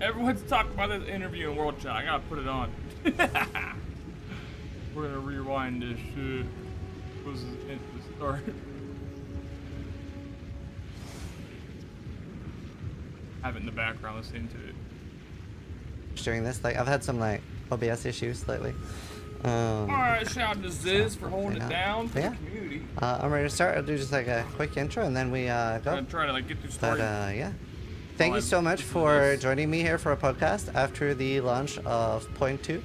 Everyone's talking about this interview in World Chat. I gotta put it on. We're gonna rewind this shit. Was the start. Have it in the background, listening to it. During this, like, I've had some like OBS issues lately. Alright, shout out to Ziz for holding it down for the community. I'm ready to start. I'll do just like a quick intro and then we go. I'm gonna try to like get through story. But yeah. Thank you so much for joining me here for a podcast after the launch of Point 2.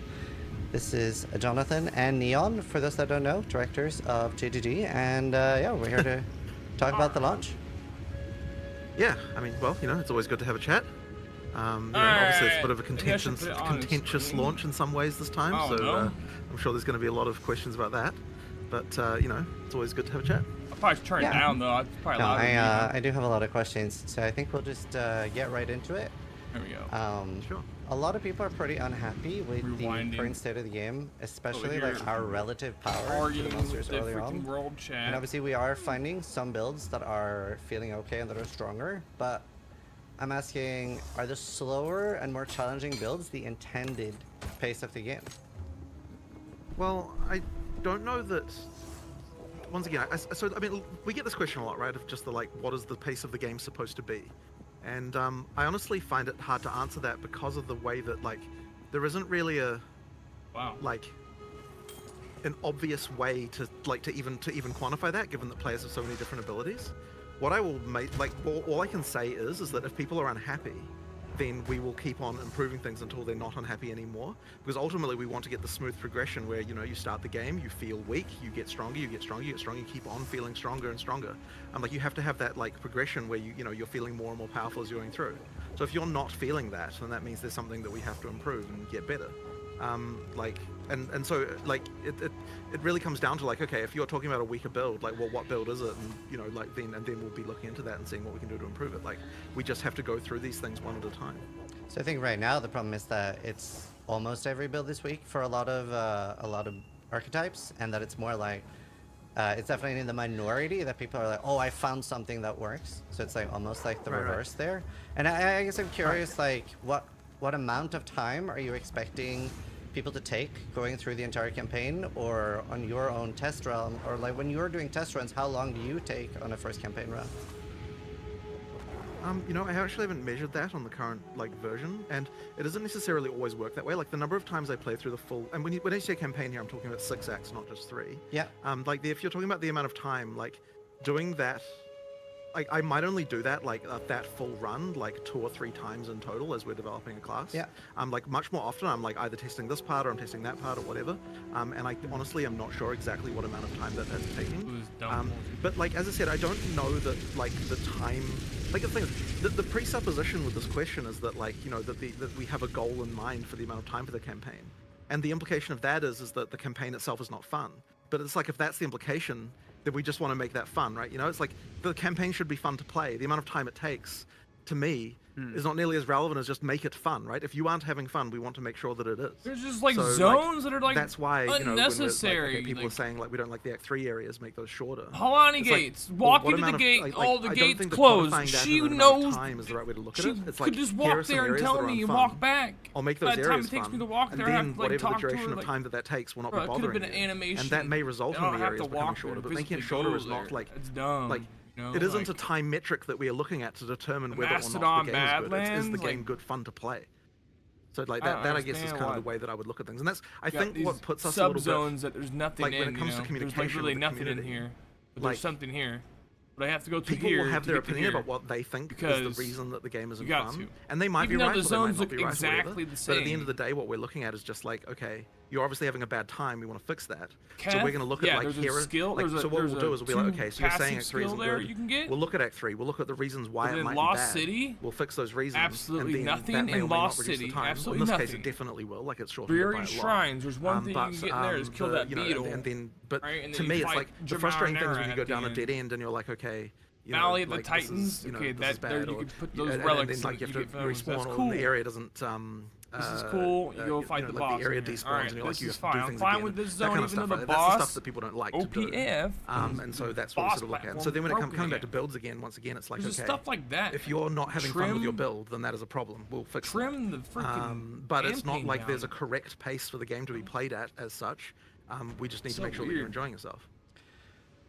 This is Jonathan and Neon, for those that don't know, directors of JGG, and yeah, we're here to talk about the launch. Yeah, I mean, well, you know, it's always good to have a chat. Obviously it's a bit of a contentious launch in some ways this time, I'm sure there's going to be a lot of questions about that. But, you know, it's always good to have a chat. I'll probably turn it down, though. It's probably louder. I do have a lot of questions, so I think we'll just get right into it. There we go. Sure. A lot of people are pretty unhappy with the current state of the game, especially like our relative power to the monsters earlier on. World Chat. And obviously we are finding some builds that are feeling okay and that are stronger, but I'm asking, are the slower and more challenging builds the intended pace of the game? Well, I don't know that. Once again, I mean, we get this question a lot, right? Of just the like, what is the pace of the game supposed to be? And I honestly find it hard to answer that because of the way that like there isn't really a like an obvious way to like to even quantify that, given that players have so many different abilities. What I will make like all I can say is that if people are unhappy, then we will keep on improving things until they're not unhappy anymore. Because ultimately we want to get the smooth progression where, you know, you start the game, you feel weak, you get stronger, you get stronger, you get stronger, you keep on feeling stronger and stronger. Like you have to have that like progression where you know, you're feeling more and more powerful as you're going through. So if you're not feeling that, then that means there's something that we have to improve and get better. So like it really comes down to like, okay, if you're talking about a weaker build, like, well, what build is it? And you know, like then we'll be looking into that and seeing what we can do to improve it. Like we just have to go through these things one at a time. So I think right now the problem is that it's almost every build this week for a lot of archetypes, and that it's more like it's definitely in the minority that people are like, oh, I found something that works. So it's like almost like the reverse there. And I guess I'm curious, like what amount of time are you expecting people to take going through the entire campaign, or on your own test run, or like when you're doing test runs, how long do you take on a first campaign run? You know, I actually haven't measured that on the current like version, and it doesn't necessarily always work that way. Like the number of times I play through the full, and when I say campaign here, I'm talking about 6 acts, not just 3. Yeah. Like if you're talking about the amount of time, like doing that, I might only do that like that full run like 2 or 3 times in total as we're developing a class. Yeah. Like much more often I'm like either testing this part or I'm testing that part or whatever. And I honestly am not sure exactly what amount of time that's taking. But like as I said, I don't know that like the time. Like the thing is, the presupposition with this question is that like, you know, that we have a goal in mind for the amount of time for the campaign. And the implication of that is that the campaign itself is not fun. But it's like, if that's the implication, then we just want to make that fun, right? You know, it's like the campaign should be fun to play. The amount of time it takes, to me, is not nearly as relevant as just make it fun, right? If you aren't having fun, we want to make sure that it is. There's just like zones that are like that's why, you know, unnecessary. When okay, people are saying like we don't like the Act 3 areas, make those shorter. Halani gates, walk into the gate, all the gates closed. She knows time is the right way to look at she it. It's could like, just walk there and tell me you walk back. I'll make those areas fun. It takes me to walk there, and then I have to, like, whatever the talk duration to her, of time that takes will not be bothering could have been an you. animation. And that may result in the areas becoming shorter, but making it shorter is not like it's dumb. Like No, it isn't a time metric that we are looking at to determine whether or not the game is good. Is the game good fun to play? So like that I guess is kind of the way that I would look at things, and that's I think what puts us a little bit zones that there's nothing like in. when it comes to communication. There's like really with nothing community. in here. But Like, there's something here. But I have to go through people here. will have their to get to opinion here. about what they think Because is the reason that the game isn't you got fun, to. and they might Even be though right, the or they might zones not look be right, or whatever. exactly the But at the same. end of the day, what we're looking at is just like, okay, you're obviously having a bad time. We want to fix that. Keth, So we're going to look at like there's here. a skill. Like, so what we'll do is we'll be like, okay, so you're saying Act 3 isn't good. You can get. We'll look at Act 3. We'll look at the reasons why But it in might Lost be bad. City, We'll fix those reasons. absolutely and then nothing that may in or may not Lost reduce City. the time. Absolutely In this nothing. case, it definitely will. Like it's shorter Buried by a lot. shrines. There's one thing you can get in there is kill that you know, beetle. But right? And to then me, you it's fight like the frustrating thing is when you go at the down a end. dead end and you're like, okay. You Valley know, of the like, Titans. This is, okay, this is that there bad, you or, could put those and relics. then like you have to respawn. respawn, or the area doesn't This is cool. You go fight the boss. The area in here. despawns, Alright, and you're like, this you is have to do fine. I'm things fine again. with this That zone, kind of even though stuff. the That's the boss. stuff that people don't like to do. OPF. And so that's what we boss sort of look at. platform So then when it broken coming back to again. builds again, once again, it's like, There's okay, stuff like that. if you're not having fun with your Trim- build, then that is a problem. We'll fix it. Trim the freaking. But it's not campaign like there's a down. correct pace for the game to be played at as such. We just need to So make sure that you're weird. enjoying yourself.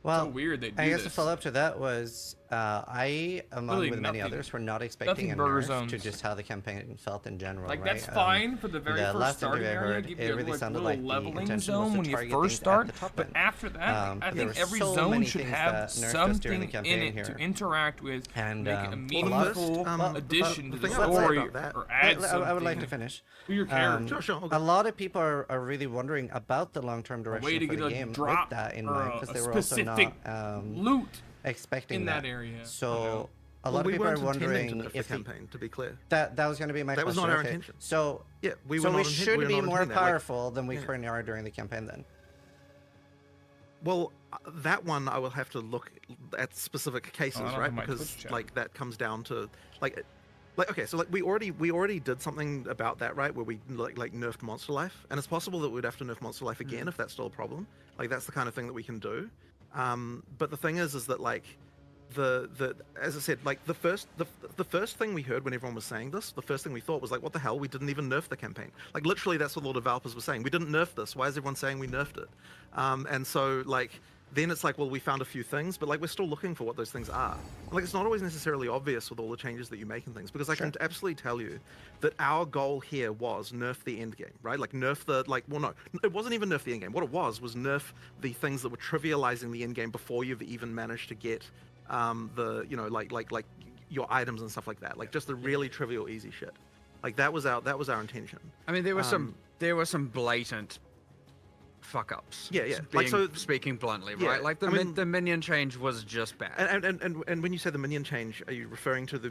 Well, so weird they do I guess this. the follow-up to that was I, among Really with many nothing- others, were not expecting a nothing burger nerf to zones. just how the campaign felt in general. Like right? that's fine for the very the first last starting interview I area, heard, give it you really like sounded little like the leveling intention was zone to when you target first things at start. the top But end. after that, I There think were every so zone many should things have that nerfed us during something the in campaign it here. to interact with, And, make it a well, meaningful well, addition to the the thing I would say story, about that- or add something. I would like to finish. To your character. Sure, A lot of people are really wondering about the long-term direction way to for get the a game drop with that in or mind, a because they were also specific not loot expecting in that area. So a Well, lot of we people are weren't intending wondering to nerf the if the, campaign, to be clear. that was going to be my That was question. not our okay. intention. So Yeah, we so were we not should we were be not more intending that. Like, powerful than we yeah. currently are during the campaign then. Well, that one I will have to look at specific cases, I don't right? have my Because Twitch chat. like that comes down to like okay, so like we already did something about that, right? Where we like nerfed Monster Life, and it's possible that we'd have to nerf Monster Life again if that's still a problem. Like that's the kind of thing that we can do. But the thing is that like the as I said, like the first thing we heard when everyone was saying this, the first thing we thought was like, what the hell? We didn't even nerf the campaign. Like literally, that's what all the developers were saying. We didn't nerf this. Why is everyone saying we nerfed it? And so like then it's like, well, we found a few things, but like we're still looking for what those things are. Like it's not always necessarily obvious with all the changes that you make and things, because I can absolutely tell you that our goal here was nerf the end game, right? Like nerf the well, no, it wasn't even nerf the end game. What it was nerf the things that were trivializing the end game before you've even managed to get the like your items and stuff like that. Like just the really trivial, easy shit. Like that was our intention. I mean, there were some blatant fuck ups. Yeah. Speaking bluntly, Yeah, right? Like I mean- the minion change was just bad. And when you say the minion change, are you referring to the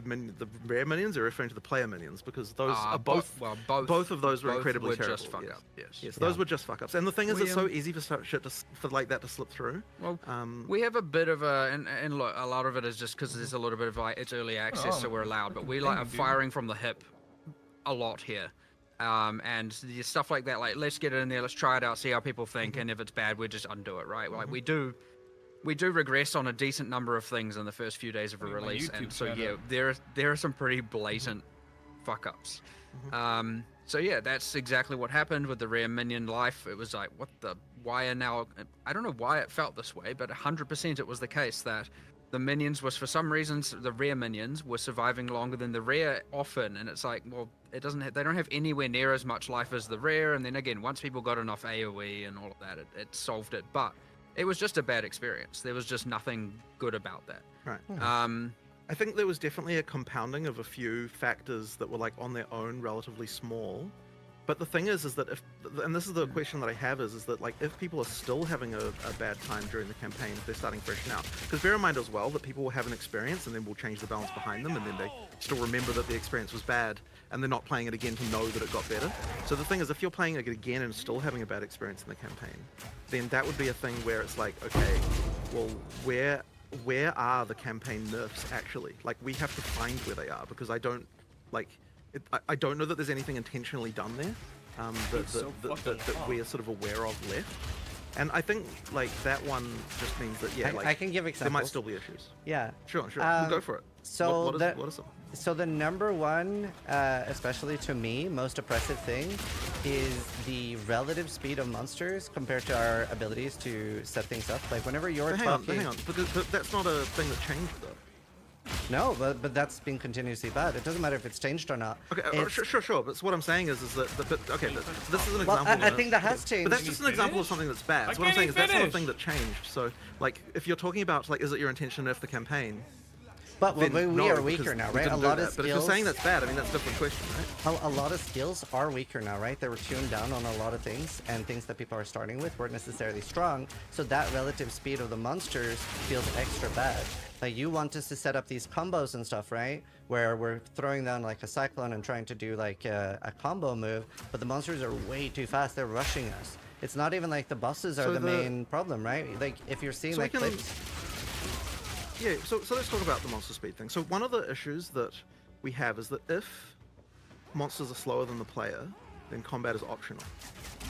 rare minions or referring to the player minions? Because those are both. Both of those were both incredibly were terrible. just fuck yes. up. Yes. Yes, those were just fuck ups. And the thing is, We, it's so easy for shit for like that to slip through. Well, we have a bit of a, and look, a lot of it is just because there's a little bit of like, it's early access, so we're allowed, but we like are firing from the hip a lot here. And the stuff like that, like let's get it in there, let's try it out, see how people think, and if it's bad, we just undo it, right? Like we do regress on a decent number of things in the first few days of a My release, YouTube and so chat yeah, up. there are some pretty blatant fuck ups. So yeah, that's exactly what happened with the rare minion life. It was like, why are now? I don't know why it felt this way, but 100% it was the case that the minions was, for some reasons, the rare minions were surviving longer than the rare often, and it's like, well, they don't have anywhere near as much life as the rare, and then again, once people got enough AoE and all of that, it solved it, but it was just a bad experience. There was just nothing good about that. Right. I think there was definitely a compounding of a few factors that were like on their own relatively small. But the thing is that and this is the question that I have is that like if people are still having a bad time during the campaign, if they're starting fresh now, because bear in mind as well that people will have an experience and then we'll change the balance behind them and then they still remember that the experience was bad and they're not playing it again to know that it got better. So the thing is, if you're playing it again and still having a bad experience in the campaign, then that would be a thing where it's like, okay, well, where are the campaign nerfs actually? Like we have to find where they are, because I don't know that there's anything intentionally done there that we're sort of aware of left. And I think like that one just means that I can give examples. there might still be issues. Yeah. Sure. We'll go for it. So what are some? So the number one, especially to me, most oppressive thing is the relative speed of monsters compared to our abilities to set things up. Like whenever you're Hang talking... on, because that's not a thing that changed though. No, but that's been continuously bad. It doesn't matter if it's changed or not. Okay, sure. But what I'm saying is that this is an Well, example. I think that has changed. But that's just an example of something that's bad. So what I'm saying is that's not a thing that changed. So like, if you're talking about like, is it your intention to nerf the campaign? But we no, are because weaker now, we right? A didn't do lot that. of But if you're skills. saying that's bad, I mean that's a different question, right? A lot of skills are weaker now, right? They were tuned down on a lot of things, and things that people are starting with weren't necessarily strong. So that relative speed of the monsters feels extra bad. Like you want us to set up these combos and stuff, right? Where we're throwing down like a cyclone and trying to do like a combo move, but the monsters are way too fast. They're rushing us. It's not even like the bosses are the main problem, right? Like if you're seeing like clips. Yeah, so let's talk about the monster speed thing. So one of the issues that we have is that if monsters are slower than the player, then combat is optional.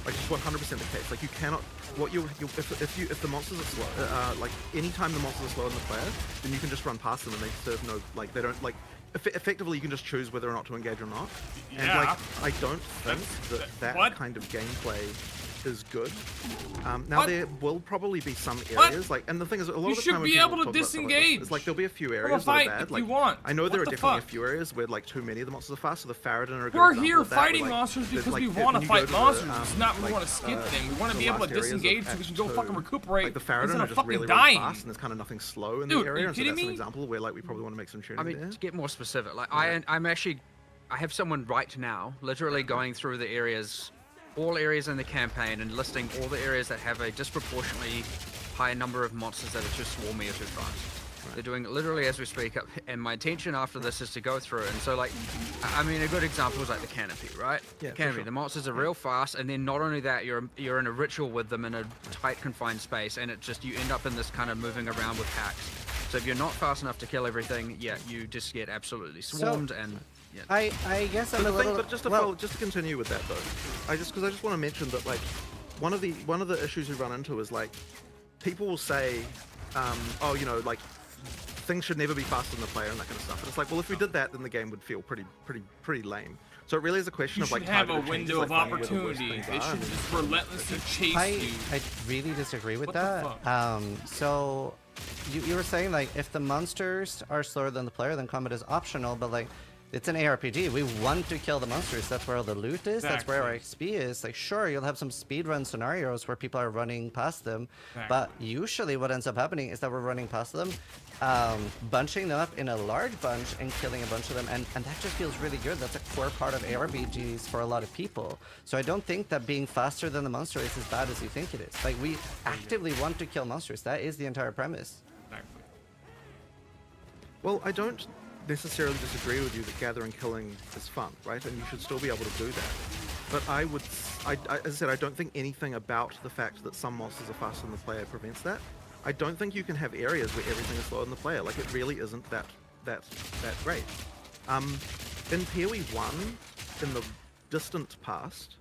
Like just 100% the case. Like you cannot. If the monsters are slow, like anytime the monsters are slower than the player, then you can just run past them and they serve no. Like they don't like. Effectively, you can just choose whether or not to engage or not. And like I don't think that kind of gameplay is good. Now there will probably be some areas like, and the thing is, a lot of the time when people talk about stuff like this, it's like there'll be a few areas that are bad. Like I know there are definitely a few areas where like too many of the monsters are fast. So the Faradin are a good We're example here of that, fighting where, like, monsters because like, we want to fight monsters. It's not we like, want to skip them. We want to the be able to last areas of disengage so we Patch can go 2, fucking recuperate like the Faradin instead are of just fucking really, really dying. fast, and there's kind of nothing slow in Dude, the area. are you So that's kidding an me? example where like we probably want to make some tuning I mean, there. to get more specific, like I'm actually, I have someone right now, literally going through the areas, all areas in the campaign, and listing all the areas that have a disproportionately high number of monsters that are too swarmy or too fast. They're doing it literally as we speak, and my intention after this is to go through it. And so, like, I mean, a good example is like the canopy, right? Yeah, the canopy. sure. The monsters are real fast, and then not only that, you're in a ritual with them in a tight, confined space, and it just you end up in this kind of moving around with hacks. So if you're not fast enough to kill everything, yeah, you just get absolutely swarmed. And yeah. I guess I'm a little. But just to continue with that though, I just want to mention that like one of the issues we run into is like people will say, oh, you know, like things should never be faster than the player and that kind of stuff. And it's like, well, if we did that, then the game would feel pretty lame. So it really is a question You of like should have a targeted changes, window of like, finding where the worst opportunity. things They are, should and then just relentlessly chase you. I really disagree with What the that. fuck? So you were saying like if the monsters are slower than the player, then combat is optional. But like it's an ARPG. We want to kill the monsters. That's where all the loot is. That's where our XP is. Like sure, you'll have some speedrun scenarios where people are running past them, but usually what ends up happening is that we're running past them, bunching them up in a large bunch and killing a bunch of them, and that just feels really good. That's a core part of ARPGs for a lot of people. So I don't think that being faster than the monster is as bad as you think it is. Like we actively want to kill monsters. That is the entire premise. Well, I don't necessarily disagree with you that gathering killing is fun, right? And you should still be able to do that. But as I said, I don't think anything about the fact that some monsters are faster than the player prevents that. I don't think you can have areas where everything is slower than the player. Like it really isn't that great. In PoE 1, in the distant past,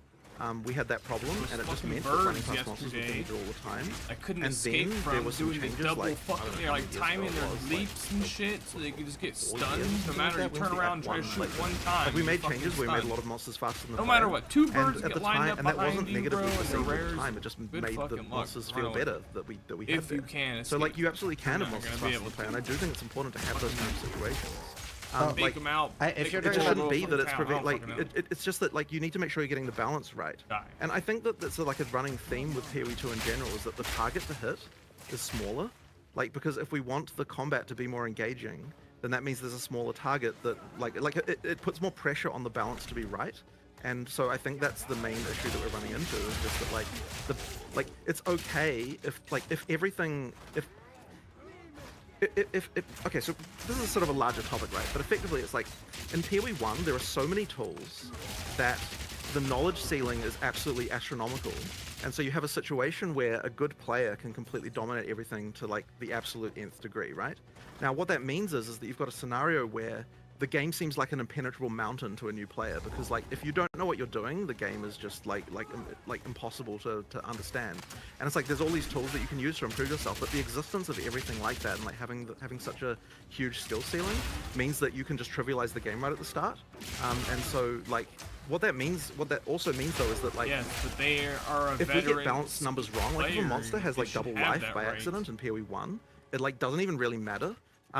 we had that problem, and it just meant that running past monsters was danger all the time. I couldn't and escape then from there was some doing the changes, double like, fucking, like timing their leaps and shit, so they could just get stunned no matter you turn around and try to shoot one time. Like we made you're changes, we fucking made a lot of monsters faster than the No player. matter what, two birds and at get the lined time, up and that behind wasn't you, negatively bro, and perceived the at the rares. time. It just Good made the fucking luck, monsters run feel away. better that we had If you there. can So like escape. you absolutely can You're have not monsters gonna be faster than able the player, to. and I do think it's important to have those kind of situations. Take Like, them out. if you're it doing just that- shouldn't be that it's like fucking know. it's just that like you need to make sure you're getting the balance right. Die. And I think that that's like a running theme with PoE 2 in general is that the target to hit is smaller. Like because if we want the combat to be more engaging, then that means there's a smaller target that like it puts more pressure on the balance to be right. And so I think that's the main issue that we're running into is just that like it's okay if okay, so this is sort of a larger topic, right? But effectively, it's like in PoE 1, there are so many tools that the knowledge ceiling is absolutely astronomical, and so you have a situation where a good player can completely dominate everything to like the absolute nth degree, right? Now, what that means is that you've got a scenario where the game seems like an impenetrable mountain to a new player because like if you don't know what you're doing, the game is just like impossible to understand. And it's like there's all these tools that you can use to improve yourself, but the existence of everything like that and like having such a huge skill ceiling means that you can just trivialize the game right at the start. And so like what that also means though is that like Yes, but they are a if we get balance numbers wrong, like if a player, monster has they like should double have life that by right. accident in PoE 1, it like doesn't even really matter.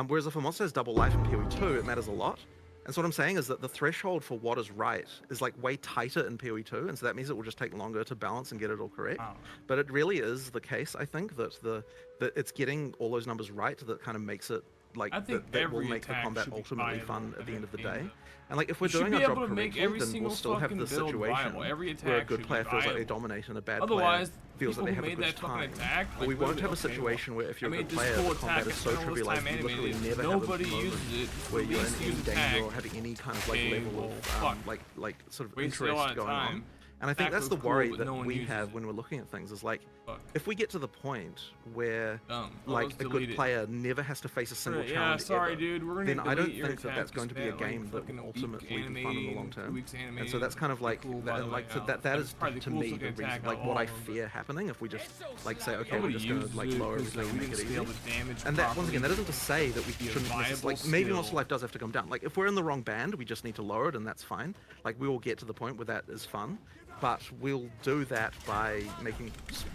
Whereas if a monster has double life in PoE 2, it matters a lot. And so what I'm saying is that the threshold for what is right is like way tighter in PoE 2, and so that means it will just take longer to balance and get it all correct. Wow. But it really is the case, I think, that that it's getting all those numbers right that kind of makes it like I think that will every make the attack combat should be ultimately viable fun at the end of the day. and And like if we're You should doing be our able job to make correctly, every then single we'll still have fucking the build situation viable. Every where a attack good should player be feels like they viable. dominate and a bad Otherwise, player feels that they people have a who made good that fucking time. attack, But we like, won't have a okay, well, situation where if you're I a made good this player, cool the combat attack is so and all this trivialized time you literally animated. never have a Nobody moment uses it. where you're in Least any used danger attack. or having any kind of like Okay, level well, of fuck. like sort of Wasted a lot interest of going time. on. And I think that's the Macro's cool, worry but that no one we uses have it. when we're looking at things is like, Fuck. if we get to the point where Oh, like let's a delete good it. player never has to face a single Yeah, challenge sorry, ever, dude. We're gonna then I don't delete your think that that's going to be a attack, game that fucking will a week ultimately be fun in the long animating, 2 term. weeks And so that's kind of like animating. Cool, by the way, so Alex. that is That's probably to the me coolest the looking reason, attack like of what all I of them. fear happening if we just like say, okay, we're Nobody just gonna uses like it lower 'cause, everything and we make it can easy. scale the damage And that once again, that properly. isn't to say that we Be a shouldn't viable like maybe Monster skill. Life does have to come down. Like if we're in the wrong band, we just need to lower it, and that's fine. Like we will get to the point where that is fun. But we'll do that by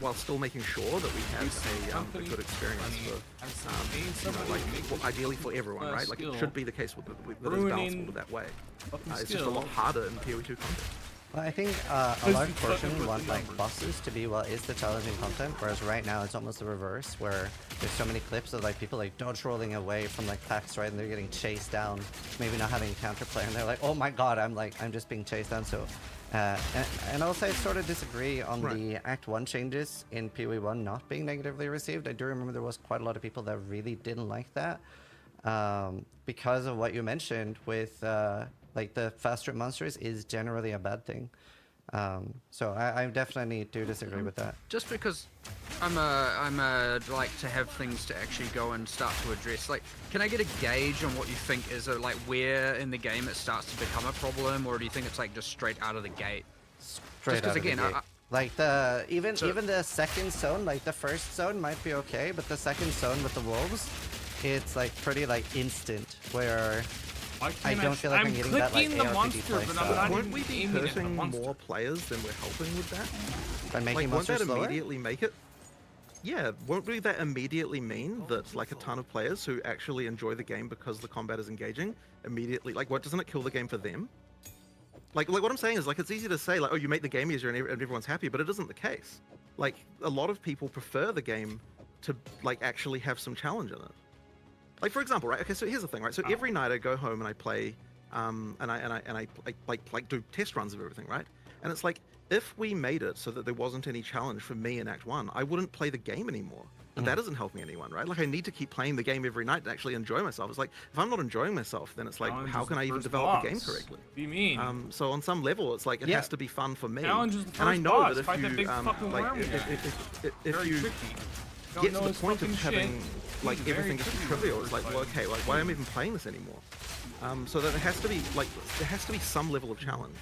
while still making sure that we have a good experience for, ideally for everyone, right? Like it should be the case with that it's balanced that way. It's just a lot harder in PoE 2 content. Well, I think a large portion want like bosses to be what is the challenging content, whereas right now it's almost the reverse, where there's so many clips of like people like dodge rolling away from like packs, right, and they're getting chased down, maybe not having a counterplay, and they're like, oh my god, I'm just being chased down. So, and also I sort of disagree on the Act 1 changes in PoE 1 not being negatively received. I do remember there was quite a lot of people that really didn't like that because of what you mentioned with. Like the fast trip monsters is generally a bad thing, so I definitely do disagree with that. Just because I'm like to have things to actually go and start to address. Like, can I get a gauge on what you think is like where in the game it starts to become a problem, or do you think it's like just straight out of the gate? Straight out of again, the gate. Like even the second zone, like the first zone might be okay, but the second zone with the wolves, it's like pretty like instant where. I don't feel like I'm getting that like the ARPG monster, play but I'm not Won't even we be aiming at the hurting monster. more players than we're helping with that? By making Like, won't monsters that slower? immediately make it? Yeah, won't that immediately mean that like a ton of players who actually enjoy the game because the combat is engaging immediately, like, what doesn't it kill the game for them? Like what I'm saying is like it's easy to say like, oh, you make the game easier and everyone's happy, but it isn't the case. Like a lot of people prefer the game to like actually have some challenge in it. Like for example, right? Okay, so here's the thing, right? So every night I go home and I play. And I like do test runs of everything, right? And it's like if we made it so that there wasn't any challenge for me in Act 1, I wouldn't play the game anymore. And that isn't helping anyone, right? Like I need to keep playing the game every night to actually enjoy myself. It's like if I'm not enjoying myself, then it's like how can I even develop the game correctly? What do you mean? So on some level, it's like it has to be fun for me. Challenge is the And I first know boss. that if Fight you that big fucking like worm guy. if Very you tricky. Don't get know to the his point of fucking having shit. like He's everything very just be tricky trivial, it's like, well, fighting. okay, like why am I even playing this anymore? So that there has to be like some level of challenge.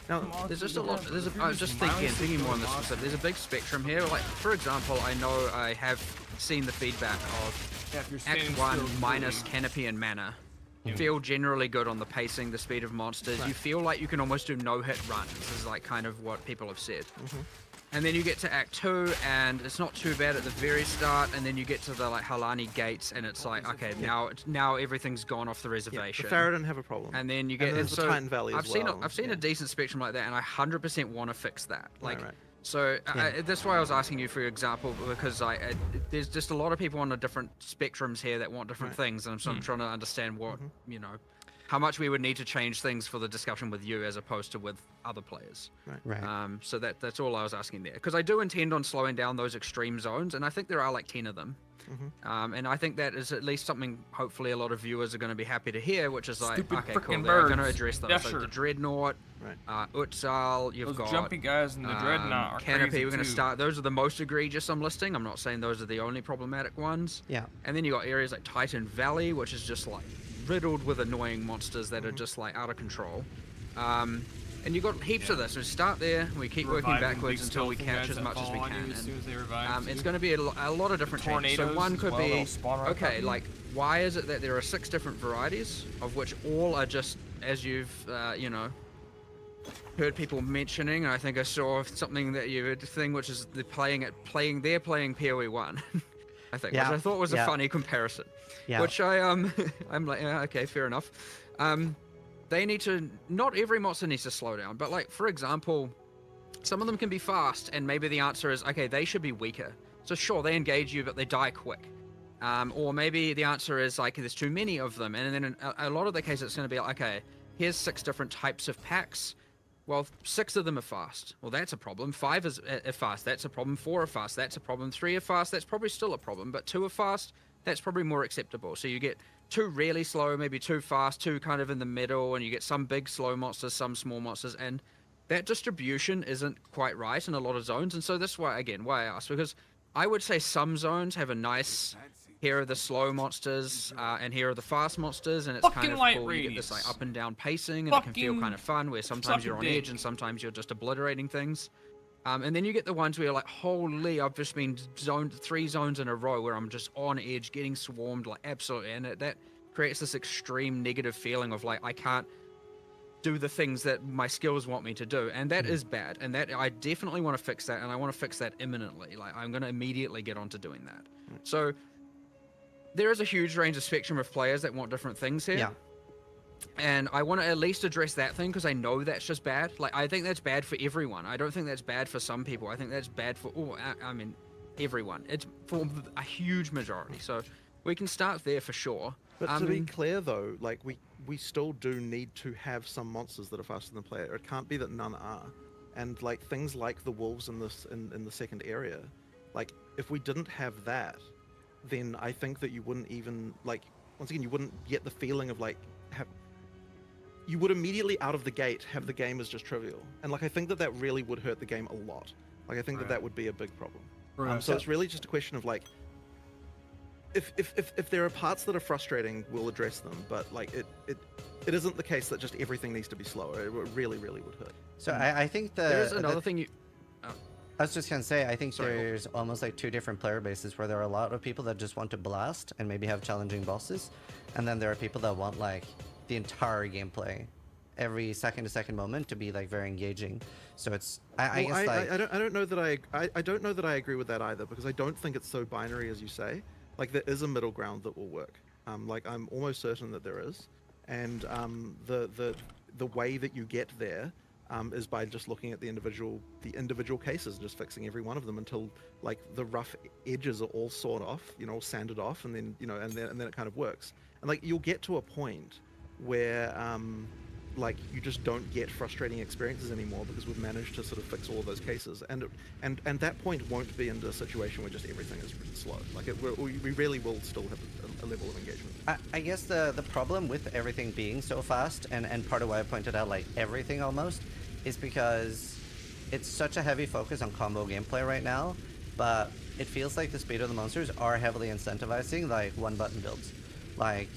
Now, There's just a lot. I was just thinking more on this specific. There's a big spectrum here. Like for example, I know I have seen the feedback of Yeah, if you're Act standing 1 still, minus really. canopy and mana. You feel generally good on the pacing, the speed of monsters. You feel like you can almost do no-hit runs. Is like kind of what people have said. And then you get to Act 2, and it's not too bad at the very start, and then you get to the like Halani gates, and it's like, okay, now everything's gone off the the reservation. Farah didn't have a problem. And then you get there's the so Titan Valley I've as seen well. I've seen a decent spectrum like that, and I 100% want to fix that. Like, right. so that's why I was asking you for your example, because there's just a lot of people on the different spectrums here that want different things, and so I'm trying to understand what you know, how much we would need to change things for the discussion with you as opposed to with other players. Right. So that's all I was asking there, because I do intend on slowing down those extreme zones, and I think there are like 10 of them. And I think that is at least something hopefully a lot of viewers are going to be happy to hear, which is like, Stupid okay, cool, frickin' they're going to birds. address those. Yeah, So sure. the Dreadnought, EXILE, you've Those got jumpy guys in the Dreadnought are Canopy. crazy We're going to too. start. Those are the most egregious I'm listing. I'm not saying those are the only problematic ones. Yeah. And then you got areas like Titan Valley, which is just like riddled with annoying monsters that are just like out of control. And you got heaps of this. So start there. We keep working Reviving backwards big until we skeleton catch guys as that much as fall we on can. you as soon as they revive And it's you. going to be a lot of different changes. So Tornadoes one as could well, be they'll spawn right okay, up you. like why is it that there are 6 different varieties, of which all are just as you've you know, heard people mentioning. And I think I saw something that you thing, which is they're playing PoE 1. I think, which I thought was a funny comparison. Yeah. Which I'm like, yeah, okay, fair enough. They need to, not every monster needs to slow down, but like, for example, some of them can be fast, and maybe the answer is, okay, they should be weaker. So sure, they engage you, but they die quick. Or maybe the answer is like, there's too many of them, and then in a lot of the cases it's going to be like, okay, here's 6 different types of packs. Well, 6 of them are fast. Well, that's a problem. 5 is fast. That's a problem. 4 are fast. That's a problem. 3 are fast. That's probably still a problem. But 2 are fast. That's probably more acceptable. So you get 2 really slow, maybe 2 fast, 2 kind of in the middle, and you get some big slow monsters, some small monsters, and that distribution isn't quite right in a lot of zones, and so that's why I asked, because I would say some zones have a nice, here are the slow monsters, and here are the fast monsters, and it's Fucking kind of light cool. You get this like radius. up and down pacing, and it can feel Fucking kind of fun, where sometimes suck a you're on dick. edge and sometimes you're just obliterating things. And then you get the ones where you're like, holy, I've just been zoned 3 zones in a row where I'm just on edge, getting swarmed, like absolutely, and that creates this extreme negative feeling of like, I can't do the things that my skills want me to do, and that is bad, and that I definitely want to fix that, and I want to fix that imminently. Like, I'm going to immediately get onto doing that. So there is a huge range of spectrum of players that want different things here. Yeah. And I want to at least address that thing, because I know that's just bad. Like, I think that's bad for everyone. I don't think that's bad for some people. I think that's bad for, I mean, everyone. It's for a huge majority. So we can start there for sure. But to be clear, though, like we still do need to have some monsters that are faster than player. It can't be that none are. And like things like the wolves in this in the second area, like if we didn't have that, then I think that you wouldn't even like, once again, you wouldn't get the feeling of like you would immediately out of the gate have the game as just trivial. And like I think that really would hurt the game a lot. Like I think that would be a big problem. So it's really just a question of like, if there are parts that are frustrating, we'll address them. But like it isn't the case that just everything needs to be slower. It really would hurt. So I think there's another thing you. I was just gonna say, I think there's almost like 2 different player bases where there are a lot of people that just want to blast and maybe have challenging bosses, and then there are people that want like the entire gameplay, every second to second moment to be like very engaging. So it's I guess like I don't know that I don't know that I agree with that either, because I don't think it's so binary as you say. Like there is a middle ground that will work. Like I'm almost certain that there is, and the way that you get there is by just looking at the individual cases, and just fixing every one of them until like the rough edges are all sawed off, all sanded off, and then and then it kind of works. And like you'll get to a point where like you just don't get frustrating experiences anymore, because we've managed to sort of fix all of those cases, and that point won't be in a situation where just everything is really slow. Like we really will still have a level of engagement. I guess the problem with everything being so fast, and part of why I pointed out like everything almost, is because it's such a heavy focus on combo gameplay right now, but it feels like the speed of the monsters are heavily incentivizing like one button builds. Like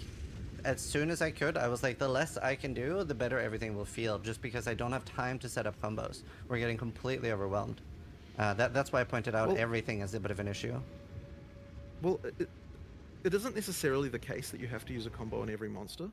as soon as I could, I was like, the less I can do, the better everything will feel, just because I don't have time to set up combos. We're getting completely overwhelmed. That's why I pointed out everything as a bit of an issue. Well, it isn't necessarily the case that you have to use a combo on every monster.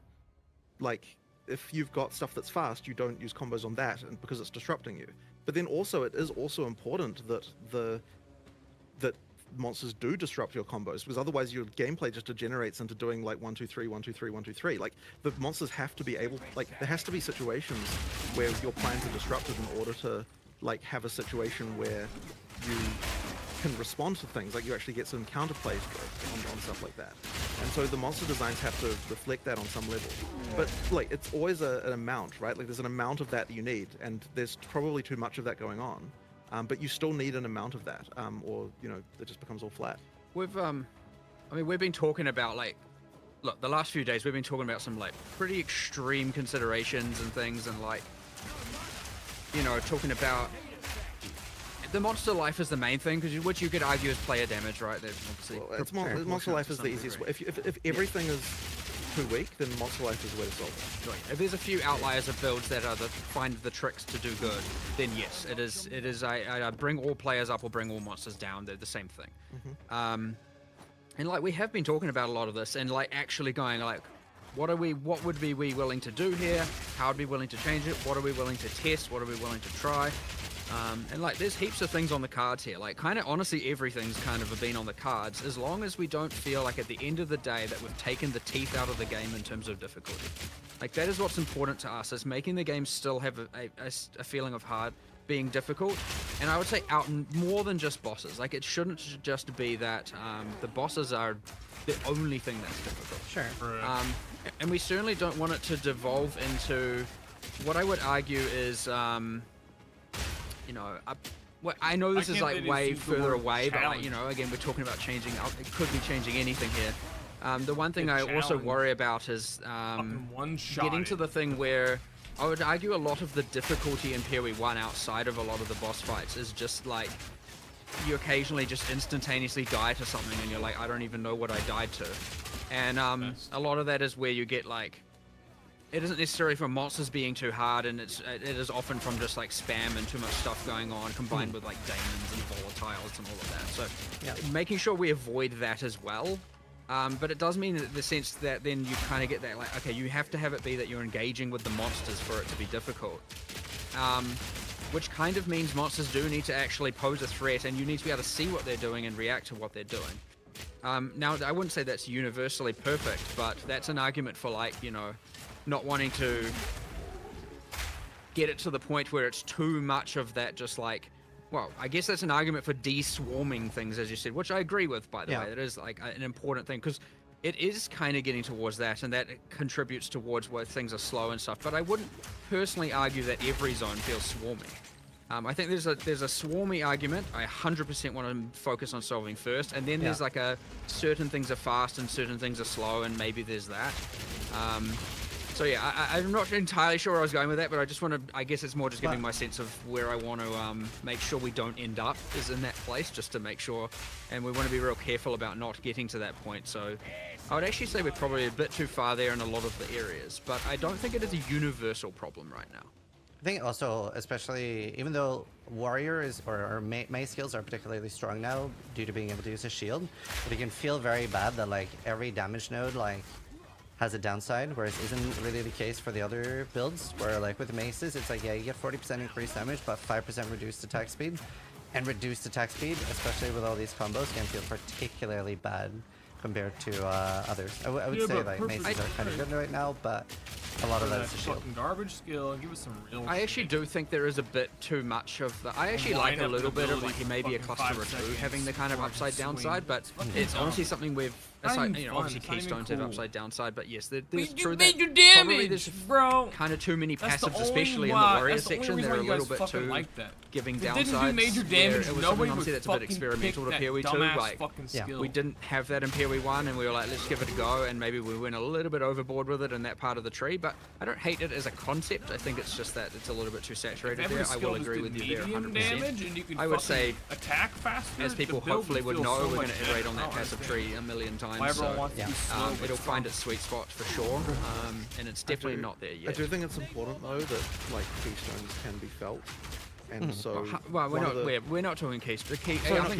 Like, if you've got stuff that's fast, you don't use combos on that, and because it's disrupting you. But then also, it is also important that that monsters do disrupt your combos, because otherwise your gameplay just degenerates into doing like 1 2 3 1 2 3 1 2 3. Like the monsters have to be able, like there has to be situations where your plans are disrupted in order to like have a situation where you can respond to things, like you actually get some counterplays on stuff like that. And so the monster designs have to reflect that on some level. But like it's always an amount, right? Like there's an amount of that you need, and there's probably too much of that going on. But you still need an amount of that, or it just becomes all flat. We've I mean, we've been talking about like, look, the last few days we've been talking about some like pretty extreme considerations and things, and like, talking about the monster life is the main thing, because which you could argue is player damage, right? There's obviously monster life is the easiest way. If everything is too weak, then monster life is the way to solve it. Right. If there's a few outliers of builds that are find the tricks to do good, then yes, it is. It is. I bring all players up or bring all monsters down. They're the same thing. Mm-hmm. And like we have been talking about a lot of this, and like actually going like, what would we willing to do here? How would we be willing to change it? What are we willing to test? What are we willing to try? And like there's heaps of things on the cards here. Like kind of honestly everything's kind of been on the cards, as long as we don't feel like at the end of the day that we've taken the teeth out of the game in terms of difficulty. Like that is what's important to us, is making the game still have a feeling of hard, being difficult. And I would say out more than just bosses. Like it shouldn't just be that the bosses are the only thing that's difficult. Sure. And we certainly don't want it to devolve into what I would argue is well, I know this is like way further away, but like, again, we're talking about changing. It could be changing anything here. The one thing I also worry about is getting to the thing where I would argue a lot of the difficulty in PoE 1 outside of a lot of the boss fights is just like you occasionally just instantaneously die to something and you're like, I don't even know what I died to. And a lot of that is where you get like, it isn't necessarily from monsters being too hard, and it is often from just like spam and too much stuff going on, combined with like daemons and volatiles and all of that. So making sure we avoid that as well. But it does mean in the sense that then you kind of get that like, okay, you have to have it be that you're engaging with the monsters for it to be difficult. Which kind of means monsters do need to actually pose a threat, and you need to be able to see what they're doing and react to what they're doing. Now, I wouldn't say that's universally perfect, but that's an argument for like, you know, not wanting to get it to the point where it's too much of that just like, well, I guess that's an argument for de-swarming things, as you said, which I agree with, by the way. That is like an important thing, because it is kind of getting towards that, and that contributes towards where things are slow and stuff. But I wouldn't personally argue that every zone feels swarmy. I think there's a swarmy argument I 100% want to focus on solving first, and then there's like a certain things are fast and certain things are slow, and maybe there's that. So yeah, I'm not entirely sure where I was going with that, but I just want to, I guess it's more just giving my sense of where I want to make sure we don't end up is in that place, just to make sure, and we want to be real careful about not getting to that point. So I would actually say we're probably a bit too far there in a lot of the areas, but I don't think it is a universal problem right now. I think also, especially, even though warrior is, or Mei skills are particularly strong now due to being able to use a shield, but it can feel very bad that like every damage node like has a downside, whereas isn't really the case for the other builds, where like with maces, it's like, yeah, you get 40% increased damage, but 5% reduced attack speed. And reduced attack speed, especially with all these combos, can feel particularly bad compared to others. I would say like maces are kind of good right now, but a lot of that is a shield. Fucking garbage skill. Give us some real. I actually do think there is a bit too much of the. I actually like a little bit of like maybe a cluster or two having the kind of upside downside, but it's honestly something we've. Aside, you know, obviously keystones have upside downside, but yes, there's true that probably there's kind of too many passives, especially in the warrior section. They're a little bit too giving downsides. Didn't do major damage. It was something honestly that's a bit experimental to PoE 2. Like, we didn't have that in PoE 1, and we were like, let's give it a go, and maybe we went a little bit overboard with it in that part of the tree. But I don't hate it as a concept. I think it's just that it's a little bit too saturated there. I will agree with you there 100%. I would say, attack faster, as people hopefully would know, we're going to iterate on that passive tree a million times. So it'll find its sweet spot for sure, and it's definitely not there yet. I do think it's important though that like keystones can be felt. And so, well, we're not talking keys. The key.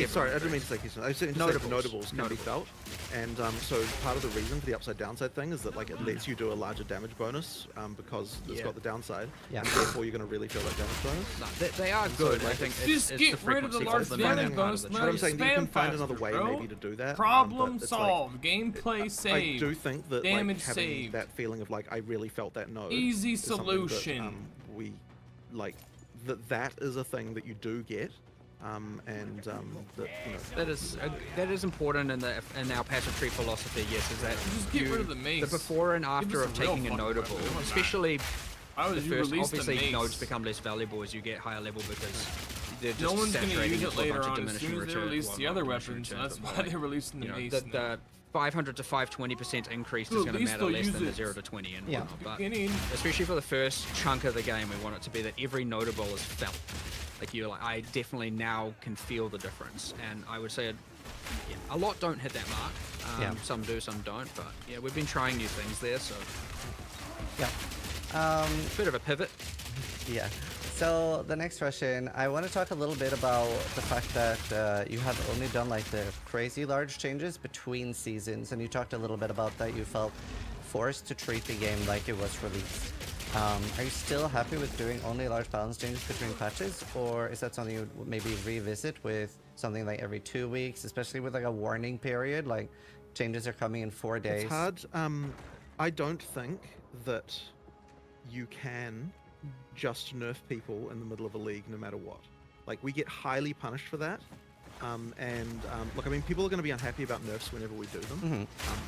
Sorry, I didn't mean to say keystone. I said notables can be felt, and so part of the reason for the upside downside thing is that like it lets you do a larger damage bonus because it's got the downside, and therefore you're going to really feel that damage bonus. No, they are good. I think just get rid of the large damage bonus. But I'm saying you can find another way maybe to do that. Problem solved. Gameplay saved. I do think that damage like having saved. that feeling of like I really felt that node. Easy solution. We like. That is a thing that you do get, and that you know. That is important in our passive tree philosophy. Yes, is that just get rid of the mace. The before and after of taking a notable, especially the first. Obviously, nodes become less valuable as you get higher level because they're just no one's going to use it into a later bunch of on as soon as they release the other weapons. That's why they're releasing the mace. The 500 to 520% increase is going to matter less than the 0 to 20 and whatnot. But especially for the first chunk of the game, we want it to be that every notable is felt. Like you're like, I definitely now can feel the difference, and I would say a lot don't hit that mark. Some do, some don't. But yeah, we've been trying new things there, so bit of a pivot. Yeah. So the next question, I want to talk a little bit about the fact that you have only done like the crazy large changes between seasons, and you talked a little bit about that you felt forced to treat the game like it was released. Are you still happy with doing only large balance changes between patches, or is that something you would maybe revisit with something like every 2 weeks, especially with like a warning period, like changes are coming in 4 days? It's hard. I don't think that you can just nerf people in the middle of a league no matter what. Like, we get highly punished for that. Look, I mean, people are going to be unhappy about nerfs whenever we do them,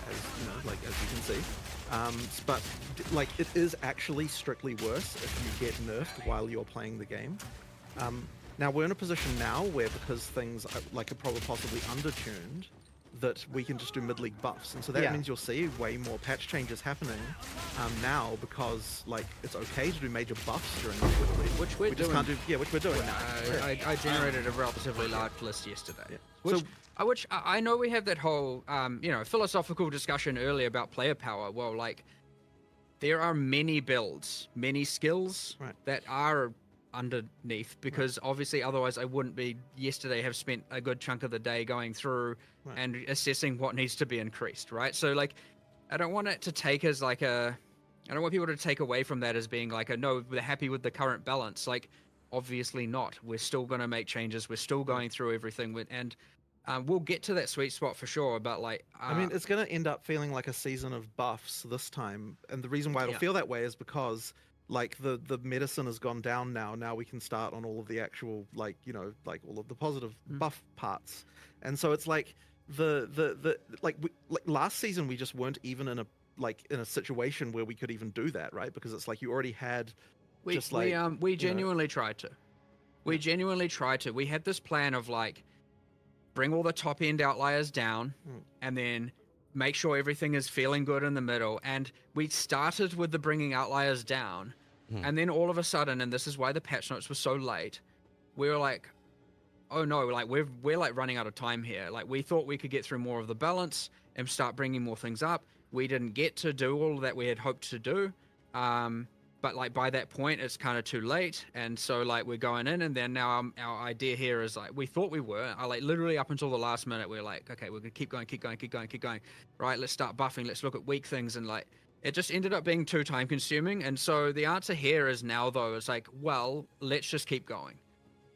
as you know, like as you can see. But like, it is actually strictly worse if you get nerfed while you're playing the game. Now we're in a position now where, because things are, like, are probably possibly undertuned, that we can just do mid-league buffs, and so that Yeah. means you'll see way more patch changes happening now, because like it's okay to do major buffs during the mid-league. Which we're We just doing. can't do, which we're doing now. I generated a relatively large list yesterday. Yeah. Which I know we have that whole philosophical discussion earlier about player power. Well, like there are many builds, many skills Right. that are underneath, because obviously otherwise I wouldn't be have spent a good chunk of the day going through Right. and assessing what needs to be increased, right? So like I don't want it to take as like I don't want people to take away from that as being like no, we're happy with the current balance. Like obviously not. We're still going to make changes. We're still going through everything and we'll get to that sweet spot for sure, but like I mean, it's going to end up feeling like a season of buffs this time, and the reason why it'll feel that way is because like the medicine has gone down now. Now we can start on all of the actual like all of the positive buff parts, and so it's like the last season we just weren't even in a situation where we could even do that, right? Because it's like you already had we genuinely tried to. We genuinely tried to. We had this plan of like bring all the top end outliers down and then make sure everything is feeling good in the middle. And we started with the bringing outliers down. And then all of a sudden, and this is why the patch notes were so late, we were like, oh no, like we're like running out of time here. Like we thought we could get through more of the balance and start bringing more things up. We didn't get to do all that we had hoped to do. But like by that point, it's kind of too late, and so like we're going in, and then now our idea here is like we thought we were. Like literally up until the last minute, we're like, okay, we're gonna keep going. Right, let's start buffing. Let's look at weak things, and like it just ended up being too time consuming. And so the answer here is now though is like, well, let's just keep going.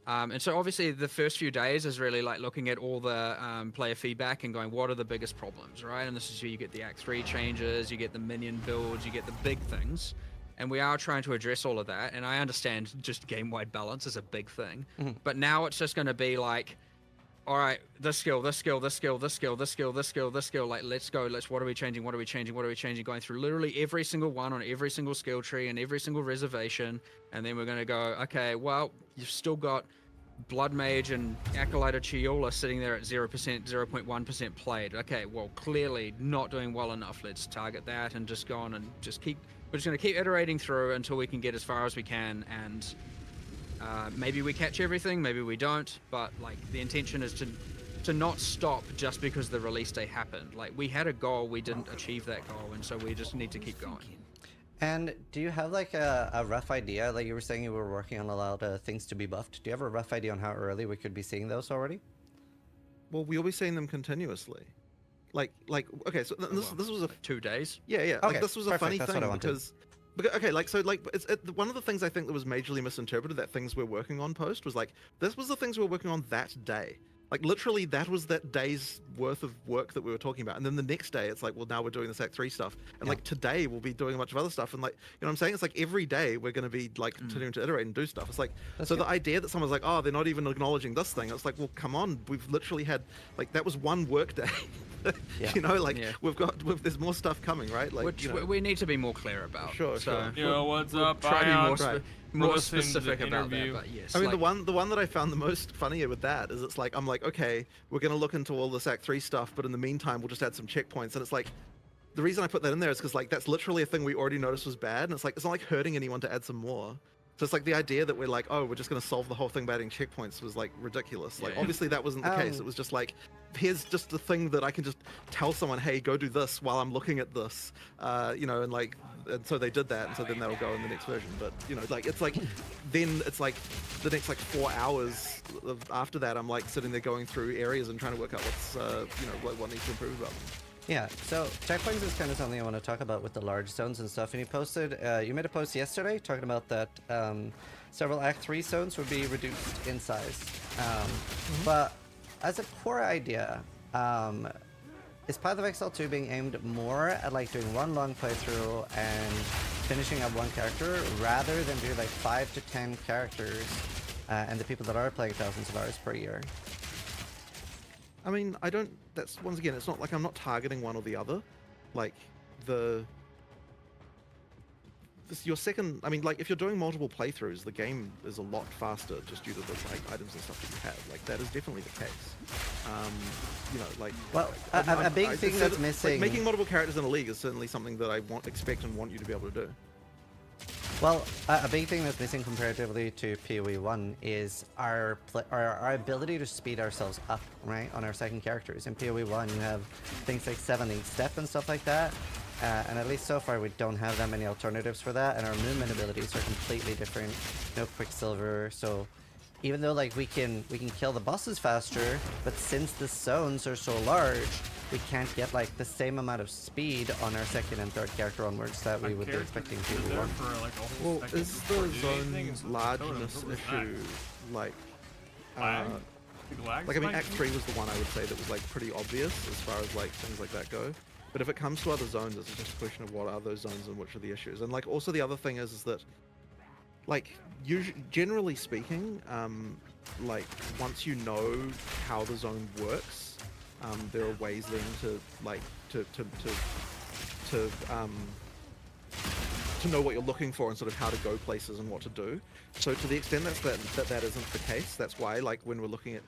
And so obviously the first few days is really like looking at all the player feedback and going, what are the biggest problems, right? And this is where you get the Act 3 changes, you get the minion builds, you get the big things. And we are trying to address all of that. And I understand just game-wide balance is a big thing. But now it's just going to be like, all right, this skill. Like, let's go. What are we changing? Going through literally every single one on every single skill tree and every single reservation. And then we're going to go, okay, well, you've still got Blood Mage and Acolyte of Chiola sitting there at 0%, 0.1% played. Okay, well, clearly not doing well enough. Let's target that and just go on and just keep... We're just going to keep iterating through until we can get as far as we can, and maybe we catch everything, maybe we don't, but like the intention is to not stop just because the release day happened. Like we had a goal, we didn't achieve that goal, and so we just need to keep going. And do you have like a rough idea? Like you were saying you were working on a lot of things to be buffed. Do you have a rough idea on how early we could be seeing those already? Well, we'll be seeing them continuously. Like okay, so this was a 2 days. Yeah. Okay, Like this was a funny that's thing what I wanted. because okay, like so like one of the things I think that was majorly misinterpreted, that things we're working on post, was like this was the things we were working on that day. Like literally that was that day's worth of work that we were talking about, and then the next day it's like, well, now we're doing this Act 3 stuff, and like today we'll be doing a bunch of other stuff, and like, you know what I'm saying, it's like every day we're going to be like continuing to iterate and do stuff. It's like That's so good. the idea that someone's like, oh, they're not even acknowledging this thing, it's like, well, come on, we've literally had like that was one work day. Yeah. You know, like there's more stuff coming, right? Like, Which you know, we need to be more clear about. Sure. Yo, what's up? Try to be Ion? more, Right. more Listening to the specific about that, interview. but yes. I mean, like, the one that I found the most funnier with that is it's like, I'm like, okay, we're going to look into all this Act 3 stuff, but in the meantime, we'll just add some checkpoints. And it's like, the reason I put that in there is because like that's literally a thing we already noticed was bad, and it's like it's not like hurting anyone to add some more. So it's like the idea that we're like, oh, we're just going to solve the whole thing by adding checkpoints was like ridiculous. Like Yeah. obviously that wasn't the case. It was just like, here's just the thing that I can just tell someone, hey, go do this while I'm looking at this, you know, and like, and so they did that, and so then they'll go in the next version. But you know, like it's like, then it's like the next like 4 hours after that, I'm like sitting there going through areas and trying to work out what's, you know, what needs to improve about them. Yeah, so checkpoints is kind of something I want to talk about with the large zones and stuff. And you made a post yesterday talking about that several Act 3 zones would be reduced in size. But as a core idea, is pathofexile 2 being aimed more at like doing one long playthrough and finishing up one character rather than do like 5 to 10 characters and the people that are playing thousands of hours per year? I mean, I don't. That's once again, it's not like I'm not targeting one or the other. Like the your second, I mean, like if you're doing multiple playthroughs, the game is a lot faster just due to the like items and stuff that you have. Like that is definitely the case. You know, like Well, a big thing that's missing. Like, making multiple characters in a league is certainly something that I expect and want you to be able to do. Well, a big thing that's missing comparatively to PoE 1 is our ability to speed ourselves up, right, on our second characters. In PoE 1, you have things like 7 step and stuff like that, and at least so far we don't have that many alternatives for that, and our movement abilities are completely different. No Quicksilver, so even though like we can kill the bosses faster, but since the zones are so large, we can't get like the same amount of speed on our second and third character onwards that we would be expecting to do. Well, is the zone largeness issue like like I mean Act 3 was the one I would say that was like pretty obvious as far as like things like that go. But if it comes to other zones, it's just a question of what are those zones and which are the issues. And like also the other thing is that like generally speaking, like once you know how the zone works, there are ways then to like to know what you're looking for and sort of how to go places and what to do. So to the extent that isn't the case, that's why like when we're looking at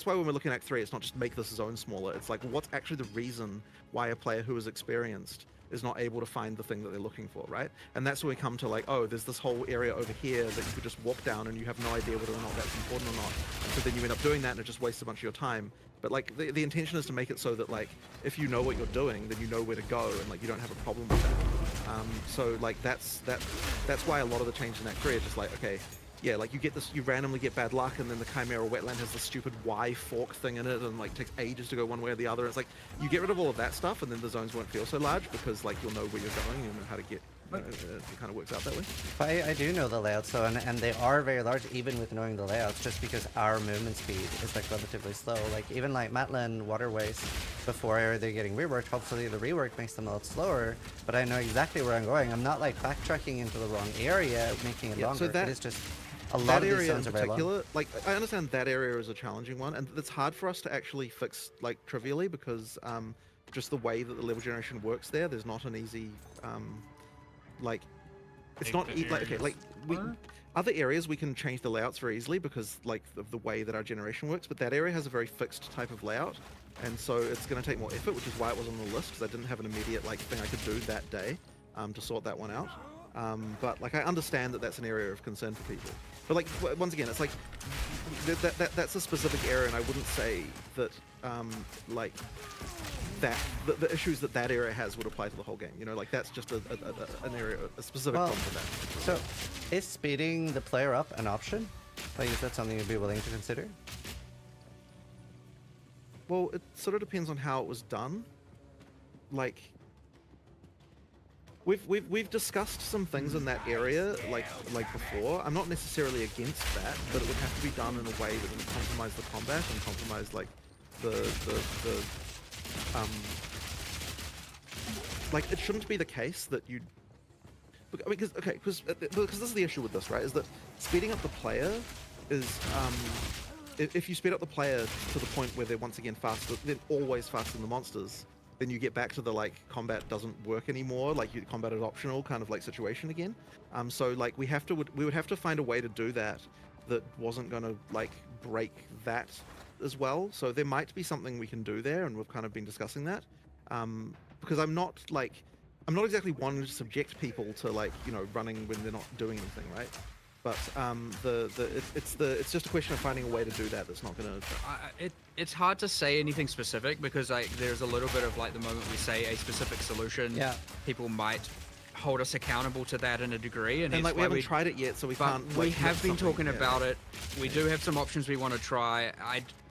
when we're looking at Act 3, it's not just make this zone smaller. It's like what's actually the reason why a player who is experienced is not able to find the thing that they're looking for, right? And that's where we come to like, oh, there's this whole area over here that you could just walk down and you have no idea whether or not that's important or not. So then you end up doing that and it just wastes a bunch of your time. But like the intention is to make it so that like if you know what you're doing, then you know where to go and like you don't have a problem with that. So like that's why a lot of the changes in Act 3 are just like, okay, yeah, like you randomly get bad luck, and then the Chimera wetland has this stupid Y fork thing in it, and like takes ages to go one way or the other. It's like you get rid of all of that stuff, and then the zones won't feel so large because like you'll know where you're going and how to get. It kind of works out that way. But I do know the layouts, so and they are very large, even with knowing the layouts, just because our movement speed is like relatively slow. Like even like Matland waterways, before they're getting reworked, hopefully the rework makes them a lot slower. But I know exactly where I'm going. I'm not like backtracking into the wrong area, making it longer. So it is just a lot of these zones are very long. Like I understand that area is a challenging one, and it's hard for us to actually fix like trivially because just the way that the level generation works there's not an easy like it's not like okay like other areas we can change the layouts very easily because like of the way that our generation works, but that area has a very fixed type of layout, and so it's going to take more effort, which is why it was on the list, because I didn't have an immediate like thing I could do that day to sort that one out. But like I understand that that's an area of concern for people, but like once again it's like that's a specific area, and I wouldn't say that like that the issues that area has would apply to the whole game. You know, like that's just an area, a specific problem with that. So is speeding the player up an option? Like is that something you'd be willing to consider? Well, it sort of depends on how it was done. Like we've discussed some things in that area like before. I'm not necessarily against that, but it would have to be done in a way that doesn't compromise the combat and compromise like the like it shouldn't be the case that you because this is the issue with this, right? Is that speeding up the player is if you speed up the player to the point where they're once again faster, they're always faster than the monsters, then you get back to the like combat doesn't work anymore, like combat is optional kind of like situation again. So like we would have to find a way to do that wasn't going to like break that as well. So there might be something we can do there, and we've kind of been discussing that. Because I'm not exactly wanting to subject people to like running when they're not doing anything, right? But it's just a question of finding a way to do that that's not gonna. It's hard to say anything specific because like there's a little bit of like the moment we say a specific solution, people might hold us accountable to that in a degree, and like we haven't tried it yet, so we can't. We have been talking about it. We do have some options we want to try.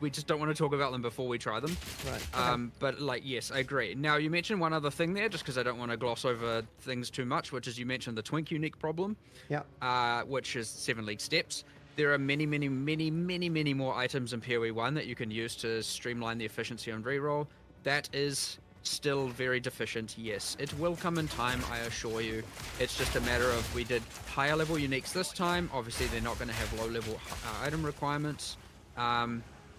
We just don't want to talk about them before we try them. Right. But like, yes, I agree. Now you mentioned one other thing there, just because I don't want to gloss over things too much, which is you mentioned the Twink unique problem. Yeah. Which is 7 league steps. There are many more items in PoE 1 that you can use to streamline the efficiency on reroll. That is still very deficient. Yes, it will come in time, I assure you. It's just a matter of we did higher level uniques this time. Obviously they're not going to have low level item requirements.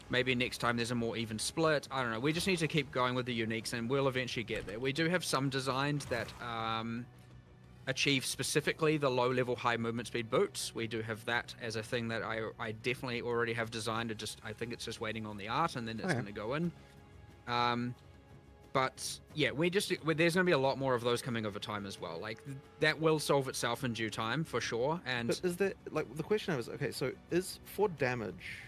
Maybe next time there's a more even split. I don't know. We just need to keep going with the uniques and we'll eventually get there. We do have some designs that achieve specifically the low-level high movement speed boots. We do have that as a thing that I definitely already have designed. I think it's just waiting on the art, and then it's going to go in. But yeah, there's going to be a lot more of those coming over time as well. Like that will solve itself in due time for sure. And but is there, like, the question I was, okay, so is for damage,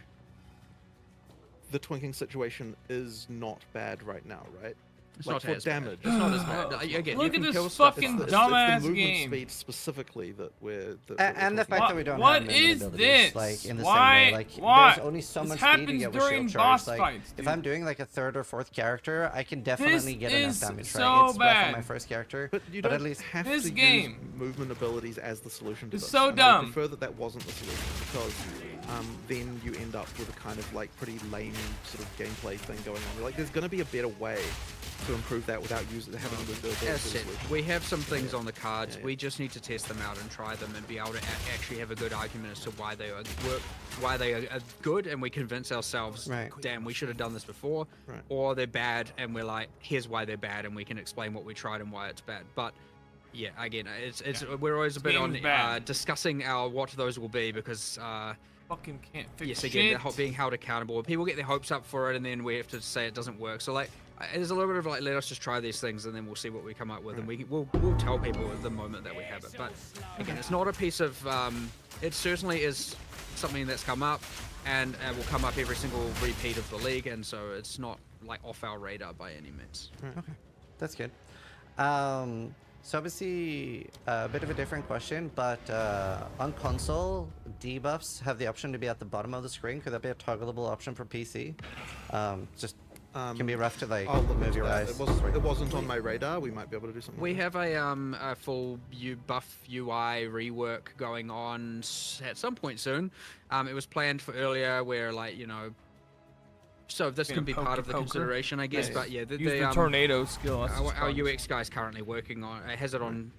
the twinking situation is not bad right now, right? it's Like not for as bad. damage. It's not as bad. Again, Look you at can this kill stuff. fucking It's dumbass the movement game. speed specifically that we're And the fact What- that we don't what have movement is abilities, this? like in the Why- same way, like why? there's only so This much speed to happens get with during shield boss charge. Like fights, if dude. I'm doing like a third or fourth character, I can definitely get enough is damage. so Right, it's rough on bad. my first character, But you but don't at least have This to game use movement abilities as the solution to is this. so And I would dumb. prefer that wasn't the solution, because then you end up with a kind of like pretty lame sort of gameplay thing going on. Like there's going to be a better way to improve that without having the As said, solution. we have some things on the cards. Yeah. We just need to test them out and try them and be able to actually have a good argument as to why they are good, and we convince ourselves, Right. damn, we should have done this before, Right. or they're bad, and we're like, here's why they're bad, and we can explain what we tried and why it's bad. But yeah, again, we're always a bit Game's on bad. discussing what those will be, because Fucking can't fix yes, shit. again, being held accountable. People get their hopes up for it, and then we have to say it doesn't work. So like, there's a little bit of like, let us just try these things, and then we'll see what we come up with, and we'll tell people at the moment that we have it. But again, it's not a piece of. It certainly is something that's come up, and will come up every single repeat of the league, and so it's not like off our radar by any means. Okay, that's good. So obviously a bit of a different question, but on console, debuffs have the option to be at the bottom of the screen. Could that be a toggleable option for PC? Just can be rough to like I'll look move into your that. eyes. It wasn't on my radar. We might be able to do something. We with have a full buff UI rework going on at some point soon. It was planned for earlier, where like so this can be part of the consideration, I guess. Yeah, But yeah, Use the tornado skill. that's what's our fun. UX guy's currently working on. Has it on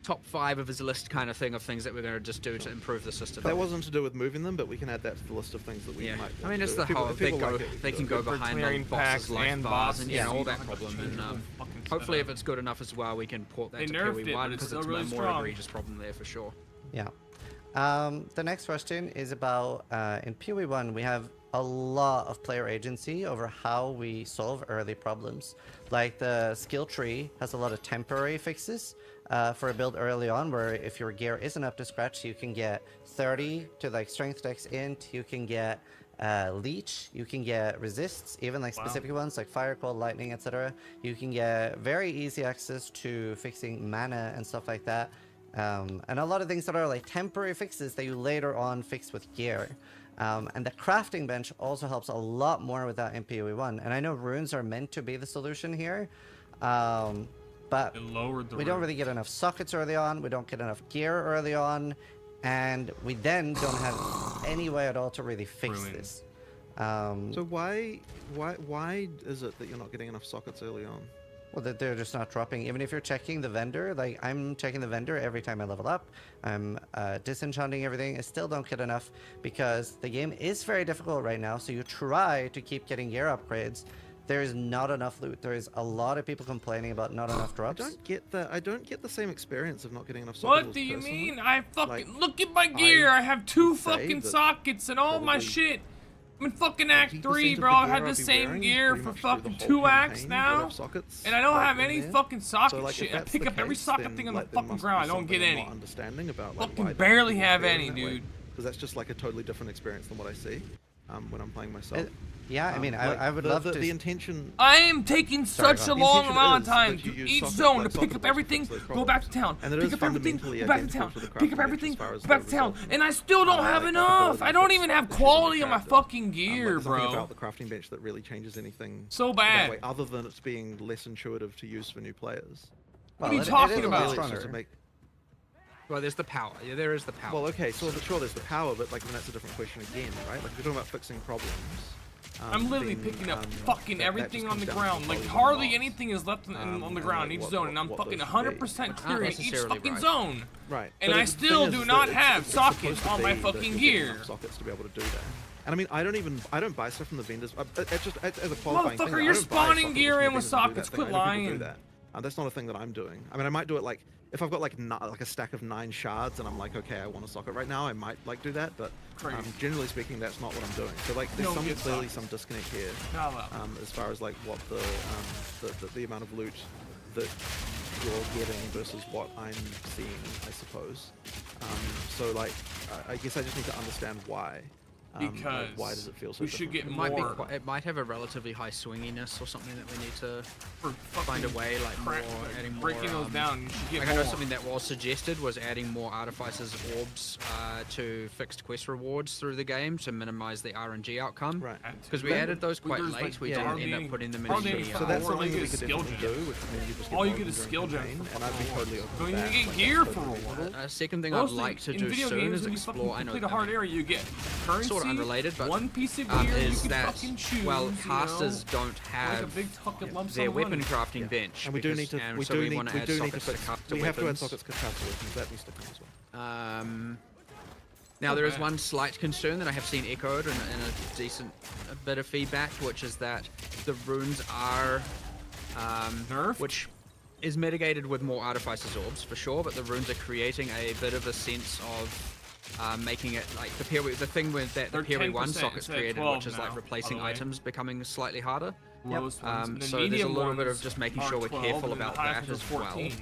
top 5 of his list, kind of thing, of things that we're going to just do to improve the system. That wasn't to do with moving them, but we can add that to the list of things that we Yeah, might. I mean, want it's to the do. If whole if they people go like it, we they can can do go it. For behind the clearing bosses packs life and bars and bosses, all you that can problem. change And the whole fucking hopefully, if setup. it's good enough as well, we can port that They to nerfed it, PoE1 but it's because still it's really a more strong. egregious problem there for sure. Yeah. The next question is about in PoE1 we have a lot of player agency over how we solve early problems. Like the skill tree has a lot of temporary fixes for a build early on, where if your gear isn't up to scratch, you can get 30 to like strength dex int, you can get leech, you can get resists, even like specific ones like fire, cold, lightning, etc. You can get very easy access to fixing mana and stuff like that. And a lot of things that are like temporary fixes that you later on fix with gear. And the crafting bench also helps a lot more with that in PoE1. And I know runes are meant to be the solution here, but It lowered the we don't rate. really get enough sockets early on, we don't get enough gear early on, and we then don't have any way at all to really fix Ruined. this. So why is it that you're not getting enough sockets early on? Well, that they're just not dropping. Even if you're checking the vendor, like I'm checking the vendor every time I level up, I'm disenchanting everything. I still don't get enough because the game is very difficult right now. So you try to keep getting gear upgrades. There is not enough loot. There is a lot of people complaining about not enough I drops. don't get that. I don't get the same experience of not getting enough sockets. What do you personally. mean? I fucking Like, look at my gear. I have 2 would say fucking that sockets and all my probably shit. I'm in fucking Act 80% 3, of bro. the I've gear had I'll the be same wearing gear pretty for much through the fucking whole 2 acts campaign would now, have sockets, and I don't like, have in any there. fucking socket So, like, if shit. I that's pick the up every case, socket then, thing on the like, there fucking must be ground. I don't something get I'm any. not understanding about like, Fucking why barely people have feel any, that way. dude. Because that's just like a totally different experience than what I see when I'm playing myself. Yeah, I mean, Like, I would the, love the, to. The intention. I am taking Sorry, such go a on. long intention amount of is time that you to use each socket- zone like to pick socket up blocks everything, to fix those go back to problems. town, And it pick is up everything, fundamentally go back to identical town, to the pick up crafting everything, bench as far as go back the to town, results. and I still don't have Like, enough. ability I to don't fix even have issues quality with on my character. fucking Like, gear, there's nothing bro. about the crafting bench that really changes anything So that bad. way, other than it's being less intuitive to use for new players. What are you it talking is a lot about? Really, it's just stronger. to make- Well, there's the power. Yeah, there is the power. Well, okay, so sure, there's the power, but like then that's a different question again, right? Like if you're talking about fixing problems. I'm literally then, picking up fucking that everything just on the comes down to ground. Like quality hardly mods. anything is left on the and, ground like, in each what- zone, and I'm what fucking those should be. 100% clearing each necessarily fucking right. zone. Right. And But I the still thing do is not that have it's supposed sockets to on my be that fucking you're getting gear. enough sockets to be able to do that. And I mean, I don't buy stuff from the vendors. It's just as a qualifying thing. Motherfucker, I you're don't buy spawning sockets gear from the in with vendors to do that sockets. thing. Quit I know people do lying. that. That's not a thing that I'm doing. I mean, I might do it like if I've got like a stack of 9 shards and I'm like, okay, I want to sock it right now, I might like do that, but generally speaking, that's not what I'm doing. So like, there's clearly some disconnect here, as far as like what the amount of loot that you're getting versus what I'm seeing, I suppose. So like, I guess I just need to understand why. Because like, why does it feel so we should different? get It more. it might have a relatively high swinginess or something that we need to For find a way, like more, adding more. breaking those down. You should get Like more. I know something that was suggested was adding more artificers orbs to fixed quest rewards through the game to minimize the RNG outcome. Right. Because we added those quite there's, late, like, we yeah, didn't end up putting them in hardly the any So that's Or something like we a could skill definitely gem. do, which means you just All you get get is during skill gem campaign, for and I'd be totally open Don't to you that. get Like, gear that's for totally reward? doable. A second thing I'd Mostly like to in do video soon games, is when you fucking explore. I know complete a hard area, you get currency, sort of unrelated, but one piece of gear you is can that fucking choose. well, you know? casters don't like a have big fucking lump sum their of weapon money. crafting bench. And we do because- need to, and we so do we need, want to we add do need to sockets fix, caster we have to add weapons. sockets to caster weapons. That needs to come as well. Now there is Okay. one slight concern that I have seen echoed in a decent bit of feedback, which is that the runes are Nerfed? which is mitigated with more artificers orbs for sure, but the runes are creating a bit of a sense of making it like the thing with that the They're PoE 1 10% sockets instead of created, 12 which is now, like by replacing the way. items becoming slightly harder. Lowest ones. And the So there's a medium little bit of ones just making are sure we're 12, careful and then about the highest that ones as are well. 14.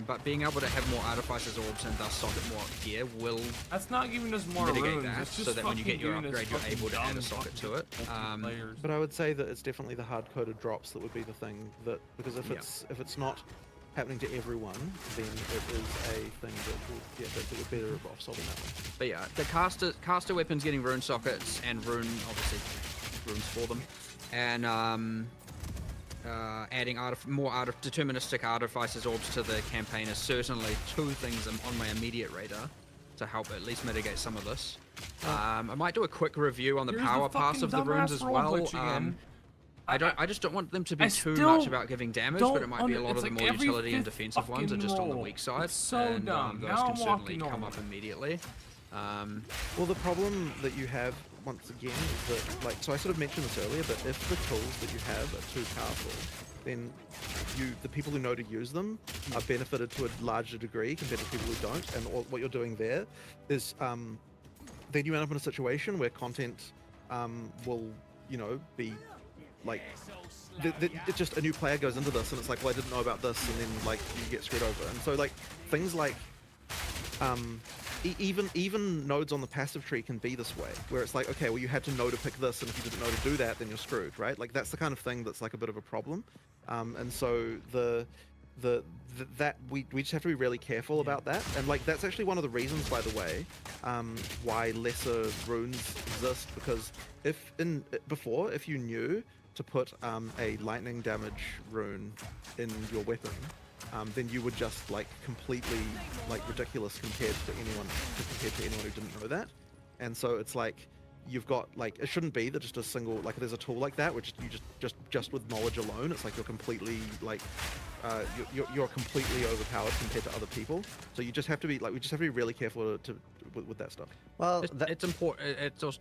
But being able to have more artificers orbs and thus socket more gear will That's not giving us more mitigate runes. that, It's just so that when you get your fucking giving us upgrade, you're fucking able to add a dumb socket to fucking it. players. But I would say that it's definitely the hard-coded drops that would be the thing that, because if Yeah. it's not happening to everyone, then it is a thing that we're better off solving that one. But yeah, the caster weapons getting rune sockets and obviously runes for them, and adding more deterministic artificers orbs to the campaign is certainly two things on my immediate radar to help at least mitigate some of this. I might do a quick review on the Here's power the pass of the fucking runes dumbass as roll well. glitch again. I just don't want them to be I too still much about giving damage, but it might be a lot it's of the like more every utility and fifth defensive ones are just on the fucking weak side. roll. It's so and dumb. those Now can I'm certainly walking come normal. up immediately. Well, the problem that you have, once again, is that, like, so I sort of mentioned this earlier, but if the tools that you have are too powerful, then the people who know to use them are benefited to a larger degree compared to people who don't. And what you're doing there is, then you end up in a situation where content will, you know, be like, it's just a new player goes into this and it's like, well, I didn't know about this, and then like you get screwed over. And so like things like even nodes on the passive tree can be this way, where it's like, okay, well, you had to know to pick this, and if you didn't know to do that, then you're screwed, right? Like that's the kind of thing that's like a bit of a problem. And so that we just have to be really careful about that. And like that's actually one of the reasons, by the way, why lesser runes exist, because if you knew to put a lightning damage rune in your weapon, then you would just like completely like ridiculous compared to anyone who didn't know that. And so it's like you've got like, it shouldn't be that just a single, like there's a tool like that which you just with knowledge alone, it's like you're completely like you're completely overpowered compared to other people. So you just have to be like, we just have to be really careful with that stuff. Well, It's important. It's also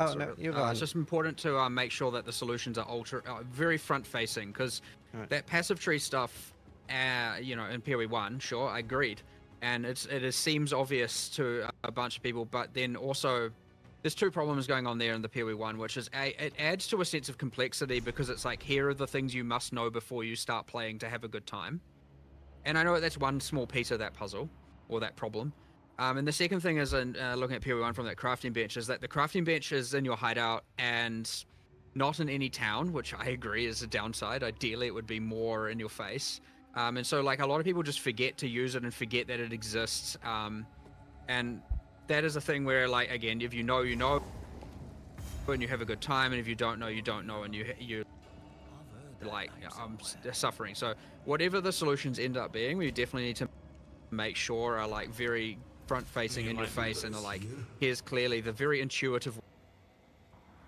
oh no, you go on. it's just important to make sure that the solutions are very front-facing, because that passive tree stuff, you know, in PoE 1, sure, I agreed, and it seems obvious to a bunch of people, but then also there's two problems going on there in the PoE 1, which is it adds to a sense of complexity, because it's like, here are the things you must know before you start playing to have a good time, and I know that's one small piece of that puzzle or that problem. And the second thing is, looking at PoE 1 from that crafting bench, is that the crafting bench is in your hideout and not in any town, which I agree is a downside. Ideally, it would be more in your face. And so, like, a lot of people just forget to use it and forget that it exists. And that is a thing where, like, again, if you know, you know, and you have a good time, and if you don't know, you don't know, and you like, suffering. So whatever the solutions end up being, we definitely need to make sure are, like, very front-facing in your face, and are like, here's clearly the very intuitive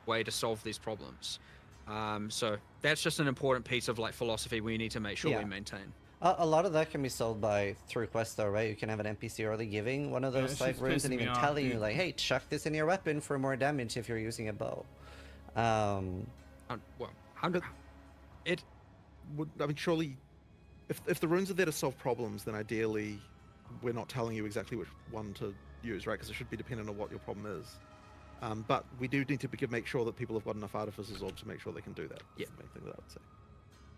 way to solve these problems. So that's just an important piece of like philosophy we need to make sure we maintain. A lot of that can be solved through quests though, right? You can have an NPC early giving one of those like runes and even telling you like, hey, chuck this in your weapon for more damage if you're using a bow. I mean, surely if the runes are there to solve problems, then ideally we're not telling you exactly which one to use, right? Because it should be dependent on what your problem is. But we do need to make sure that people have got enough Artificer's Orb to make sure they can do that. Yeah. That's the main thing that I would say.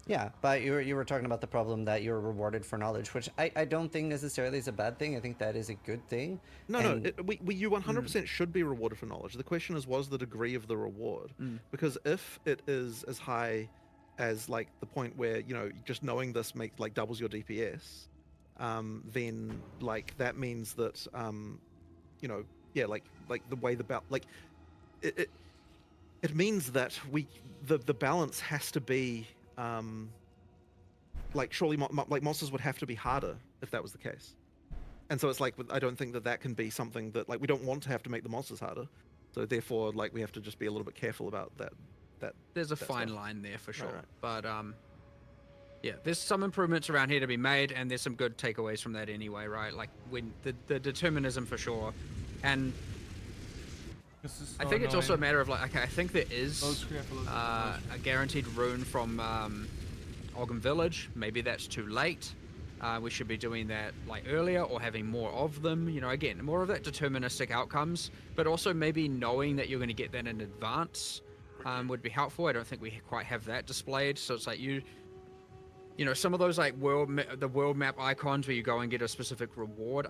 Yeah, but you were talking about the problem that you're rewarded for knowledge, which I don't think necessarily is a bad thing. I think that is a good thing. No, And- you 100% should be rewarded for knowledge. The question is, was the degree of the reward? Because if it is as high as like the point where, you know, just knowing this makes like doubles your DPS, then like that means that you know, yeah, like the way it means that the balance has to be like surely like monsters would have to be harder if that was the case. And so it's like I don't think that can be something that like we don't want to have to make the monsters harder. So therefore like we have to just be a little bit careful about that. There's a that fine stuff. line there for sure. Right. But yeah, there's some improvements around here to be made, and there's some good takeaways from that anyway, right? Like when the determinism for sure, and This is I so think it's also a annoying. matter of like, okay, I think there is Load screen after load screen, load a guaranteed rune from Ogden Village. Maybe that's too late. We should be doing that like earlier or having more of them. You know, again, more of that deterministic outcomes, but also maybe knowing that you're going to get that in advance would be helpful. I don't think we quite have that displayed. So it's like you know, some of those like the world map icons where you go and get a specific reward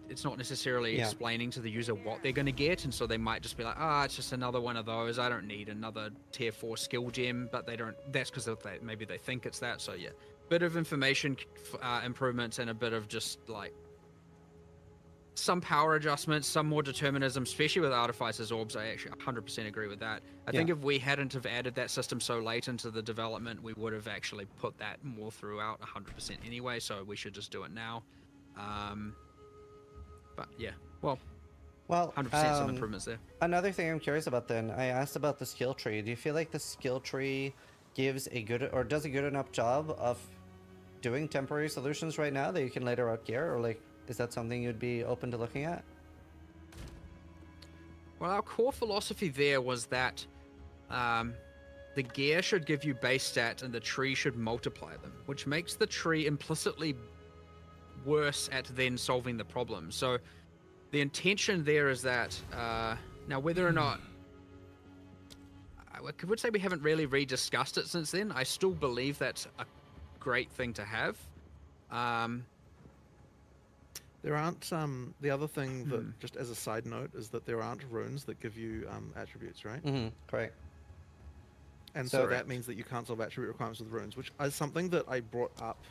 it's not necessarily explaining to the user what they're going to get, and so they might just be like, it's just another one of those. I don't need another tier 4 skill gem, but they don't. That's because maybe they think it's that. So yeah, bit of information improvements and a bit of just like some power adjustments, some more determinism, especially with Artificer's Orbs. I actually 100% agree with that. I think if we hadn't have added that system so late into the development, we would have actually put that more throughout 100% anyway, so we should just do it now. But yeah, well, 100% some improvements there. Another thing I'm curious about then, I asked about the skill tree. Do you feel like the skill tree gives a good, or does a good enough job of doing temporary solutions right now that you can later out gear, or like, is that something you'd be open to looking at? Well, our core philosophy there was that the gear should give you base stats and the tree should multiply them, which makes the tree implicitly worse at then solving the problem. So the intention there is that now whether or not I would say we haven't really rediscussed it since then. I still believe that's a great thing to have. There aren't the other thing that just as a side note is that there aren't runes that give you attributes, right? Correct. And so that means that you can't solve attribute requirements with runes, which is something that I brought up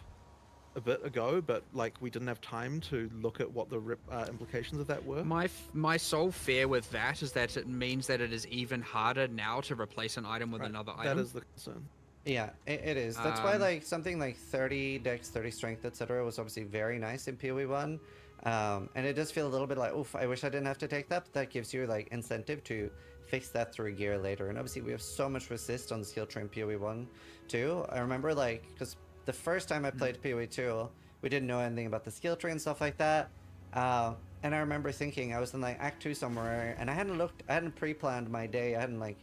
a bit ago, but like we didn't have time to look at what the implications of that were. My sole fear with that is that it means that it is even harder now to replace an item with another item. That is the concern. Yeah, it is. That's why like something like 30 dex, 30 strength, etc. was obviously very nice in PoE 1. And it does feel a little bit like, oof, I wish I didn't have to take that, but that gives you like incentive to fix that through gear later. And obviously we have so much resist on the skill tree in PoE 1 too. I remember like, because the first time I played PoE 2, we didn't know anything about the skill tree and stuff like that. And I remember thinking, I was in like Act 2 somewhere, and I hadn't pre-planned my day, I hadn't like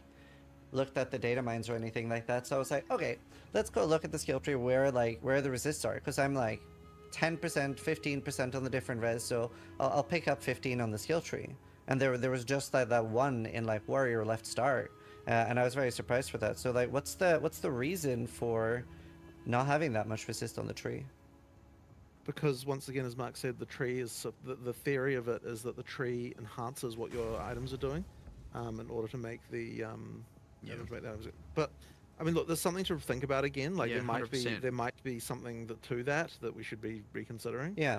looked at the data mines or anything like that. So I was like, okay, let's go look at the skill tree where the resists are, because I'm like 10%, 15% on the different res, so I'll pick up 15 on the skill tree. And there was just that one in like warrior left start, and I was very surprised with that. So like, what's the reason for not having that much resist on the tree? Because once again, as Mark said, the tree is the theory of it is that the tree enhances what your items are doing, in order to make the But I mean, look, there's something to think about again. Like there might be something to that we should be reconsidering. Yeah.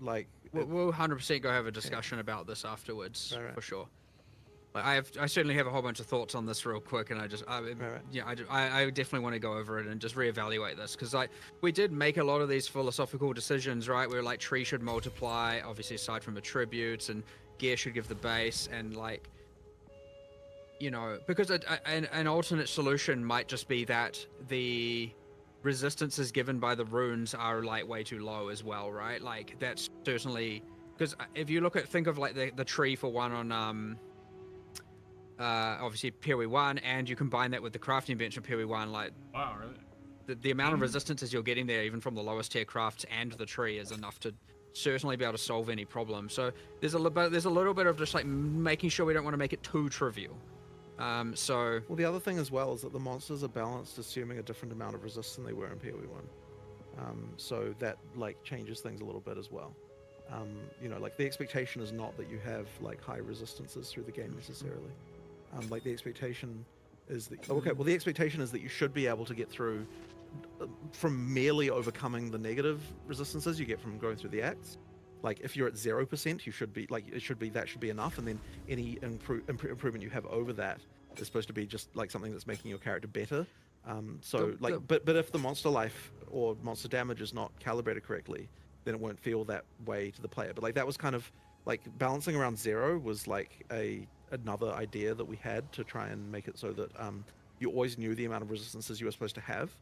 Like we'll 100% go have a discussion about this afterwards for sure. Like I certainly have a whole bunch of thoughts on this real quick, and I definitely want to go over it and just reevaluate this, because like we did make a lot of these philosophical decisions, right? Where like tree should multiply, obviously aside from attributes, and gear should give the base, and like, you know, because an alternate solution might just be that the resistances given by the runes are like way too low as well, right? Like that's certainly, because if you think of like the tree for one on obviously PoE 1, and you combine that with the crafting bench in PoE 1, like Wow, really? the amount of resistances you're getting there, even from the lowest tier crafts and the tree, is enough to certainly be able to solve any problem. So there's a little bit of just like making sure we don't want to make it too trivial. So Well, the other thing as well is that the monsters are balanced, assuming a different amount of resist than they were in PoE1. So that like changes things a little bit as well. You know, like the expectation is not that you have like high resistances through the game necessarily. Like the expectation is that the expectation is that you should be able to get through from merely overcoming the negative resistances you get from going through the acts. Like if you're at 0%, you should be like that should be enough, and then any improvement you have over that is supposed to be just like something that's making your character better. But if the monster life or monster damage is not calibrated correctly, then it won't feel that way to the player. But like that was kind of like balancing around 0 was like another idea that we had to try and make it so that you always knew the amount of resistances you were supposed to have.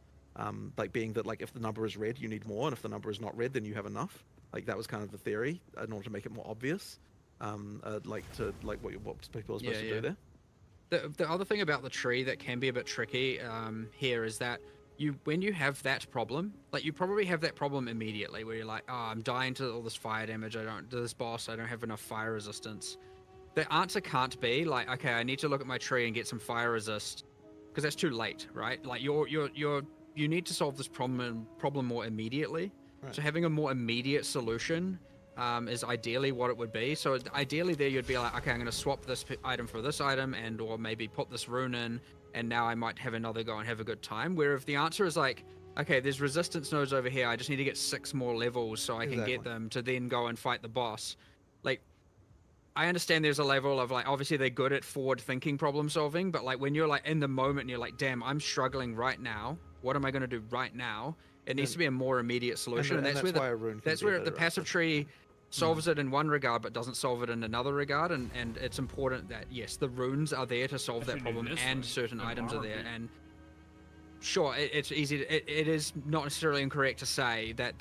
Like being that like if the number is red, you need more, and if the number is not red, then you have enough. Like that was kind of the theory in order to make it more obvious, what people are supposed to do there. The other thing about the tree that can be a bit tricky here is that when you have that problem, like you probably have that problem immediately where you're like, oh, I'm dying to all this fire damage. I don't have enough fire resistance. The answer can't be like, okay, I need to look at my tree and get some fire resist, because that's too late, right? Like you need to solve this problem more immediately. Right. So having a more immediate solution is ideally what it would be. So ideally there you'd be like, okay, I'm going to swap this item for this item, and or maybe put this rune in, and now I might have another go and have a good time. Where if the answer is like, okay, there's resistance nodes over here, I just need to get 6 more levels so I can get them to then go and fight the boss. Like, I understand there's a level of like, obviously they're good at forward thinking problem solving, but like when you're like in the moment and you're like, damn, I'm struggling right now. What am I going to do right now? It needs to be a more immediate solution, and that's where the passive tree solves it in one regard, but doesn't solve it in another regard. And it's important that yes, the runes are there to solve that problem, and certain items are there. And sure, it's easy. It is not necessarily incorrect to say that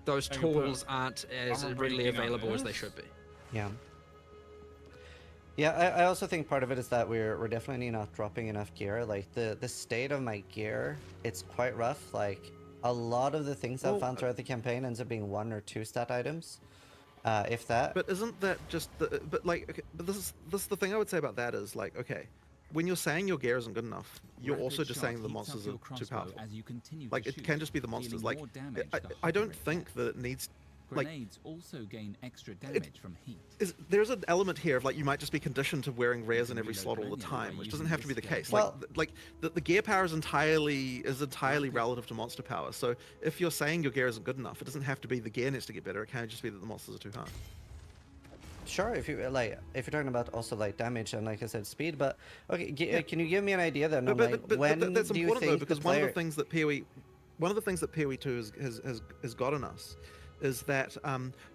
those tools aren't as readily available as they should be. Yeah. Yeah, I also think part of it is that we're definitely not dropping enough gear. Like the state of my gear, it's quite rough. Like a lot of the things I've found throughout the campaign ends up being 1 or 2 stat items, if that. But isn't that just but this is the thing I would say about that is like, okay, when you're saying your gear isn't good enough, you're also just saying the monsters are too powerful. Like it can just be the monsters. Like I don't think that it needs. Grenades also gain extra damage from heat. There's an element here of like you might just be conditioned to wearing rares in every slot all the time, which doesn't have to be the case. Well, like the gear power is entirely relative to monster power. So if you're saying your gear isn't good enough, it doesn't have to be the gear needs to get better. It can just be that the monsters are too hard. Sure, if you're talking about also like damage and like I said speed, but okay, can you give me an idea then? But that's do you important think though, because the player... one of the things that PoE 2 has gotten us is that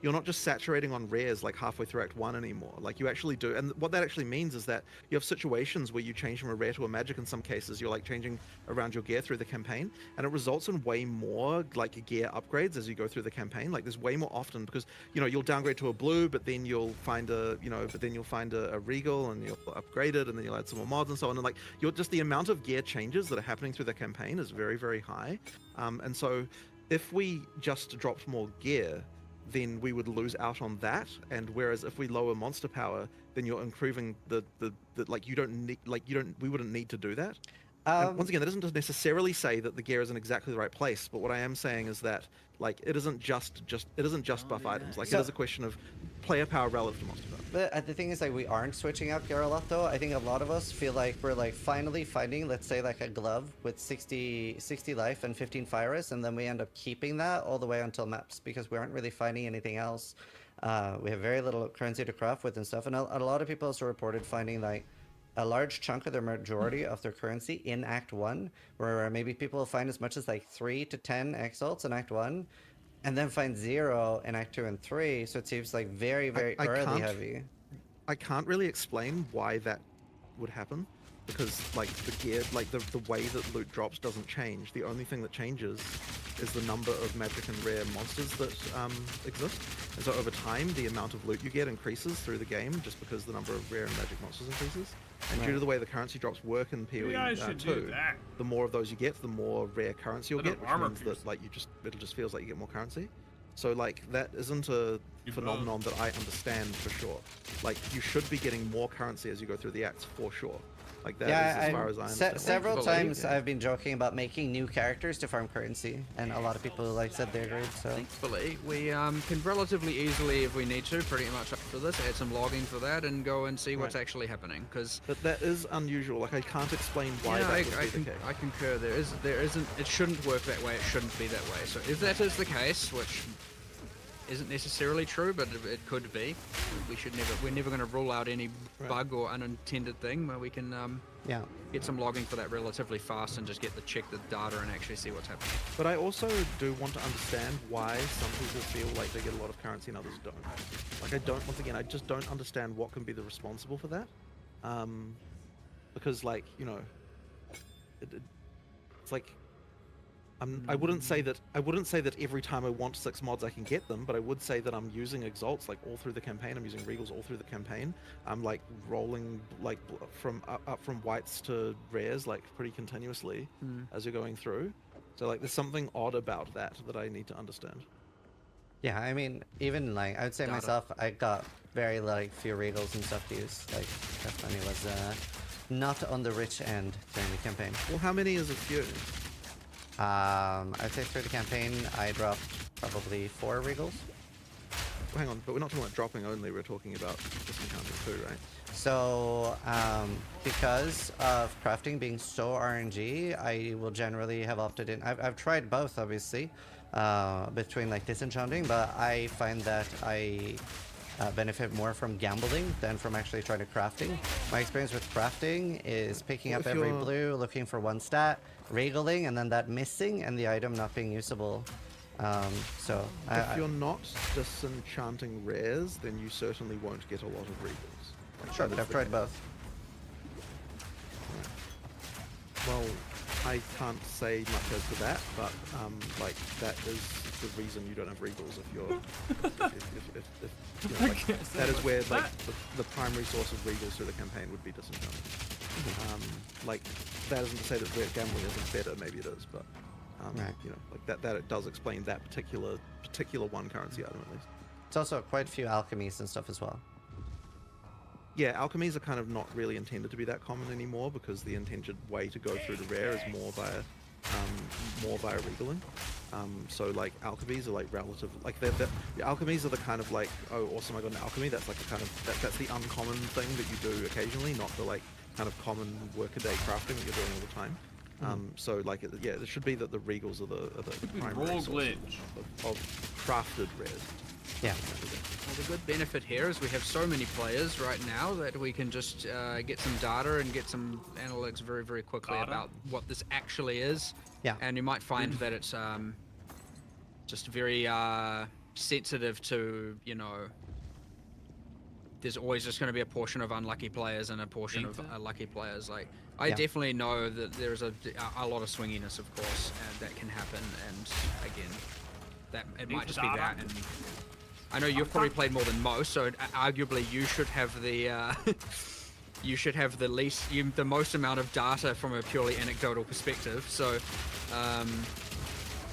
you're not just saturating on rares like halfway through Act 1 anymore. Like you actually do, and what that actually means is that you have situations where you change from a rare to a magic. In some cases, you're like changing around your gear through the campaign, and it results in way more like gear upgrades as you go through the campaign. Like there's way more often because you'll downgrade to a blue, but then you'll find a regal and you'll upgrade it, and then you'll add some more mods and so on. And like the amount of gear changes that are happening through the campaign is very, very high, and so. If we just dropped more gear, then we would lose out on that. And whereas if we lower monster power, then you're improving we wouldn't need to do that. Once again, that doesn't necessarily say that the gear is in exactly the right place. But what I am saying is that like it isn't just buff items. Like it is a question of player power relative to monster power. But the thing is, like, we aren't switching out gear a lot, though. I think a lot of us feel like we're, like, finally finding, let's say, like, a glove with 60 life and 15 fire res, and then we end up keeping that all the way until maps, because we aren't really finding anything else. We have very little currency to craft with and stuff, and a lot of people also reported finding, like, a large chunk of their majority of their currency in Act 1, where maybe people find as much as, like, 3 to 10 exalts in Act 1, and then find 0 in Act 2 and 3, so it seems like very, very early heavy. I can't really explain why that would happen, because like the gear, like the way that loot drops doesn't change. The only thing that changes is the number of magic and rare monsters that exist. And so over time, the amount of loot you get increases through the game just because the number of rare and magic monsters increases. And due to the way the currency drops work in PoE guys should do 2, that. the more of those you get, the more rare currency you'll Let get, an which armor means that piercing. like it just feels like you get more currency. So like that isn't a You phenomenon that I understand for sure. Like you should be getting more currency as you go through the acts for sure. Like that is as far as I understand. Several Believe, times yeah. I've been joking about making new characters to farm currency, and a lot of people like said they agreed. So Thankfully, we can relatively easily, if we need to, pretty much after this, add some logging for that and go and see what's Right. actually happening. Because But that is unusual. Like I can't explain why that would be the case. I concur. There isn't. It shouldn't work that way. It shouldn't be that way. So if that is the case, which isn't necessarily true, but it could be, we're never going to rule out any bug or unintended thing where we can yeah, get some logging for that relatively fast and just check the data and actually see what's happening. But I also do want to understand why some people feel like they get a lot of currency and others don't. Like once again, I just don't understand what can be the responsible for that. Because like, you know, it's like, I wouldn't say that every time I want 6 mods I can get them, but I would say that I'm using exalts like all through the campaign. I'm using regals all through the campaign. I'm like rolling like up from whites to rares like pretty continuously as you're going through. So like there's something odd about that I need to understand. yeah. I mean, even like I would say Data. myself, I got very like few regals and stuff to use. Like that money was not on the rich end during the campaign. Well, how many is a few? I'd say through the campaign, I dropped probably 4 regals. Well, hang on, but we're not talking about dropping only. We're talking about disencounting too, right? So, because of crafting being so RNG, I will generally have opted in. I've tried both, obviously, between like disenchanting, but I find that I benefit more from gambling than from actually trying to crafting. My experience with crafting is picking Well, up if every you're- blue, looking for one stat, regaling, and then that missing, and the item not being usable. So, If you're not disenchanting rares, then you certainly won't get a lot of regals. Like, sure, that but is I've the tried case. both. Well, I can't say much as to that, but like that is the reason you don't have regals if you're if you know, like, can't say that is much where to like that. the primary source of regals through the campaign would be disenchanting. Like that isn't to say that where gambling isn't better, maybe it is, but Right. you know, like that it does explain that particular one currency item at least. It's also quite a few alchemies and stuff as well. Yeah, alchemies are kind of not really intended to be that common anymore because the intended way to go through the rare is more via regaling. So like alchemies are like relative, like the alchemies are the kind of like, oh awesome, I got an alchemy. That's like a kind of that's the uncommon thing that you do occasionally, not the like kind of common workaday crafting that you're doing all the time. So like yeah, it should be that the regals are the primary roll source glitch. of crafted rares. Yeah. Well, the good benefit here is we have so many players right now that we can just get some data and get some analytics very, very quickly Data? about what this actually is. Yeah. And you might find that it's just very sensitive to, you know, there's always just going to be a portion of unlucky players and a portion of lucky players. Like, I Yeah. definitely know that there's a lot of swinginess, of course, and that can happen. And again, that it might just be that. And I know you've probably played more than most, so arguably you should have the you should have the most amount of data from a purely anecdotal perspective. So,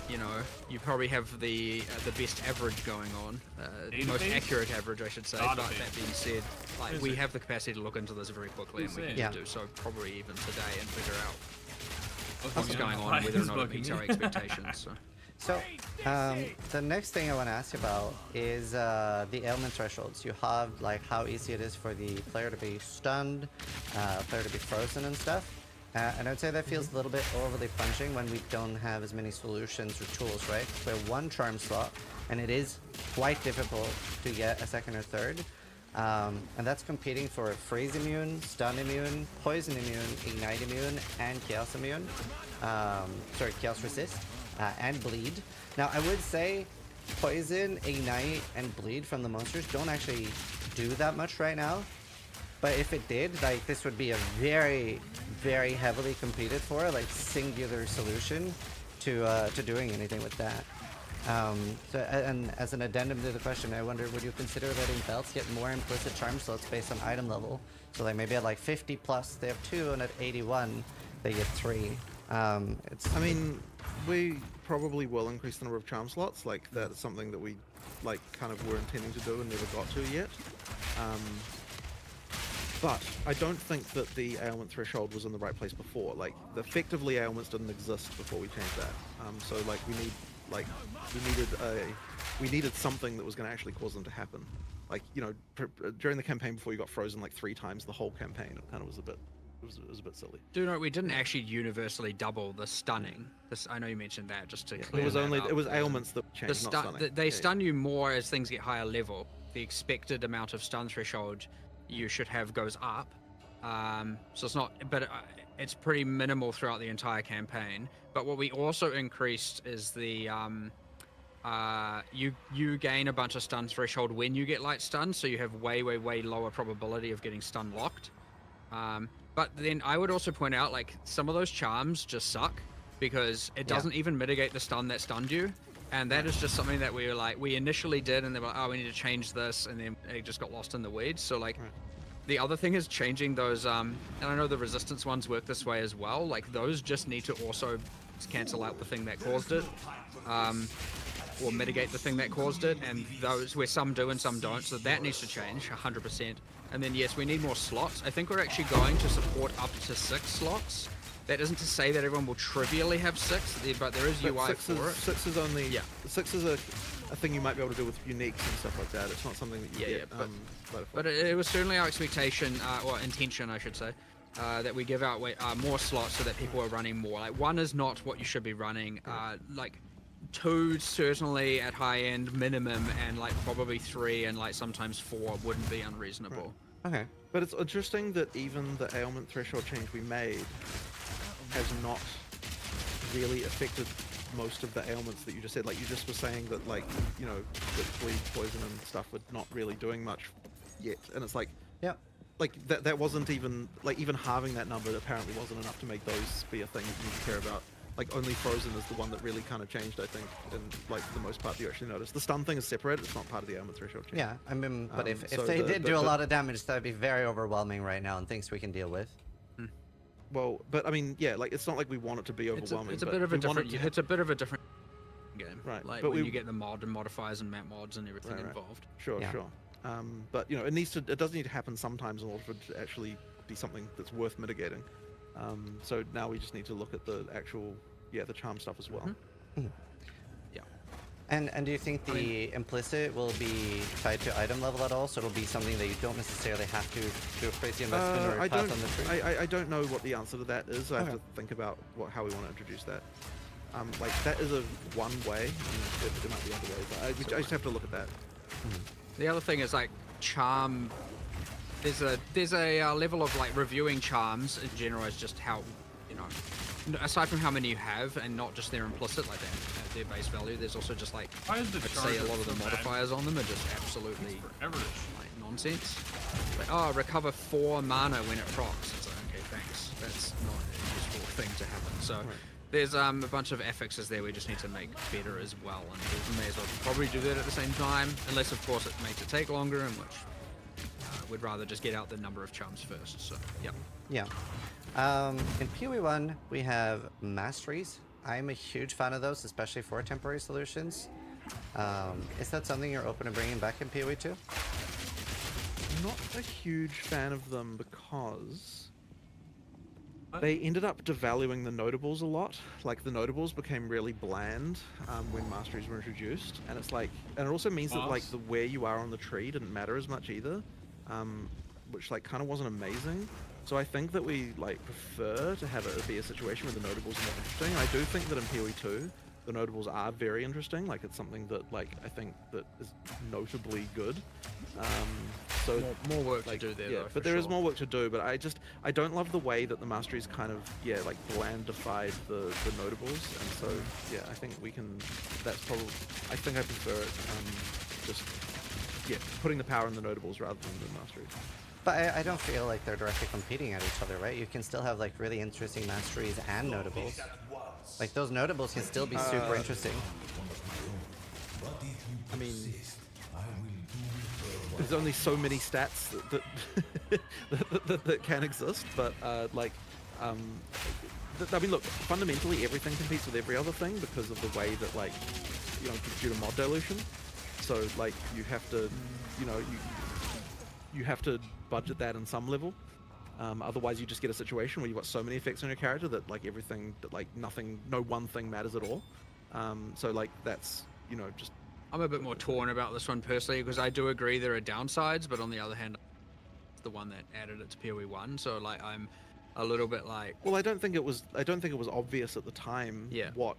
you know, you probably have the best average going on, the most Database? accurate average, I should say. But Database. that being said, like Is we it? have the capacity to look into this very quickly, and we Is can it? Yeah. do so probably even today and figure out Okay, what's yeah, going on my and whether or is not it bugging meets me. our expectations. So. So, the next thing I want to ask you about is the ailment thresholds. You have like how easy it is for the player to be stunned, player to be frozen and stuff. And I'd say that feels a little bit overly punishing when we don't have as many solutions or tools, right? We have one charm slot, and it is quite difficult to get a second or third. And that's competing for freeze immune, stun immune, poison immune, ignite immune, and chaos immune. Sorry, chaos resist. And bleed. Now, I would say poison, ignite, and bleed from the monsters don't actually do that much right now. But if it did, like, this would be a very, very heavily competed for, like, singular solution to doing anything with that. So, and as an addendum to the question, I wonder, would you consider letting belts get more implicit charm slots based on item level? So, like, maybe at like 50 plus, they have 2, and at 81, they get 3. I mean, we probably will increase the number of charm slots. Like, that's something that we, like, kind of were intending to do and never got to yet. But I don't think that the ailment threshold was in the right place before. Like, effectively, ailments didn't exist before we changed that. So, like, we needed something that was going to actually cause them to happen. Like, you know, during the campaign before, you got frozen like 3 times the whole campaign. It kind of was a bit. It was a bit silly. Do note we didn't actually universally double the stunning. I know you mentioned that, just to clear It was that only up. it was ailments that changed, not stunning. They stun you more as things get higher level. The expected amount of stun threshold you should have goes up. So it's not, but it's pretty minimal throughout the entire campaign. But what we also increased is the you gain a bunch of stun threshold when you get light stun, so you have way lower probability of getting stun locked. But then I would also point out, like, some of those charms just suck because it doesn't even mitigate the stun that stunned you. And that is just something that we were like, we initially did, and they were like, oh, we need to change this, and then it just got lost in the weeds. So, like, the other thing is changing those, and I know the resistance ones work this way as well. Like, those just need to also cancel out the thing that caused it, or mitigate the thing that caused it, and those where some do and some don't. So that needs to change 100%. And then, yes, we need more slots. I think we're actually going to support up to 6 slots. That isn't to say that everyone will trivially have 6, but there is UI for it. 6 is only... Yeah. 6 is a thing you might be able to do with uniques and stuff like that. It's not something that you get... But it was certainly our expectation, or intention, I should say, that we give out more slots so that people are running more. Like, 1 is not what you should be running. Like, 2 certainly at high end minimum, and like probably 3 and like sometimes 4 wouldn't be unreasonable. Okay. But it's interesting that even the ailment threshold change we made has not really affected most of the ailments that you just said. Like, you just were saying that, like, you know, that bleed, poison and stuff were not really doing much yet. And it's like, like that wasn't even, like, even halving that number apparently wasn't enough to make those be a thing that you need to care about. Like, only Frozen is the one that really kind of changed, I think, and, like, for the most part, you actually notice. The stun thing is separated, it's not part of the ailment threshold change. Yeah, I mean, but if so they did do a lot of damage, that'd be very overwhelming right now, and things we can deal with. Well, but I mean, yeah, like, it's not like we want it to be overwhelming. It's a bit of a different. It's a bit of a different game, right? Like, but when you get the mod and modifiers and map mods and everything involved. Sure. But you know, it does need to happen sometimes in order for it to actually be something that's worth mitigating. So now we just need to look at the actual, the charm stuff as well. Yeah. And do you think the implicit will be tied to item level at all? So it'll be something that you don't necessarily have to do a crazy investment or pass on the tree? I don't know what the answer to that is. I have to think about how we want to introduce that. Like, that is one way. There might be other ways. But I just have to look at that. The other thing is, like, charm. There's a level of, like, reviewing charms in general is just how, you know, aside from how many you have and not just their implicit, like their base value, there's also just, like, Why is the I'd say a lot of charger the so bad? modifiers on them are just absolutely Forever. like nonsense. Like, oh, recover 4 mana when it procs. It's like, okay, thanks. That's not a useful thing to happen. So there's a bunch of affixes there we just need to make better as well, and we may as well probably do that at the same time, unless of course it makes it take longer, in which we'd rather just get out the number of charms first. So Yeah. In PoE 1, we have masteries. I'm a huge fan of those, especially for temporary solutions. Is that something you're open to bringing back in PoE 2? Not a huge fan of them because they ended up devaluing the notables a lot. Like, the notables became really bland when masteries were introduced, and it's like, and it also means that, like, the where you are on the tree didn't matter as much either, which, like, kind of wasn't amazing. So I think that we, like, prefer to have it be a situation where the notables are more interesting. And I do think that in PoE 2, the notables are very interesting. Like, it's something that, like, I think that is notably good. So more work to do there, though, but there is more work to do. But I don't love the way that the masteries kind of, like, blandified the notables. And so, I think we can, that's probably, I think I prefer it, just, putting the power in the notables rather than the masteries. But I don't feel like they're directly competing at each other, right? You can still have like really interesting masteries and notables. Like those notables can still be super interesting. I mean, there's only so many stats that can exist, but I mean, look, fundamentally everything competes with every other thing because of the way that, like, you know, due to mod dilution. So like you have to, you know, you have to budget that in some level. Otherwise, you just get a situation where you've got so many effects on your character that like everything, that like nothing, no one thing matters at all. So like that's, you know, just. I'm a bit more torn about this one personally because I do agree there are downsides, but on the other hand, it's the one that added it to PoE 1, so like I'm a little bit like. Well, I don't think it was obvious at the time. Yeah. What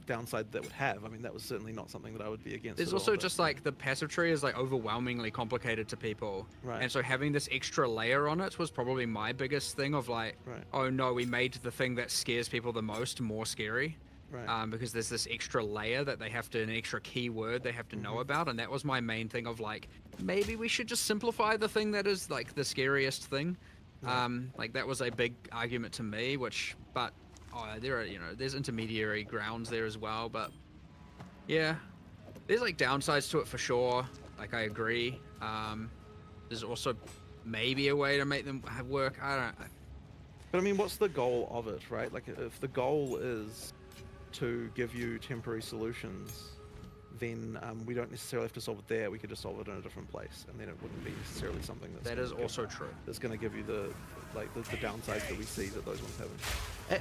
downside that would have. I mean, that was certainly not something that I would be against. There's also just like the passive tree is like overwhelmingly complicated to people, right? And so having this extra layer on it was probably my biggest thing of like, right. Oh no, we made the thing that scares people the most more scary, right? Because there's this extra layer that they have to, an extra keyword they have to know about, and that was my main thing of like, maybe we should just simplify the thing that is like the scariest thing. Like that was a big argument to me, but there are, you know, there's intermediary grounds there as well, but yeah, there's like downsides to it for sure. Like I agree. There's also maybe a way to make them work. I don't know. But I mean, what's the goal of it, right? Like if the goal is to give you temporary solutions, then we don't necessarily have to solve it there. We could just solve it in a different place, and then it wouldn't be necessarily something that is also true. That's going to give you the downsides that we see that those ones haven't.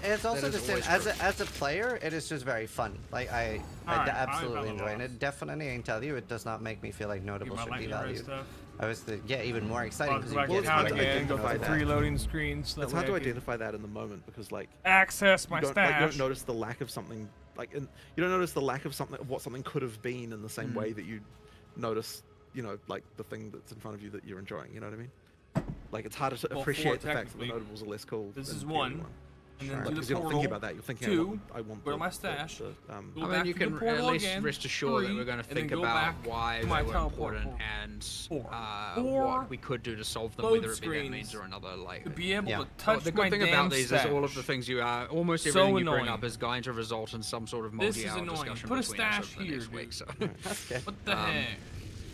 It's also just as a player, it is just very fun. Like I absolutely enjoy it. And it definitely, I can tell you, it does not make me feel like notable should be valued. I was even more exciting because you get again, go through 3 loading screens. It's hard to identify that in the moment because like access my stash. You don't notice the lack of something. You don't notice the lack of something, of what something could have been, in the same way that you notice, you know, like the thing that's in front of you that you're enjoying. You know what I mean? Like it's harder to appreciate the fact that the notables are less cool. This is one. And then because do the you're not thinking about that. You're thinking, two, I want where my stash. I mean, you can at least rest assured that we're going to think about why they were important and what we could do to solve them, whether it be that means or another. Like to be able to touch the good thing about these stash. is all of the things you are, almost everything you bring up is going to result in some sort of multi-hour discussion Put a between us stash over the here, next week. So. What the heck?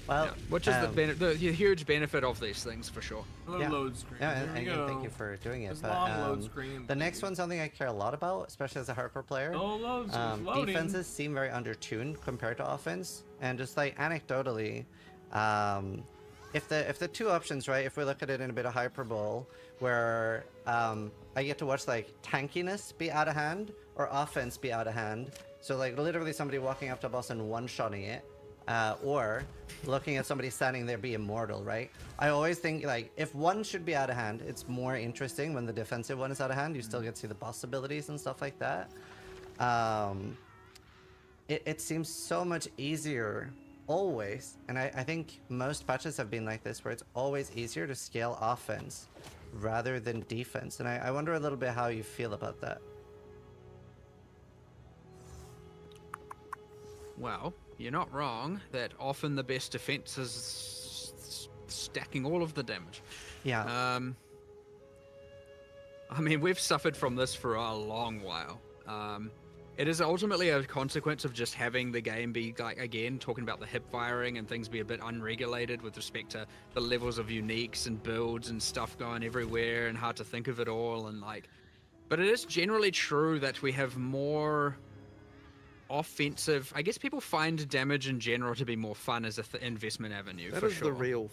Well, which is the huge benefit of these things for sure. Load screen. Yeah, and thank you for doing it. Load screen. The next one's something I care a lot about, especially as a hardcore player. Defenses seem very undertuned compared to offense, and just like anecdotally, if the two options, right? If we look at it in a bit of hyperbole, where I get to watch like tankiness be out of hand or offense be out of hand, so like literally somebody walking up to a boss and one-shotting it. Or looking at somebody standing there be immortal, right? I always think like if one should be out of hand, it's more interesting when the defensive one is out of hand. You still get to see the boss abilities and stuff like that. It seems so much easier always, and I think most patches have been like this, where it's always easier to scale offense rather than defense. And I wonder a little bit how you feel about that. Well, you're not wrong that often the best defense is stacking all of the damage. Yeah. I mean, we've suffered from this for a long while. It is ultimately a consequence of just having the game be, like, again, talking about the hip firing and things be a bit unregulated with respect to the levels of uniques and builds and stuff going everywhere and hard to think of it all. And like, but it is generally true that we have more offensive. I guess people find damage in general to be more fun as an investment avenue. That is the real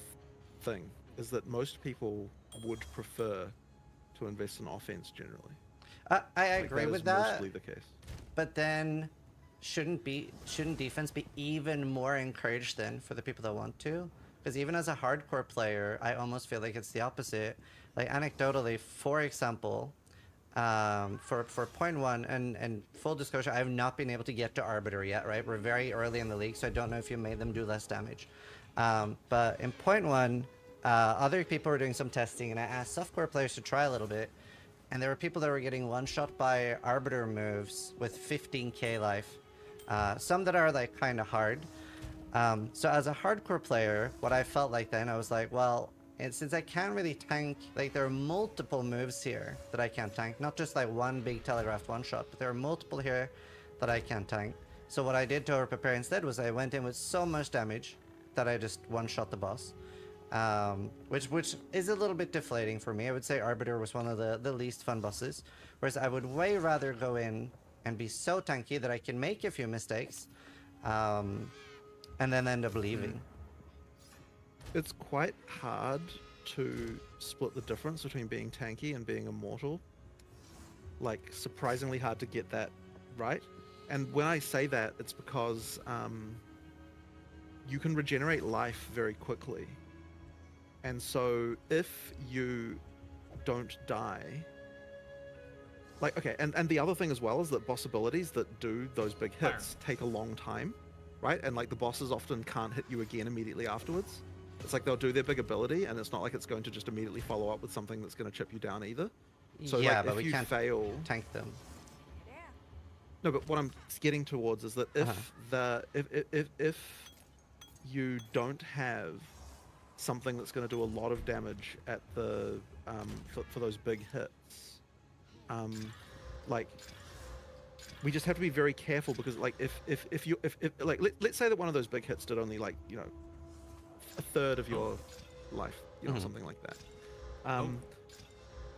thing, is that most people would prefer to invest in offense generally. I agree with that. Mostly the case. But then, shouldn't defense be even more encouraged then for the people that want to? Because even as a hardcore player, I almost feel like it's the opposite. Like anecdotally, for example, for point one, and full disclosure, I have not been able to get to Arbiter yet, right? We're very early in the league, so I don't know if you made them do less damage. But in point one, other people were doing some testing, and I asked softcore players to try a little bit, and there were people that were getting one-shot by Arbiter moves with 15k life. Some that are like kind of hard. So as a hardcore player, what I felt like then, I was like, well, and since I can't really tank, like there are multiple moves here that I can't tank, not just like one big telegraphed one shot, but there are multiple here that I can't tank. So what I did to over-prepare instead was I went in with so much damage that I just one-shot the boss. Which is a little bit deflating for me. I would say Arbiter was one of the least fun bosses, whereas I would way rather go in and be so tanky that I can make a few mistakes, and then end up leaving. It's quite hard to split the difference between being tanky and being immortal. Like, surprisingly hard to get that right. And when I say that, it's because you can regenerate life very quickly. And so if you don't die, like, okay, and the other thing as well is that boss abilities that do those big hits take a long time, right? And like the bosses often can't hit you again immediately afterwards. It's like they'll do their big ability and it's not like it's going to just immediately follow up with something that's going to chip you down either. So yeah, like, but if we you can't fail, tank them. no, but what I'm getting towards is that if if you don't have something that's going to do a lot of damage at the for those big hits, like we just have to be very careful, because like if you like let's say that one of those big hits did only like, you know, a third of your life, you know, something like that.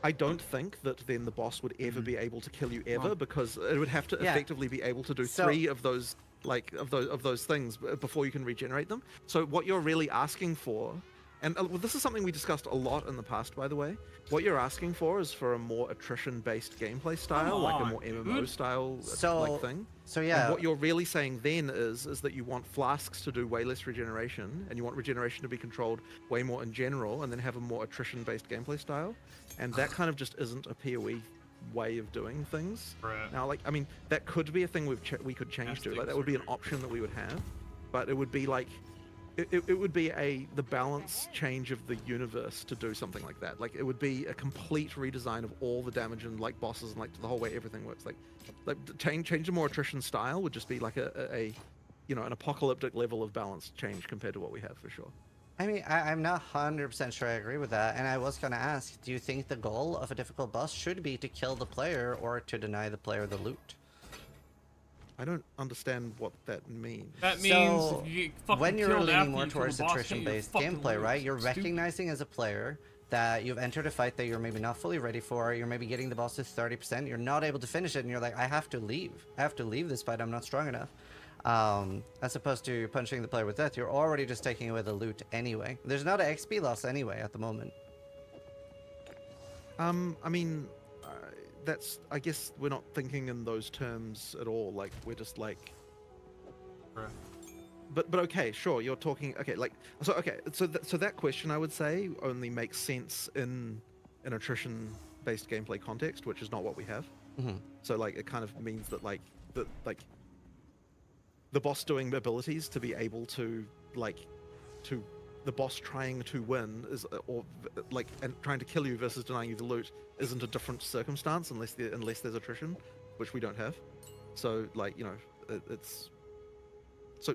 I don't think that then the boss would ever be able to kill you ever, because it would have to effectively be able to do three of those, like of those things before you can regenerate them. So what you're really asking for, and this is something we discussed a lot in the past, by the way, what you're asking for is for a more attrition-based gameplay style, like a more MMO style like thing. So yeah, and what you're really saying then is that you want flasks to do way less regeneration, and you want regeneration to be controlled way more in general, and then have a more attrition-based gameplay style. And that kind of just isn't a PoE way of doing things. Right. Now, like, I mean, that could be a thing we could change to. Like, that would be an option that we would have, but it would be like, it would be the balance change of the universe to do something like that. Like, it would be a complete redesign of all the damage and like bosses and like the whole way everything works. Like change to more attrition style would just be like a you know, an apocalyptic level of balance change compared to what we have, for sure. I mean, I'm not 100% sure I agree with that, and I was going to ask, do you think the goal of a difficult boss should be to kill the player or to deny the player the loot? I don't understand what that means. That means So, if you get fucking when you're killed leaning after more you kill towards the boss, attrition-based you're fucking gameplay, right? losing. You're Stupid. recognizing as a player that you've entered a fight that you're maybe not fully ready for, you're maybe getting the boss to 30%, you're not able to finish it, and you're like, I have to leave. I have to leave this fight, I'm not strong enough. As opposed to punching the player with death, you're already just taking away the loot anyway. There's not an XP loss anyway at the moment. I mean, that's, I guess we're not thinking in those terms at all. Like, we're just like, Right. but okay, sure, you're talking, okay, like, so okay, so that question, I would say, only makes sense in an attrition-based gameplay context, which is not what we have. So like, it kind of means that like the boss doing abilities to be able to the boss trying to win is, or like, and trying to kill you versus denying you the loot isn't a different circumstance unless there's attrition, which we don't have. So like, you know, it's so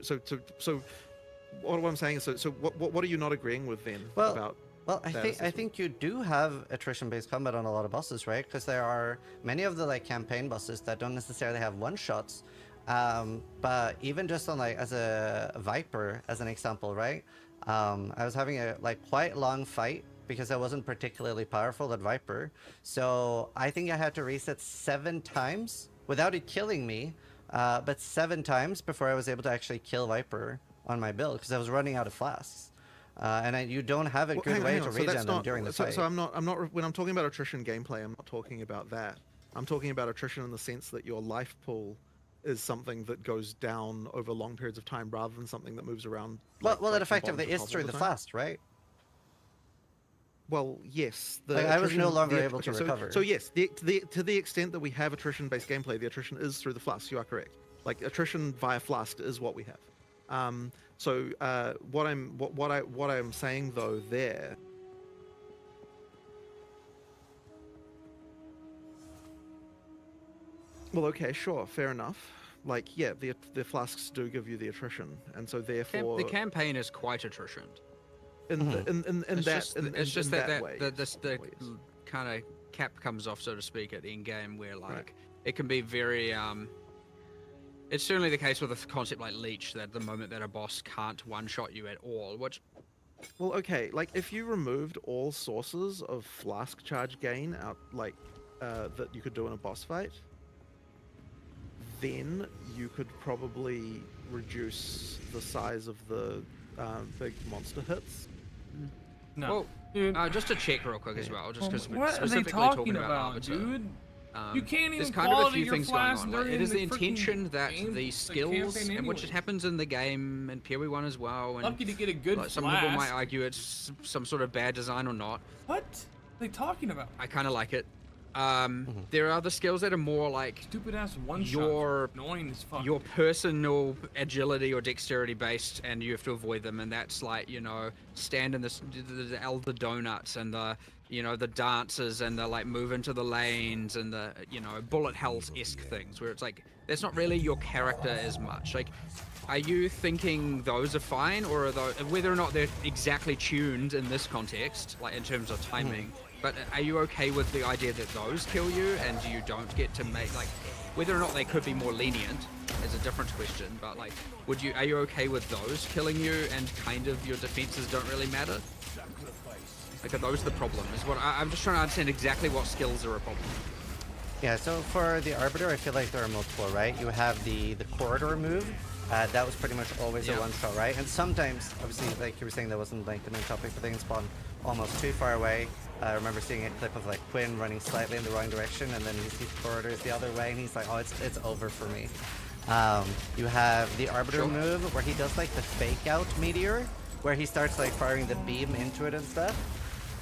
what I'm saying is, so what are you not agreeing with then about? Well, I think you do have attrition-based combat on a lot of bosses, right? Because there are many of the like campaign bosses that don't necessarily have one-shots. But even just on like as a Viper, as an example, right? I was having a like quite long fight because I wasn't particularly powerful at Viper. So I think I had to reset 7 times without it killing me, but 7 times before I was able to actually kill Viper on my build because I was running out of flasks. And you don't have a good way to regen them during the fight. So I'm not when I'm talking about attrition gameplay, I'm not talking about that. I'm talking about attrition in the sense that your life pool is something that goes down over long periods of time rather than something that moves around. Well, it effectively is through the fast, right? Well, yes. Like, I was no longer able to recover. So yes, to the extent that we have attrition-based gameplay, the attrition is through the flask. You are correct. Like, attrition via flask is what we have. So what I'm saying though there. Well, okay, sure, fair enough. Like, yeah, the flasks do give you the attrition, and so therefore The campaign is quite attritioned. It's just that way. the kind of cap comes off, so to speak, at end game, where like it can be very It's certainly the case with a concept like Leech, that the moment that a boss can't one-shot you at all, which... Well, okay, like, if you removed all sources of flask charge gain out, like, that you could do in a boss fight, then you could probably reduce the size of the big monster hits. No. Well, just to check real quick as well, just because we're what are they specifically talking about about, Arbiter. dude? You can't even There's kind of a quality few your things going flask on. Like, during it is the freaking intention that game, the skills, campaign and which anyway. happens in the game and PoE1 as well. And Lucky to get a good like, some flask. people might argue it's some sort of bad design or not. What are they talking about? I kind of like it. There are other skills that are more like Stupid ass one your shot. Annoying as fuck. your personal agility or dexterity based, and you have to avoid them. And that's like, you know, stand in the elder donuts and the, you know, the dances and the like move into the lanes and the, you know, bullet hells-esque things where it's like that's not really your character as much. Like, are you thinking those are fine, or are those, whether or not they're exactly tuned in this context, like in terms of timing? But are you okay with the idea that those kill you and you don't get to make, like, whether or not they could be more lenient is a different question, but like, are you okay with those killing you and kind of your defenses don't really matter? Like, are those the problem? Is what I'm just trying to understand exactly what skills are a problem. Yeah, so for the Arbiter, I feel like there are multiple, right? You have the corridor move. That was pretty much always a one-shot, right? And sometimes, obviously, like you were saying, that wasn't like the main topic, but they can spawn almost too far away. I remember seeing a clip of like Quinn running slightly in the wrong direction, and then he sees corridors the other way, and he's like, "Oh, it's over for me." You have the Arbiter move where he does like the fake out meteor, where he starts like firing the beam into it and stuff.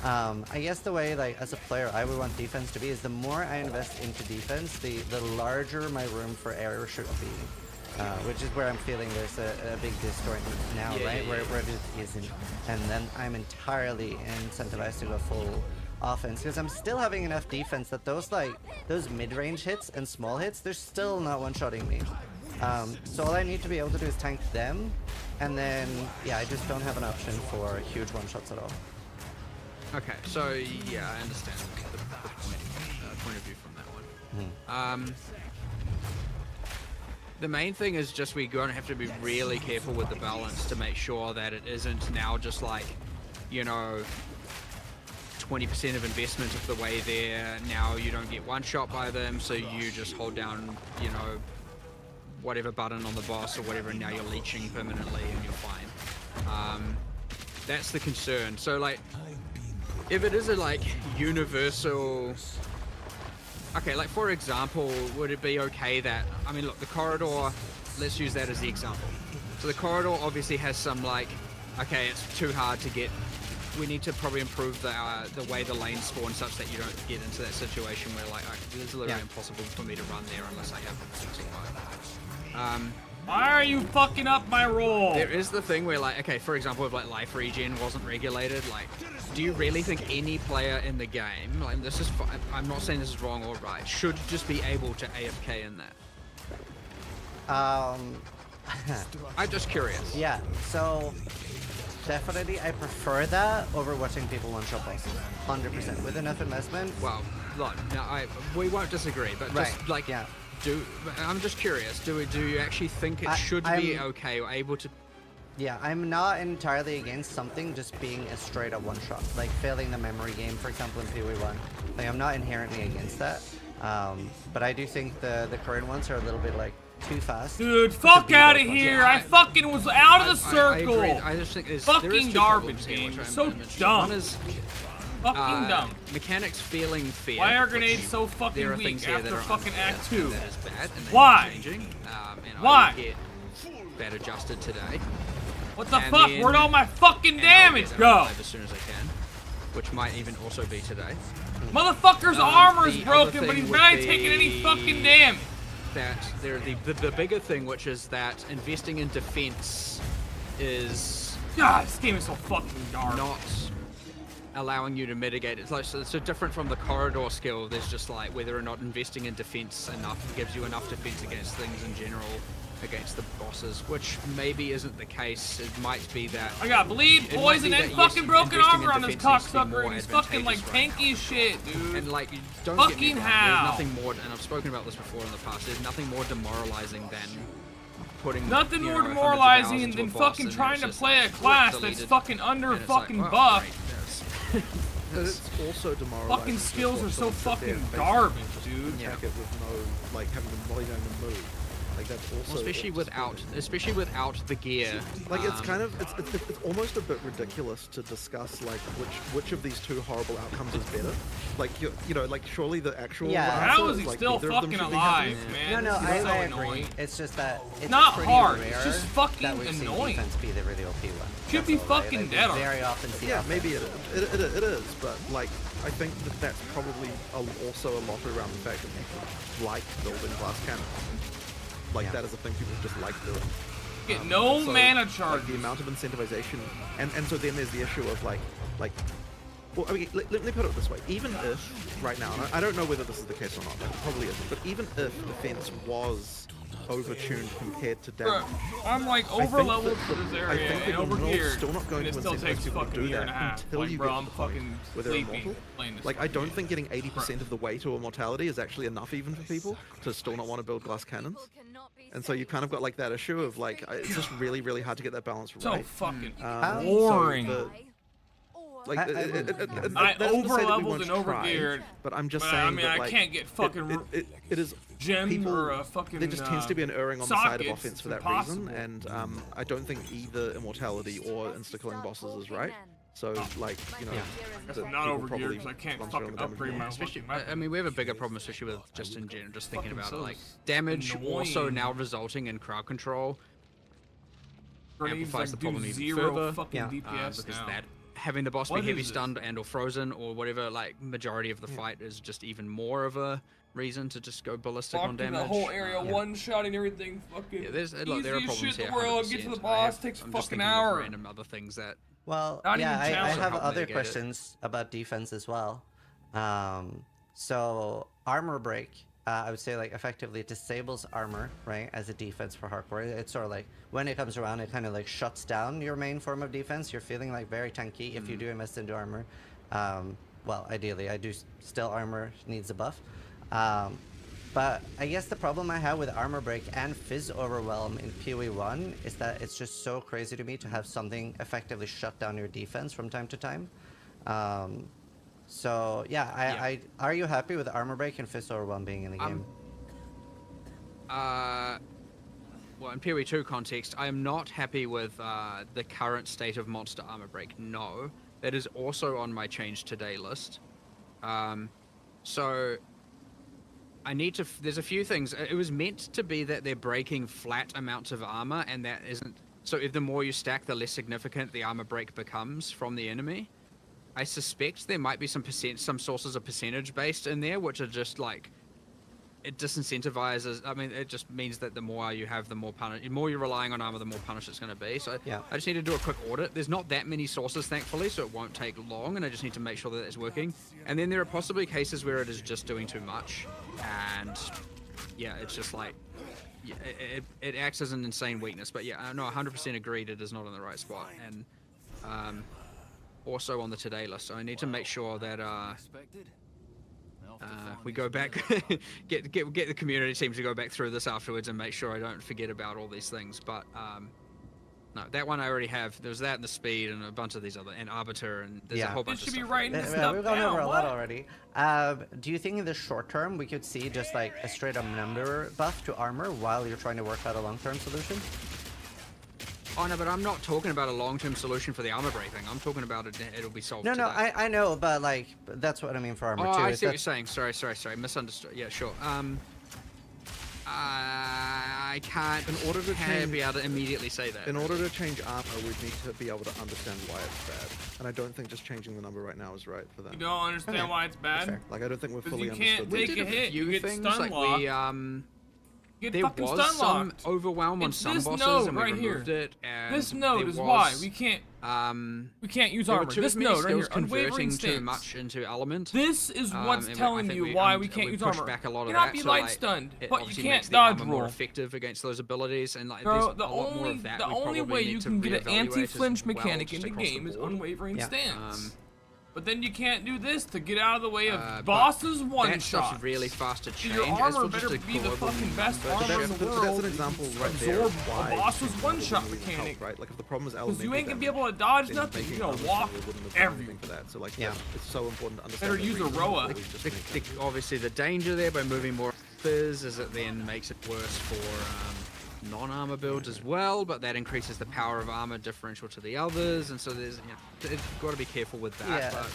I guess the way, like, as a player, I would want defense to be is the more I invest into defense, the larger my room for error should be. Which is where I'm feeling there's a big disjoint now, right? Where it isn't. And then I'm entirely incentivized to go full offense, because I'm still having enough defense that those mid-range hits and small hits, they're still not one-shotting me. So all I need to be able to do is tank them, and then, yeah, I just don't have an option for huge one-shots at all. Okay, so yeah, I understand the point of view from that one. The main thing is just we're going to have to be really careful with the balance to make sure that it isn't now just like, you know, 20% of investment of the way there. Now you don't get one shot by them, so you just hold down, you know, whatever button on the boss or whatever, and now you're leeching permanently and you're fine. That's the concern. So like, if it is a like universal... Okay, like for example, would it be okay that, I mean look, the corridor, let's use that as the example. So the corridor obviously has some like, okay, it's too hard to get, we need to probably improve the way the lanes spawn such that you don't get into that situation where like, it's literally impossible for me to run there unless I have a fixing. Why are you fucking up my roll? There is the thing where like, okay, for example, if like life regen wasn't regulated, like, do you really think any player in the game, like this is, I'm not saying this is wrong or right, should just be able to AFK in that? I'm just curious. Yeah, so definitely I prefer that over watching people one-shot bosses. 100%. With enough investment. Well, look, now we won't disagree, but just like, I'm just curious, do you actually think it should be okay or able to? Yeah, I'm not entirely against something just being a straight up one-shot, like failing the memory game, for example, in PoE1. Like, I'm not inherently against that, but I do think the current ones are a little bit like too fast. Dude, fuck out of here! Yeah, I fucking was out of the circle. I agree. I just think there's fucking two garbage problems here, game. which I'm So gonna mention. dumb. One is Fucking dumb. mechanics feeling fair. Why are which grenades so fucking there are weak things here after that are fucking unfair, Act 2? That is bad. And they Why? are changing. And Why? I will get that adjusted today. What the And fuck? then- Where'd all my fucking and I'll damage get go? that live as soon as I can, which might even also be today. Motherfucker's armor is the broken, other but he's thing would barely taking any be fucking damage. That the bigger thing, which is that investing in defense is God, this game is so fucking garbage. not allowing you to mitigate. It's like so different from the corridor skill. There's just like whether or not investing in defense enough gives you enough defense against things in general, against the bosses, which maybe isn't the case. It might be that I got bleed, it might poison, be and that, fucking yes, broken investing in armor on this defense needs to be cocksucker, more and he's fucking like advantageous right tanky as shit, dude. and like, don't Fucking get me wrong, how? there's nothing more, and I've spoken about this before in the past, there's nothing more demoralizing than putting Nothing you more know, demoralizing hundreds of than hours into a boss fucking and trying it's to just play a like, class deleted. that's fucking under And it's like, fucking well, buff. great, But it's also demoralizing. Fucking to skills watch are so someone sit there fucking and garbage, basically dude. Yeah. attack it with no, like, having the body down to move. Like, that's also... Well, especially without the gear. Like, it's kind of, it's almost a bit ridiculous to discuss, like, which of these two horrible outcomes is better. Like, you know, like, surely the actual Yeah. answer How is he like, still neither of them fucking should be alive, happening. man? No, This I is so agree. annoying. It's just that it's Not pretty hard, rare it's just fucking that we've seen annoying. defense be the really OP one. Should That's be all, right? fucking Like, we dead on. very often see Yeah, offense. maybe it is, but, like, I think that's probably also a lot around the fact that people like building glass cannons. Like, that is a thing people just like doing. Get no So, mana like, charge. the amount of incentivization, and so then there's the issue of like, well, I mean, let me put it this way. Even if right now, and I don't know whether this is the case or not, but it probably isn't. But even if defense was overtuned compared to damage, I'm like I think over leveled that for this I area think and that over you're geared, still not going and it to still incentivize takes people to fucking do a year that and a half. until Like, you bro, get I'm to the point fucking where they're sleeping immortal. playing this Like, I fucking don't game. think getting 80% of the way to immortality is actually enough even for people to still not want to build glass cannons. And so you kind of got like that issue of like, it's just really, really hard to get that balance So right. fucking So boring. like, I that doesn't to say that we over-leveled won't and try, over-geared, but I'm just but saying I mean, that, I like, can't get fucking it is gem people, or a fucking there just tends to be an erring on the side of sockets. offense for It's that reason, impossible. and I don't think either immortality or insta-killing bosses is right. So, like, you know, I'm that not people over probably geared because I can't concentrate on fucking the damage upgrade more. my Especially, fucking weapon. I mean, we have a bigger problem, especially with just in general, just thinking Fucking about it, so like damage also annoying. now resulting in crowd control. Grenades amplifies the like problem do even 0 further, fucking Yeah. DPS because now. that having the boss What be heavy is this? stunned and or frozen or whatever, like majority of the fight is just even more of a reason to just go ballistic on Walking damage. the whole area, Um, one-shotting everything, fucking yeah, look, there are easiest problems shit here. in the world. Get to 100%. the boss, takes a I'm just fucking thinking of hour. random other things that Well, Not yeah, even I challenge have help other mitigate it. questions about defense as well. So armor break, I would say like effectively disables armor, right, as a defense for hardcore. It's sort of like when it comes around, it kind of like shuts down your main form of defense. You're feeling like very tanky if you do invest into armor. Well, ideally, I do still armor needs a buff. But I guess the problem I have with armor break and fizz overwhelm in PoE 1 is that it's just so crazy to me to have something effectively shut down your defense from time to time. So yeah, I are you happy with armor break and fizz overwhelm being in the game? well, in PoE 2 context, I am not happy with the current state of monster armor break. No, that is also on my change today list. So I need to. There's a few things. It was meant to be that they're breaking flat amounts of armor, and that isn't. So if the more you stack, the less significant the armor break becomes from the enemy. I suspect there might be some sources of percentage based in there, which are just like, it disincentivizes. I mean, it just means that the more you have, the more you're relying on armor, the more punished it's going to be. So Yeah. I just need to do a quick audit. There's not that many sources, thankfully, so it won't take long, and I just need to make sure that it's working. And then there are possibly cases where it is just doing too much, and yeah, it's just like, yeah, it acts as an insane weakness. But yeah, no, 100% agreed. It is not in the right spot, and also on the today list. So I need to make sure that we go back, get the community team to go back through this afterwards and make sure I don't forget about all these things. But no, that one I already have. There's that and the speed and a bunch of these other, and arbiter, and there's a Yeah. whole It bunch of should be stuff. writing this Yeah, stuff we've gone over down. a lot What? already. Do you think in the short term we could see just like a straight up number buff to armor while you're trying to work out a long term solution? Oh no, but I'm not talking about a long-term solution for the armor break thing. I'm talking about it'll be solved. No, today. I know, but like that's what I mean for armor Oh, too. I is see what that- you're saying. Sorry. Misunderstood. Yeah, sure. I can't In order to change- be able to immediately say that. In order to change armor, we'd need to be able to understand why it's bad. And I don't think just changing the number right now is right for them. You don't understand Okay. why it's That's bad? fair. Like, I don't think we've 'Cause fully you can't understood take this. a hit, you few get things stun like locked. we You Get there fucking was stun some locked. overwhelm on It's some this bosses, node and we right here. removed it. And This node there is why was, we can't use there were armor. too This many node right skills here, unwavering converting too stance. much into element. This is what's and I telling think you why we we can't use pushed armor. back a lot You of cannot that, be so, light like, stunned, it but you obviously can't makes the dodge armor more roll. effective against those abilities, and like Bro, there's the a lot more only of that. the we only probably way need you to can get an reevaluate as anti-flinch well, mechanic in just the across game is board. unwavering Yeah. stance. But then you can't do this to get out of the way of But bosses one that shot. stuff's really fast to So change. your as armor for better just a be the global fucking best number armor in shift. the That's world. an example right there. Absorb Why a boss's it one-shot wouldn't really help, mechanic. right? Like if the problem is Because elemental you ain't gonna be damage, able to dodge then nothing. making You're gonna armor walk really wouldn't have done everywhere. anything for that. So like, Yeah. it's so important to understand. Better the use a reason Roa. that we just make that. Obviously, the danger there by moving more fizz is it then makes it worse for non-armor builds as well, but that increases the power of armor differential to the others, and so there's you've got to be careful with that. Yeah. But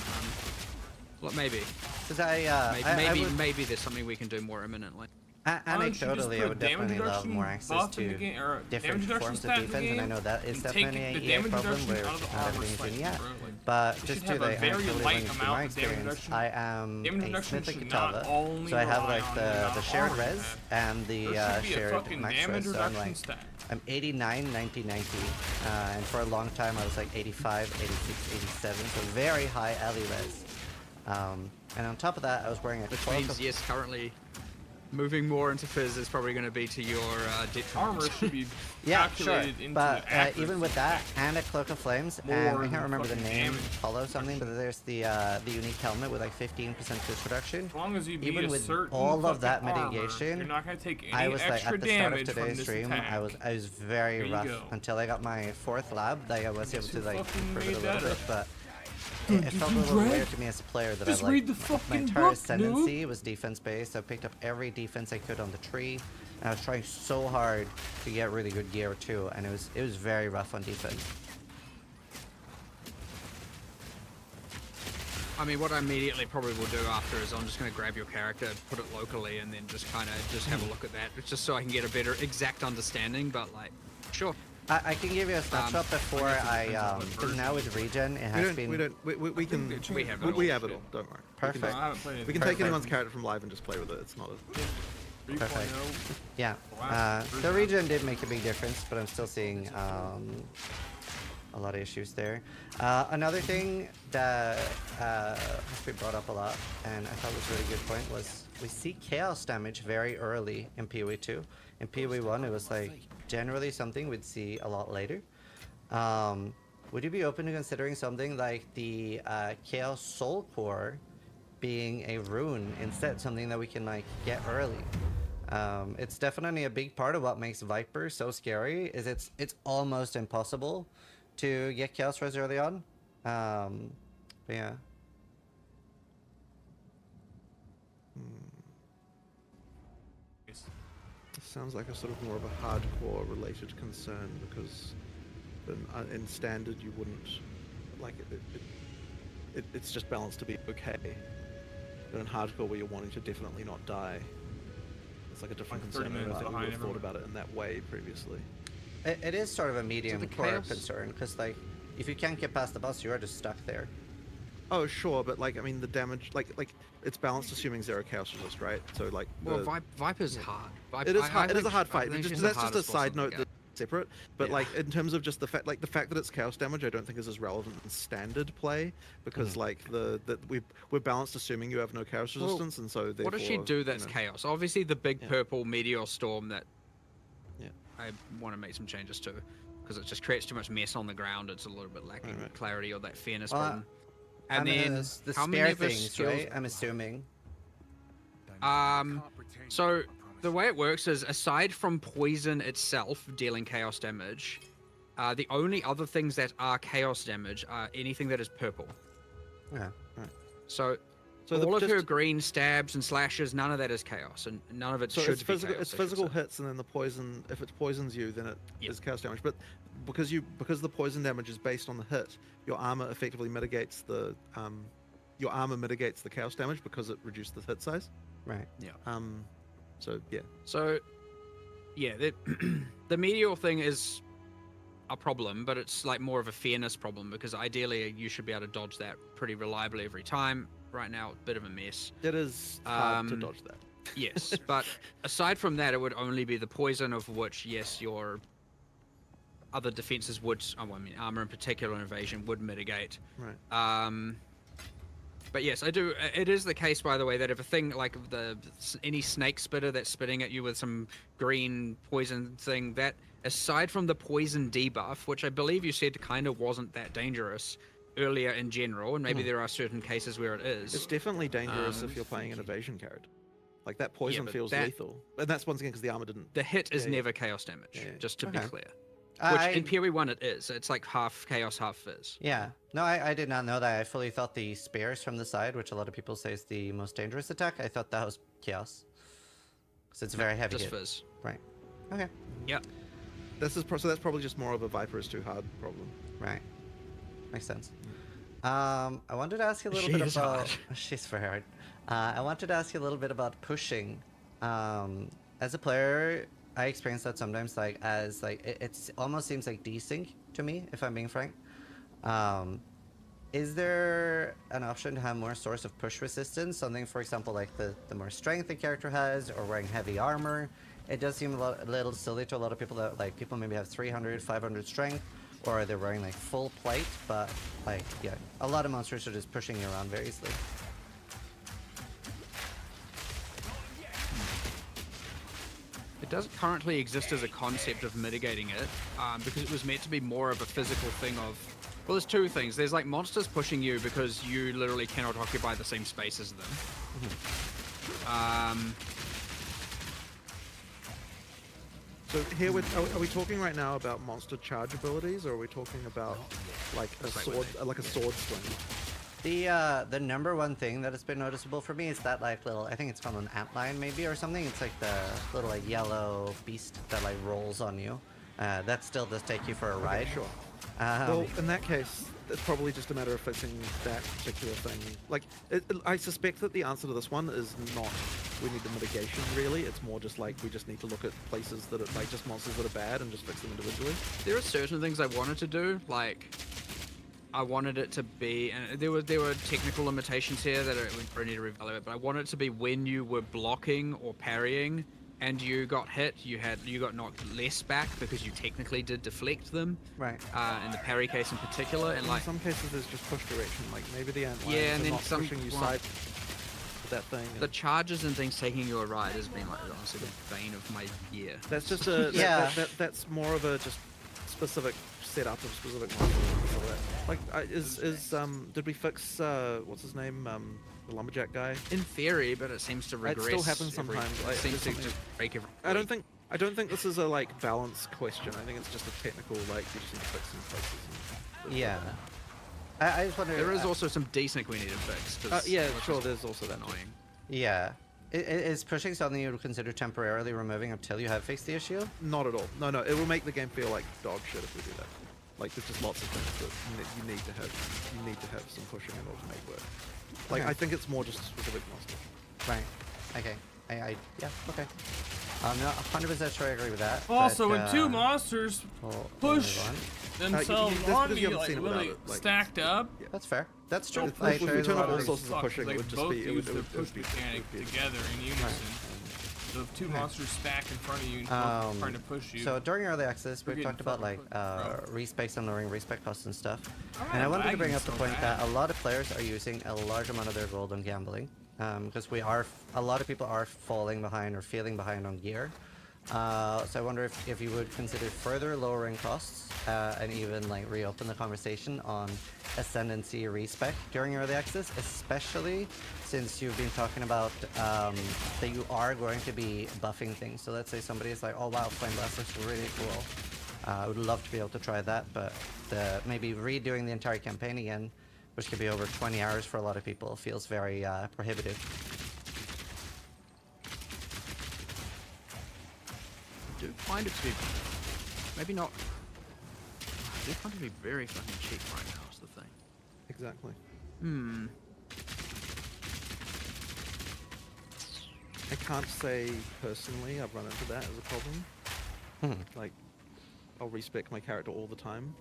well, maybe Because I would, maybe there's something we can do more imminently. Why don't you just anecdotally, I put would damage definitely love reduction more access buff in the to game, or different damage reduction forms of stat in the defense, and I game, know that is and definitely take an the EA damage problem reduction where out of the not armor everything's slightly, in yet. bro. Like, But it just should to have a like very anecdotally light run through amount my of damage experience, reduction. I am Damage a reduction Mythic should not Katava, only so I have rely like on the amount shared of armor you res have. and the There should be a shared fucking max damage res, so I'm reduction like stat. I'm 89, 90, 90, and for a long time I was like 85, 86, 87, so very high alley res. And on top of that, I was wearing a Which 12 means, yes, currently moving more into fizz is probably going to be to your detriment. Armor should be Yeah, sure. calculated into But accuracy. even with that, and a Cloak of Flames, More and I than can't remember the fucking name, damage. follow something, but there's the unique helmet with like 15% fizz reduction. As long as you beat Even a with certain all of that fucking armor, mitigation, you're not gonna take any I was like extra at the start of damage from today's this stream, attack. I was very There you rough go. until I got my 4th lab. That I was able Guess to who like fucking improve it made a little that bit, up? but Dude, it did felt a you little dread? weird to me as a player that Just I like read the my fucking entire book, ascendancy was defense based. So I picked up every defense I could on the tree, and I was trying so hard to get really good gear too, and it was very rough on defense. I mean, what I immediately probably will do after is I'm just going to grab your character, put it locally, and then just kind of just have a look at that. It's just so I can get a better exact understanding, but like, sure. I can give you a snapshot before because now with regen, it has been We can. We have We it have all. it all. Don't worry. perfect. I haven't played it. We can Perfect. take anyone's character from live and just play with it. It's not a. 3.0. Perfect. Yeah, Wow. the regen did make a big difference, but I'm still seeing a lot of issues there. Another thing that has been brought up a lot, and I thought was a really good point, was we see chaos damage very early in PoE 2. In PoE 1, it was like generally something we'd see a lot later. Would you be open to considering something like the Chaos Soul Core being a rune instead, something that we can like get early? It's definitely a big part of what makes Viper so scary. Is it's almost impossible to get Chaos Res early on. But yeah. Sounds like a sort of more of a hardcore related concern because in standard you wouldn't like it's just balanced to be okay, but in hardcore where you're wanting to definitely not die, it's like a different Like 30 concern. I don't minutes think we behind would have thought everyone. about it in that way previously. It is sort of a medium core chaos- concern, because like if you can't get past the boss, you are just stuck there. Oh sure, but like I mean the damage like it's balanced assuming 0 chaos resist, right? So like Well, the, Viper's hard. it is hard. It is a think- hard I fight. think Just, she's that's the just a hardest boss side in the note game. that's separate. But Yeah. like in terms of just the fact that it's chaos damage, I don't think is as relevant in standard play because like we're balanced assuming you have no chaos Well, resistance, and so What does she therefore, do that's you know, chaos? Obviously, the big Yeah. purple meteor storm that Yeah. I want to make some changes to because it just creates too much mess on the ground. It's a little bit lacking Alright. clarity or that fairness Well, problem. I And mean, then the how many spare of her things, skills? right? I'm assuming. So the way it works is, aside from poison itself dealing chaos damage, the only other things that are chaos damage are anything that is purple. Yeah. So, So all of her just- green stabs and slashes, none of that is chaos, and none of it So should it's be physical. chaos. It's I should physical say. hits, and then the poison. If it poisons you, then it is Yep. chaos damage. But because the poison damage is based on the hit, your armor effectively mitigates the chaos damage because it reduced the hit size. Right. So yeah. So, yeah, the meteor thing is a problem, but it's like more of a fairness problem because ideally you should be able to dodge that pretty reliably every time. Right now, it's a bit of a mess. It is hard to Um, dodge that. Yes, but aside from that, it would only be the poison, of which, yes, your other defenses would, I mean, armor in particular and evasion would mitigate. Right. But yes, I do. It is the case, by the way, that if a thing like any snake spitter that's spitting at you with some green poison thing, that aside from the poison debuff, which I believe you said kind of wasn't that dangerous earlier in general, and maybe there are certain cases where it is. It's definitely dangerous if you're playing an evasion character. Like that poison but feels lethal, and that's once again because the armor didn't. The hit is Yeah, never chaos damage, Yeah. just to be clear. Which I, in PoE1 it is. It's like half chaos, half fizz. yeah. No, I did not know that. I fully thought the spears from the side, which a lot of people say is the most dangerous attack, I thought that was chaos. Because it's very heavy Just hit. fizz. Right. Okay. Yep. So that's probably just more of a Viper is too hard problem. Right. Makes sense. I wanted to ask you a little She bit is about... hard. She's very hard. I wanted to ask you a little bit about pushing. As a player, I experience that sometimes, like, as, like, it almost seems like desync to me, if I'm being frank. Is there an option to have more source of push resistance? Something, for example, like the more strength the character has, or wearing heavy armor? It does seem a little silly to a lot of people that, like, people maybe have 300, 500 strength, or they're wearing, like, full plate, but, like, yeah, a lot of monsters are just pushing you around very easily. It doesn't currently exist as a concept of mitigating it, because it was meant to be more of a physical thing of... Well, there's two things. There's like monsters pushing you because you literally cannot occupy the same space as them. So here, are we talking right now about monster charge abilities, or are we talking about like a sword swing? The number one thing that has been noticeable for me is that, like, little, I think it's called an antlion maybe or something. It's like the little, like, yellow beast that, like, rolls on you. That still does take you for a ride. Okay, sure. Well, in that case, it's probably just a matter of fixing that particular thing. Like, I suspect that the answer to this one is not we need the mitigation, really. It's more just like we just need to look at places that are, like, just monsters that are bad and just fix them individually. There are certain things I wanted to do, like... I wanted it to be, and there were technical limitations here that we probably need to reevaluate, but I wanted it to be when you were blocking or parrying and you got hit, you got knocked less back because you technically did deflect them. Right. In the parry case in particular, and like in some cases there's just push direction, like maybe the ant Yeah, and are then not some- pushing you well, side with that thing. the charges and things taking you a ride has been like honestly the bane of my year. That's just a Yeah. that's more of a just specific setup of specific monsters. Like, did we fix what's his name, the lumberjack guy? In theory, but it seems to It regress. still happens sometimes. It Like, seems to there's just break every. I don't think this is a like balance question. I think it's just a technical, like, you just need to fix some places. Yeah. I just wonder... There is also some decent we need to fix. 'Cause Yeah, it's sure. just There's also that. annoying. Yeah. Is pushing something you would consider temporarily removing until you have fixed the issue? Not at all. No, it will make the game feel like dog shit if we do that. Like, there's just lots of things that you need to have. You need to have some pushing in order to make work. Like, Okay. I think it's more just specific monsters. Right. Okay. Yeah, okay. I'm not 100% sure I agree with that. Also, but, when two monsters we'll push move on. themselves that's on because me, you haven't like, seen about really it, like- stacked up, That's fair. That's true. If Like, we there's a turn lot on all of- sources of suck, pushing, they it would just both be. It use would the it push would be mechanic it would be- together in unison. So if two monsters stack in front of you and both trying to push you. So during early access, We're we talked getting about, like, fucking respec and lowering respec costs and stuff. I'm And I not wanted to bring lagging up the so point bad. that a lot of players are using a large amount of their gold on gambling, because a lot of people are falling behind or feeling behind on gear. So I wonder if you would consider further lowering costs and even, like, reopen the conversation on ascendancy respec during early access, especially since you've been talking about that you are going to be buffing things. So let's say somebody is like, oh wow, Flame Blast looks really cool. I would love to be able to try that, but maybe redoing the entire campaign again, which could be over 20 hours for a lot of people, feels very prohibitive. I do find it to be maybe not. I do find it to be very fucking cheap right now. Is the thing. Exactly. I can't say personally I've run into that as a problem. Like, I'll respec my character all the time.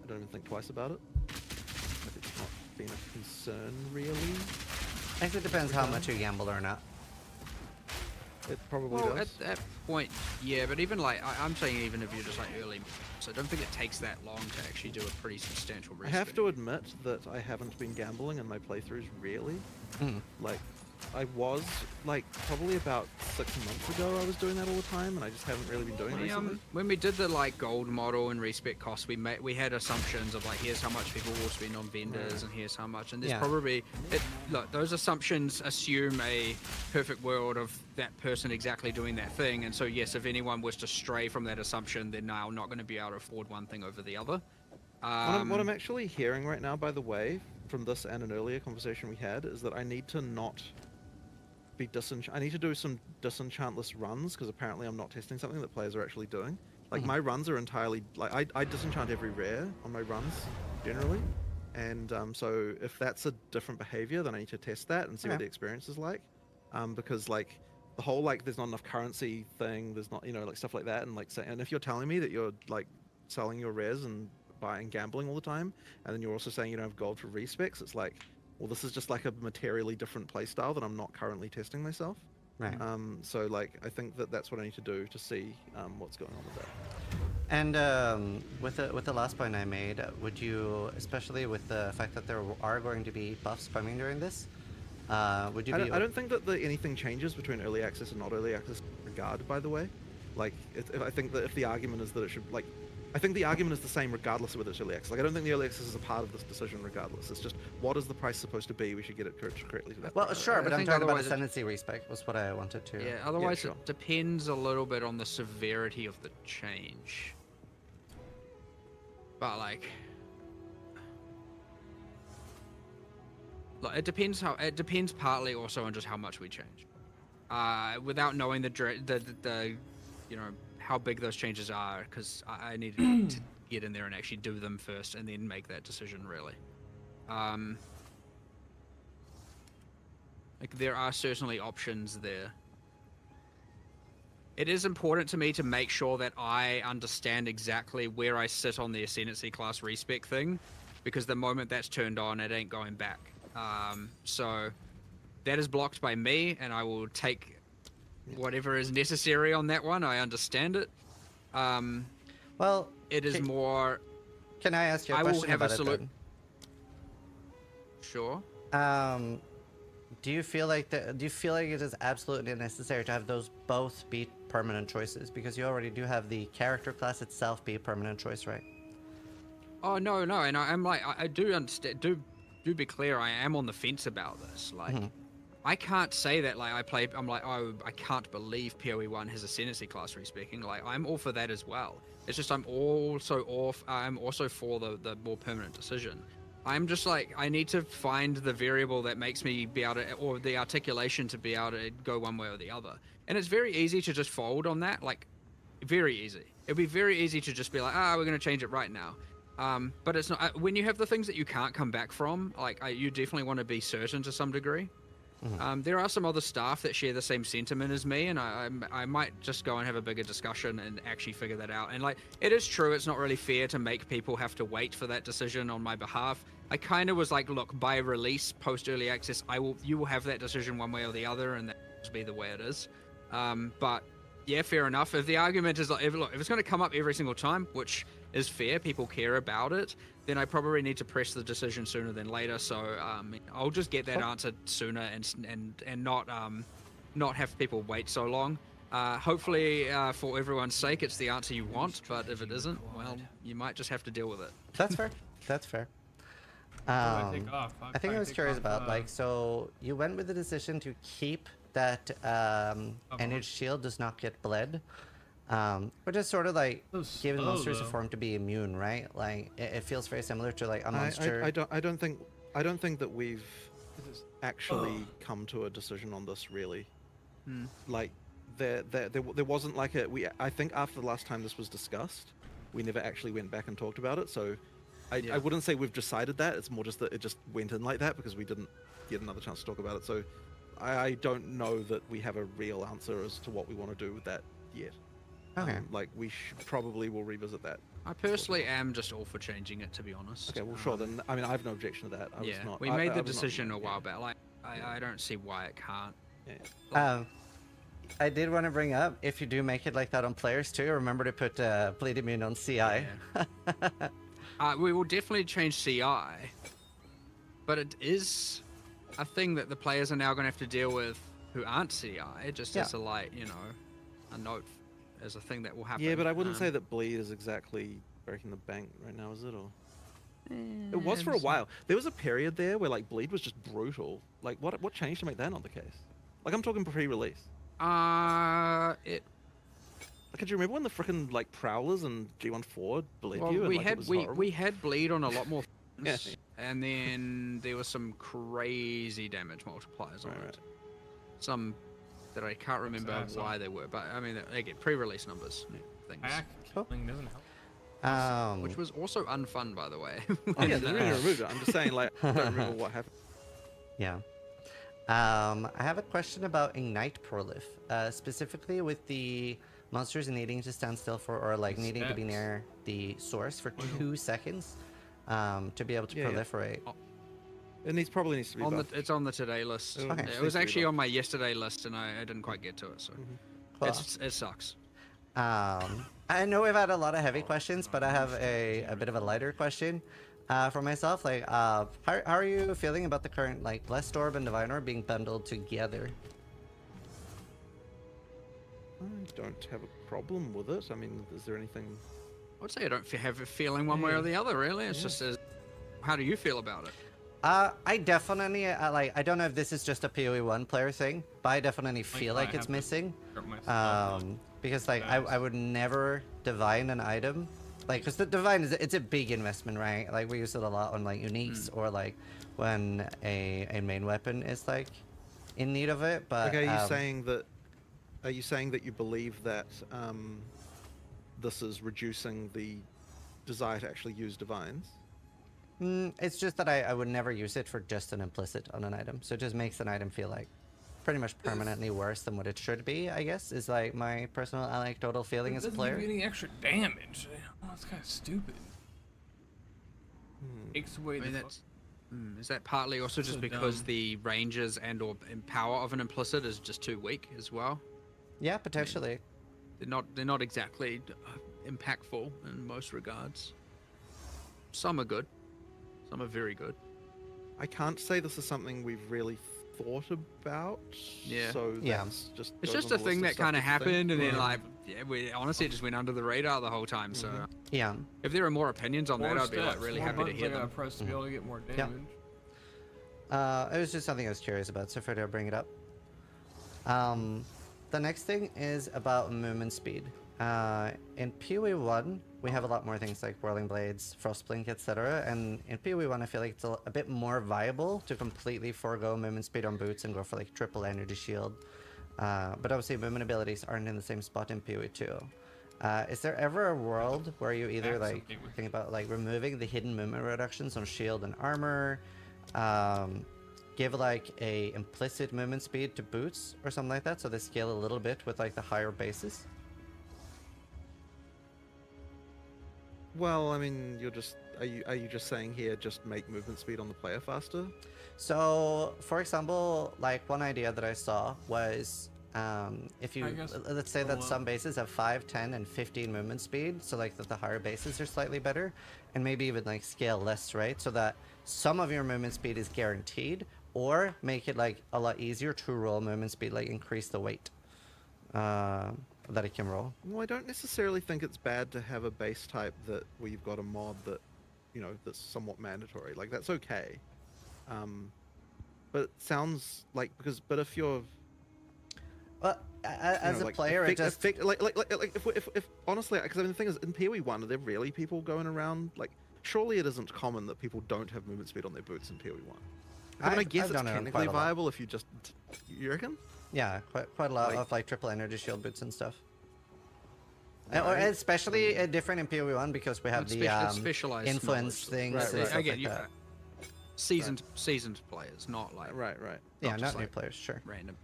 I don't even think twice about it. But it's not been a concern, really. I guess it depends how much you gamble or not. It probably Well, does. at that point, yeah, but even like, I'm saying even if you're just like early, so I don't think it takes that long to actually do a pretty substantial I respec. have to admit that I haven't been gambling in my playthroughs really. Like, I was like probably about 6 months ago. I was doing that all the time, and I just haven't really been doing it recently. When we did the like gold model and respec costs, we had assumptions of like, here's how much people will spend on vendors, and here's how much, and there's probably look, those assumptions assume a perfect world of that person exactly doing that thing, and so yes, if anyone was to stray from that assumption, they're now not going to be able to afford one thing over the other. What I'm actually hearing right now, by the way, from this and an earlier conversation we had, is that I need to not be I need to do some disenchantless runs, because apparently I'm not testing something that players are actually doing. Like, my runs are entirely... Like, I disenchant every rare on my runs, generally. And so if that's a different behavior, then I need to test that and see what the experience is like. Because, like, the whole, like, there's not enough currency thing, there's not, you know, like, stuff like that. And, like, and if you're telling me that you're, like, selling your rares and buying gambling all the time, and then you're also saying you don't have gold for respecs, it's like, well, this is just like a materially different playstyle that I'm not currently testing myself. Right. So like, I think that that's what I need to do to see what's going on with that. And with the last point I made, would you, especially with the fact that there are going to be buffs coming during this, would you be... I don't think that anything changes between early access and not early access regard, by the way. Like, I think that if the argument is that it should, like, I think the argument is the same regardless of whether it's early access. Like, I don't think the early access is a part of this decision regardless. It's just, what is the price supposed to be? We should get it correctly to that Well, price. sure, but I'm think talking about otherwise ascendancy respec was what I wanted to... Yeah, otherwise sure. it depends a little bit on the severity of the change. But like it depends partly also on just how much we change. Without knowing the you know, how big those changes are, because I need to get in there and actually do them first and then make that decision, really. Like, there are certainly options there. It is important to me to make sure that I understand exactly where I sit on the Ascendancy class respec thing, because the moment that's turned on, it ain't going back. So that is blocked by me, and I will take whatever is necessary on that one. I understand it. Well, it is more... Can I ask you a question about it then? Sure. Do you feel like it is absolutely necessary to have those both be permanent choices? Because you already do have the character class itself be a permanent choice, right? Oh, no, and I'm like, I do understand, do be clear, I am on the fence about this. Like, I can't say that, like, I'm like, oh, I can't believe PoE 1 has Ascendancy class respeccing. Like, I'm all for that as well. It's just I'm also for the more permanent decision. I'm just like, I need to find the variable that makes me be able to, or the articulation to be able to go one way or the other. And it's very easy to just fold on that, like, very easy. It'd be very easy to just be like, we're going to change it right now. But it's not, when you have the things that you can't come back from, like, you definitely want to be certain to some degree. There are some other staff that share the same sentiment as me, and I might just go and have a bigger discussion and actually figure that out. And like, it is true, it's not really fair to make people have to wait for that decision on my behalf. I kind of was like, look, by release, post early access, you will have that decision one way or the other, and that will be the way it is. But yeah, fair enough. If the argument is like, if it's going to come up every single time, which is fair, people care about it, then I probably need to press the decision sooner than later. So I'll just get that answer sooner and not have people wait so long. Hopefully, for everyone's sake, it's the answer you want. But if it isn't, well, you might just have to deal with it. That's fair. That's fair. I think I was curious about, like, so you went with the decision to keep that energy shield does not get bled. But just sort of like giving monsters a form to be immune, right? Like, it feels very similar to like a monster. I don't think that we've actually come to a decision on this really. Like, there wasn't like I think after the last time this was discussed, we never actually went back and talked about it. So I wouldn't say we've decided that. It's more just that it just went in like that because we didn't get another chance to talk about it. So I don't know that we have a real answer as to what we want to do with that yet. Okay. Like, we probably will revisit that. I personally am just all for changing it, to be honest. Okay, well, sure, then, I mean, I have no objection to that. We made the decision a while back. Like, I don't see why it can't. I did want to bring up, if you do make it like that on players too, remember to put bleed immune on CI. Yeah. We will definitely change CI, but it is a thing that the players are now going to have to deal with who aren't CI, just as a light, you know, a note as a thing that will happen. Yeah, but I wouldn't say that bleed is exactly breaking the bank right now, is it? Or it was for a while. There was a period there where like bleed was just brutal. Like what changed to make that not the case? Like I'm talking pre-release. It. Like, could you remember when the frickin' like prowlers and G14 bled Well, you? we and, like, had it was we horrible? had bleed on a lot more Yeah. things, and then there was some crazy damage multipliers on Right, it. right. Some that I can't remember awesome. why they were, but I mean they get pre-release numbers things, Pack killing doesn't help. which was also unfun, by the way. Oh, yeah, they really removed it. I'm just saying, like, I don't remember what happened. Yeah. I have a question about Ignite Prolif, specifically with the monsters needing to stand still for, or like needing to be near the source for 2 seconds to be able to proliferate. It probably needs to be buffed. It's on the today list. Okay. It was actually on my yesterday list, and I didn't quite get to it, so Cool. it sucks. I know we've had a lot of heavy questions, but I have a bit of a lighter question for myself. Like, how are you feeling about the current like Blessed Orb and Divine Orb being bundled together? I don't have a problem with it. I mean, is there anything? I would say I don't have a feeling one way or the other, really. It's just how do you feel about it? I definitely like. I don't know if this is just a PoE1 player thing, but I definitely feel like it's missing. Because like I would never divine an item, like because the divine it's a big investment, right? Like we use it a lot on like uniques or like when a main weapon is like in need of it. But Like, are you saying that you believe that this is reducing the desire to actually use divines? It's just that I would never use it for just an implicit on an item, so it just makes an item feel like pretty much permanently worse than what it should be, I guess, is like my personal anecdotal feeling as a player. Doesn't give you any extra damage. Oh, that's kind of stupid. Takes away I mean, the that's is that partly also just because dumb. the ranges and or power of an implicit is just too weak as well? Yeah, potentially. They're not exactly impactful in most regards. Some are good. Some are very good. I can't say this is something we've really thought about. Yeah. So Yeah. that's just It's goes just on a the thing list that of kind of stuff to think. happened, and then like, we honestly it just went under the radar the whole time. So Yeah. if there are more opinions on that, more I'd be like steps, really more happy to buttons hear I gotta them. press to be able to get more Yeah. damage. It was just something I was curious about, so I figured I'd bring it up. The next thing is about movement speed. In PoE 1, we have a lot more things like Whirling Blades, Frostblink, etc. And in PoE 1, I feel like it's a bit more viable to completely forego movement speed on boots and go for like triple energy shield. But obviously, movement abilities aren't in the same spot in PoE 2. Is there ever a world where you either like think about like removing the hidden movement reductions on shield and armor, give like a implicit movement speed to boots or something like that, so they scale a little bit with like the higher bases? Well, I mean, are you just saying here just make movement speed on the player faster? So, for example, like one idea that I saw was if you let's say that some bases have 5, 10, and 15 movement speed, so like that the higher bases are slightly better, and maybe even like scale less, right? So that some of your movement speed is guaranteed, or make it like a lot easier to roll movement speed, like increase the weight that it can roll. Well, I don't necessarily think it's bad to have a base type that where you've got a mod that, you know, that's somewhat mandatory. Like that's okay. But it sounds like but if you're Well, as a player, it just if honestly, because I mean the thing is in PoE 1, are there really people going around like? Surely it isn't common that people don't have movement speed on their boots in PoE 1. I mean, I guess it's technically viable if you just. You reckon? Yeah, quite a lot Like- of like triple energy shield boots and stuff. Right. Or especially different in PoE 1 because we have It's the specialized influence knowledge. things. Right, and right. stuff I get like you. that. Seasoned players, not like Right. Yeah, just not new like players, sure. random.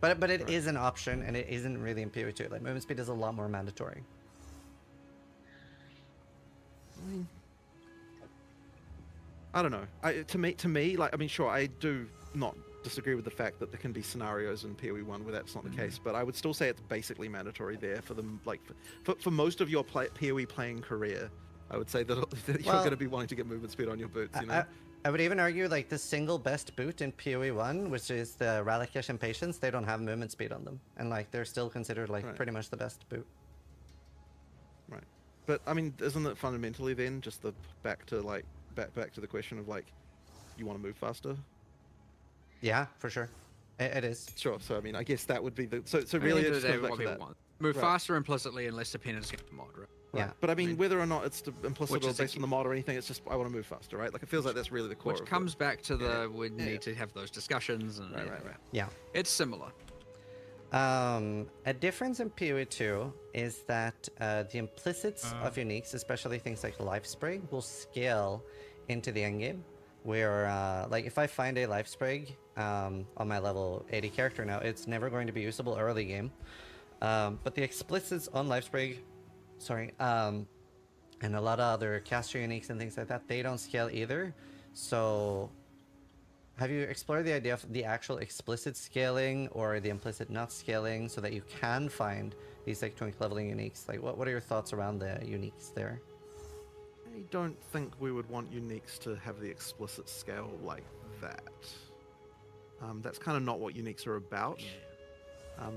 But it is an option, and it isn't really in PoE 2. Like movement speed is a lot more mandatory. I mean, I don't know. To me, like, I mean, sure, I do not disagree with the fact that there can be scenarios in PoE 1 where that's not the case, but I would still say it's basically mandatory there for them. Like for most of your PoE playing career, I would say that you're Well, going to be wanting to get movement speed on your boots. You know. I would even argue like the single best boot in PoE 1, which is the Ralakesh and Patience, they don't have movement speed on them, and like they're still considered like pretty much the best boot. Right. But I mean, isn't it fundamentally then just the back to the question of like, you want to move faster? Yeah, for sure. It is. Sure. So I mean, I guess that would be the so At the really end of it's the day, comes back what to people that. want. Move Right. faster implicitly and less dependent against the mod, right? Yeah. But I mean, whether or not it's implicit Which or is the based on the mod or anything, it's just I want to move faster, right? Like it feels like that's really the core. Which of it. comes back to the we Yeah. need to have those discussions and Right. Yeah. It's similar. A difference in PoE 2 is that the implicits of uniques, especially things like Life Sprig, will scale into the endgame. Where, like, if I find a Life Sprig on my level 80 character now, it's never going to be usable early game. But the explicits on Life Sprig, and a lot of other caster uniques and things like that, they don't scale either. So, have you explored the idea of the actual explicit scaling or the implicit not scaling so that you can find these like twink leveling uniques? Like, what are your thoughts around the uniques there? I don't think we would want uniques to have the explicit scale like that. That's kind of not what uniques are about.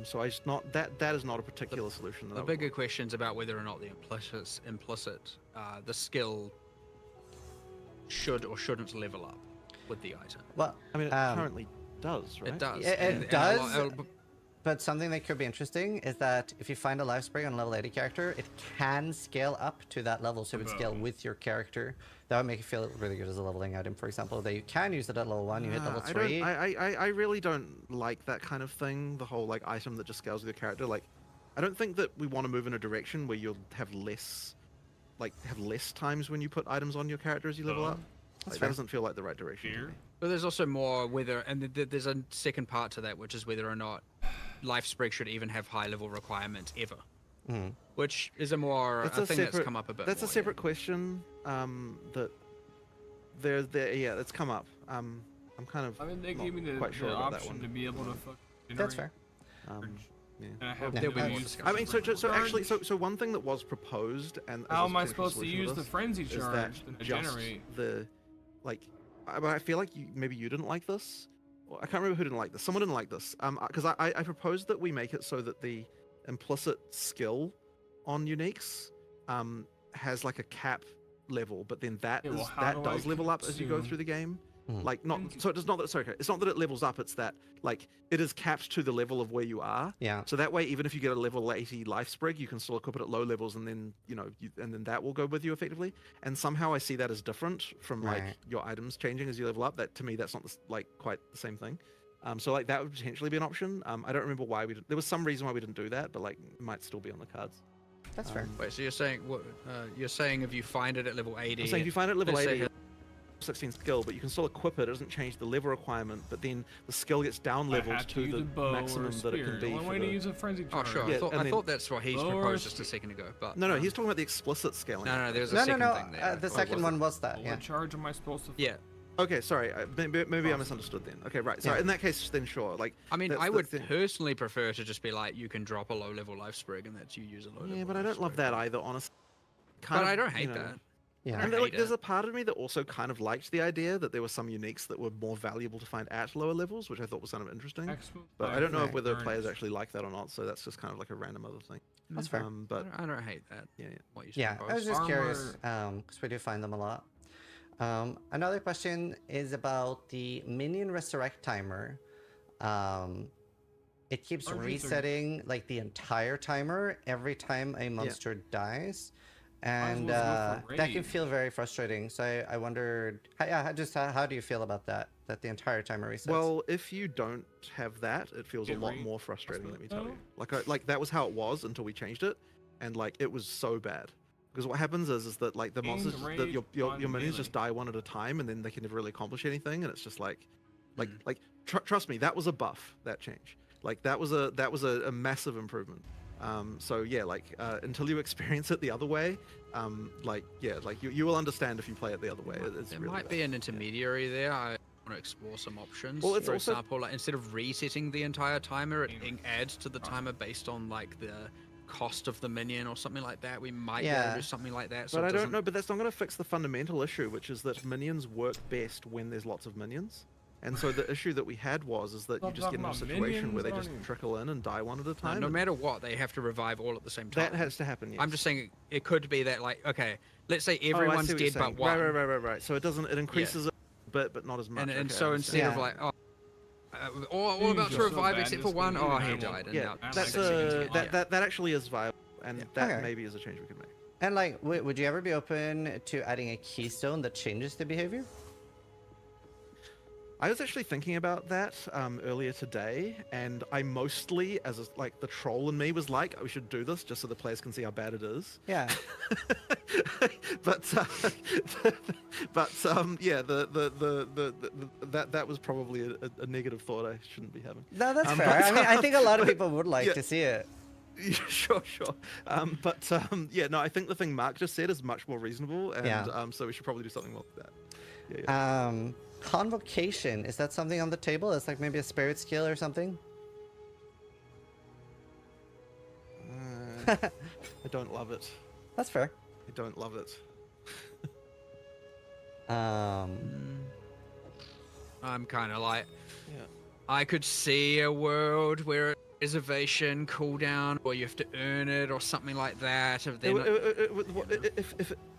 So I just not that is not a particular solution. That The I would bigger want. questions about whether or not the implicit, the skill should or shouldn't level up with the item. Well, I mean, it currently does, right? It does. It does. But something that could be interesting is that if you find a Life Sprig on a level 80 character, it can scale up to that level, so it would scale with your character. That would make it feel really good as a leveling item, for example. That you can use it at level 1, you hit level 3. I really don't like that kind of thing. The whole like item that just scales with your character. Like, I don't think that we want to move in a direction where you'll have less times when you put items on your character as you level up. Like, that doesn't feel like the right direction. to me. But there's also more whether, and there's a second part to that, which is whether or not Life Sprig should even have high level requirements ever. Which is a more That's a a thing separate, that's come up a bit. That's more, a separate question. That yeah, that's come up. I'm kind of. I mean, they not gave me the quite sure about that option one. to be able to fuck. That's fair. Yeah. And I have There'll be no more use discussion. for I mean, so charge. actually, so one thing that was proposed, and How as am a I potential supposed to solution use of the this, frenzy is that charge to just generate? the, like, but I feel like maybe you didn't like this. Or I can't remember who didn't like this. Someone didn't like this. Because I proposed that we make it so that the implicit skill on uniques has like a cap level, but then that Yeah, well, how that do I does level up as you go consume- through the game. Mhm. Like not so it does not that sorry, it's not that it levels up, it's that like it is capped to the level of where you are. Yeah. So that way, even if you get a level 80 life sprig, you can still equip it at low levels, and then and then that will go with you effectively. And somehow I see that as different from like Right. your items changing as you level up. That to me, that's not like quite the same thing. So like that would potentially be an option. I don't remember why we did. There was some reason why we didn't do that, but like it might still be on the cards. That's fair. Wait, so you're saying what? You're saying if you find it at level 80. I'm saying if you find it at level let's say 80, 16 skill, but you can still equip it. It doesn't change the level requirement, but then the skill gets down I levels have to use the a bow maximum or a that spear. it can be. The only for way the... to use a frenzy Oh charge. sure, Yeah, I thought, and I then- thought that's what he's Lower proposed just a speed. second ago. But No, he's talking about the explicit scaling. no, there's a No, second no, thing no. there. The Oh, second was one it? was that. What Yeah. charge am I supposed to? Yeah, Okay, sorry. Maybe I misunderstood then. Okay, right. Sorry. Yeah. In that case, then sure. Like, I mean, that's I the would thing. personally prefer to just be like, you can drop a low level life sprig, and that's you use a low level. Yeah, but I life don't love sprig. that either, honestly. But I don't hate that. Yeah. And I like, hate there's it. a part of me that also kind of liked the idea that there were some uniques that were more valuable to find at lower levels, which I thought was kind of interesting. Maximum But I don't know Right. whether burns. players actually like that or not. So that's just kind of like a random other thing. That's fair. But I don't hate that. yeah. What you Yeah, I was propose. just curious Armor. because we do find them a lot. Another question is about the minion resurrect timer. It keeps RGs are- resetting like the entire timer every time a monster dies, and well go for that can raid. feel very frustrating. So I wondered, how do you feel about that? That the entire timer resets. Well, if you don't have that, it feels a Get lot re- more frustrating. Let me tell Oh. you. Like that was how it was until we changed it, and like it was so bad. Because what happens is that like the Gain monsters, that raid your on minions just melee. die one at a time, and then they can never really accomplish anything, and it's just like trust me, that was a buff, that change. Like that was a massive improvement. So yeah, like until you experience it the other way, you will understand if you play it the other way. It's There really might bad. be an intermediary there. I want to explore some options. Well, it's For also- example, like instead of resetting the entire timer, it adds to the timer based on like the cost of the minion or something like that. We might be able Yeah. to do something like that. So But it I don't doesn't- know. But that's not going to fix the fundamental issue, which is that minions work best when there's lots of minions. And so the issue that we had is that you Stop just get in a talking about situation where they minions, just don't you? trickle in and die one at a No, time. no and matter what, they have to revive all at the same time. that has to happen. Yes. I'm just saying it could be that like, okay, let's say Oh, I everyone's see what you're dead but saying. one. Right. So it doesn't. It increases a bit, but not as much. And Okay, I so instead understand. of Yeah. like, all about to so revive bad except this for one, game, oh, I he won't- died. And Yeah, now I that's like it. that actually is viable, and that Okay. maybe is a change we could make. And like, would you ever be open to adding a keystone that changes the behavior? I was actually thinking about that earlier today, and I mostly, like the troll in me was like, we should do this just so the players can see how bad it is. Yeah. but yeah, that was probably a negative thought I shouldn't be having. No, that's Um, fair. but, I mean, I think a lot of but- people would like yeah. to see it. Yeah, sure. Yeah, no, I think the thing Mark just said is much more reasonable, and Yeah. so we should probably do something more like that. Yeah. Convocation, is that something on the table? It's like maybe a spirit skill or something? I don't love it. That's fair. I don't love it. I'm kind of like, Yeah. I could see a world where reservation cooldown, or you have to earn it, or something like that. If they're not-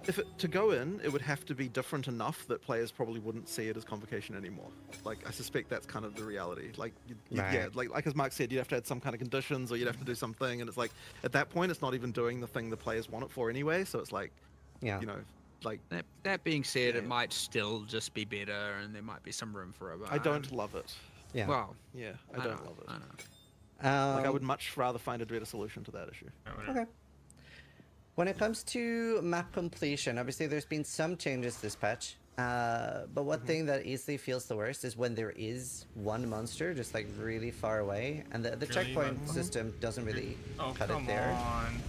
If it to go in, it would have to be different enough that players probably wouldn't see it as convocation anymore. Like, I suspect that's kind of the reality. Like, yeah, Right. like as Mark said, you'd have to add some kind of conditions, or you'd have to do something, and it's like at that point, it's not even doing the thing the players want it for anyway. So it's like, Yeah. you know, like that being said, Yeah. it might still just be better, and there might be some room for it. I don't love it. Yeah. Well, Yeah, I I don't know, love it. I know. Like, I would much rather find a better solution to that issue. Okay. When it comes to map completion, obviously there's been some changes this patch. But one thing that easily feels the worst is when there is one monster just like really far away, and the checkpoint system doesn't really Oh, cut it come there.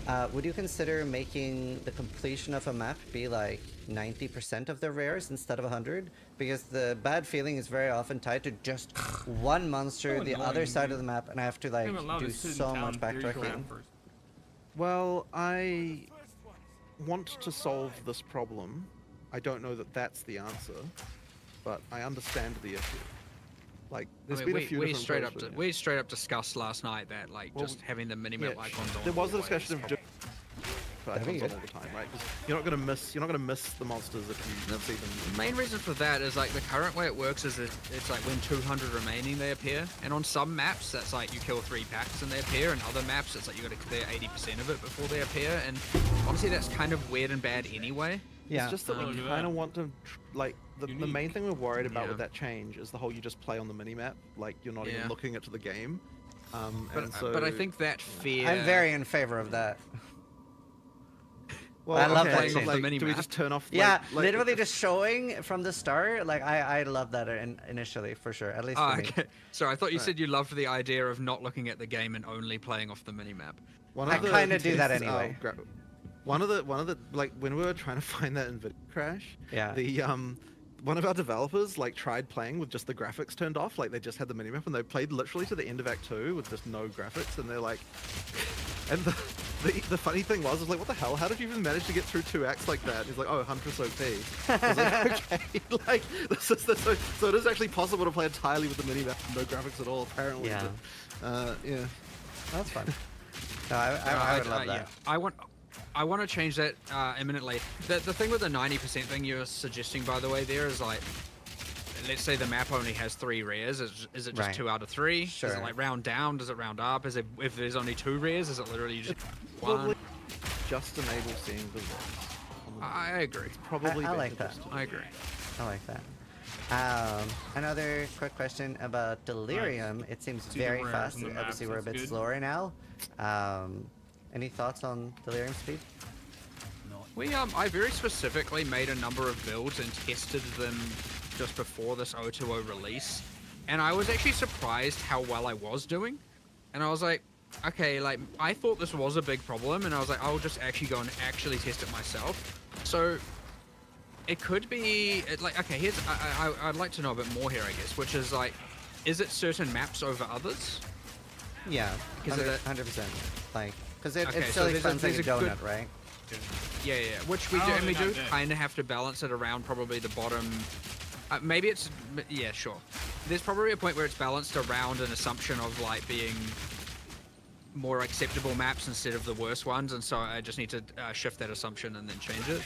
on. Would you consider making the completion of a map be like 90% of the rares instead of 100? Because the bad feeling is very often tied to just one monster, So the other annoying, side of dude. the map, and I have to like I'm allowed do to sit in so town much 30 backtracking. first. Well, I want to solve this problem. I don't know that that's the answer, but I understand the issue. Like, there's been a few we different straight approaches, up yeah. we straight up discussed last night that like Well, just having the minimap Yeah, icons on. there was a always. discussion of doing That'd be icons on good. all the time, right? 'Cause you're not gonna miss the monsters if you see them. The main reason for that is like the current way it works is it's like when 200 remaining they appear, and on some maps that's like you kill 3 packs and they appear, and other maps it's like you got to clear 80% of it before they appear, and honestly that's kind of weird and bad anyway. Yeah. It's just that we Look at kind that. of want to, like, the main Unique. thing we're worried about Yeah. with that change is the whole you just play on the minimap, like you're not Yeah. even looking into the game. But, but I think that fear. I'm very in favor of that. well, I love that okay, change. like, The do we minimap. just turn off? Yeah, like, literally just showing from the start. Like I love that initially for sure. At least for Oh, me. okay. Sorry, I thought you Right. said you loved the idea of not looking at the game and only playing off the minimap. One I of the kinda do that tests, anyway. one of the like when we were trying to find that NVIDIA crash, Yeah. the one of our developers like tried playing with just the graphics turned off, like they just had the minimap, and they played literally to the end of Act 2 with just no graphics, and they're like, and the funny thing was like, what the hell? How did you even manage to get through 2 acts like that? And he's like, oh, Huntress OP. I was like, okay, like so it is actually possible to play entirely with the minimap, and no graphics at all, apparently. Yeah. But, yeah. That's fun. No, I would love that. Yeah. I want to change that imminently. The thing with the 90% thing you're suggesting, by the way, there is like, let's say the map only has 3 rares. Is it just Right. 2 out of 3? Sure. Does it like round down? Does it round up? Is it if there's only 2 rares? Is it literally just Probably one? just enable seeing the rares. I agree. Probably I better like that. just to- I agree. I like that. Another quick question about Delirium. It seems See the very rares fast. in the And map, obviously, we're a that's bit good. slower now. Any thoughts on Delirium speed? I very specifically made a number of builds and tested them just before this 020 release, and I was actually surprised how well I was doing. And I was like, okay, like I thought this was a big problem, and I was like, I'll just actually go and actually test it myself. So It could be like, okay, here's I'd like to know a bit more here, I guess, which is like, is it certain maps over others? Yeah, Is it 100%. Like, because it Okay, still so expands like a there's a donut, good- right? Yeah, which we do, Oh, and we they're do not dead. kind of have to balance it around probably the bottom. Maybe it's, yeah, sure. There's probably a point where it's balanced around an assumption of like being more acceptable maps instead of the worst ones, and so I just need to shift that assumption and then change it.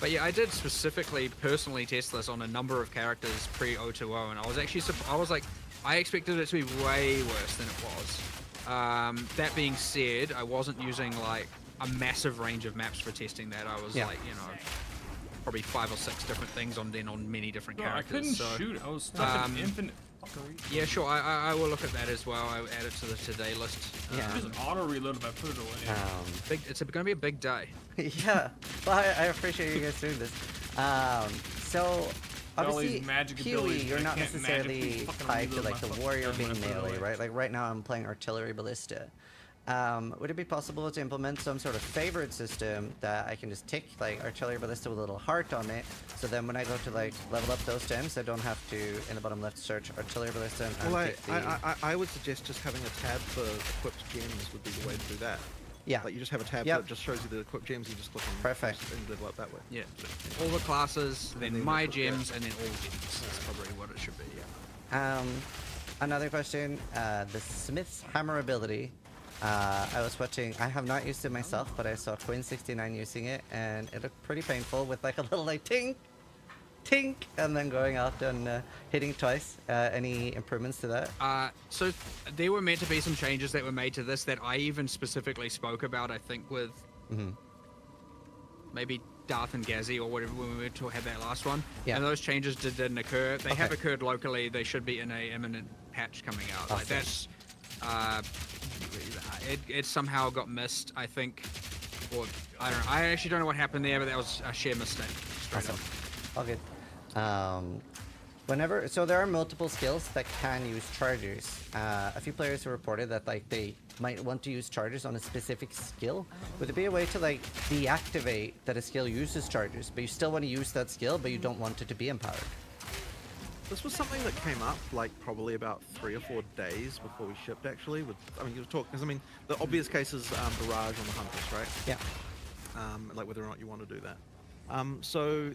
But yeah, I did specifically personally test this on a number of characters pre-020, and I was actually I expected it to be way worse than it was. That being said, I wasn't using like a massive range of maps for testing that. I was like, you know, probably 5 or 6 different things on many different Bro, I characters. couldn't So shoot. I was stuck in infinite fuckery. yeah, sure. I will look at that as well. I will add it to the today list. Yeah. Just auto reload if I put it away. It's going to be a big day. Yeah, well, I appreciate you guys doing this. So, All obviously, these magic Huey, abilities you're I not can't necessarily magically fucking tied to reload like my the fucking warrior gun when being I put it melee, away. right? Like right now I'm playing artillery ballista. Would it be possible to implement some sort of favorite system that I can just tick like artillery ballista with a little heart on it, so then when I go to like level up those gems, I don't have to in the bottom left search artillery ballista and Well, tick the... I would suggest just having a tab for equipped gems would be the way to do that. Yeah. Like you just have a tab Yep. that just shows you the equipped gems. You just click on Perfect. and level up that way. Yeah. All the classes, then then my the- yeah. gems, and then all gems. That's probably what it should be. Yeah. Another question, the Smith's Hammer ability. I was watching, I have not used it myself, but I saw Quinn69 using it, and it looked pretty painful with like a little like tink, tink, and then going out and hitting twice. Any improvements to that? So there were meant to be some changes that were made to this that I even specifically spoke about, I think, with maybe Darth and Gazzy or whatever when we had that last one. Yeah. And those changes didn't occur. They have Okay. occurred locally. They should be in a imminent patch coming out. Like Awesome. that's, it somehow got missed, I think. Or I don't know. I actually don't know what happened there, but that was a sheer mistake. Straight Awesome. up. All good. Whenever, so there are multiple skills that can use chargers. A few players have reported that like they might want to use chargers on a specific skill. Would there be a way to like deactivate that a skill uses chargers, but you still want to use that skill, but you don't want it to be empowered? This was something that came up like probably about 3 or 4 days before we shipped. Actually, with you were talking because the obvious case is barrage on the hunters, right? Yeah. Like whether or not you want to do that. So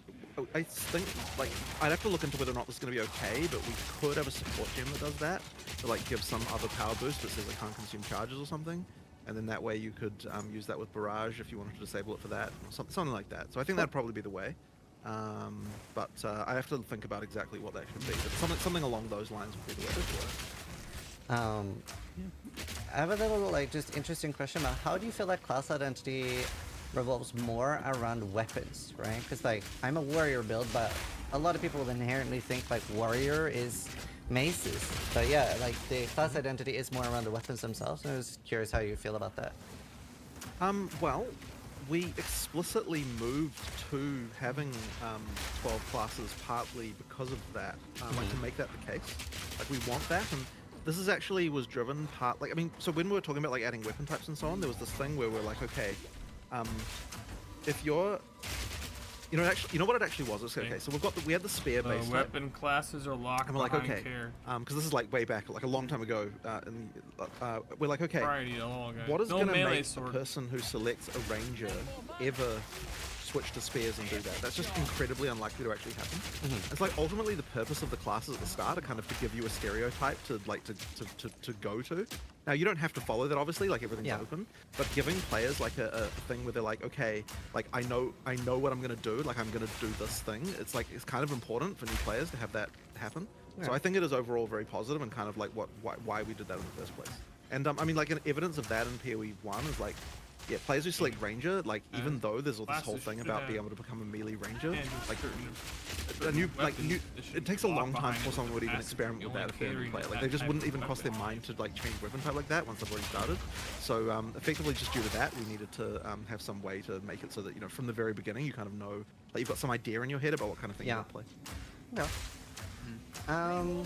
I think like I'd have to look into whether or not this is going to be okay, but we could have a support gem that does that to like give some other power boost that says I can't consume charges or something, and then that way you could use that with barrage if you wanted to disable it for that, or something like that. So I think that'd probably be the way. But I have to think about exactly what that should be. But something along those lines would be the way to do it. I have a little like just interesting question about how do you feel like class identity revolves more around weapons, right? Because like I'm a warrior build, but a lot of people would inherently think like warrior is maces. But yeah, like the class identity is more around the weapons themselves. And I was curious how you feel about that. Well, we explicitly moved to having 12 classes partly because of that, like to make that the case. Like we want that, and this is actually was driven part, like, I mean, so when we were talking about like adding weapon types and so on, there was this thing where we're like, okay, if you're, you know what it actually was? It's okay, so we had the spear base type, Weapon classes are locked and we're like, behind okay, care. because this is like way back, like a long time ago, and we're like, okay, Variety along, guys. what is No going to melee make sword. a person who selects a ranger ever switch to spears and do that? That's just incredibly unlikely to actually happen. It's like ultimately the purpose of the classes at the start are kind of to give you a stereotype to like to go to. Now you don't have to follow that, obviously, like everything's Yeah. open, but giving players like a thing where they're like, okay, like I know what I'm gonna do, like I'm gonna do this thing. It's like it's kind of important for new players to have that happen. So Yeah. I think it is overall very positive and kind of like why we did that in the first place. And I mean, like an evidence of that in PoE 1 is like, yeah, players who select ranger, like even though there's all this whole classes thing should about have- being able to become a melee ranger, And like certain a new, like weapons new, that should it takes a lock long time behind before someone would even passive, experiment you with that only if they're a new catering player. to Like that they just type wouldn't of even cross their weapon. mind to like change weapon type like that once they've already started. So effectively, just due to that, we needed to have some way to make it so that from the very beginning you kind of know, like you've got some idea in your head about what kind of thing Yeah. you want to play. Yeah.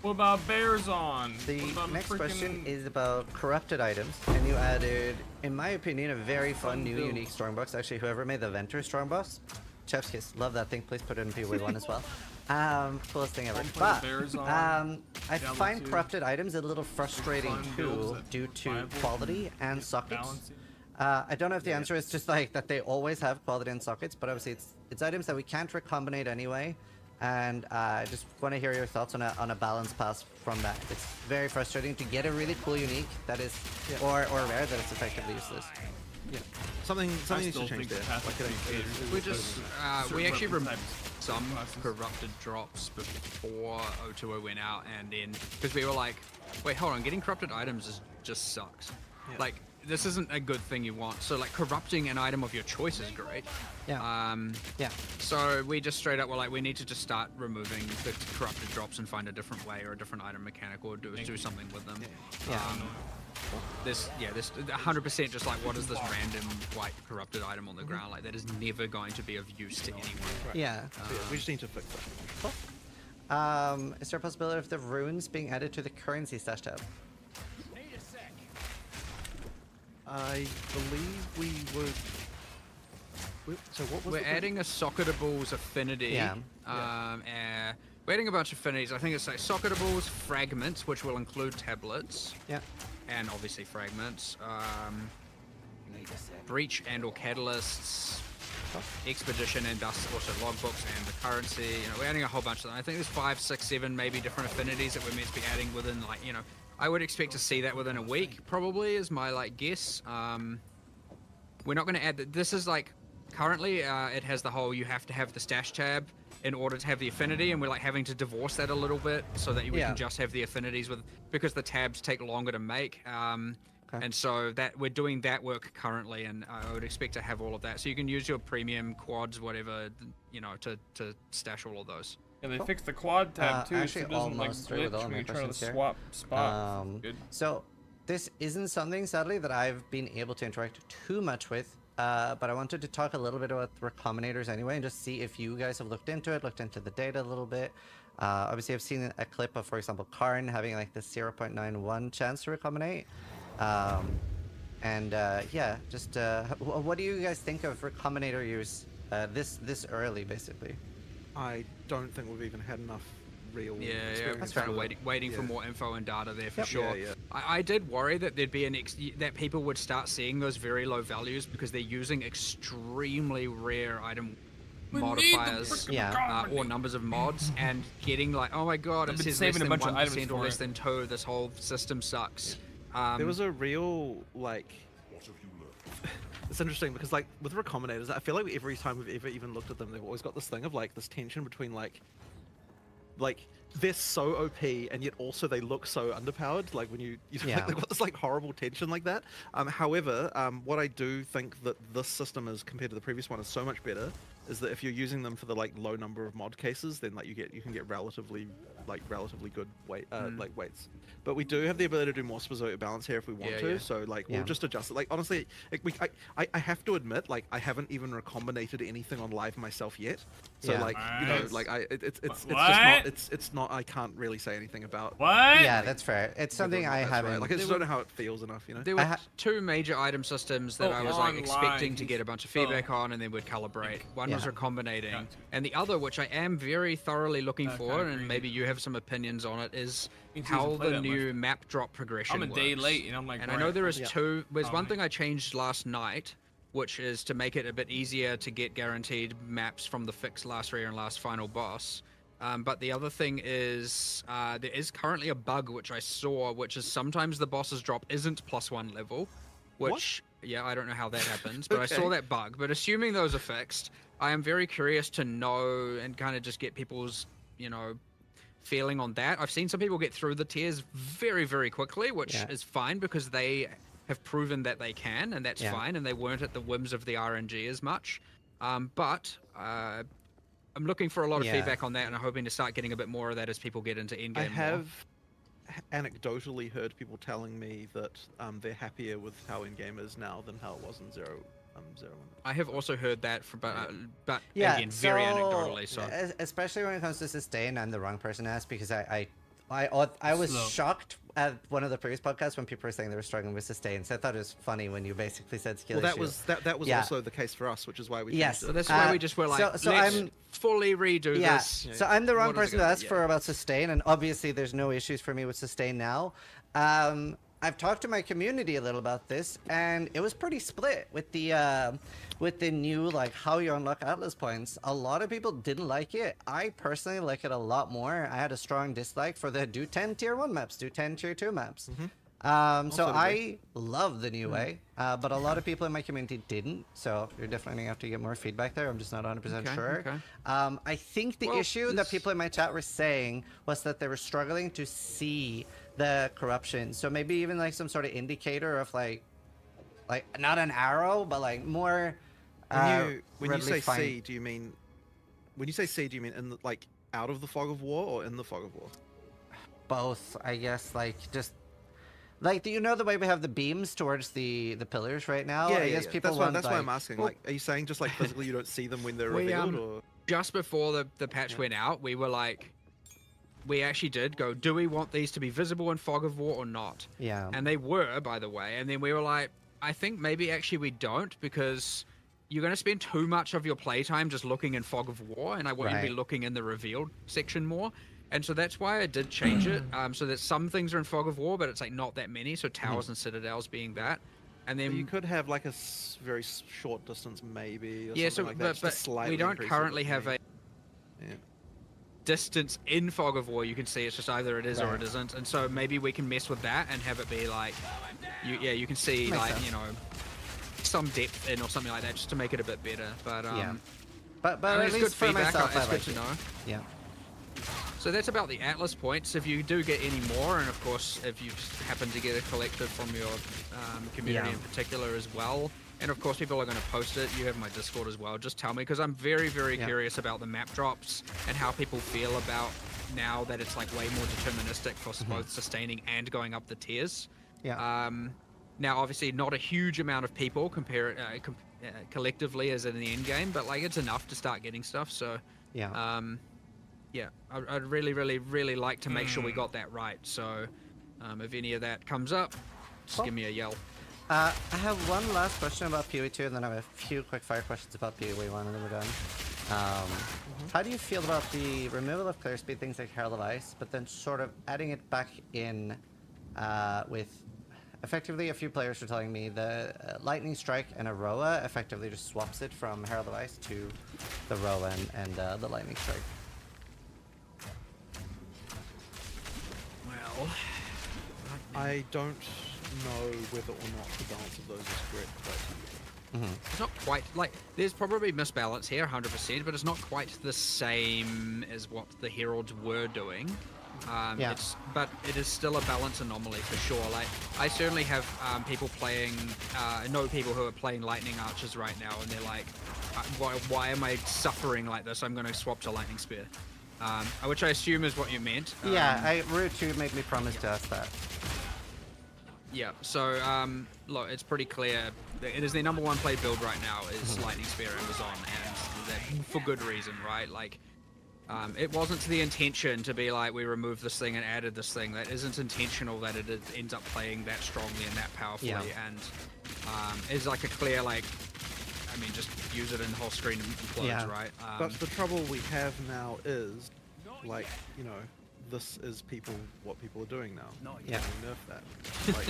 What about bears on? The What about next freaking- question is about corrupted items, and you added, in my opinion, a very fun new build. unique strongbox. Actually, whoever made the Venter strongbox Chef's kiss. Love that thing. Please put it in POE1 as well. Coolest thing ever. Don't play But the bears on I Diablo find 2. corrupted items a little frustrating Find builds too, that due to viable quality and and sockets. balancing. I don't know if the answer is just like that they always have quality and sockets, but obviously it's items that we can't recombinate anyway. And I just want to hear your thoughts on a balance pass from that. It's very frustrating to get a really cool unique that is, or rare that is effectively useless. Yeah. Something I needs to still change think there. the Like, it is- We just certain we actually weapon removed types, some classes. corrupted drops before O2O went out, and then because we were like, wait, hold on, getting corrupted items just sucks. Yeah. Like this isn't a good thing you want. So like corrupting an item of your choice is great. Yeah. Yeah. So we just straight up were like, we need to just start removing the corrupted drops and find a different way or a different item mechanic or do something with them. Yeah. This 100% just like, what is this random white corrupted item on the ground? Like that is never going to be of use to anyone. Yeah. So, yeah, we just need to fix that. Is there a possibility of the runes being added to the currency stash tab? I believe we would. So what was We're the adding a socketables affinity. Yeah. We're adding a bunch of affinities. I think it's like socketables, fragments, which will include tablets, Yeah. and obviously fragments. Breach and or catalysts, expedition and dust, also logbooks and the currency. You know, we're adding a whole bunch of them. I think there's 5, 6, 7 maybe different affinities that we're meant to be adding within, like, you know, I would expect to see that within a week, probably, is my like guess. We're not going to add that. This is like currently it has the whole you have to have the stash tab in order to have the affinity, and we're like having to divorce that a little bit so that we Yeah. can just have the affinities with, because the tabs take longer to make. Okay. And so that we're doing that work currently, and I would expect to have all of that. So you can use your premium quads, whatever, you know, to stash all of those. And they fixed the quad tab too, so actually it doesn't like almost through with glitch all when my you try to questions here. swap spots. Good. So this isn't something, sadly, that I've been able to interact too much with, but I wanted to talk a little bit about recombinators anyway, and just see if you guys have looked into it, looked into the data a little bit. Obviously, I've seen a clip of, for example, Karn having like the 0.91 chance to recombinate. Yeah, just what do you guys think of recombinator use this early, basically? I don't think we've even had enough real. Yeah, experience kind of with it. waiting for Yeah. more info and data there for Yep. sure. Yeah, yeah. I did worry that there'd be that people would start seeing those very low values because they're using extremely rare item We need the modifiers frickin' Yeah. or numbers of mods and getting like, oh my god, I've it been says less saving a than bunch of 1% items or for less it. than 2. This whole system sucks. There was a real like. It's interesting because like with recombinators, I feel like every time we've ever even looked at them, they've always got this thing of like this tension between like they're so OP and yet also they look so underpowered. Like when you Yeah. they've got this like horrible tension like that. However, what I do think that this system is compared to the previous one is so much better is that if you're using them for the like low number of mod cases, then like you can get relatively good weights. But we do have the ability to do more specific balance here if we want Yeah, to. yeah. So like Yeah. we'll just adjust it. Like honestly, I have to admit, like I haven't even recombinated anything on live myself yet. So Yeah. like you know, Nice. like it's just What? not it's not I can't really say anything about. What? Yeah, that's fair. It's something I That's right. haven't. Like I just don't know how it feels enough, you know. There were two major item systems that Oh, I was like online, expecting to he's- get a bunch of feedback on and then would calibrate. One was Yeah. recombinating, Gotcha. and the other, which I am very thoroughly looking for, kinda and agree. maybe you have some opinions on it, is Me too, how hasn't played the that new map drop progression I'm a day works. late, and I'm like, And I know there is Yeah. two. There's Oh, one man. thing I changed last night, which is to make it a bit easier to get guaranteed maps from the fixed last rare and last final boss. But the other thing is there is currently a bug which I saw, which is sometimes the boss's drop isn't +1 level, which yeah, I don't know how that happens, but I saw Okay. that bug. But assuming those are fixed, I am very curious to know and kind of just get people's, you know, feeling on that. I've seen some people get through the tiers very, very quickly, which Yeah. is fine because they have proven that they can, and that's Yeah. fine, and they weren't at the whims of the RNG as much. But I'm looking for a lot of Yeah. feedback on that, and I'm hoping to start getting a bit more of that as people get into endgame. I more. have anecdotally heard people telling me that they're happier with how in-game is now than how it was in zero. I have also heard that, but Yeah, again, very anecdotally. So especially when it comes to sustain, I'm the wrong person to ask because I was Slow. shocked at one of the previous podcasts when people were saying they were struggling with sustain. So I thought it was funny when you basically said skill Well, issue. that was Yeah. also the case for us, which is why we Yes. changed So it. that's why we just were like, so let's I'm- fully redo this. So I'm the wrong What is it person to gonna ask be? for about sustain, and obviously there's no issues for me with sustain now. I've talked to my community a little about this, and it was pretty split with the new like how you unlock Atlas points. A lot of people didn't like it. I personally like it a lot more. I had a strong dislike for the do 10 tier 1 maps, do 10 tier 2 maps. So Also I love the new way, but a lot of people in my community didn't. So you're definitely gonna have to get more feedback there. I'm just not 100% Okay, sure. okay. I think the Well, issue that this- people in my chat were saying was that they were struggling to see the corruption. So maybe even like some sort of indicator of like not an arrow, but like more. When you readily say find- C, do you mean in the, like out of the fog of war or in the fog of war? both, I guess, like just. Like, do you know the way we have the beams towards the pillars right now? I guess people want, That's why like- I'm asking. Well- Like, are you saying just like physically you don't see them when they're We, revealed, or Just before the patch went out, we were like, we actually did go, do we want these to be visible in Fog of War or not? Yeah. And they were, by the way. And then we were like, I think maybe actually we don't, because you're going to spend too much of your playtime just looking in Fog of War, and I want you to be Right. looking in the revealed section more. And so that's why I did change it. So that some things are in Fog of War, but it's like not that many. So towers and citadels being that. And then you could have like a very short distance, maybe. Or yeah, something so like that, but, just to but slightly we don't increase it, currently but have a yeah. distance in Fog of War. You can see it's just either it is or Right. it isn't. And so maybe we can mess with that and have it be like, you can see Makes like sense. some depth in or something like that, just to make it a bit better. But Yeah. But I mean, at it's least good for feedback. myself, I It's like good to it. know. Yeah. So that's about the Atlas points. If you do get any more, and of course, if you happen to get a collective from your community Yeah. in particular as well, and of course people are going to post it, you have my Discord as well, just tell me, because I'm very, very Yeah. curious about the map drops and how people feel about now that it's like way more deterministic for both sustaining and going up the tiers. Yeah. Now, obviously, not a huge amount of people collectively as in the end game, but like it's enough to start getting stuff. So Yeah. yeah, I'd really, really, really like to make sure we got that right. So, if any of that comes up, just Cool. give me a yell. I have one last question about PoE 2, and then I have a few quick fire questions about PoE 1, and then we're done. How do you feel about the removal of clear speed, things like Herald of Ice, but then sort of adding it back in with effectively a few players were telling me the Lightning Strike and Aroa effectively just swaps it from Herald of Ice to the Roa and the Lightning Strike. Well, I don't know whether or not the balance of those is correct, but it's not quite like there's probably misbalance here, 100%, but it's not quite the same as what the Heralds were doing. Yeah. But it is still a balance anomaly for sure. Like I certainly have people playing, know people who are playing Lightning Archers right now, and they're like, why am I suffering like this? I'm going to swap to Lightning Spear, which I assume is what you meant. Yeah, Root 2 made me promise to ask that. Yeah, so look, it's pretty clear. It is their number one played build right now is Lightning Spear Amazon, and that for good reason, right? Like, it wasn't the intention to be like we removed this thing and added this thing. That isn't intentional. That it ends up playing that strongly and that powerfully, Yeah. and it's like a clear like. I mean, just use it in the whole screen implodes, Yeah. right? but the trouble we have now is, like, this is what people are doing now. Yeah. We nerf that. Like,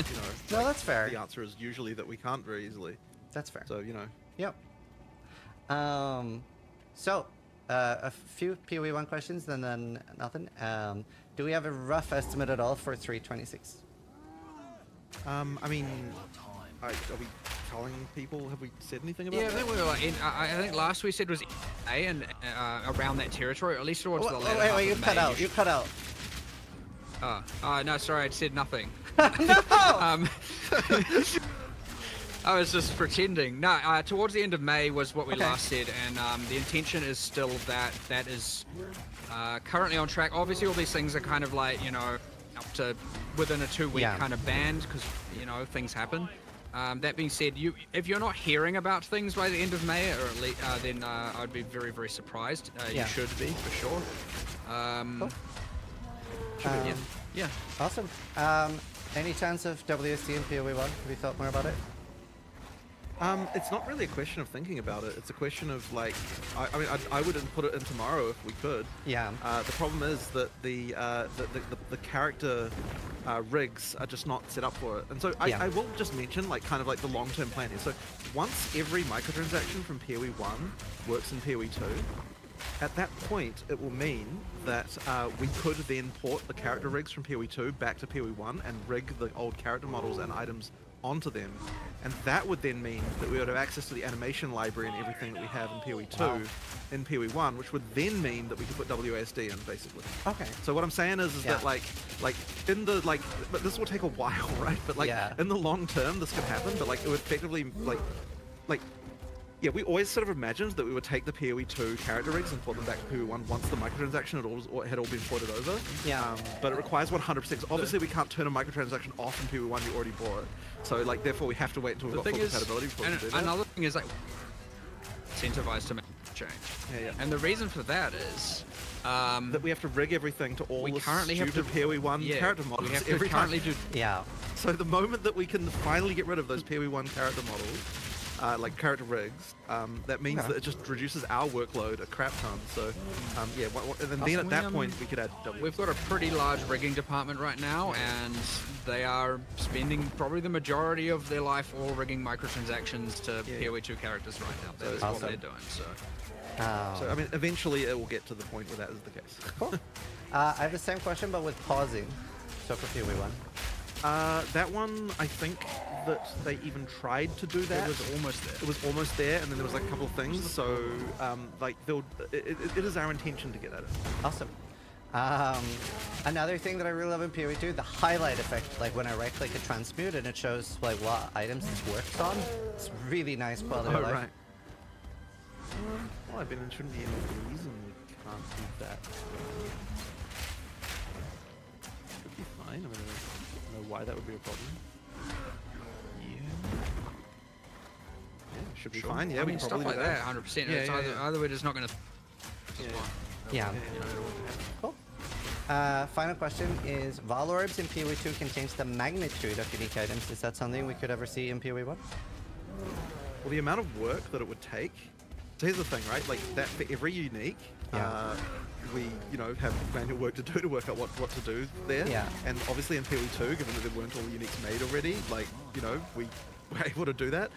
No, like, that's fair. The answer is usually that we can't very easily. That's fair. So, Yep. So, a few PoE 1 questions, and then nothing. Do we have a rough estimate at all for 326? I mean, are we telling people? Have we said anything about Yeah, I that? think we were like, I think last we said was A and around that territory, or at least towards the Oh, latter wait, half you of cut May. out. You cut out. No, sorry, I said nothing. No! I was just pretending. No, towards the end of May was what we Okay. last said, and the intention is still that is currently on track. Obviously, all these things are kind of like, up to within a 2-week Yeah. kind of band, because, things happen. That being said, if you're not hearing about things by the end of May, or at least, then I'd be very, very surprised. Yeah. You should be, for sure. Cool. Yeah. yeah. Awesome. Any chance of WSD in PoE 1? Have you thought more about it? It's not really a question of thinking about it. It's a question of like, I mean, I would put it in tomorrow if we could. Yeah. The problem is that the character rigs are just not set up for it. And so Yeah. I will just mention like kind of like the long-term plan here. So once every microtransaction from PoE 1 works in PoE 2, at that point it will mean that we could then port the character rigs from PoE 2 back to PoE 1 and rig the old character models and items onto them, and that would then mean that we would have access to the animation library and everything that we have in PoE 2 in PoE 1, which would then mean that we could put WASD in, basically. Okay. So what I'm saying is Yeah. that like in the but this will take a while, right? But like Yeah. in the long term, this could happen. But like it would effectively yeah, we always sort of imagined that we would take the PoE 2 character rigs and port them back to PoE 1 once the microtransaction had all been ported over. Yeah. But it requires 100%. Obviously, we can't turn a microtransaction off in PoE 1 you already bought. So, like, therefore, we have to wait until we've got full compatibility before we and can do that. another thing is like incentivized to make a change. Yeah. And the reason for that is That we have to rig everything to all we the currently have stupid to PoE 1 character models we have to every currently time. do Yeah. So the moment that we can finally get rid of those PoE 1 character models, like character rigs, that means that it just reduces our workload a crap ton. So, yeah, and then at that point we could add W. We've got a pretty large rigging department right now, and they are spending probably the majority of their life all rigging microtransactions to PoE 2 characters right now. That is what they're doing. So, So I mean, eventually it will get to the point where that is the case. Cool. I have the same question, but with pausing. So for PoE 1. That one, I think that they even tried to do that. it was almost there. It was almost there, and then there was like a couple of things. So, like, it is our intention to get at it. Awesome. Another thing that I really love in PoE 2, the highlight effect. Like when I right click a transmute and it shows like what items it works on. It's really nice quality of life. Right. Well, I've been shouldn't be any reason we can't do that. Should be fine. I mean, I don't know why that would be a problem. Yeah, should be fine. Yeah, I we mean, can stuff probably like do that, 100%. Yeah, It's yeah, either we're just not going to. Yeah. Yeah. Cool. Final question is, Vol Orbs in PoE 2 can change the magnitude of unique items. Is that something we could ever see in PoE 1? Well, the amount of work that it would take. So here's the thing, right? Like that for every unique, we have manual work to do to work out what to do there. Yeah. And obviously in PoE 2, given that there weren't all the uniques made already, like we were able to do that.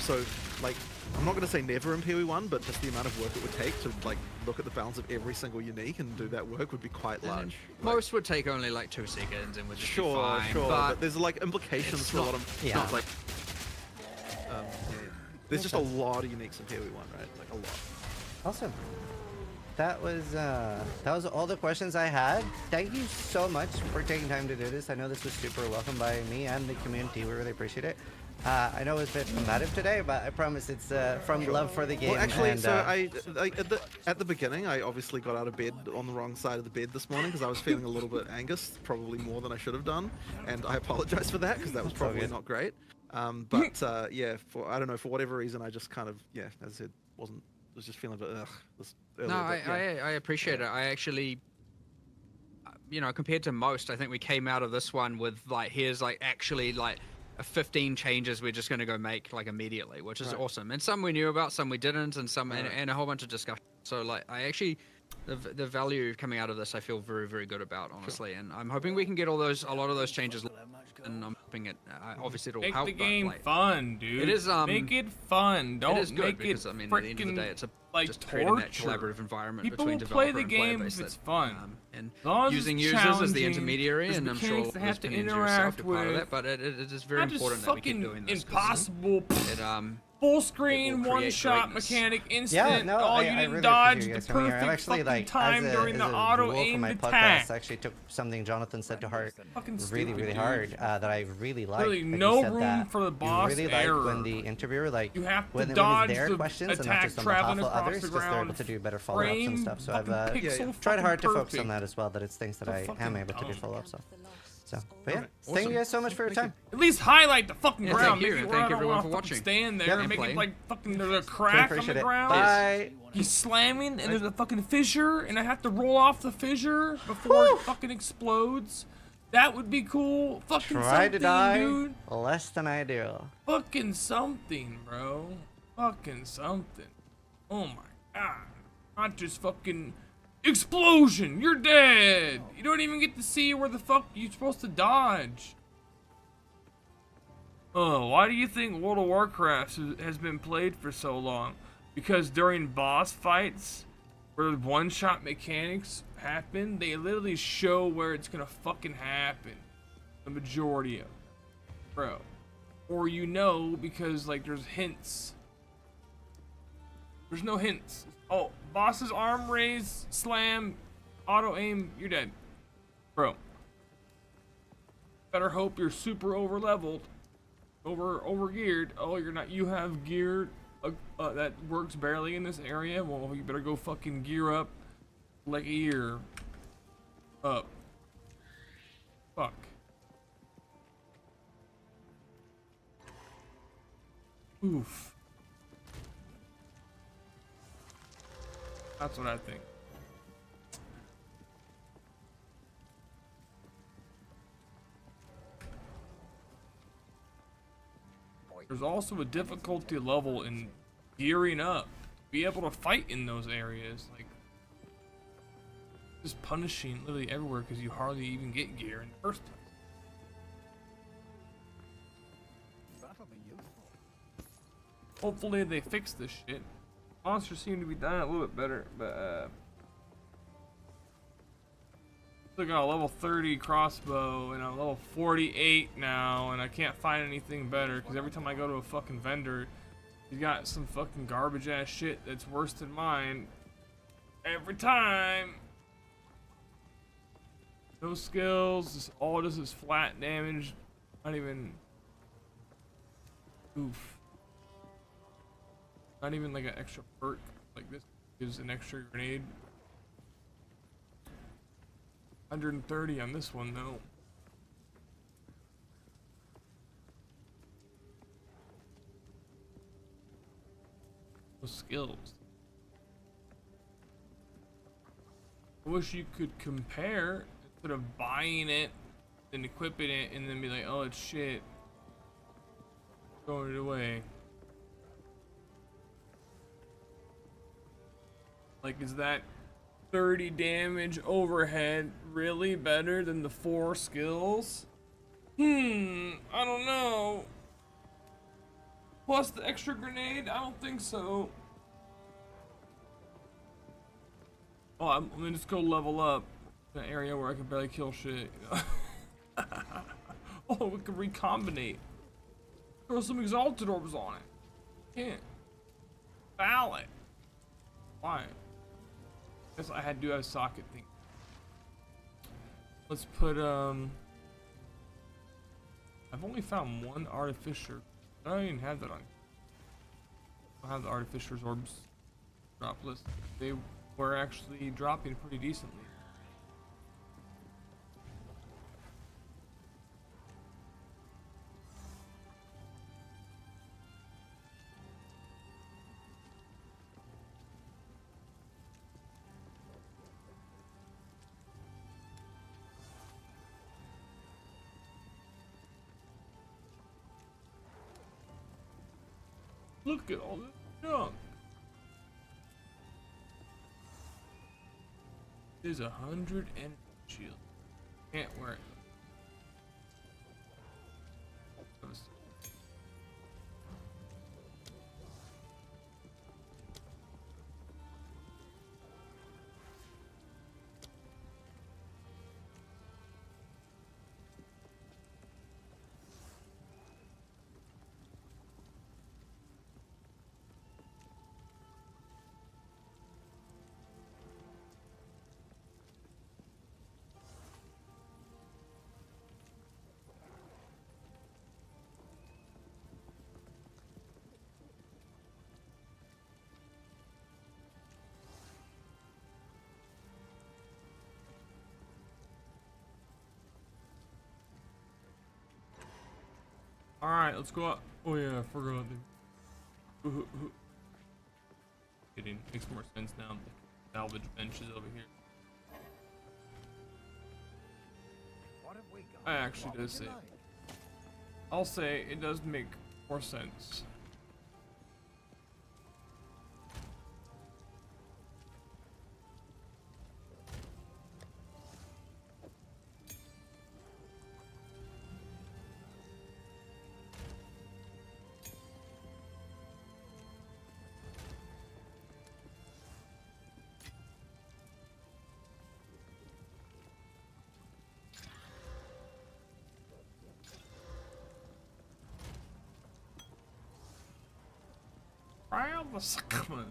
So like I'm not going to say never in PoE 1, but just the amount of work it would take to like look at the balance of every single unique and do that work would be quite large. Most would take only like 2 seconds and would just be Sure, fine. sure. But But there's like implications it's for a lot not- of. Yeah. Not like. There's just a lot of uniques in PoE 1, right? Like a lot. Awesome. That was all the questions I had. Thank you so much for taking time to do this. I know this was super welcome by me and the community. We really appreciate it. I know it's a bit combative today, but I promise it's from love for the game. Well, actually, and, so at the beginning, I obviously got out of bed on the wrong side of the bed this morning because I was feeling a little bit anxious, probably more than I should have done, and I apologize for that because that was all probably good. not great. Yeah, I don't know, for whatever reason, I just kind of as I said, was just feeling a bit this earlier, No, but, yeah. I appreciate it. I actually, compared to most, I think we came out of this one with like, here's like actually like 15 changes we're just going to go make like immediately, which is awesome. And some we knew about, some we didn't, and some and a whole bunch of discussion. So like, I actually, the value coming out of this, I feel very, very good about, honestly. And I'm hoping we can get a lot of those changes. And I'm hoping it, obviously it'll Make help. the but, game like, fun, dude. It is, make it fun. Don't it is good make because it I mean, at the end of the day, freaking it's like just creating that torture. collaborative environment People between will play developer the and player game base if it's that, fun. And As long as using it's users as the challenging, intermediary, there's and I'm sure mechanics that have those to communities yourself interact are part of with. that. But it is very Not just important that we keep fucking doing this. 'cause impossible. It Full it screen, will one create shot greatness. mechanic, instant. no, all I you didn't really dodge appreciate you the guys coming here. perfect I'm actually fucking like, time as a, during the as a auto rule for aimed my attack. podcast, I actually took something Jonathan said to heart Fucking really, stupid, really dude. hard that I really liked. Really, Like, he no said room that for the boss you really error. like when the interviewer, like, You have to when it dodge was their the questions and not attack just on behalf traveling of across others, the because they're able ground. to do better follow-ups and Frame, stuff. So I've fucking pixel tried hard to fucking focus on perfect. that as well, that it's things that So I am fucking able to do dumb. follow-ups on. So, but yeah, Alright, thank you guys so much for your time. At least highlight the fucking Yeah, ground. thank you, Make it and where I thank don't everyone wanna for fucking watching. stand there Yep. and And make it playing. like fucking there's a Really crack on appreciate the it. ground. Bye. He's slamming and there's a fucking fissure and I have to roll off the fissure before it fucking explodes. That would be cool. Fucking Try something, to die dude. less than ideal. Fucking something, bro. Fucking something. Oh my god. Not just fucking explosion. You're dead. You don't even get to see where the fuck you're supposed to dodge. Oh, why do you think World of Warcraft has been played for so long? Because during boss fights, where one-shot mechanics happen, they literally show where it's gonna fucking happen. The majority of it. Bro. Or you know, because like there's hints. There's no hints. Oh, boss's arm raise, slam, auto aim, you're dead. Bro. Better hope you're super over leveled. Over geared. Oh, you're not. You have geared that works barely in this area. Well, you better go fucking gear up like a year up. Fuck. Oof. That's what I think. There's also a difficulty level in gearing up. Be able to fight in those areas. Like, just punishing literally everywhere because you hardly even get gear in the first place. Hopefully they fix this shit. Monsters seem to be dying a little bit better, but still got a level 30 crossbow and a level 48 now, and I can't find anything better because every time I go to a fucking vendor, he's got some fucking garbage ass shit that's worse than mine. Every time. No skills, just all this is flat damage. Not even. Oof. Not even like an extra perk like this gives an extra grenade. 130 on this one though. No skills. I wish you could compare instead of buying it and equipping it and then be like, oh, it's shit. Throwing it away. Like, is that 30 damage overhead really better than the 4 skills? I don't know. Plus the extra grenade? I don't think so. Oh, I'm gonna just go level up an area where I can barely kill shit. Oh, we can recombinate. Throw some exalted orbs on it. Can't. Ballot. Why? Guess I had to do a socket thing. Let's put I've only found one artificer. I don't even have that on. I don't have the artificer's orbs drop list. They were actually dropping pretty decently. Look at all this junk. There's 100 energy shield. Can't wear it. Alright, let's go up. Oh yeah, I forgot. Kidding. Makes more sense now. Salvage benches over here. What have we I actually do say. I'll say it does make more sense. Trial the succumbers.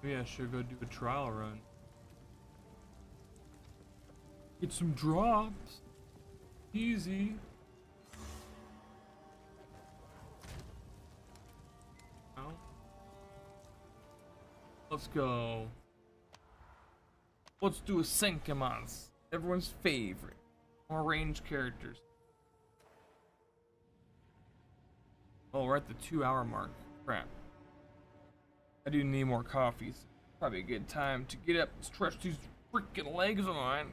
Maybe I should go do a trial run. Get some drops. Easy. Oh. Let's go. Let's do a Senkamas. Everyone's favorite. More ranged characters. Oh, we're at the 2-hour mark. Crap. I do need more coffees. Probably a good time to get up and stretch these freaking legs of mine.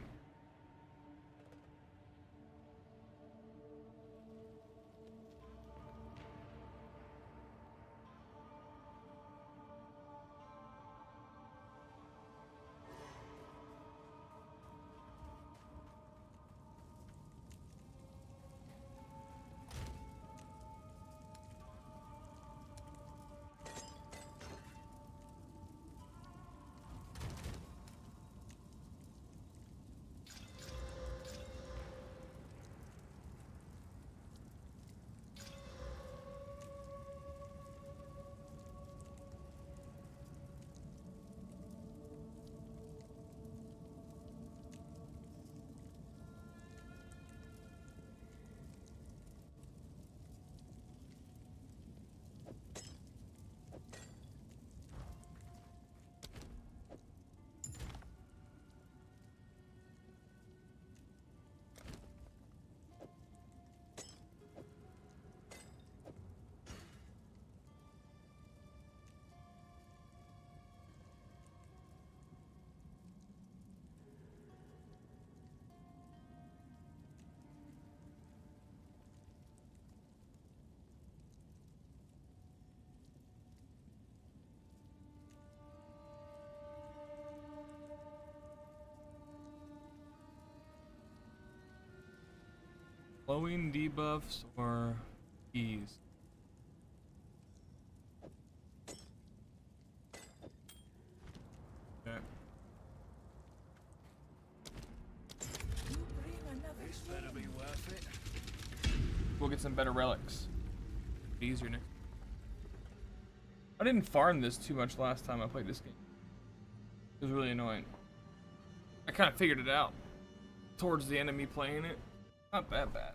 Glowing debuffs or ease. Okay. This better be worth it. We'll get some better relics. Easier next. I didn't farm this too much last time I played this game. It was really annoying. I kind of figured it out towards the end of me playing it. Not that bad.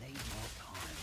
Need more time.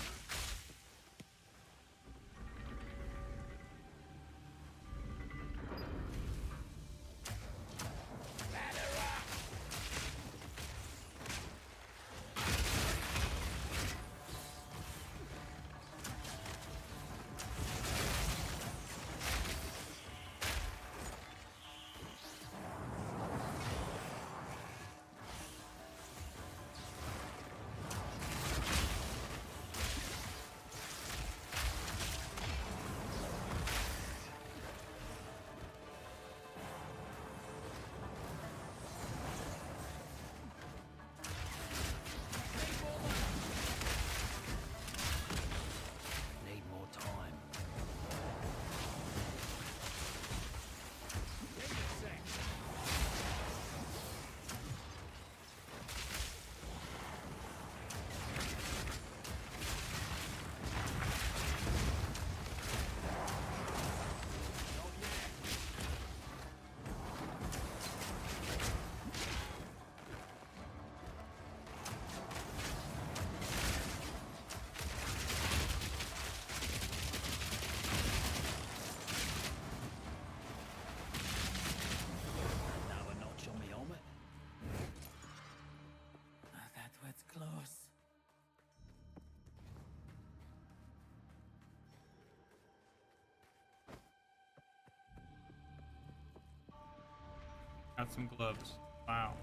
got some gloves. Wow.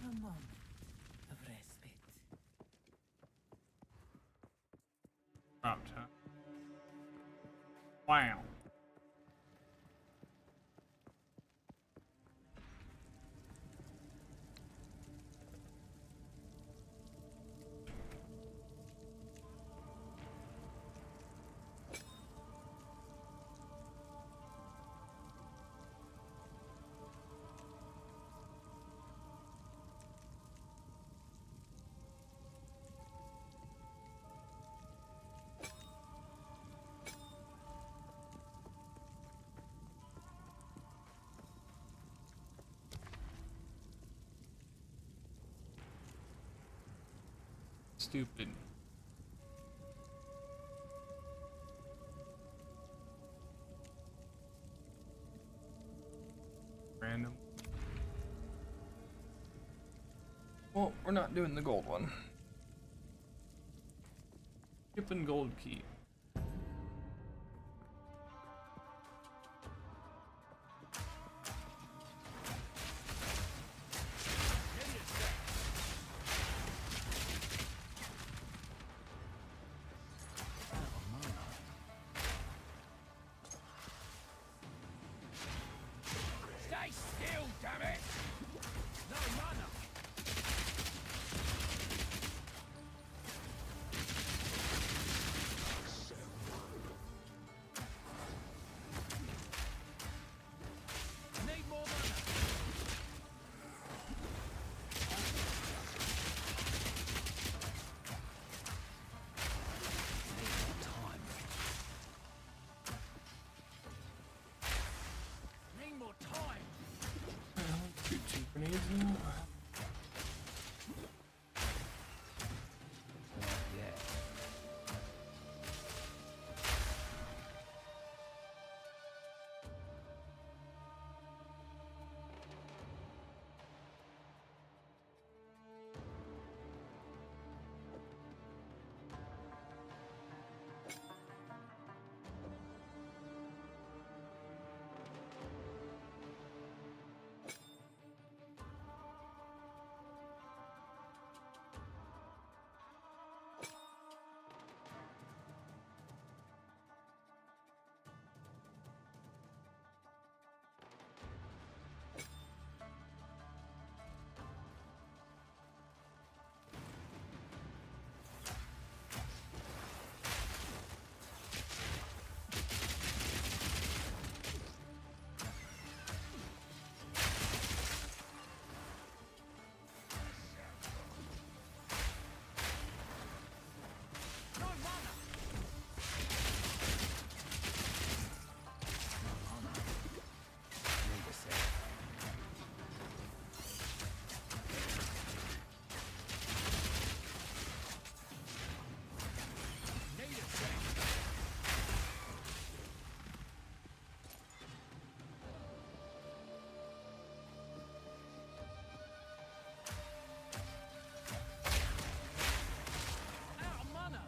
A moment of respite. Dropped, huh? Wow. Stupid. Random. Well, we're not doing the gold one. Skipping gold key. Stay still, damn it! No mana! Need more mana! Need more time! Shoot two grenades now. No mana! Need a sec! Out of mana!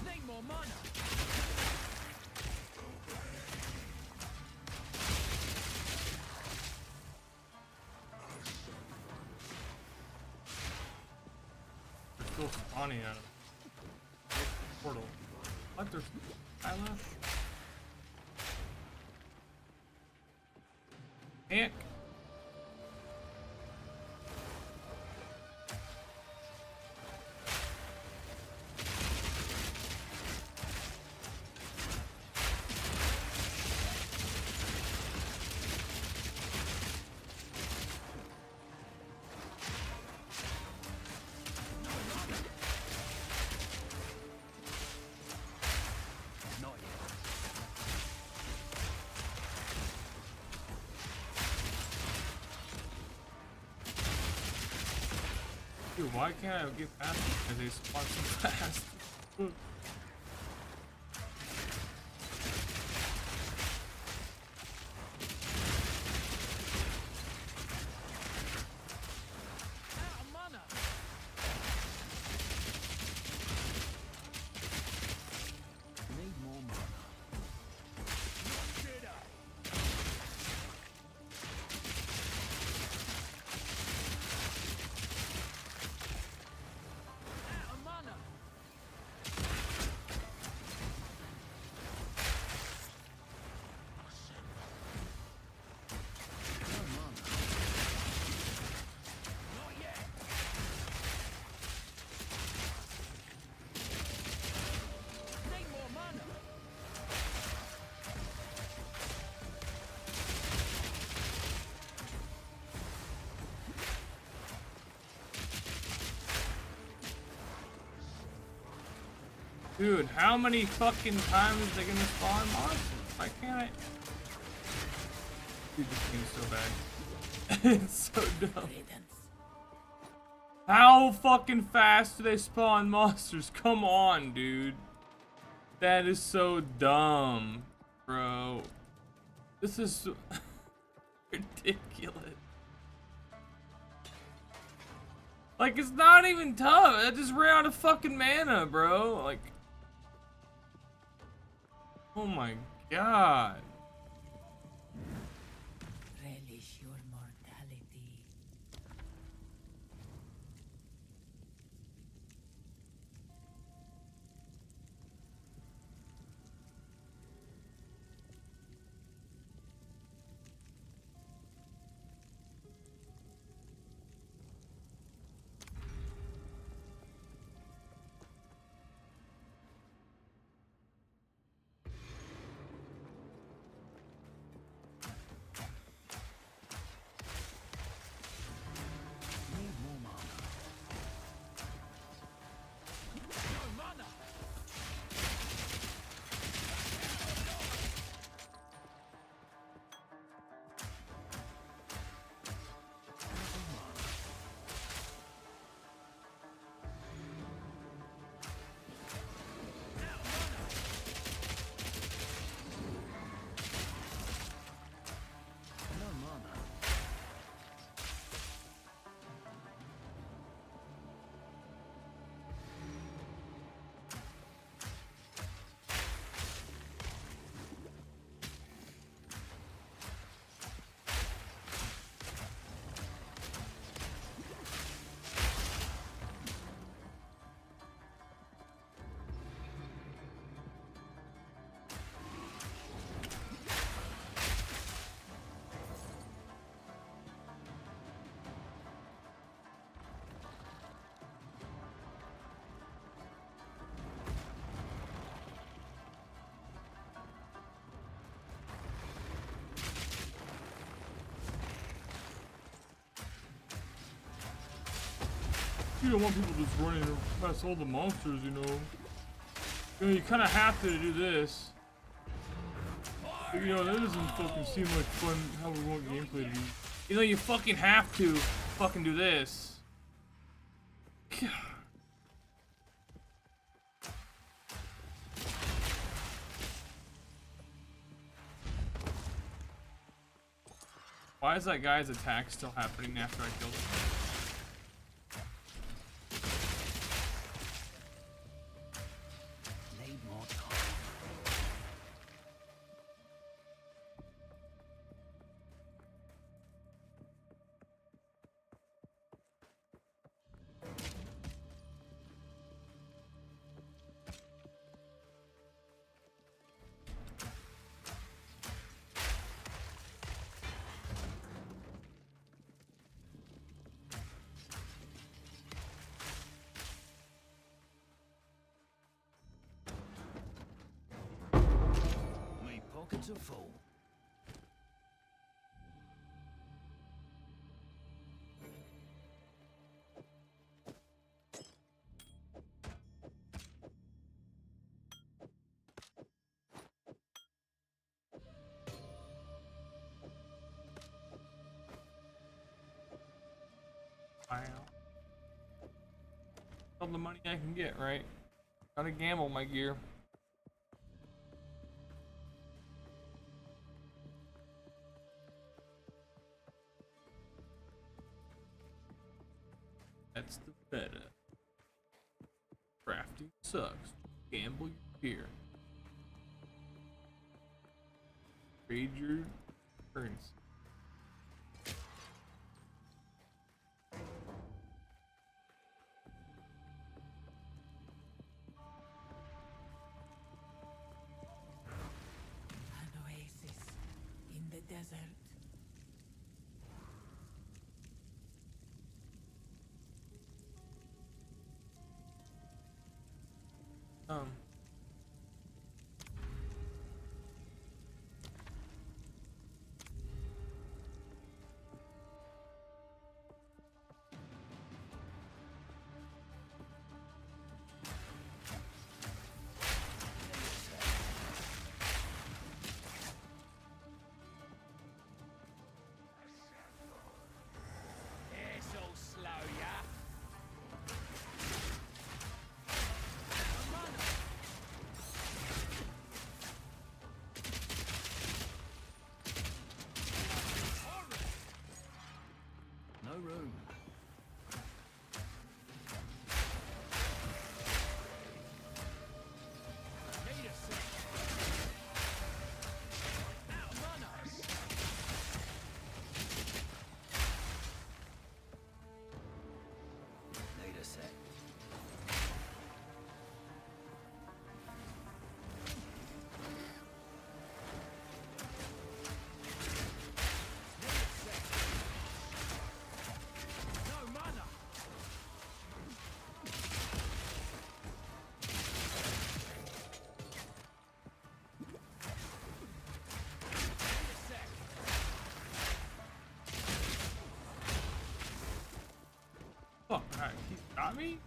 Need more mana! They're still spawning at him. Portal. What? There's Isla? Heck. Dude, why can't I get past them? Because they spawn so fast. Out of mana. Need more mana. Out of mana. No mana. Not yet. Need more mana. Dude, how many fucking times are they gonna spawn monsters? Why can't I? Dude, this game's so bad. It's so dumb. Riddance. How fucking fast do they spawn monsters? Come on, dude. That is so dumb, bro. This is so ridiculous. Like, it's not even tough. I just ran out of fucking mana, bro. Like, oh my god. Relish your mortality. Need more mana. No mana. No mana. You don't want people just running past all the monsters, you know. You know, you kind of have to do this. But, you know, that doesn't fucking seem like fun how we want gameplay to be. You know, you fucking have to fucking do this. Why is that guy's attack still happening after I killed him? Need more time. My pockets are full. Wow. All the money I can get, right? Gotta gamble my gear. That's the meta. Crafting sucks. Gamble your gear. Trade your currency. An oasis in the desert. Um. This'll slow ya. No room. Need a sec. Out of mana. Need a sec. Need a sec. No mana. Need a sec. Fuck, alright, he got me?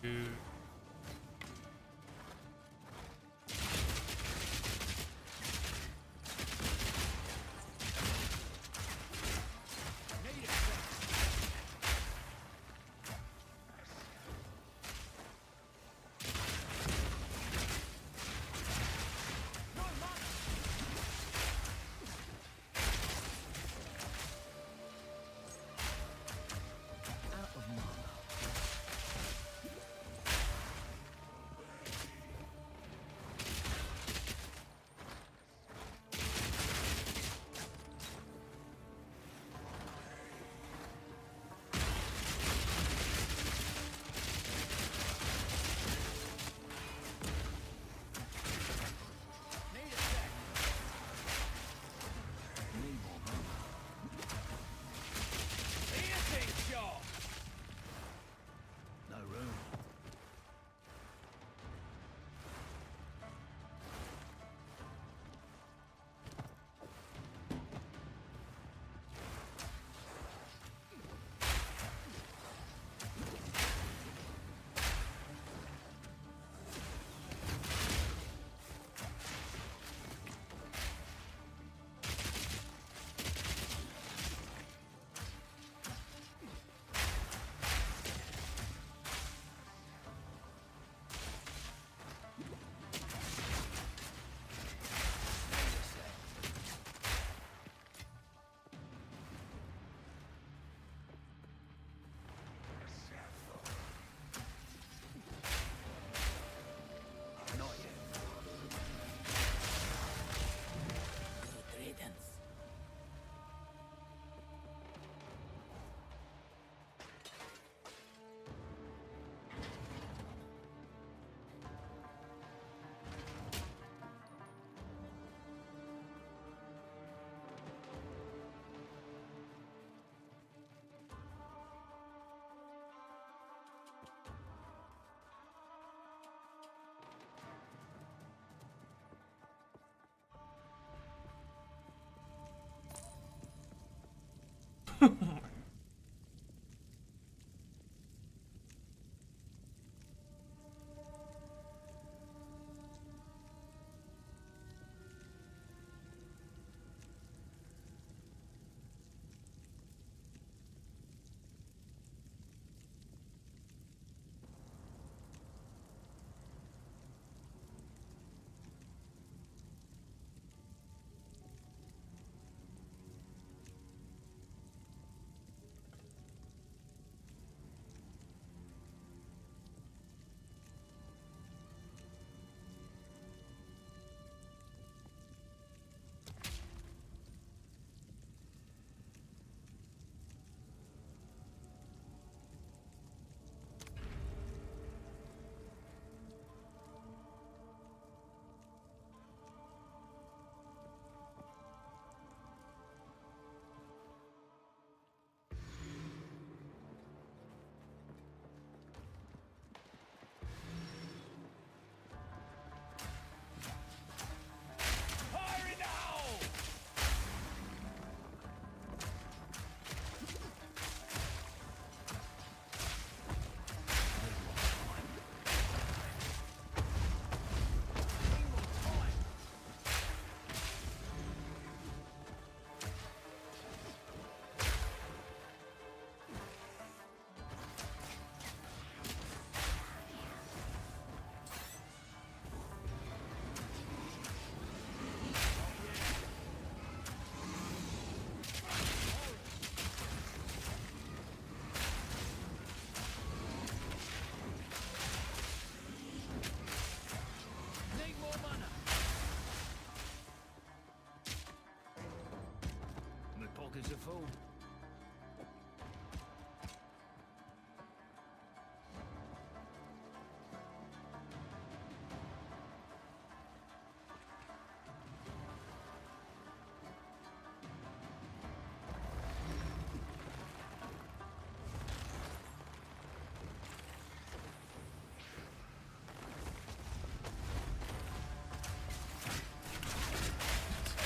Dude. Need a sec. No mana. Out of mana.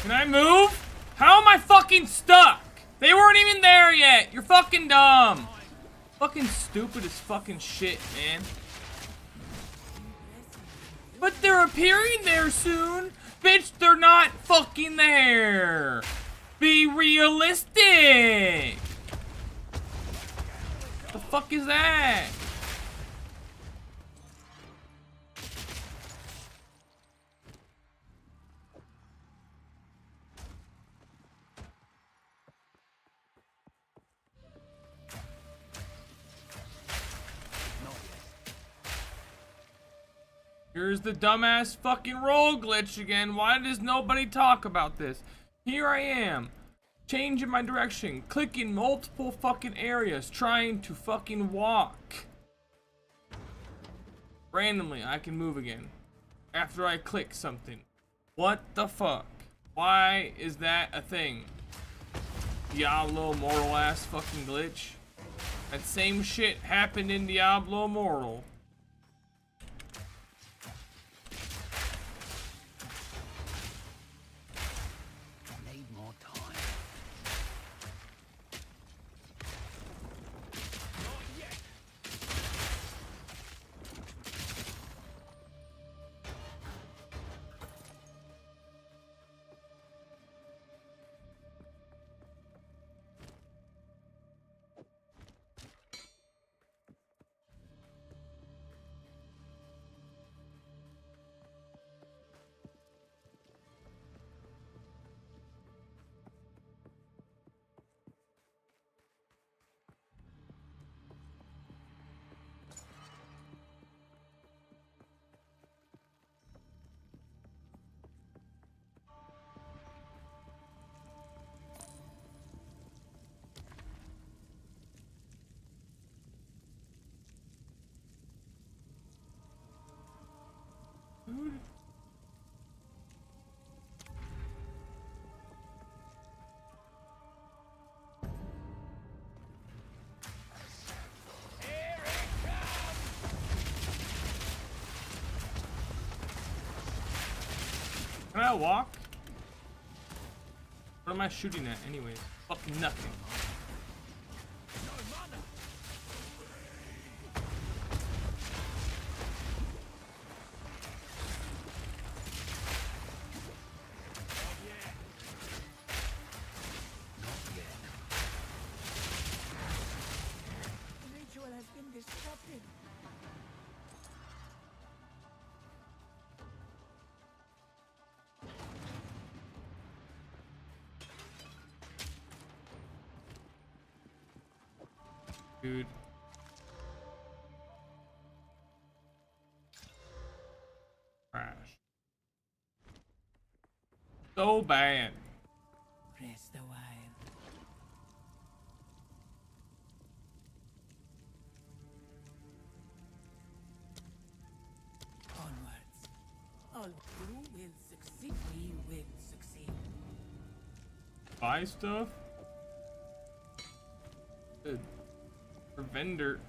Can I move? How am I fucking stuck? They weren't even there yet. You're fucking dumb. Fucking stupid as fucking shit, man. But they're appearing there soon. Bitch, they're not fucking there. Be realistic. The fuck is that? Here's the dumbass fucking roll glitch again. Why does nobody talk about this? Here I am, changing my direction, clicking multiple fucking areas, trying to fucking walk. Randomly, I can move again after I click something. What the fuck? Why is that a thing? Diablo Immortal ass fucking glitch. That same shit happened in Diablo Immortal. Need more time. Can I walk? What am I shooting at anyways? Fucking nothing. The ritual has been disrupted. Dude. Crash. So bad. Rest a while. Onwards. All who will succeed. We will succeed. Buy stuff? Good. For vendor.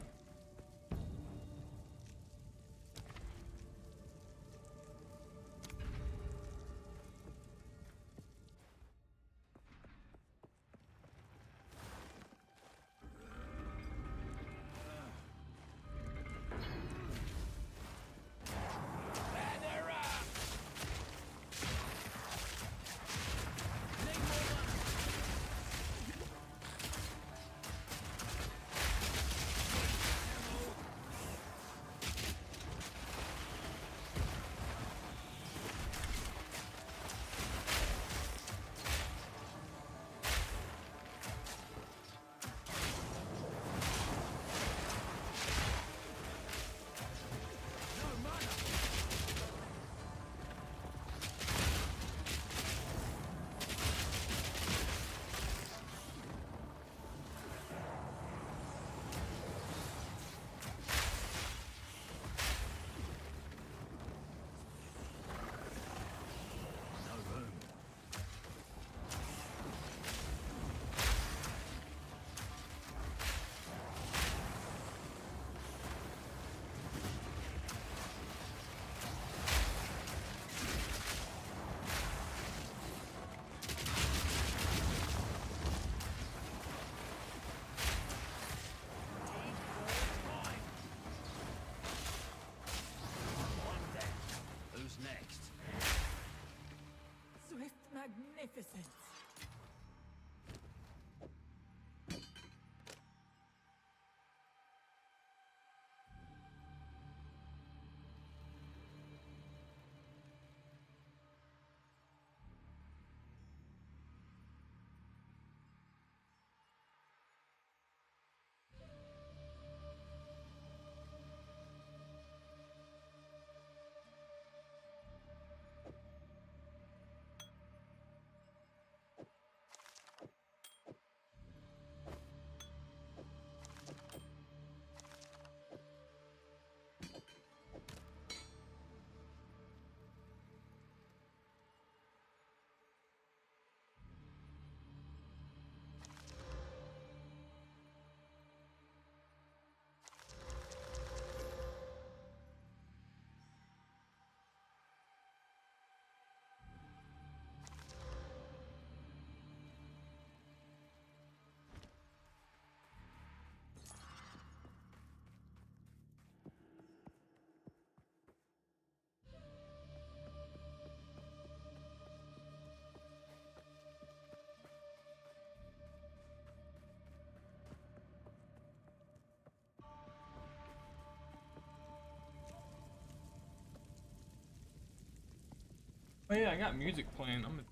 Oh yeah, I got music playing. I'm gonna...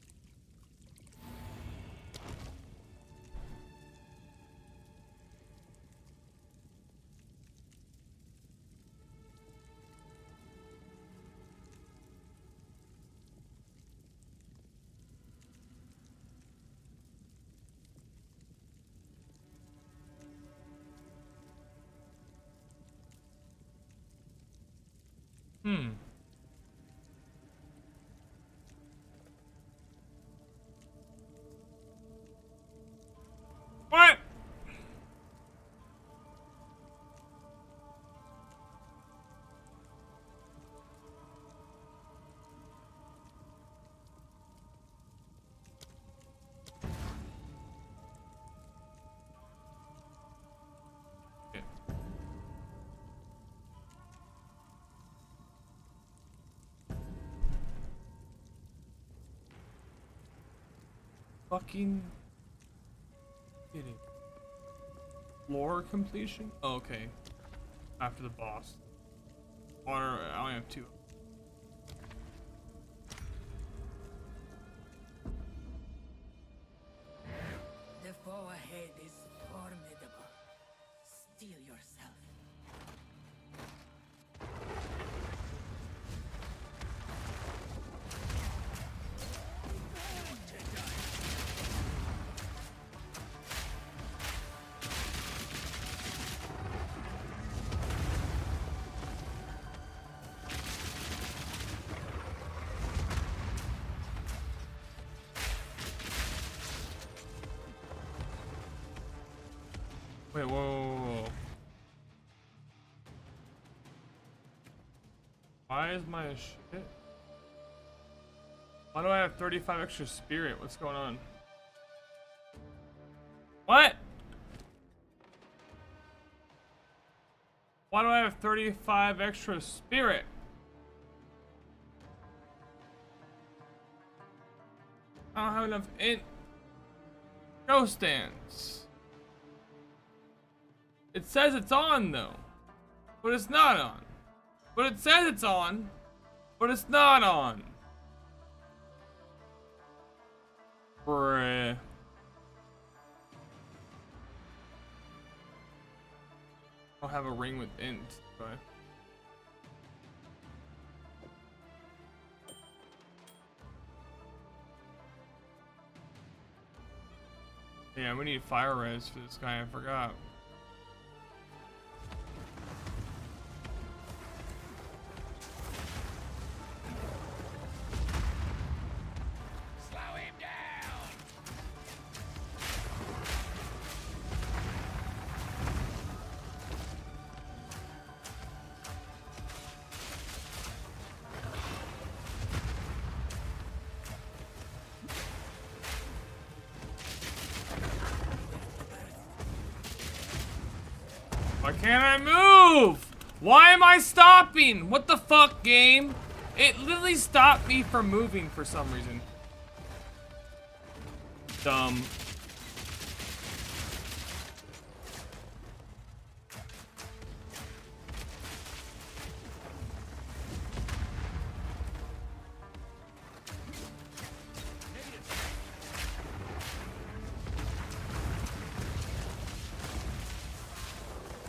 What? Okay. Fucking kidding. Floor completion? Oh, okay. After the boss. Water, I only have 2. The foe ahead is formidable. Steel yourself. Wait, whoa. Why is my shit? Why do I have 35 extra spirit? What's going on? What? Why do I have 35 extra spirit? I don't have enough go stands. It says it's on though, but it's not on. But it says it's on, but it's not on. Bruh. I don't have a ring with int, do I? Yeah, we need fire res for this guy, I forgot. Slow him down. Why can't I move? Why am I stopping? What the fuck, game? It literally stopped me from moving for some reason. Dumb.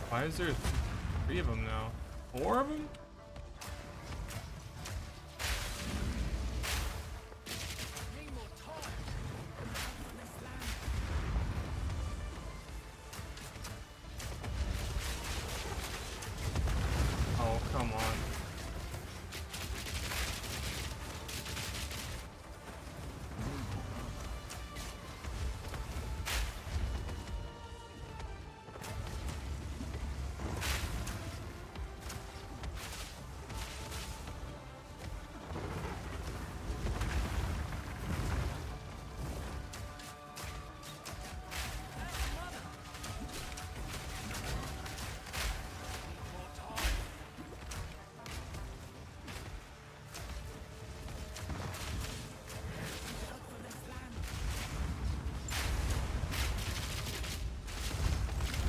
Why is there 3 of them now? 4 of them? Oh, come on.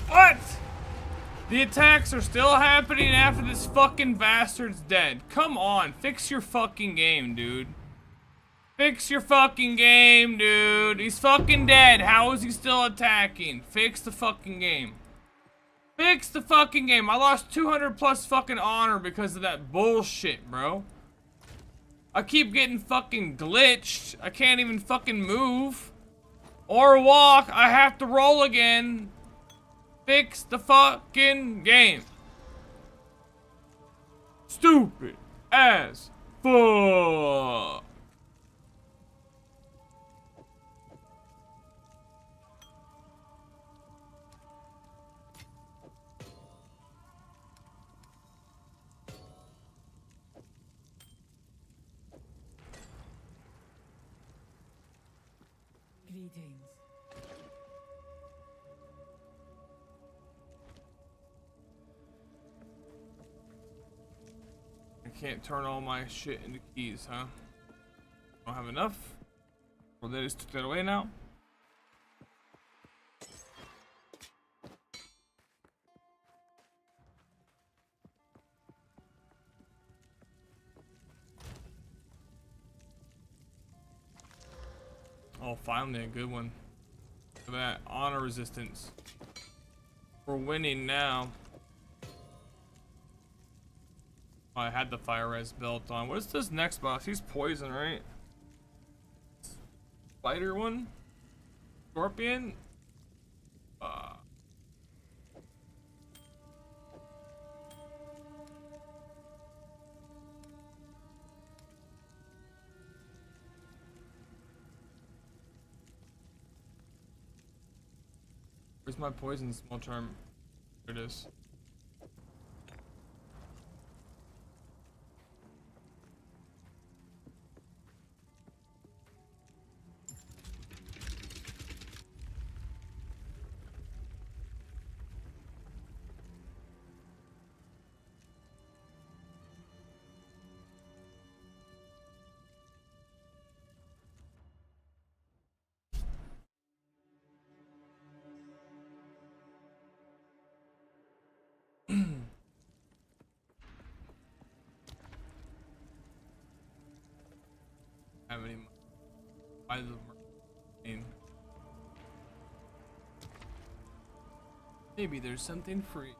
What? The attacks are still happening after this fucking bastard's dead. Come on, fix your fucking game, dude. Fix your fucking game, dude. He's fucking dead. How is he still attacking? Fix the fucking game. Fix the fucking game. I lost 200 plus fucking honor because of that bullshit, bro. I keep getting fucking glitched. I can't even fucking move or walk. I have to roll again. Fix the fucking game. Stupid as fuck. Greetings. I can't turn all my shit into keys, huh? Don't have enough? Well, they just took that away now? Oh, finally a good one. Look at that. Honor resistance. We're winning now. Oh, I had the fire res belt on. What is this next boss? He's poison, right? Spider one? Scorpion? Where's my poison small charm? There it is. Have any buy the marine. Maybe there's something free.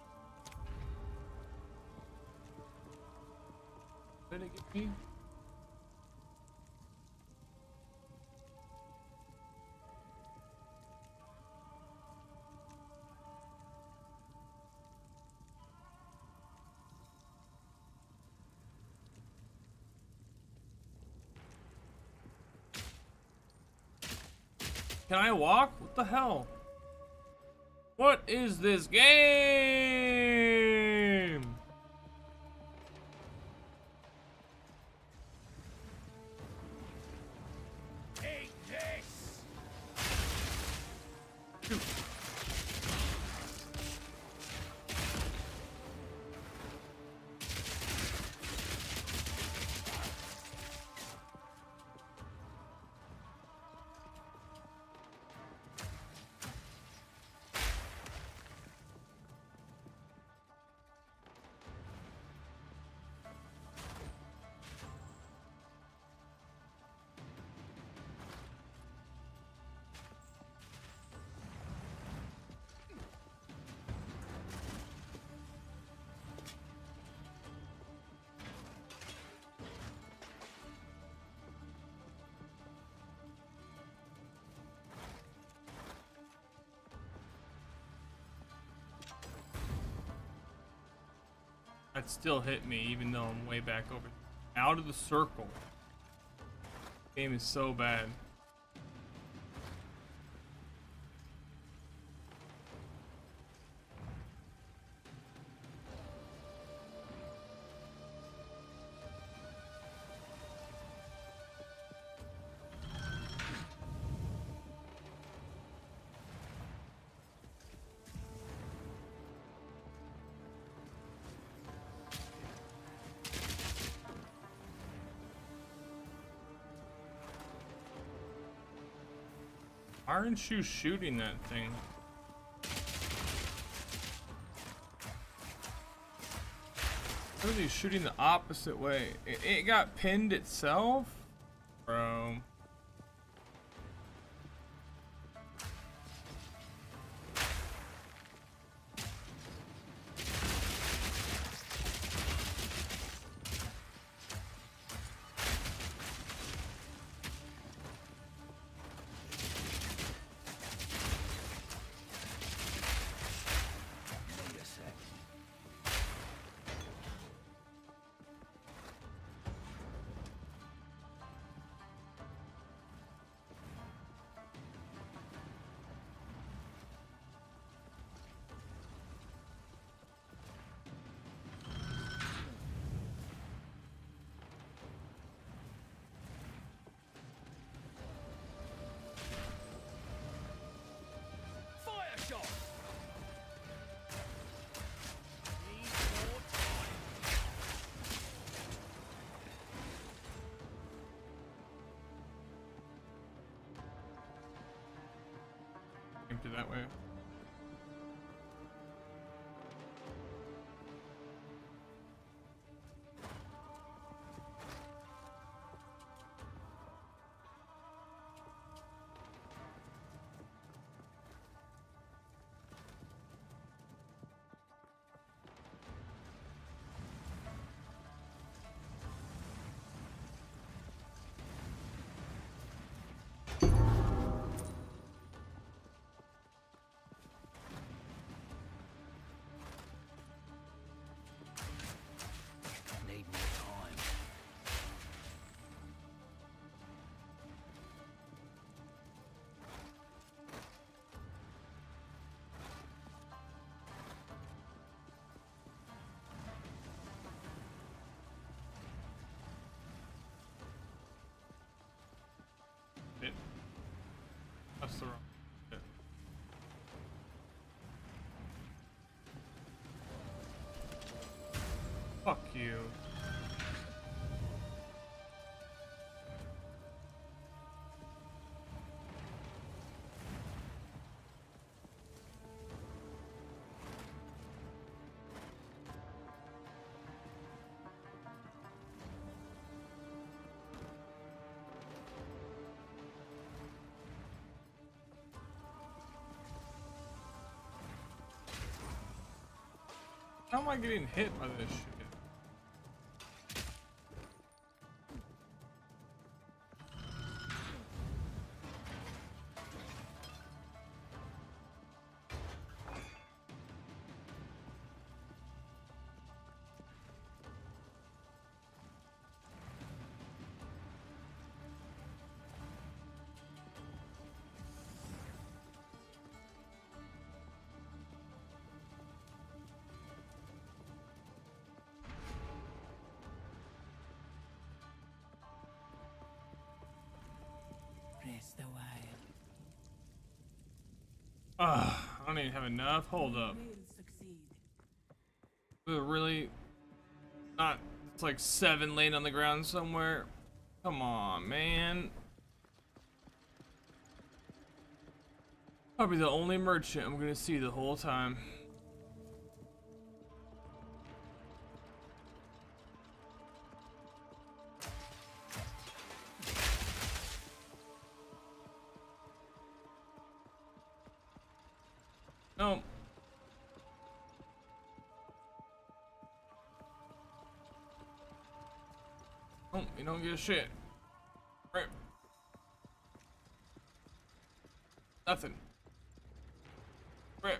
Did it get me? Can I walk? What the hell? What is this game? Take this! That still hit me, even though I'm way back over. Out of the circle. Game is so bad. Why aren't you shooting that thing? Really shooting the opposite way. It got pinned itself? Bro. Wait a sec. Fire shot. Need more time. Came to that way. Need more time. It. That's the wrong. Shit. Fuck you. How am I getting hit by this shit? Rest a while. I don't even have enough. Hold up. You will succeed. Really? Not. It's like 7 laying on the ground somewhere. Come on, man. Probably the only merchant I'm gonna see the whole time. No. Oh, you don't get shit. Right. Nothing. Right.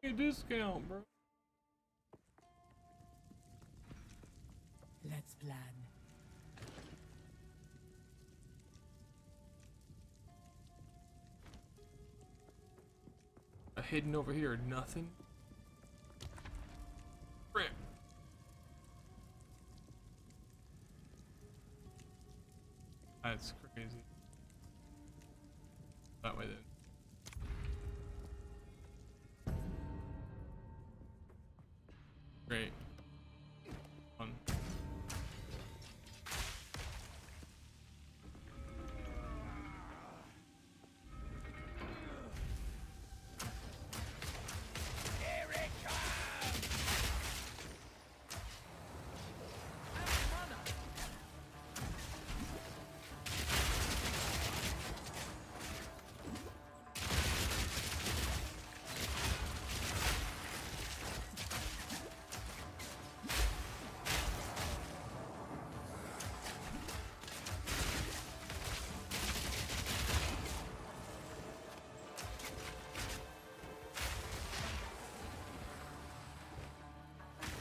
A discount, bro. Let's plan. Hidden over here, nothing. Rip. That's crazy. That way then. Great. Fun.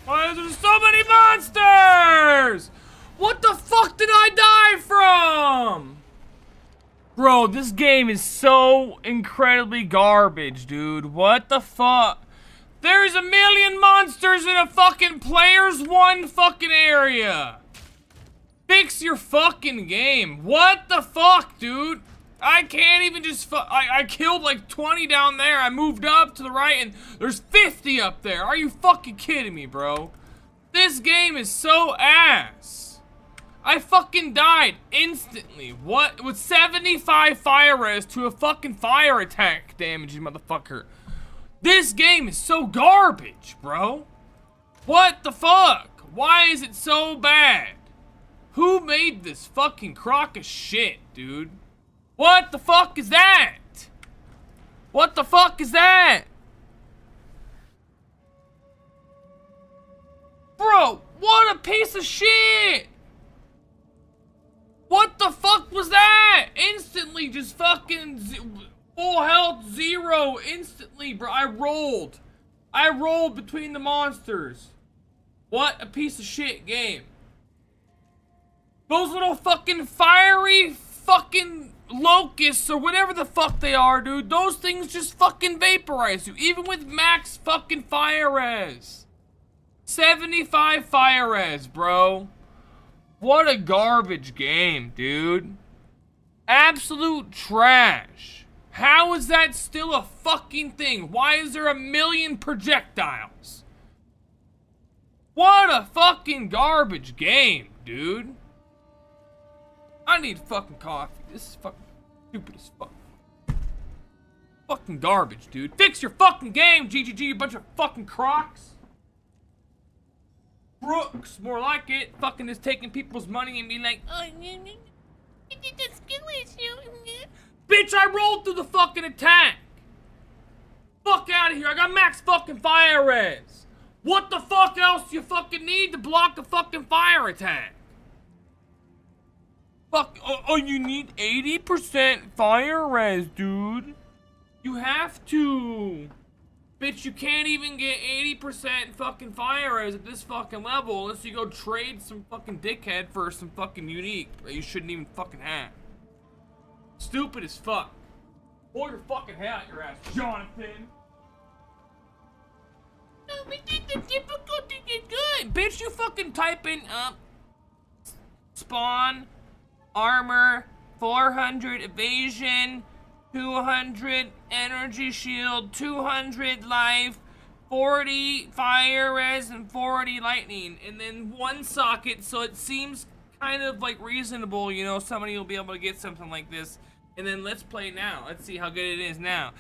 Why is there so many monsters? What the fuck did I die from? Bro, this game is so incredibly garbage, dude. What the fuck? There's a million monsters in a fucking player's one fucking area. Fix your fucking game. What the fuck, dude? I can't even just I killed like 20 down there. I moved up to the right and there's 50 up there. Are you fucking kidding me, bro? This game is so ass. I fucking died instantly. What? With 75 fire res to a fucking fire attack damage, you motherfucker. This game is so garbage, bro. What the fuck? Why is it so bad? Who made this fucking crock of shit, dude? What the fuck is that? What the fuck is that? Bro, what a piece of shit! What the fuck was that? Instantly just fucking full health 0 instantly, bro. I rolled between the monsters. What a piece of shit game. Those little fucking fiery fucking locusts or whatever the fuck they are, dude. Those things just fucking vaporize you, even with max fucking fire res. 75 fire res, bro. What a garbage game, dude. Absolute trash. How is that still a fucking thing? Why is there a million projectiles? What a fucking garbage game, dude. I need fucking coffee. This is fucking stupid as fuck. Fucking garbage, dude. Fix your fucking game, GGG, you bunch of fucking crocs. Brooks, more like it. Fucking just taking people's money and being like, oh, you did the skill issue. Bitch, I rolled through the fucking attack. Fuck out of here. I got max fucking fire res. What the fuck else you fucking need to block a fucking fire attack? Fuck, oh, you need 80% fire res, dude. You have to. Bitch, you can't even get 80% fucking fire res at this fucking level unless you go trade some fucking dickhead for some fucking unique that you shouldn't even fucking have. Stupid as fuck. Pull your fucking head out your ass, Jonathan. No, we think the difficulty is good. Bitch, you fucking type in, spawn, armor, 400 evasion, 200 energy shield, 200 life, 40 fire res, and 40 lightning. And then 1 socket, so it seems kind of like reasonable, you know, somebody will be able to get something like this. And then let's play now. Let's see how good it is now.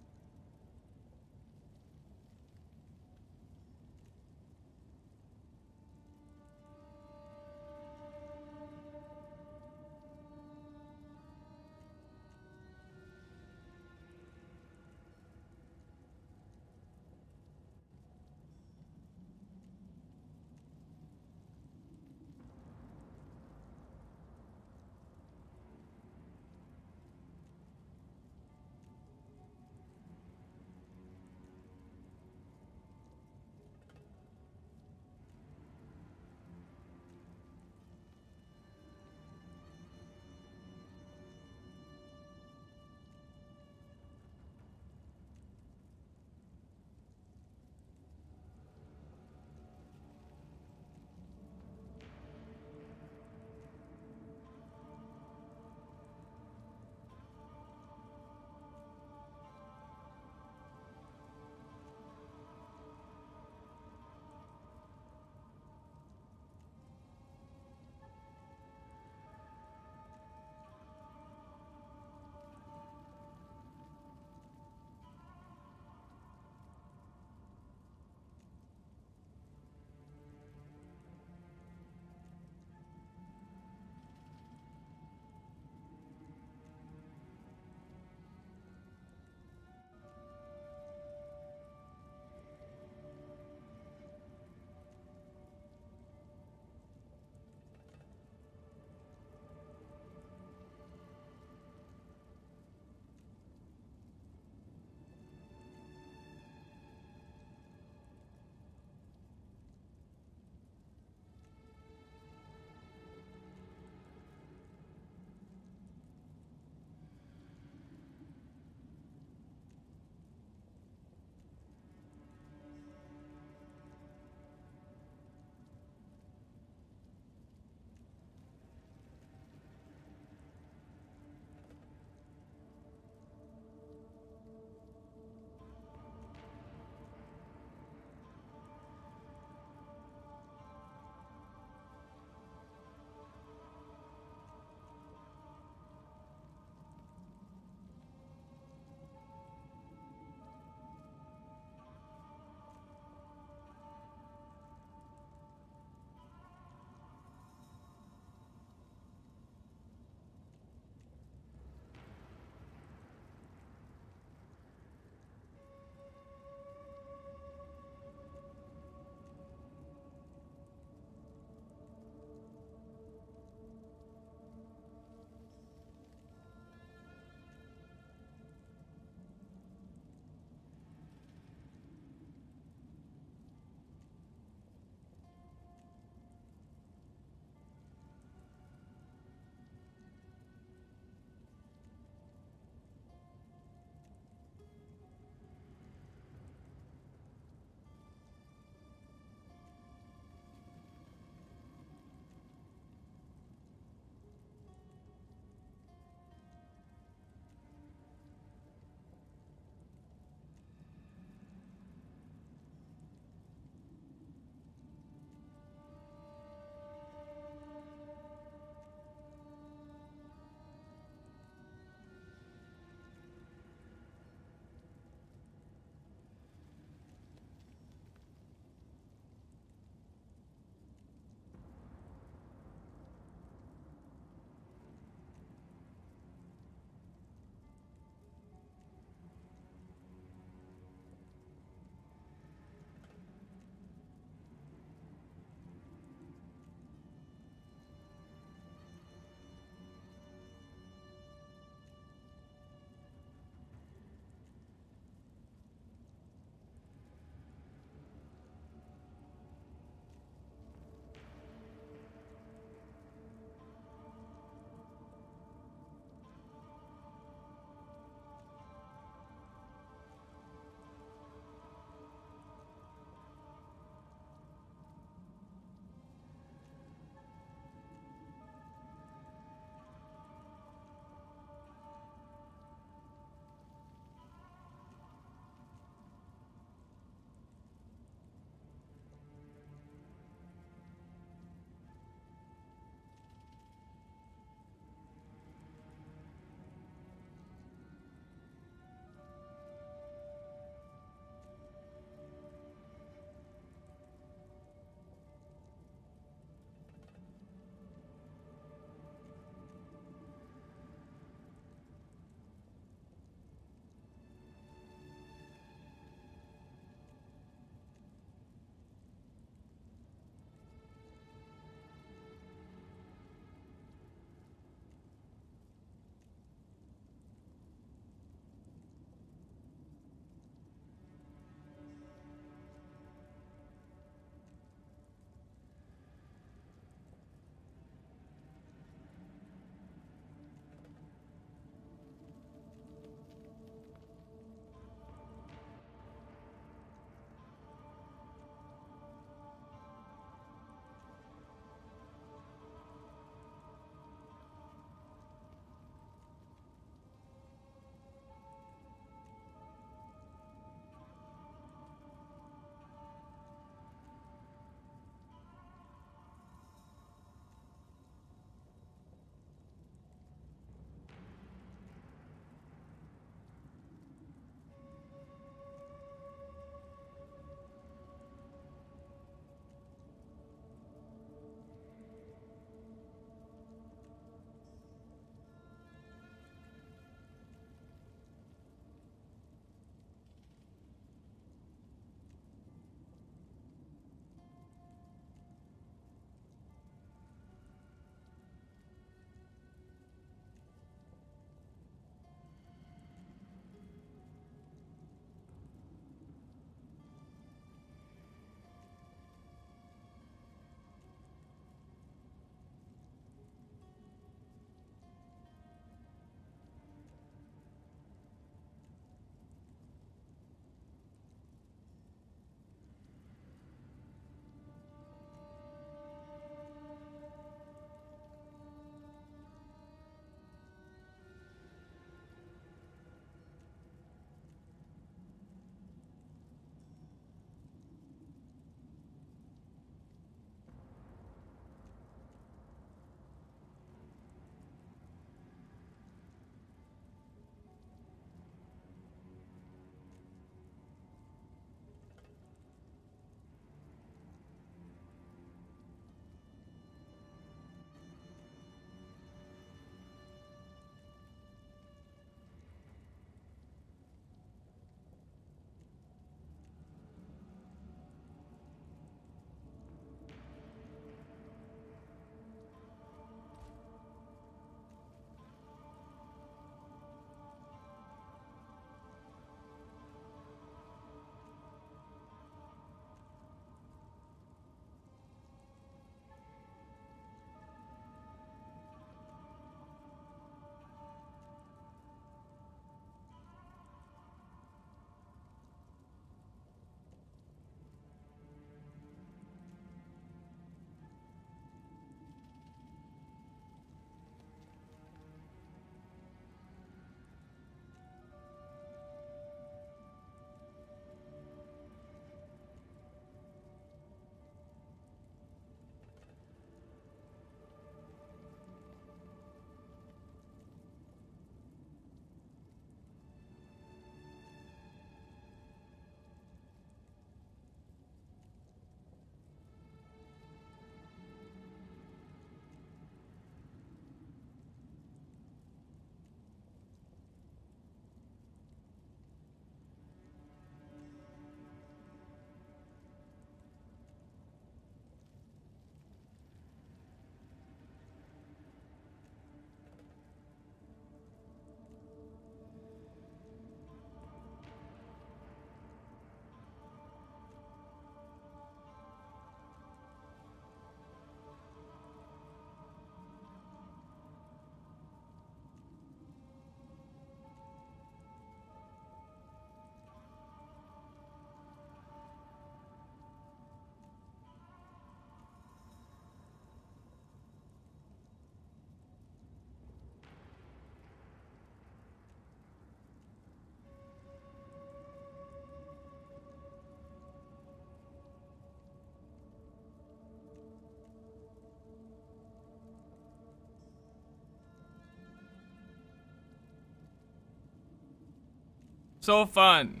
So fun.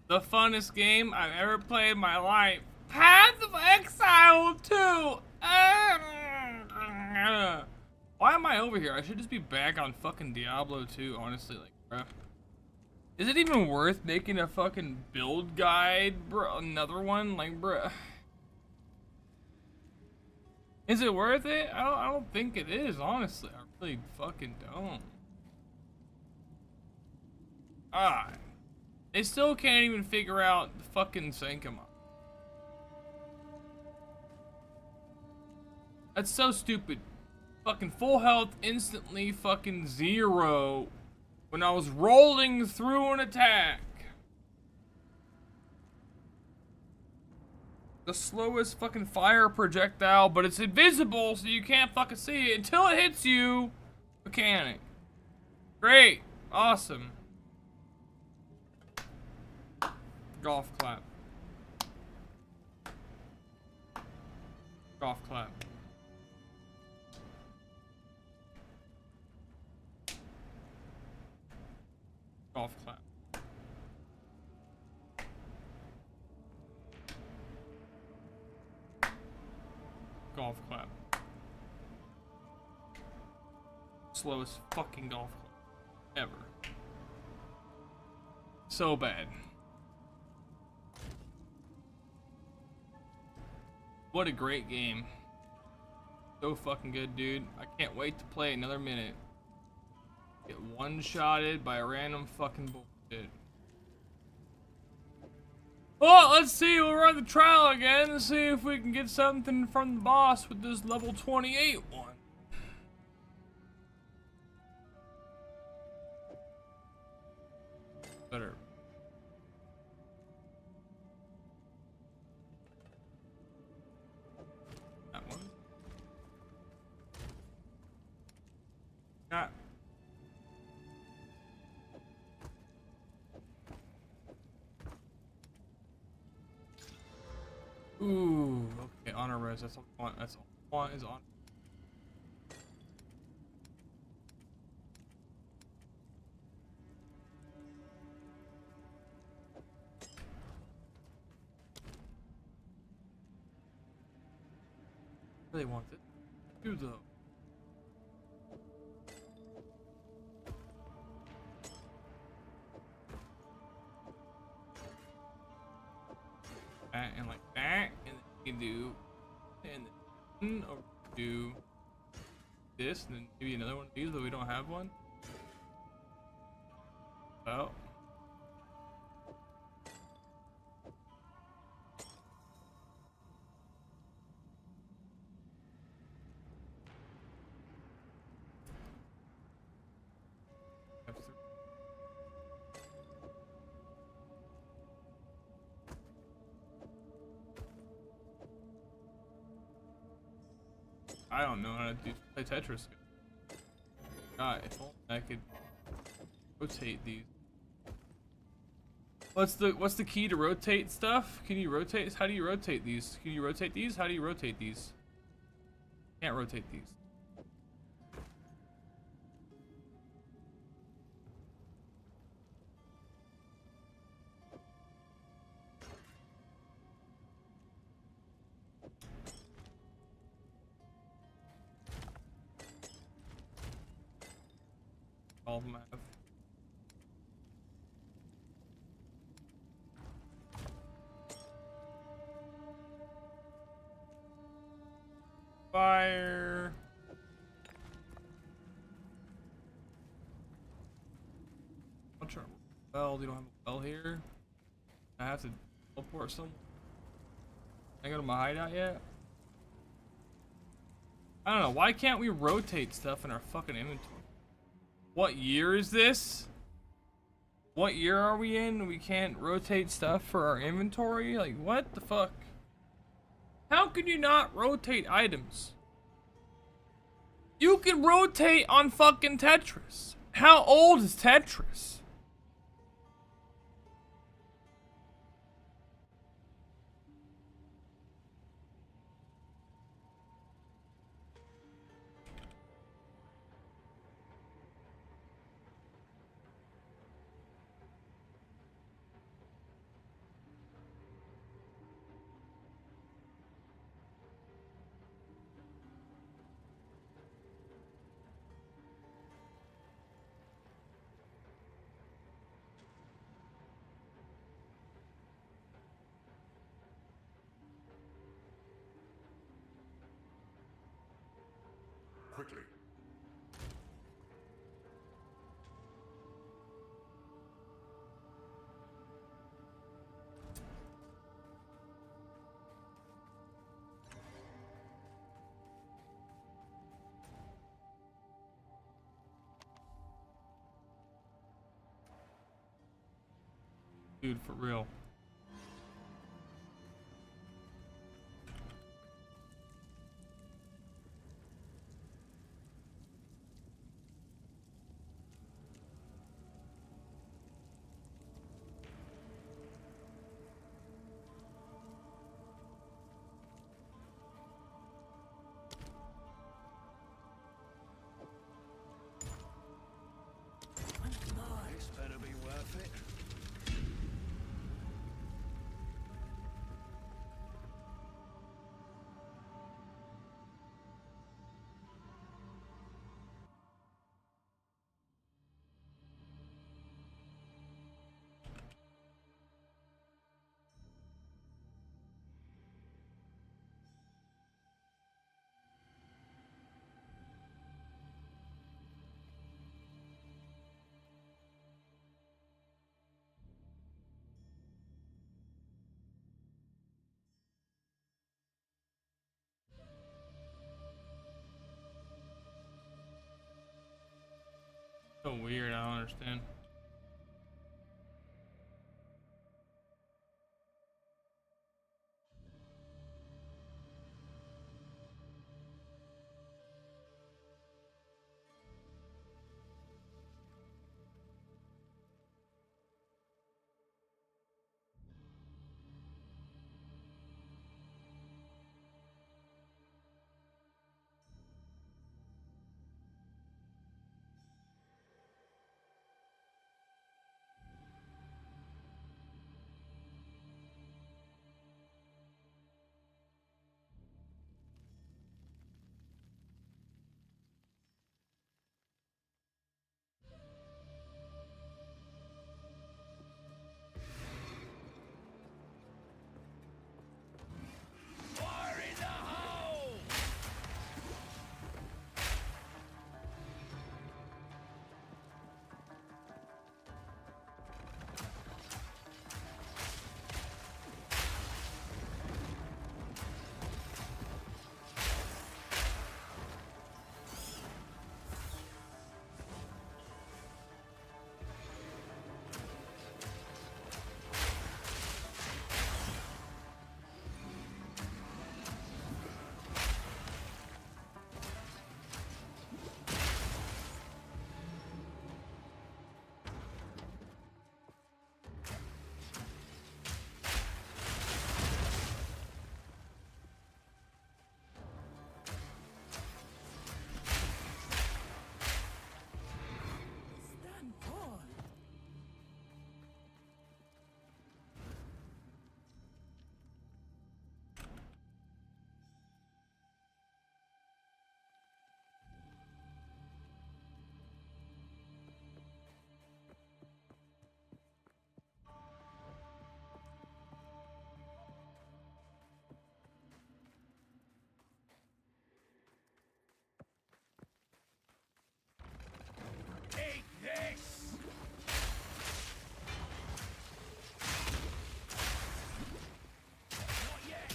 The funnest game I've ever played in my life. Path of Exile 2! Why am I over here? I should just be back on fucking Diablo 2, honestly, like, bruh. Is it even worth making a fucking build guide, bro? Another one? Like, bruh. Is it worth it? I don't think it is, honestly. I really fucking don't. Ah. They still can't even figure out the fucking Sankama. That's so stupid. Fucking full health instantly fucking 0 when I was rolling through an attack. The slowest fucking fire projectile, but it's invisible so you can't fucking see it until it hits you. Mechanic. Great. Awesome. Golf clap. Golf clap. Golf clap. Golf clap. Slowest fucking golf clap ever. So bad. What a great game. So fucking good, dude. I can't wait to play another minute. Get one-shotted by a random fucking bullshit. Well, let's see. We'll run the trial again and see if we can get something from the boss with this level 28 one. Better. That one. Got. Ooh, okay, honor res, that's all I want, that's all I want is honor. Really want it. Do though. That and like that, and then you can do, and then or do this, and then maybe another one of these, but we don't have one. Oh. I don't know how to play Tetris. God, if only I could rotate these. What's the key to rotate stuff? Can you rotate? How do you rotate these? Can you rotate these? How do you rotate these? Can't rotate these. All of them have. Fire. I'll try. Well, you don't have a well here. I have to teleport some. I go to my hideout yet? I don't know. Why can't we rotate stuff in our fucking inventory? What year is this? What year are we in? We can't rotate stuff for our inventory? Like, what the fuck? How can you not rotate items? You can rotate on fucking Tetris. How old is Tetris? Dude, for real. This better be worth it. So weird, I don't understand. Fire in the hole! Stand tall. Eat this! Not yet!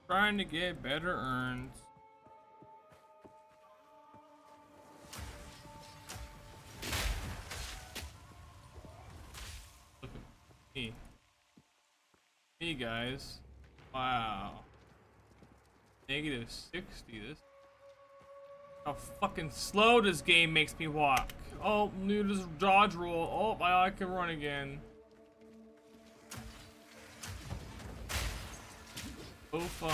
Trying to get better earns. Look at me. Me, guys. Wow. Negative 60. This. How fucking slow this game makes me walk. Oh, new this dodge roll. Oh, I can run again. So fun.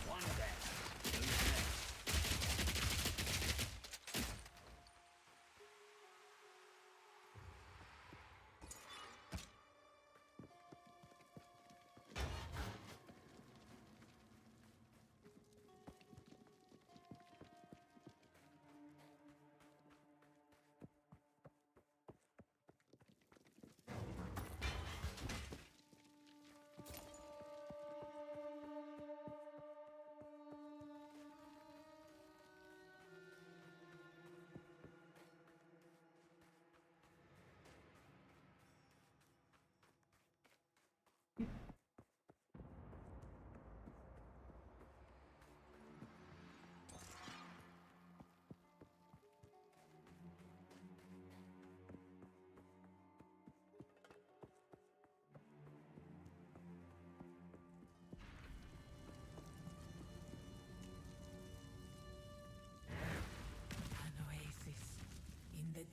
One down. Who's next?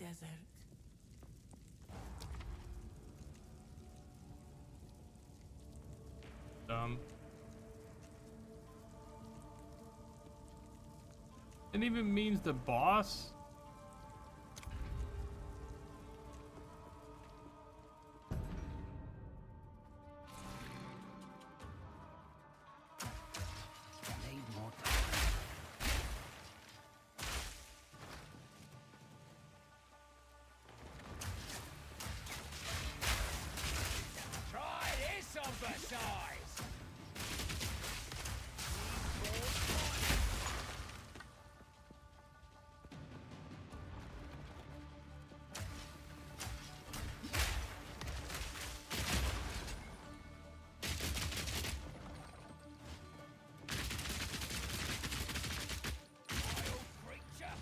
desert. It even means the boss. Need more time. Try this on the size. Vile creature.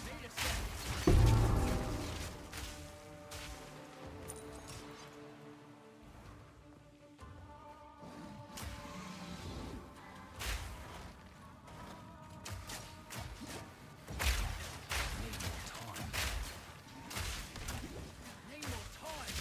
Need a sec. Need more time. Need more time.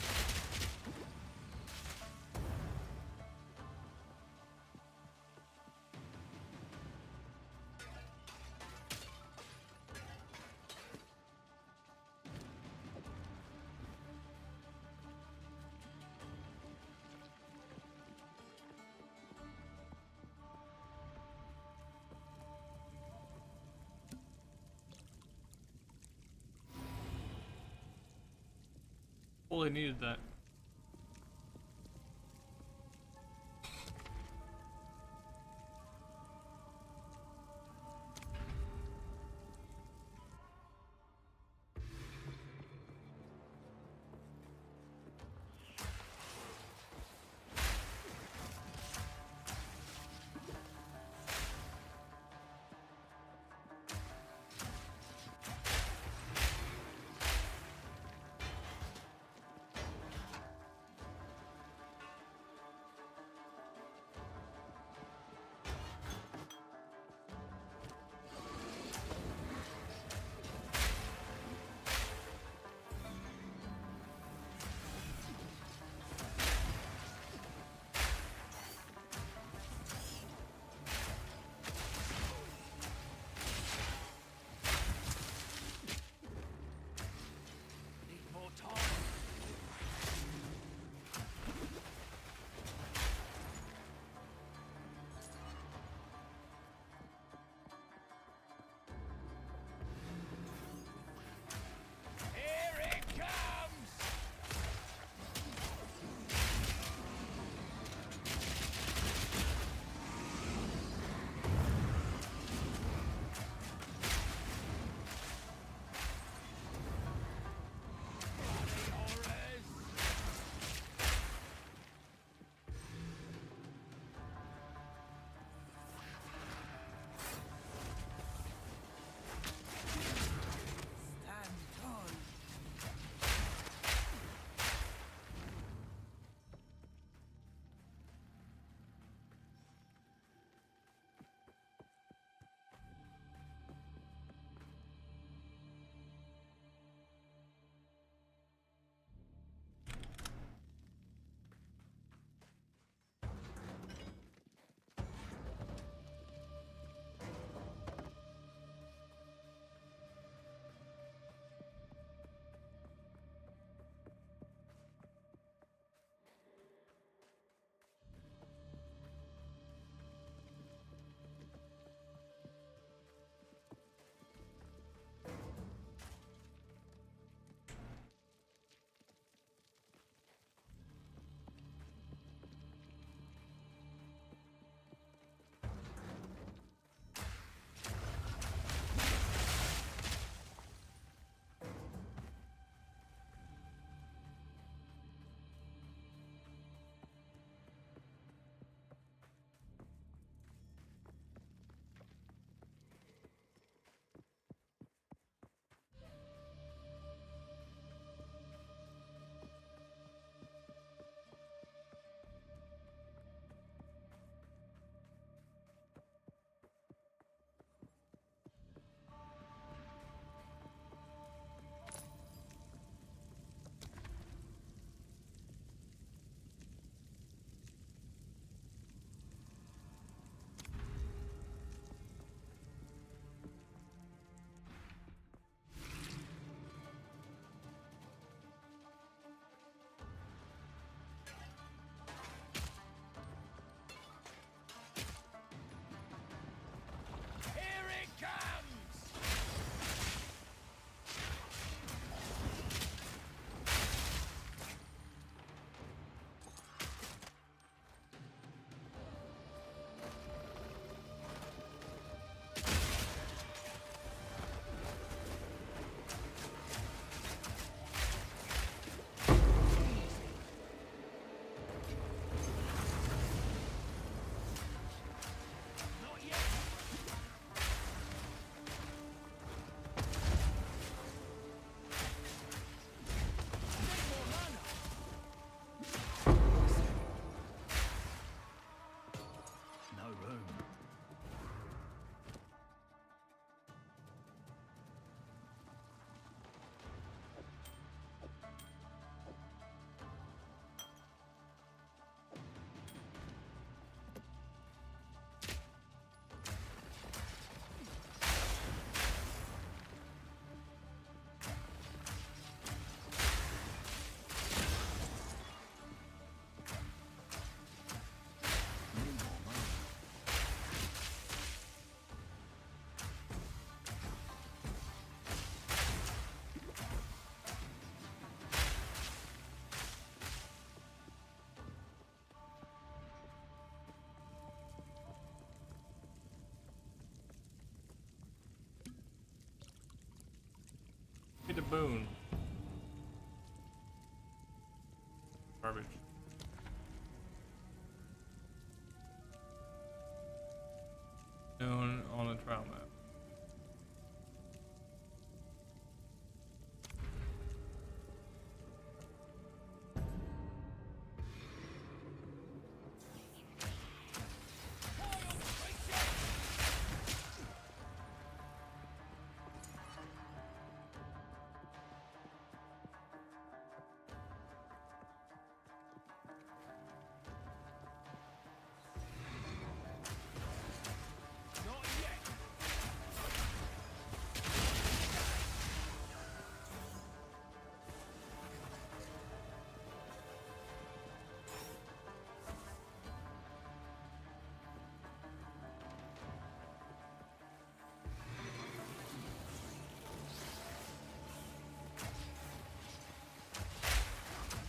Fully needed that. garbage. Known on the trial map. Not yet.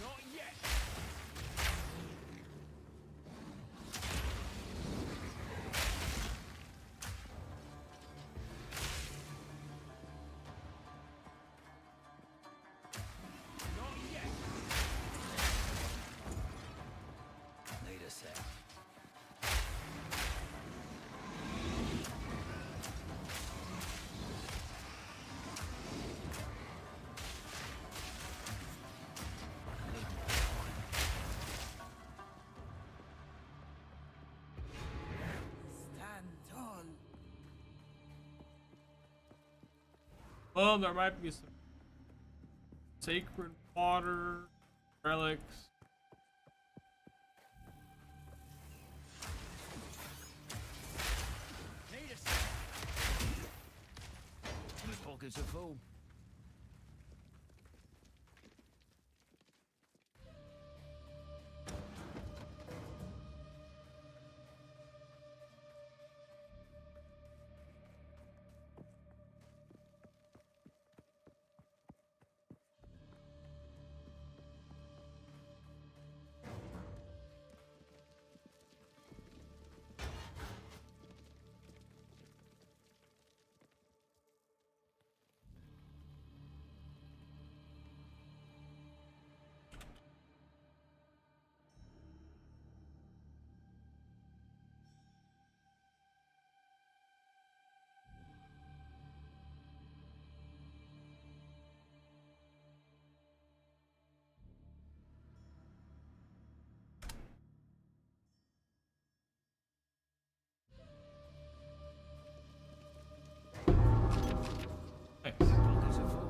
Not yet. Not yet. Need a sec. Need more time. Stand tall. Well, there might be some sacred water, relics. Need a sec. My pockets are full. Thanks. Pockets are full.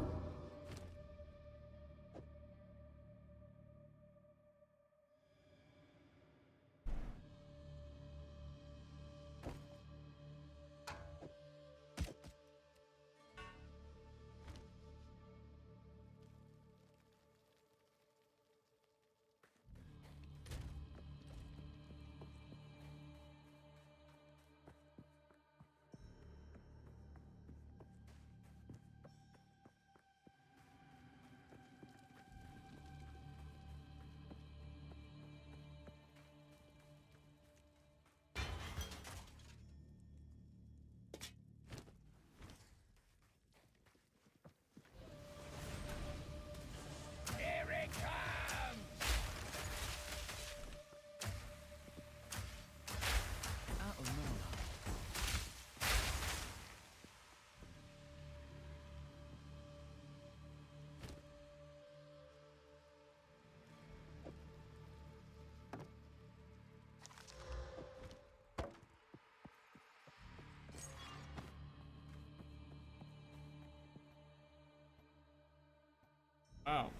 Here it comes. Out of mana. Wow.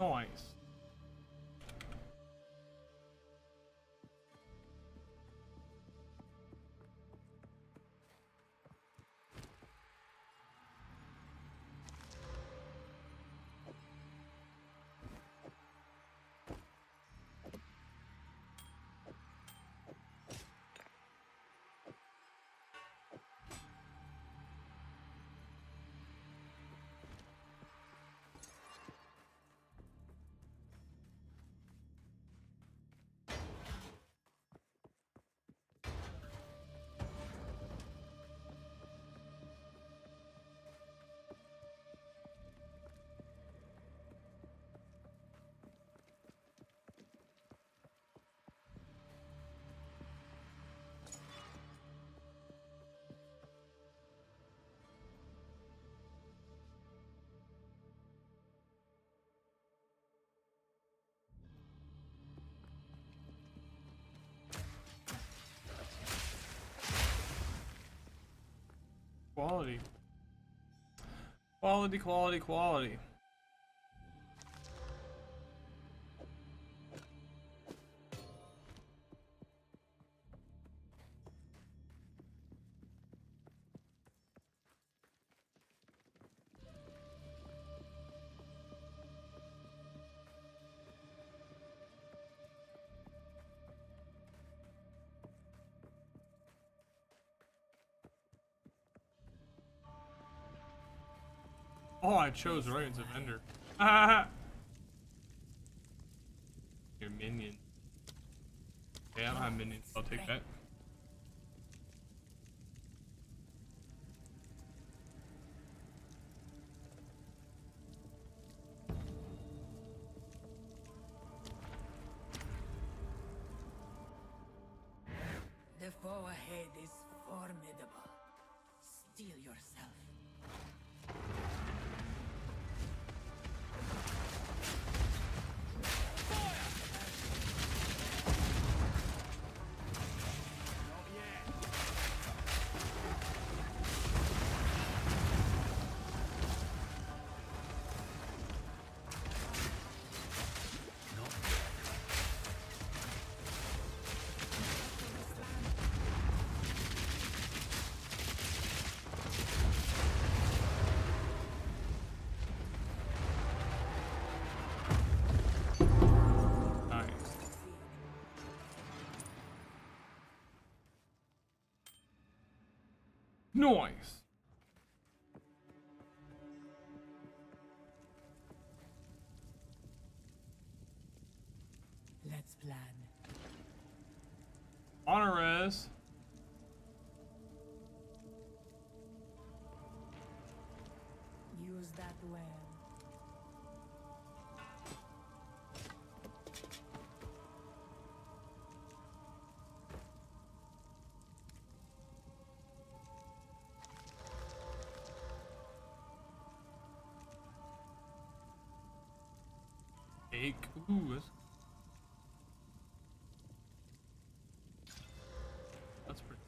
Nice. Quality. Quality, quality, quality. Oh, I chose right as a vendor. Your minion. Yeah, I don't have minions. I'll take that. The foe ahead is formidable. Steel yourself. Nice. Nice. Let's plan. Honor res. Use that well. Cake. Ooh, that's pretty.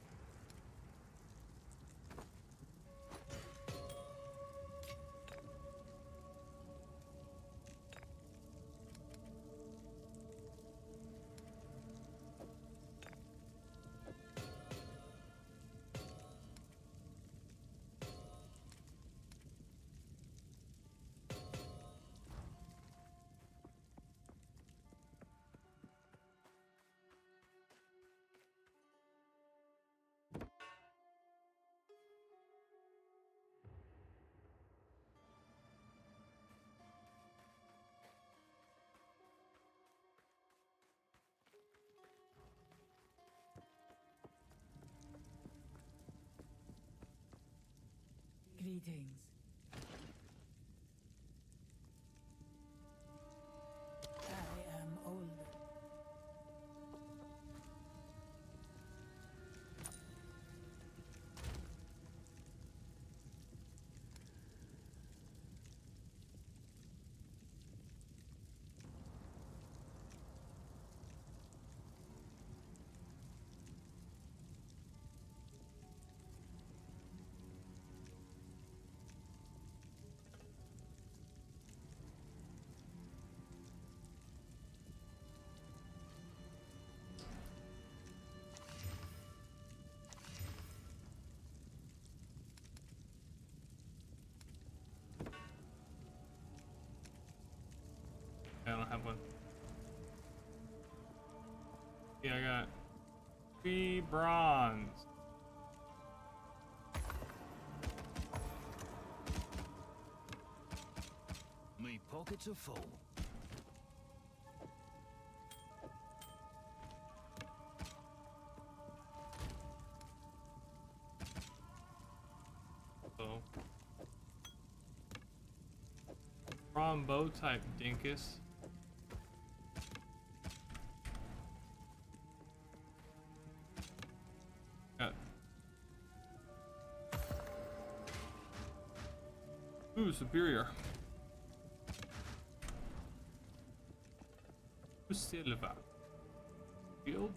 I don't have one. Yeah, I got 3 bronze. Me pockets are full. So, wrong bow type, dinkus. Got. Ooh, superior. Silva. Shield?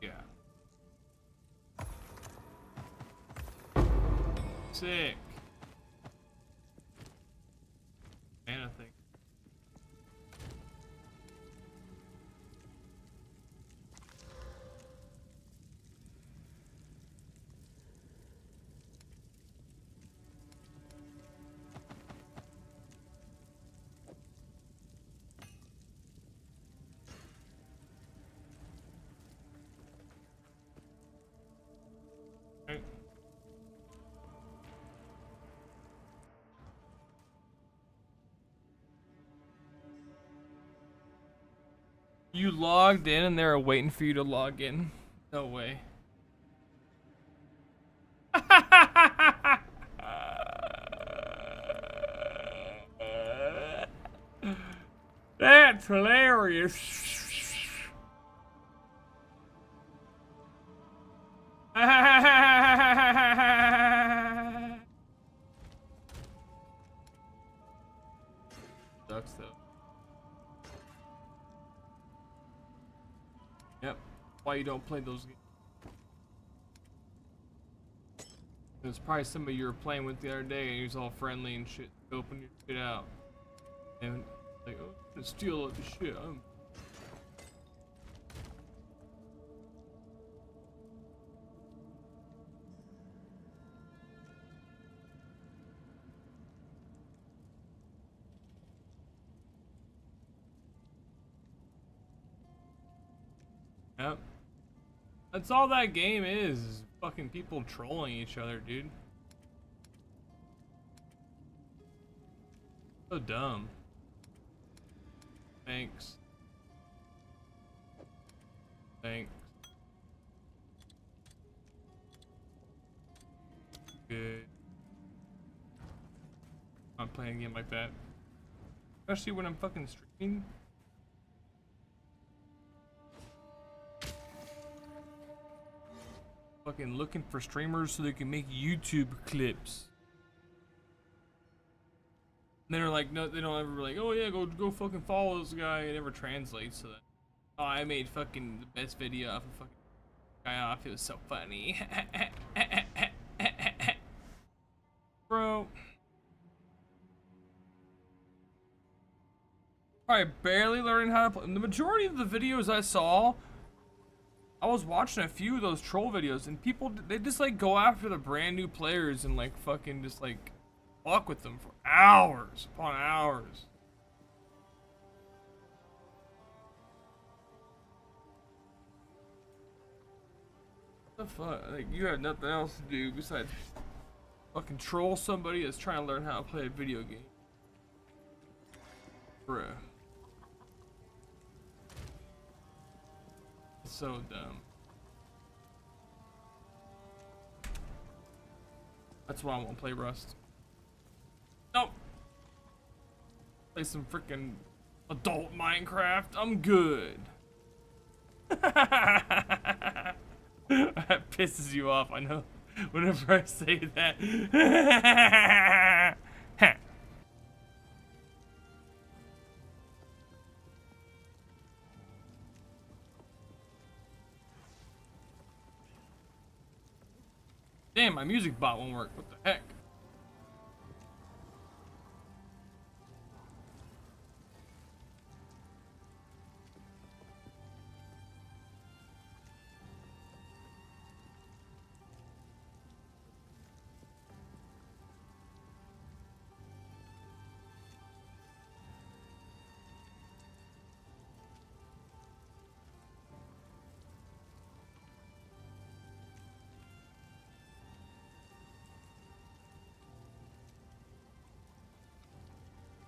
Yeah. Sick. Mana thing. Right. You logged in and they're waiting for you to log in. No way. That's hilarious. Sucks though. Yep. Why you don't play those games? There's probably somebody you were playing with the other day and he was all friendly and shit. Open your shit out. And like, oh, I'm gonna steal all the shit. Yep. That's all that game is fucking people trolling each other, dude. So dumb. Thanks. Thanks. Good. I'm not playing a game like that. Especially when I'm fucking streaming. Fucking looking for streamers so they can make YouTube clips. And they're like, no, they don't ever be like, oh yeah, go fucking follow this guy. It never translates to that. Oh, I made fucking the best video off of fucking guy off. It was so funny. Bro. Probably barely learning how to play. The majority of the videos I saw, I was watching a few of those troll videos, and people, they just like go after the brand new players and like fucking just like fuck with them for hours upon hours. What the fuck? Like, you have nothing else to do besides fucking troll somebody that's trying to learn how to play a video game. Bruh. It's so dumb. That's why I won't play Rust. Nope. Play some freaking adult Minecraft. I'm good. That pisses you off, I know. Whenever I say that. Damn, my music bot won't work. What the heck?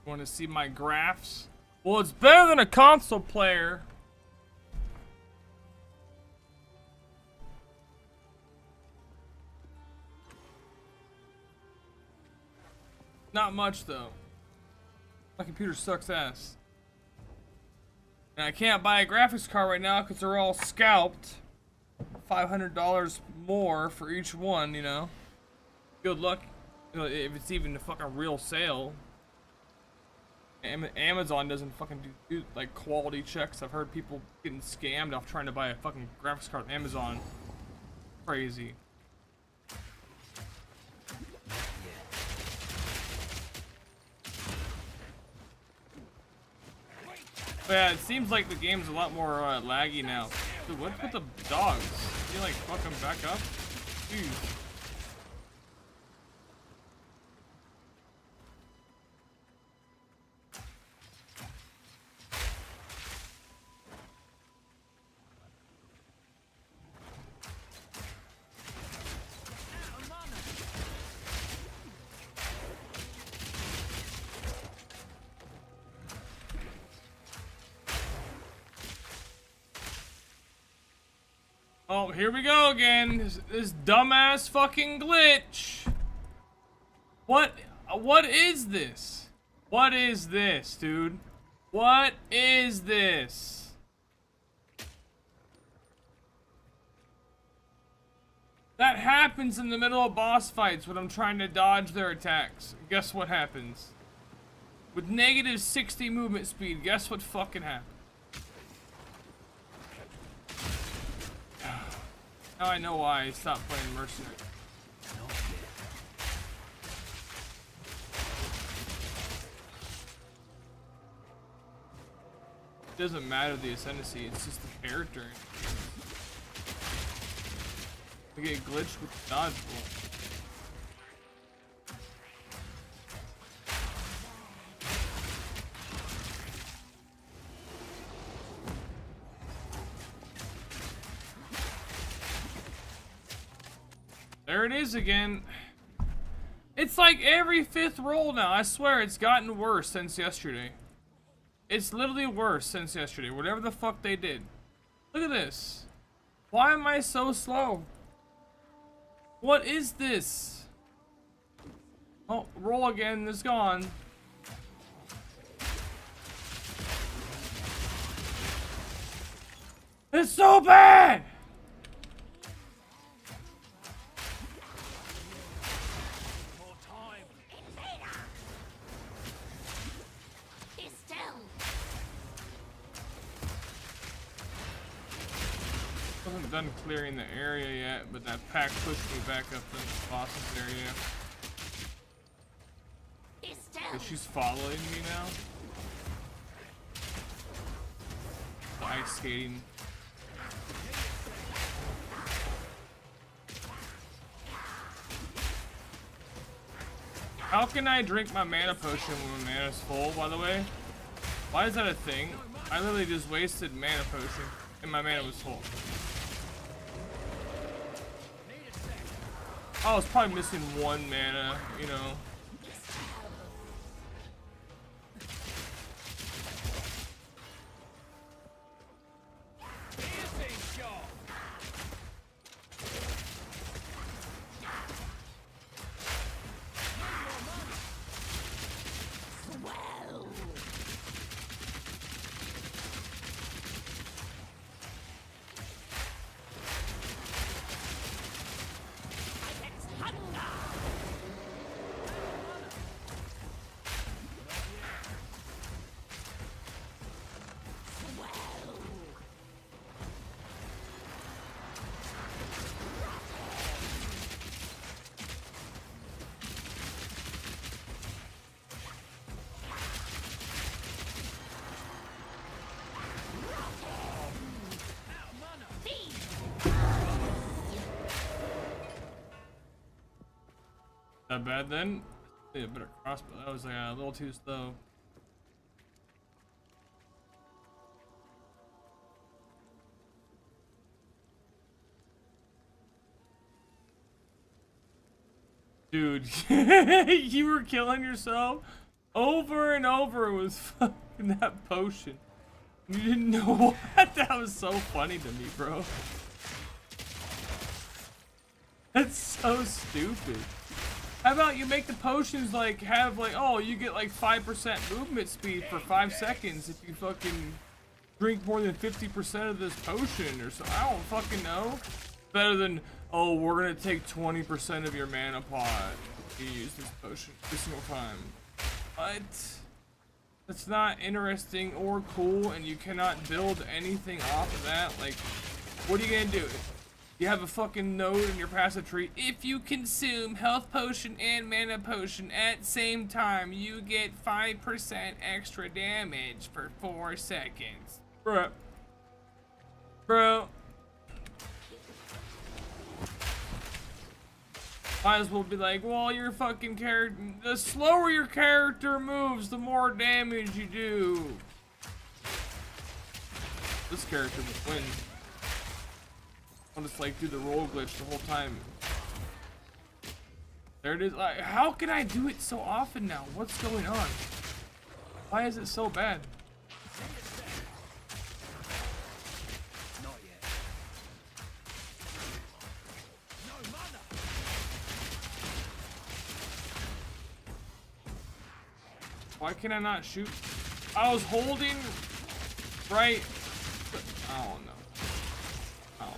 Want to see my graphs? Well, it's better than a console player. Not much though. My computer sucks ass. And I can't buy a graphics card right now because they're all scalped. $500 more for each one, you know. Good luck, you know, if it's even a fucking real sale. Amazon doesn't fucking do like quality checks. I've heard people getting scammed off trying to buy a fucking graphics card on Amazon. Crazy. But yeah, it seems like the game's a lot more laggy now. Dude, what's with the dogs? Can you like fuck them back up? Jeez. Oh, here we go again. This dumbass fucking glitch. What is this? What is this, dude? What is this? That happens in the middle of boss fights when I'm trying to dodge their attacks. Guess what happens? With negative 60 movement speed, guess what fucking happens? Now I know why I stopped playing Mercenary. It doesn't matter the ascendancy, it's just the character. I get glitched with the dodge roll. There it is again. It's like every 5th roll now. I swear it's gotten worse since yesterday. It's literally worse since yesterday. Whatever the fuck they did. Look at this. Why am I so slow? What is this? Oh, roll again. It's gone. It's so bad! I haven't done clearing the area yet, but that pack pushed me back up to the boss's area. Okay, she's following me now. The ice skating. How can I drink my mana potion when my mana's full, by the way? Why is that a thing? I literally just wasted mana potion and my mana was full. I was probably missing 1 mana, you know. That bad then? Yeah, better crossbow. That was like a little too slow. Dude, you were killing yourself? Over and over it was fucking that potion. You didn't know what? That was so funny to me, bro. That's so stupid. How about you make the potions like have like, oh, you get like 5% movement speed for 5 seconds if you fucking drink more than 50% of this potion or so. I don't fucking know. Better than, oh, we're gonna take 20% of your mana pot if you use this potion every single time. What? That's not interesting or cool, and you cannot build anything off of that. Like, what are you gonna do? You have a fucking node in your passive tree. If you consume health potion and mana potion at same time, you get 5% extra damage for 4 seconds. Bro. Might as well be like, well, your fucking character, the slower your character moves, the more damage you do. This character would win. I'll just like do the roll glitch the whole time. There it is. Like, how can I do it so often now? What's going on? Why is it so bad? Not yet. No mana. Why can I not shoot? I was holding right. I don't know. I don't know.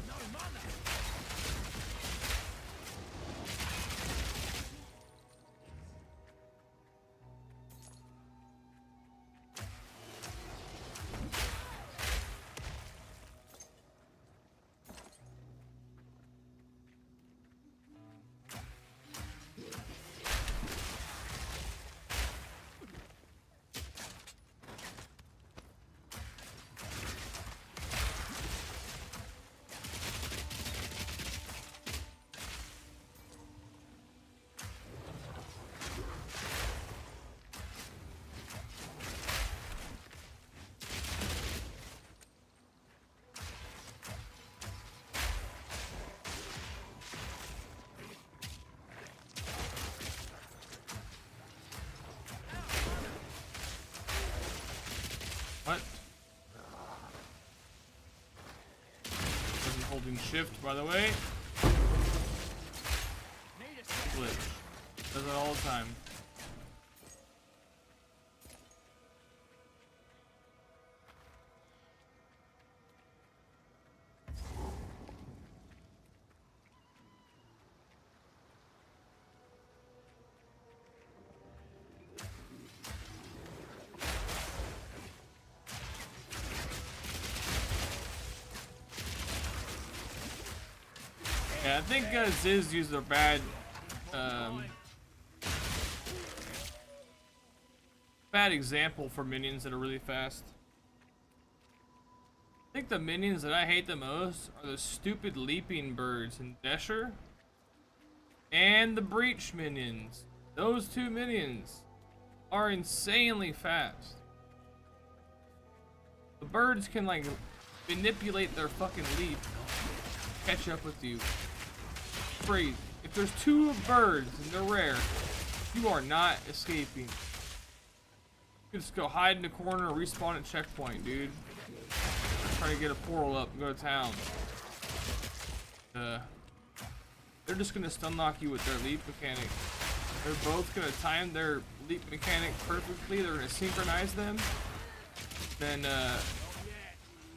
No mana. What? Wasn't holding shift, by the way. Glitch. Does it all the time. Yeah, I think Ziz used a bad example for minions that are really fast. I think the minions that I hate the most are the stupid leaping birds in Desher and the breach minions. Those two minions are insanely fast. The birds can like manipulate their fucking leap, catch up with you. Crazy. If there's two birds and they're rare, you are not escaping. You just go hide in the corner and respawn at checkpoint, dude. Try to get a portal up and go to town. They're just gonna stun lock you with their leap mechanic. They're both gonna time their leap mechanic perfectly. They're gonna synchronize them. Then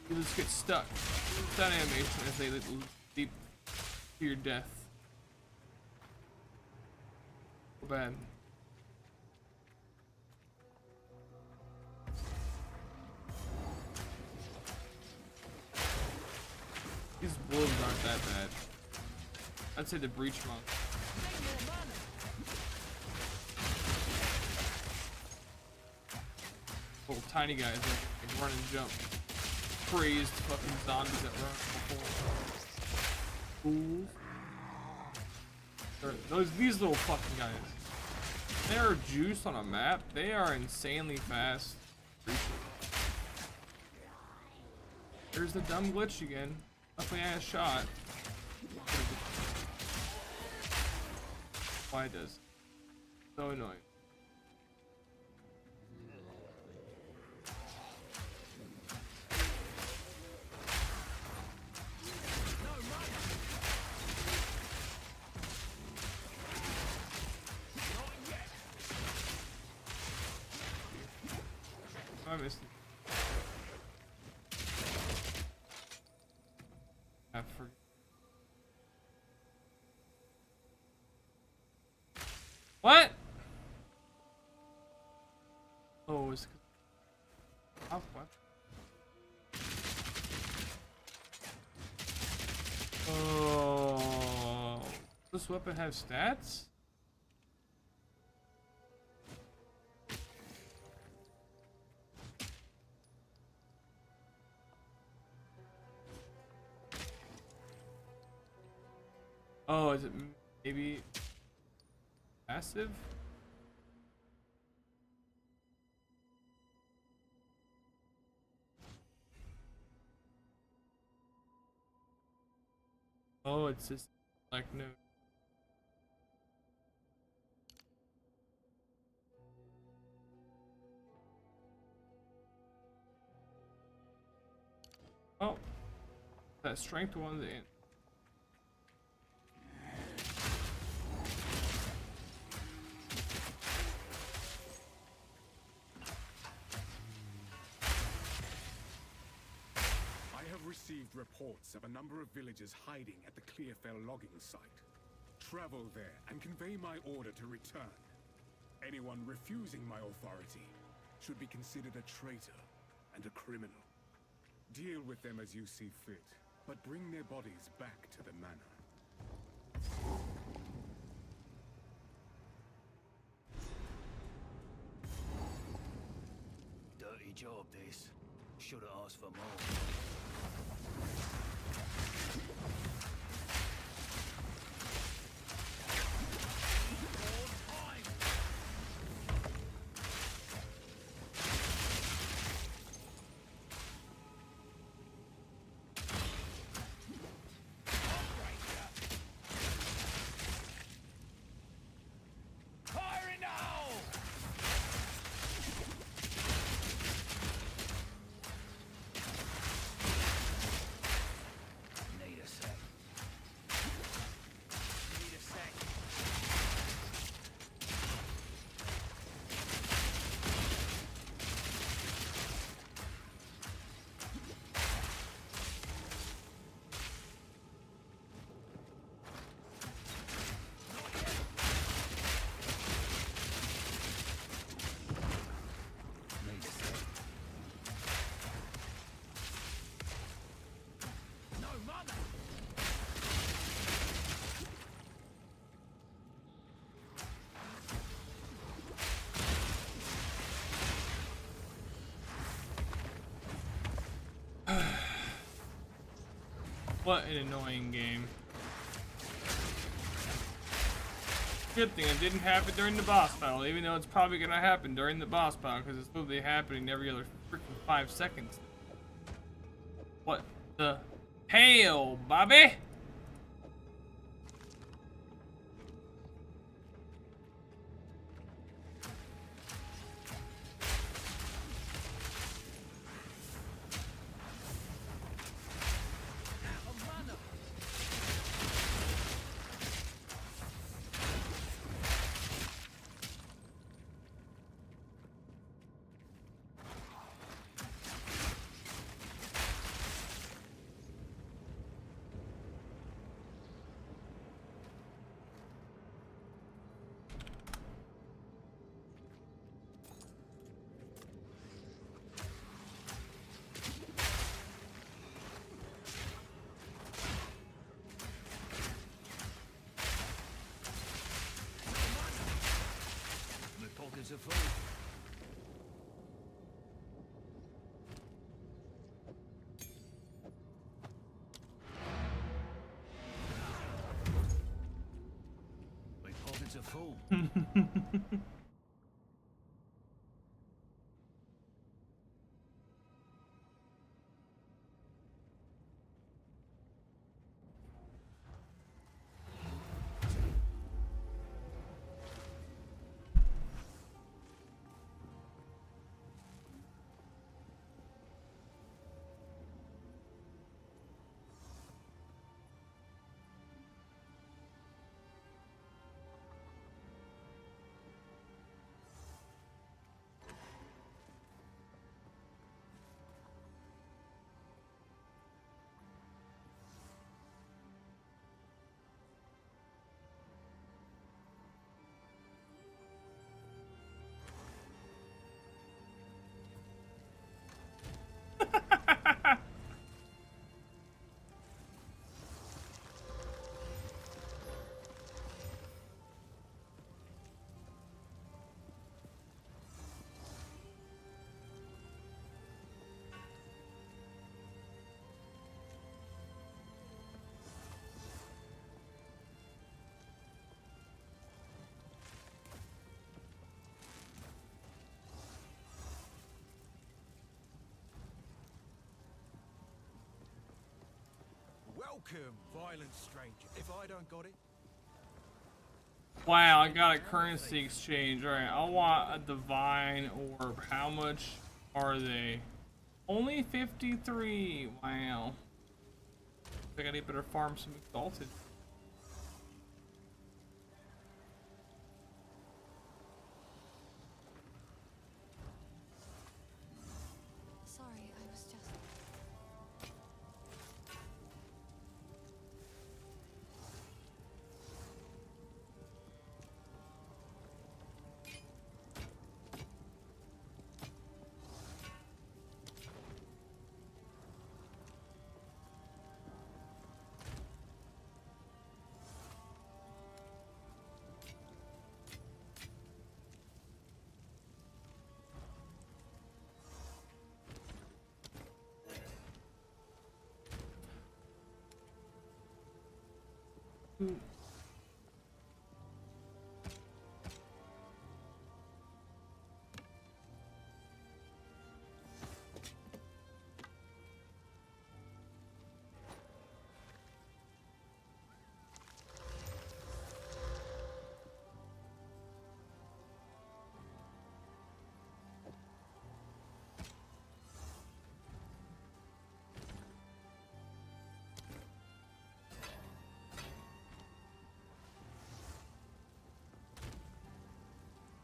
you just get stuck. It's that animation as they leap to your death. So bad. These wolves aren't that bad. I'd say the breach monk. Little tiny guys that can run and jump. Crazed fucking zombies that run before. Fools. These little fucking guys. They are juiced on a map. They are insanely fast. There's the dumb glitch again. Luckily I had a shot. Why it does? So annoying. I missed it. I forgot. What? Oh, it's oh, what? Oh, does this weapon have stats? Oh, is it maybe passive? Oh, it's just like no. Oh, that strength one the end. Received reports of a number of villagers hiding at the Clearfell logging site. Travel there and convey my order to return. Anyone refusing my authority should be considered a traitor and a criminal. Deal with them as you see fit, but bring their bodies back to the manor. Dirty job, this. Should've asked for more. What an annoying game. Good thing it didn't happen during the boss battle, even though it's probably gonna happen during the boss battle because it's literally happening every other freaking 5 seconds. What the hell, Bobby? My pockets are full. My pockets are full. Welcome, violent stranger. If I don't got it, Wow, I got a currency exchange. Alright, I want a divine orb. How much are they? Only 53. Wow. I gotta better farm some exalted. Sorry, I was just...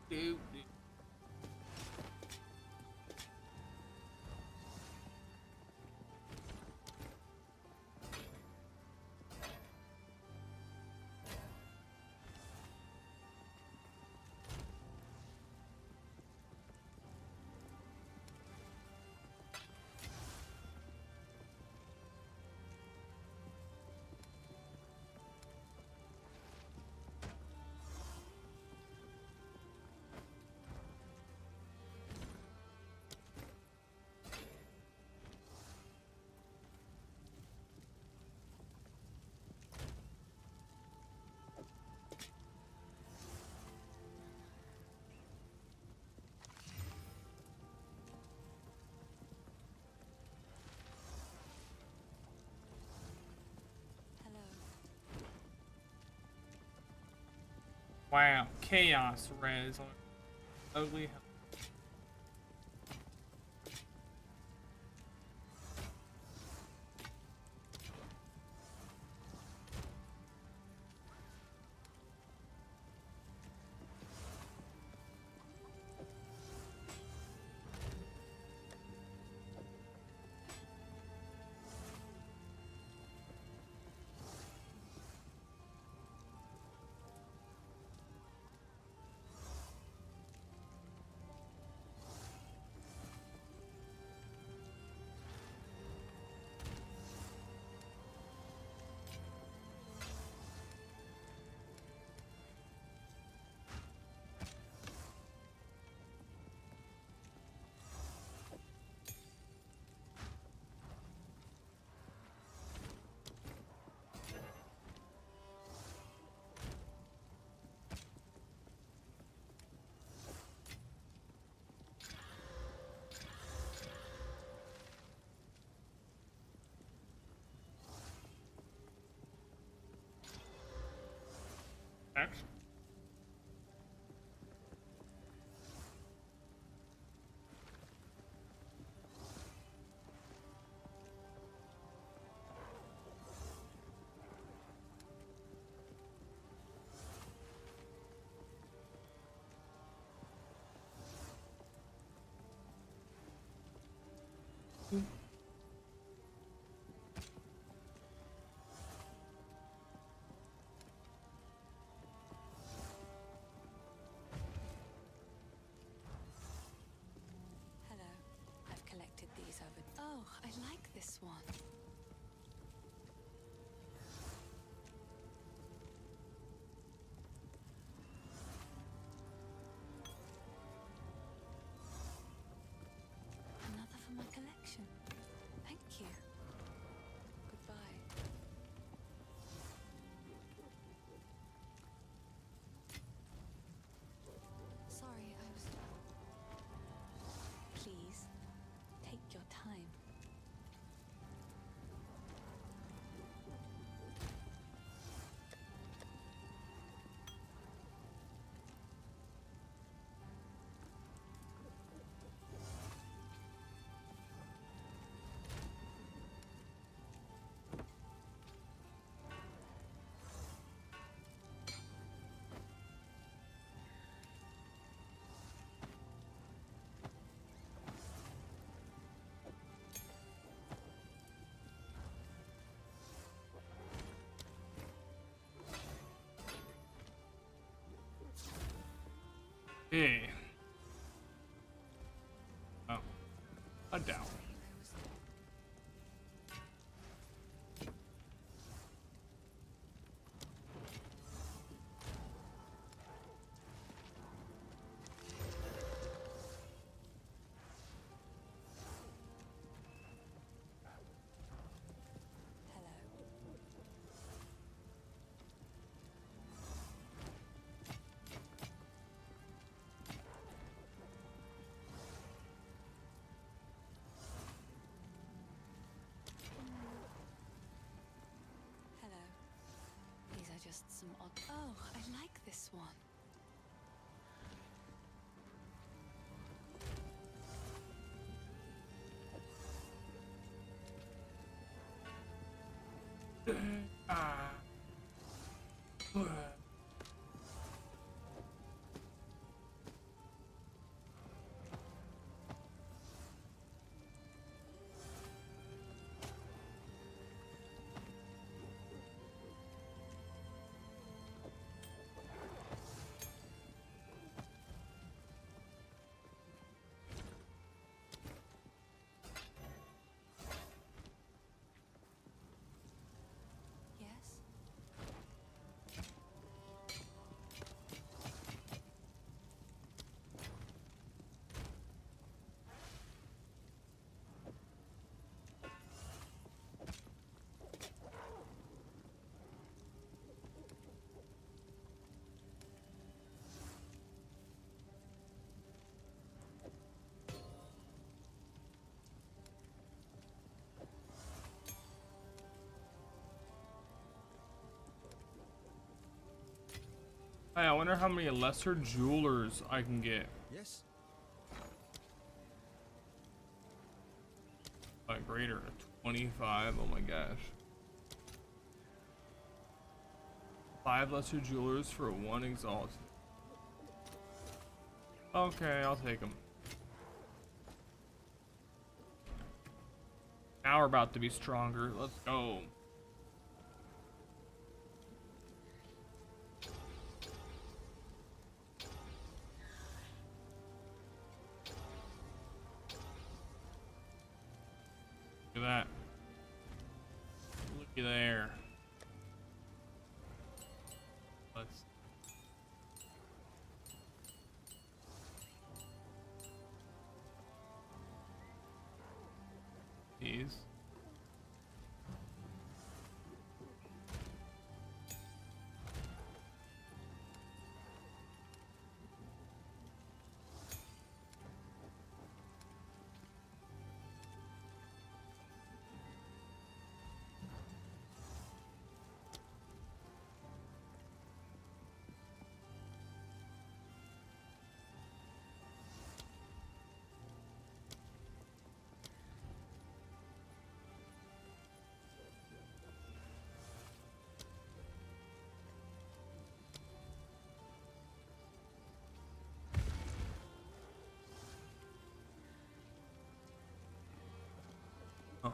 Dude. Hello. Wow, chaos res on ugly. X. Hello. I've collected these over... Oh, I like this one. Another for my collection. Thank you. Goodbye. Sorry, I was... Please, take your time. Hey. Oh. A down. Hello. These are just some odd. Oh, I like this one. Ah. Yes? Hey, I wonder how many lesser jewelers I can get. Yes? Like greater 25. Oh my gosh. 5 lesser jewelers for 1 exalt. Okay, I'll take them. Now we're about to be stronger. Let's go. Look at that. Looky there. Let's. These. Oh.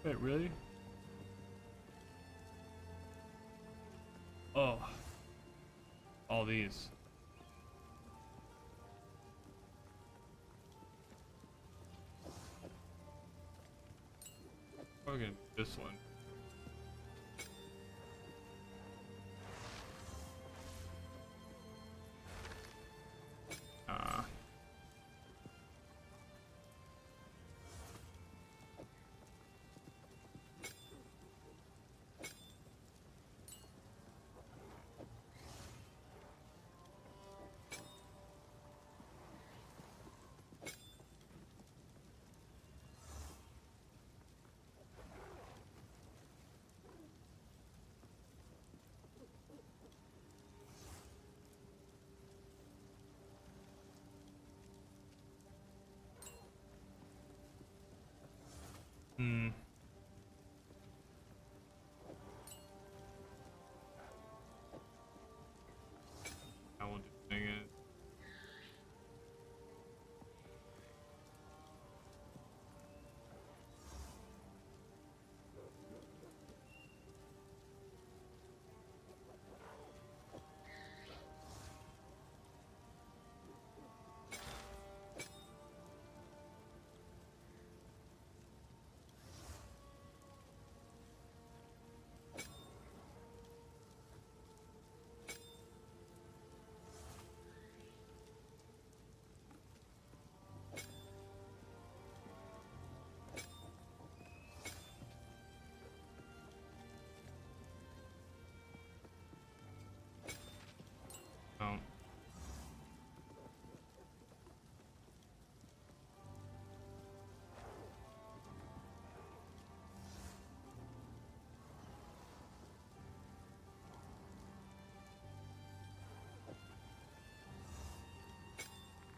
Wait, really? Oh. All these. Probably gonna do this one. Ah.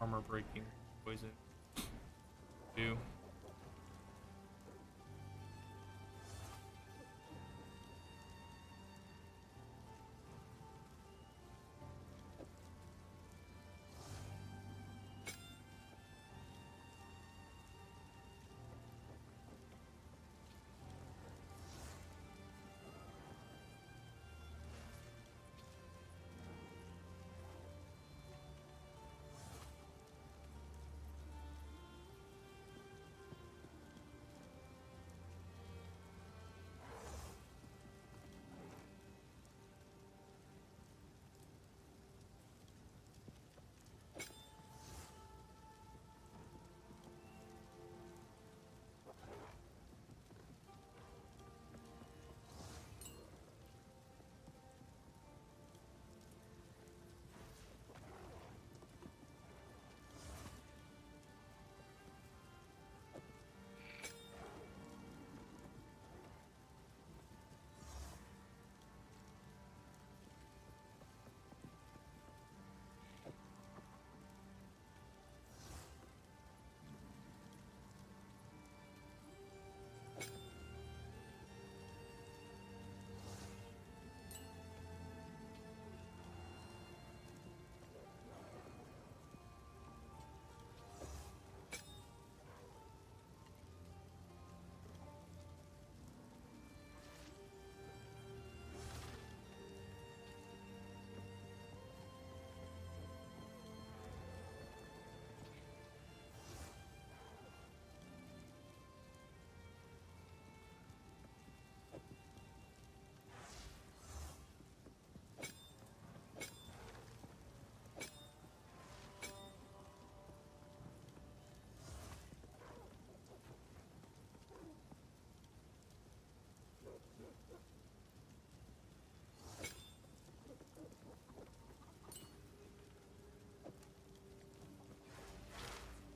armor breaking poison do.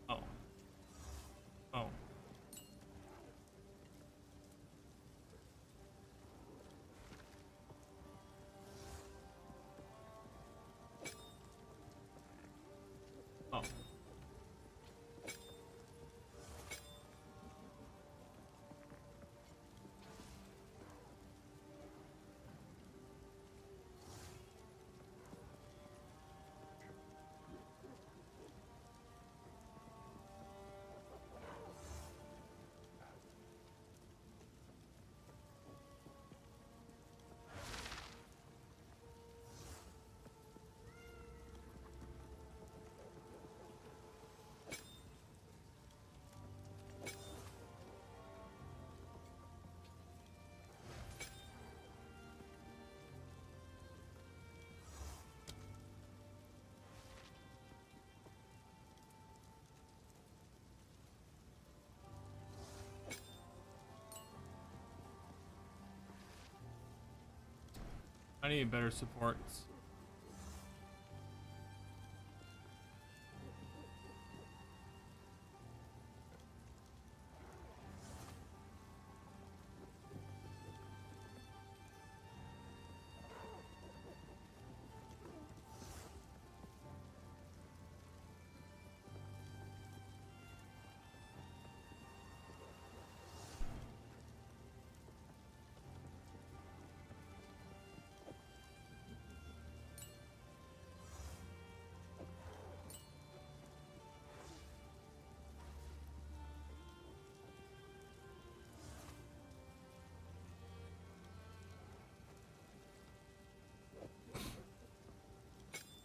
Oh. Oh. Oh. I need better supports.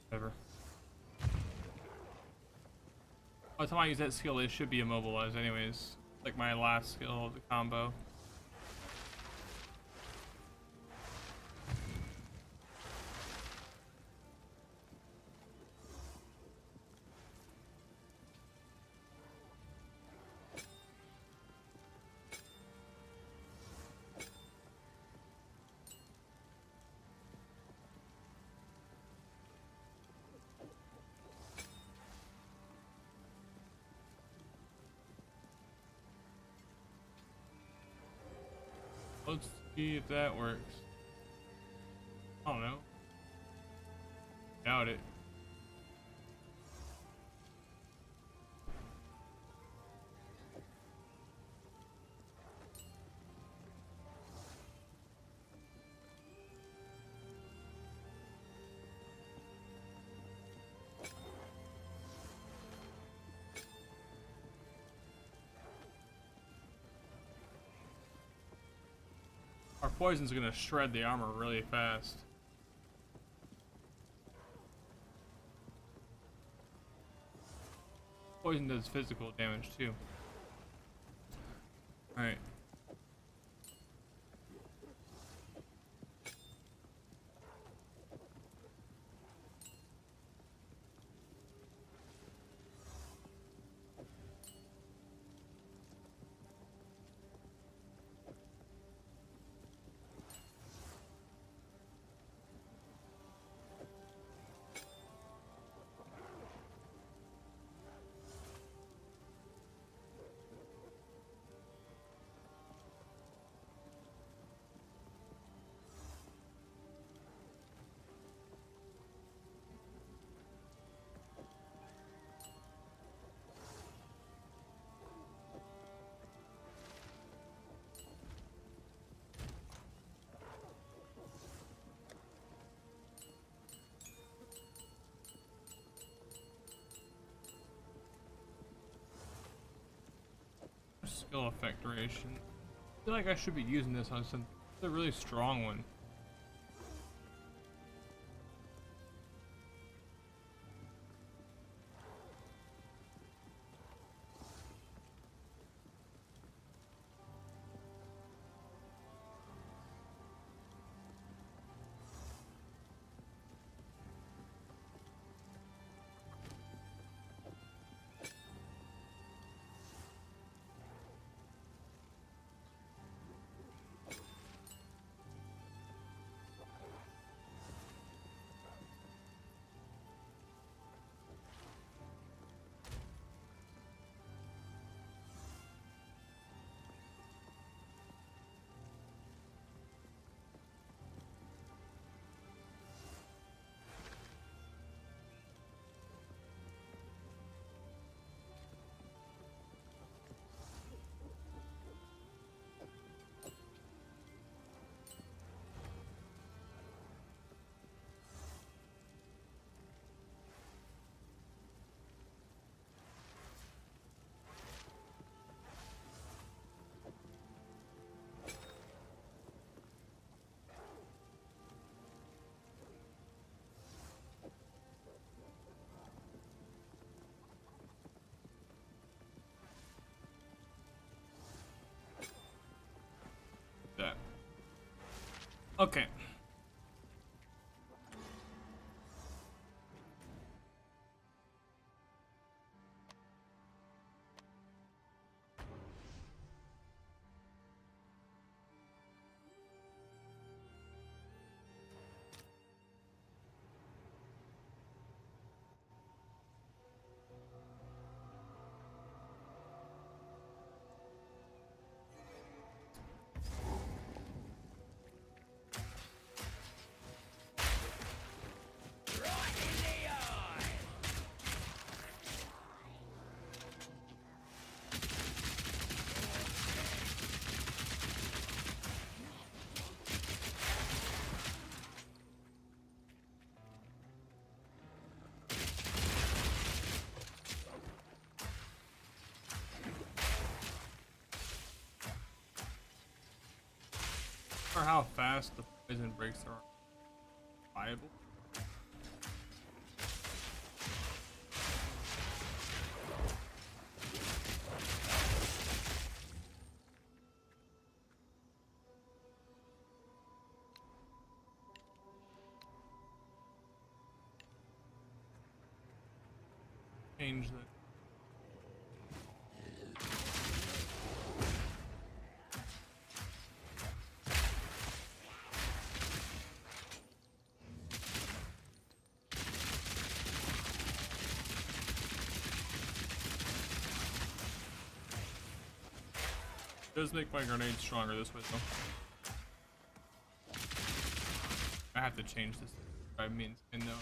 Whatever. By the time I use that skill, it should be immobilized anyways. Like my last skill of the combo. Let's see if that works. I don't know. Doubt it. poison's gonna shred the armor really fast. Poison does physical damage too. Alright. Skill effect duration. I feel like I should be using this on some a really strong one. That. Okay. Or how fast the poison breaks are viable. Change that. Does make my grenade stronger this way though. I have to change this by means and no.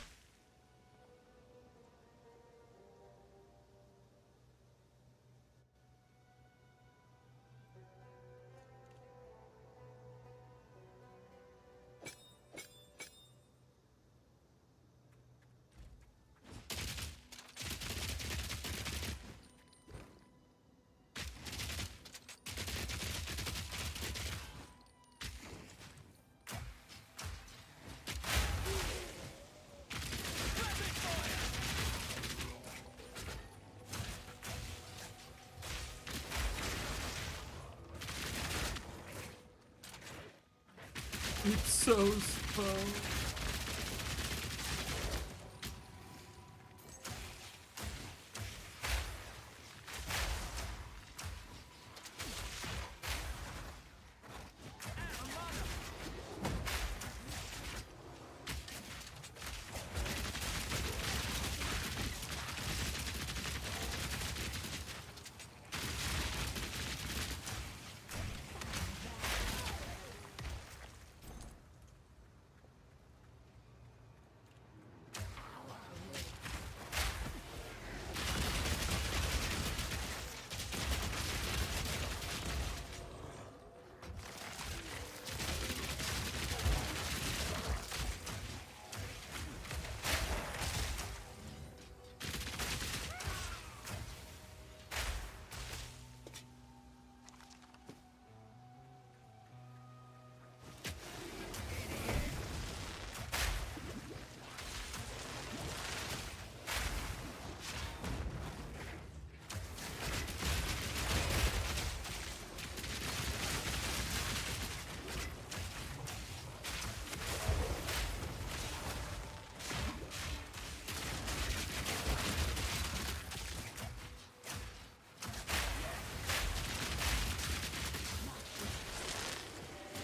It's so slow.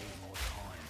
Need more time.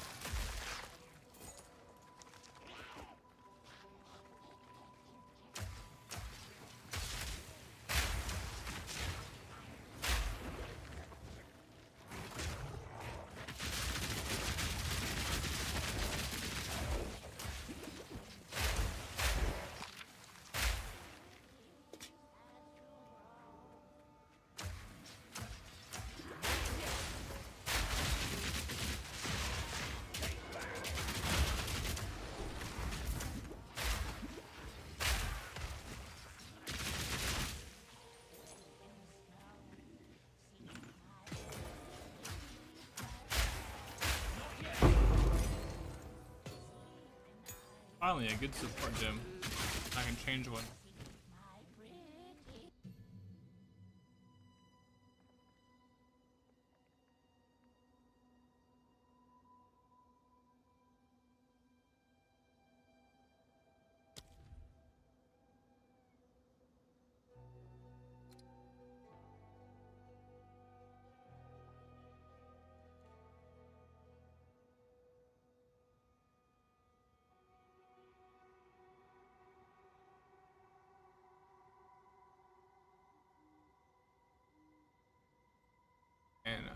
Finally, a good support gem. I can change one. And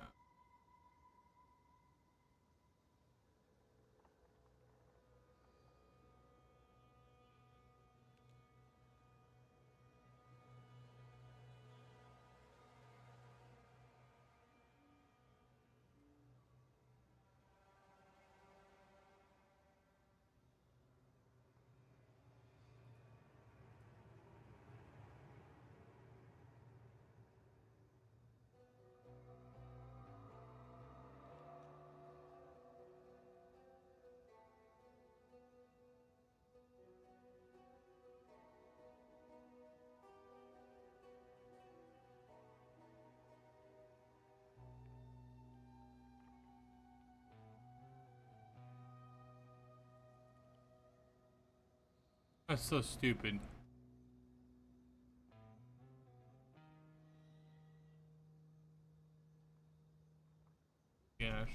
that's so stupid. Gosh.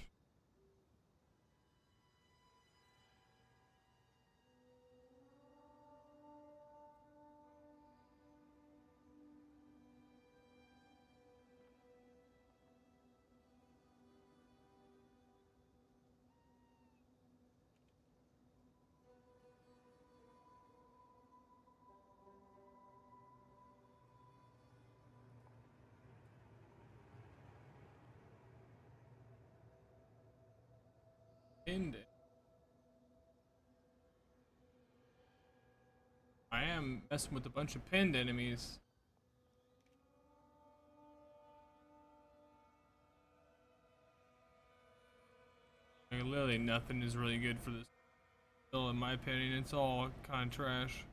End it. I am messing with a bunch of pinned enemies. Like, literally nothing is really good for this. Still, in my opinion, it's all kind of trash.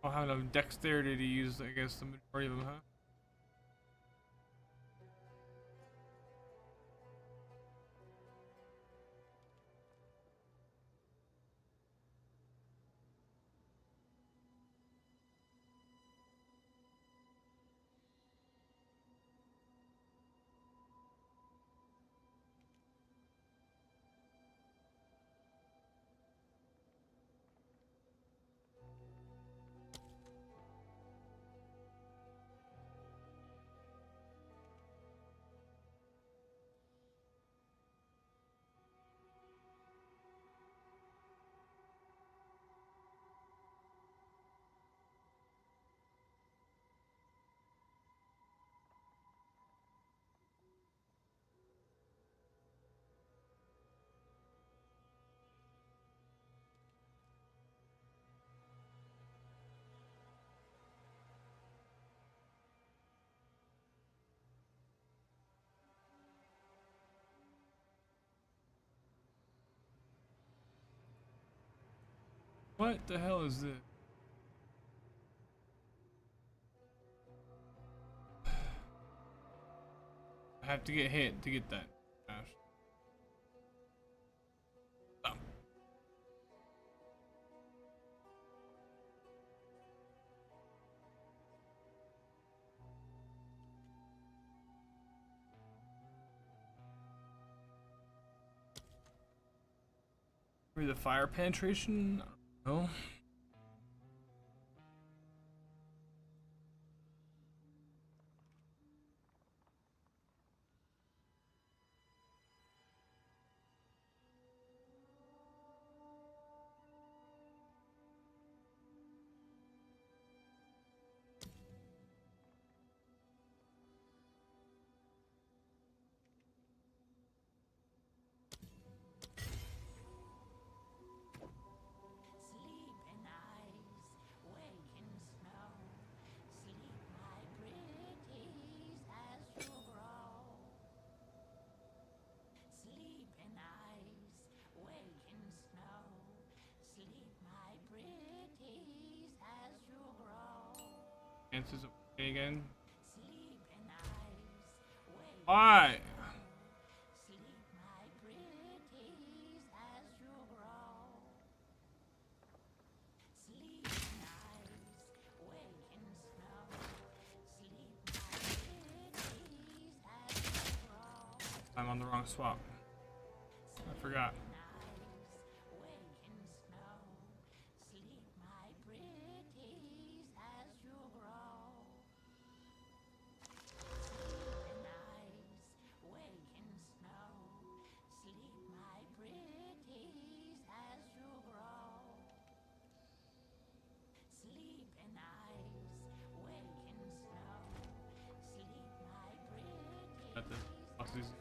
I'll have enough dexterity to use, I guess, the majority of them, huh? What the hell is this? I have to get hit to get that. Gosh. Oh. Maybe the fire penetration? I don't know. Sleeping eyes, waking snow. Sleep, my pretties, as you grow. Sleeping eyes, waking snow. Sleep, my pretties, as you grow. Chances of winning again. Sleeping eyes, waking Why? Sleep, my pretties, as you grow. Sleeping eyes, waking snow. Sleep, my pretties, as you grow. I'm on the wrong swap. I forgot. Eyes, waking snow. Sleep, my pretties, as you grow. Sleeping eyes, waking snow. Sleep, my pretties, as you grow. Sleeping eyes, waking snow. Sleep, my pretties. Got this. Lost these.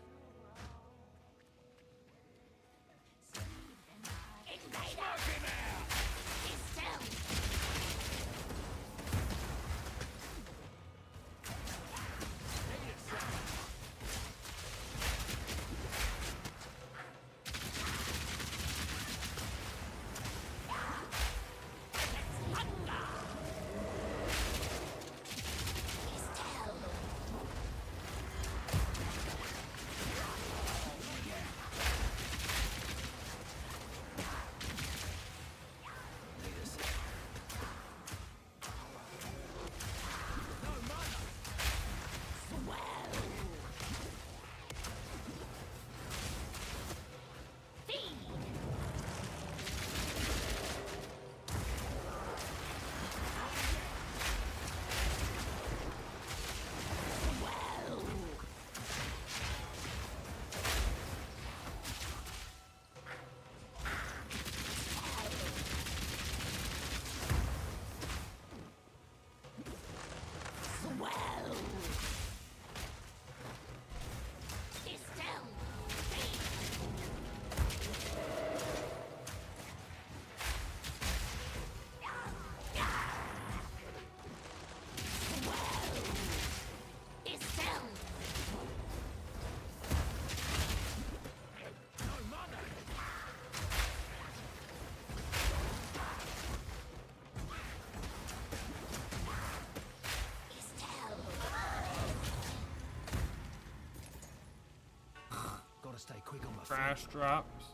Gotta stay quick on my feet. Crash drops.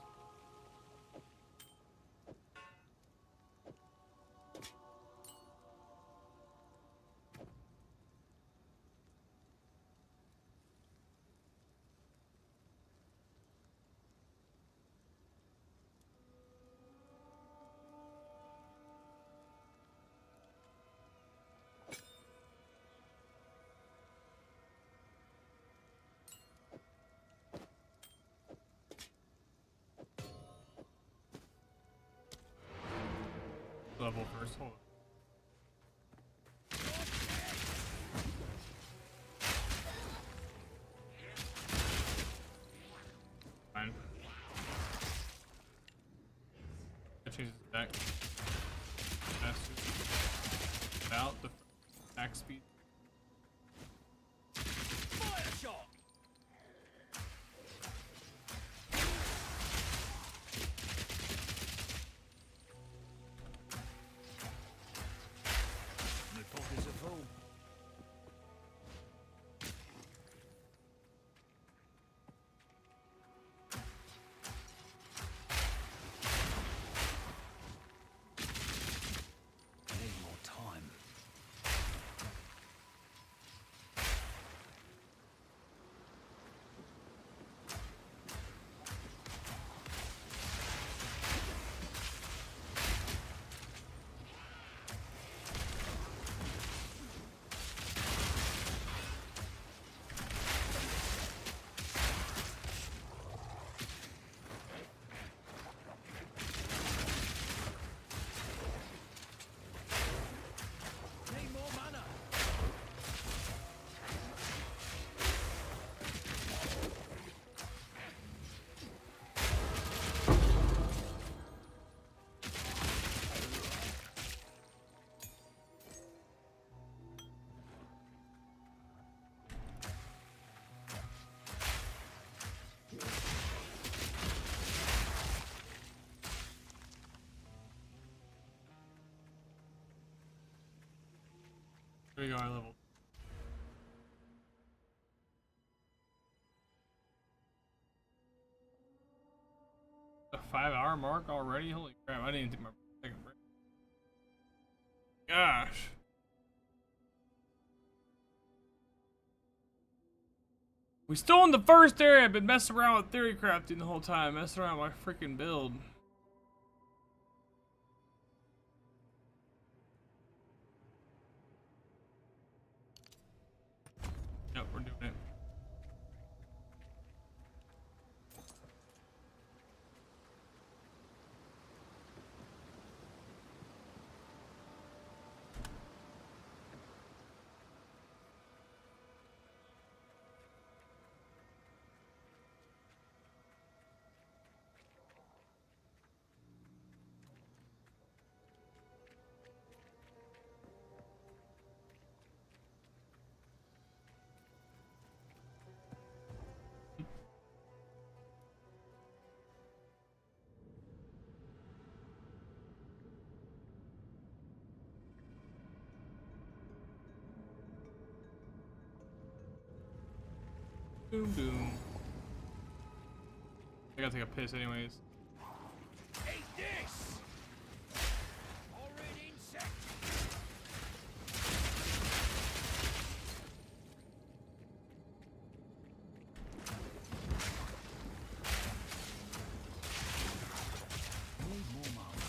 Level first. Hold on. Fine. I change the deck. About the attack speed. Fire shot! There we go, I leveled. A 5-hour mark already? Holy crap, I didn't even take my second break. Gosh. We still in the first area. I've been messing around with theory crafting the whole time, messing around with my freaking build. Yep, we're doing it. Boom, boom. I gotta take a piss anyways. Eat this! Horrid insect! Need more mouths.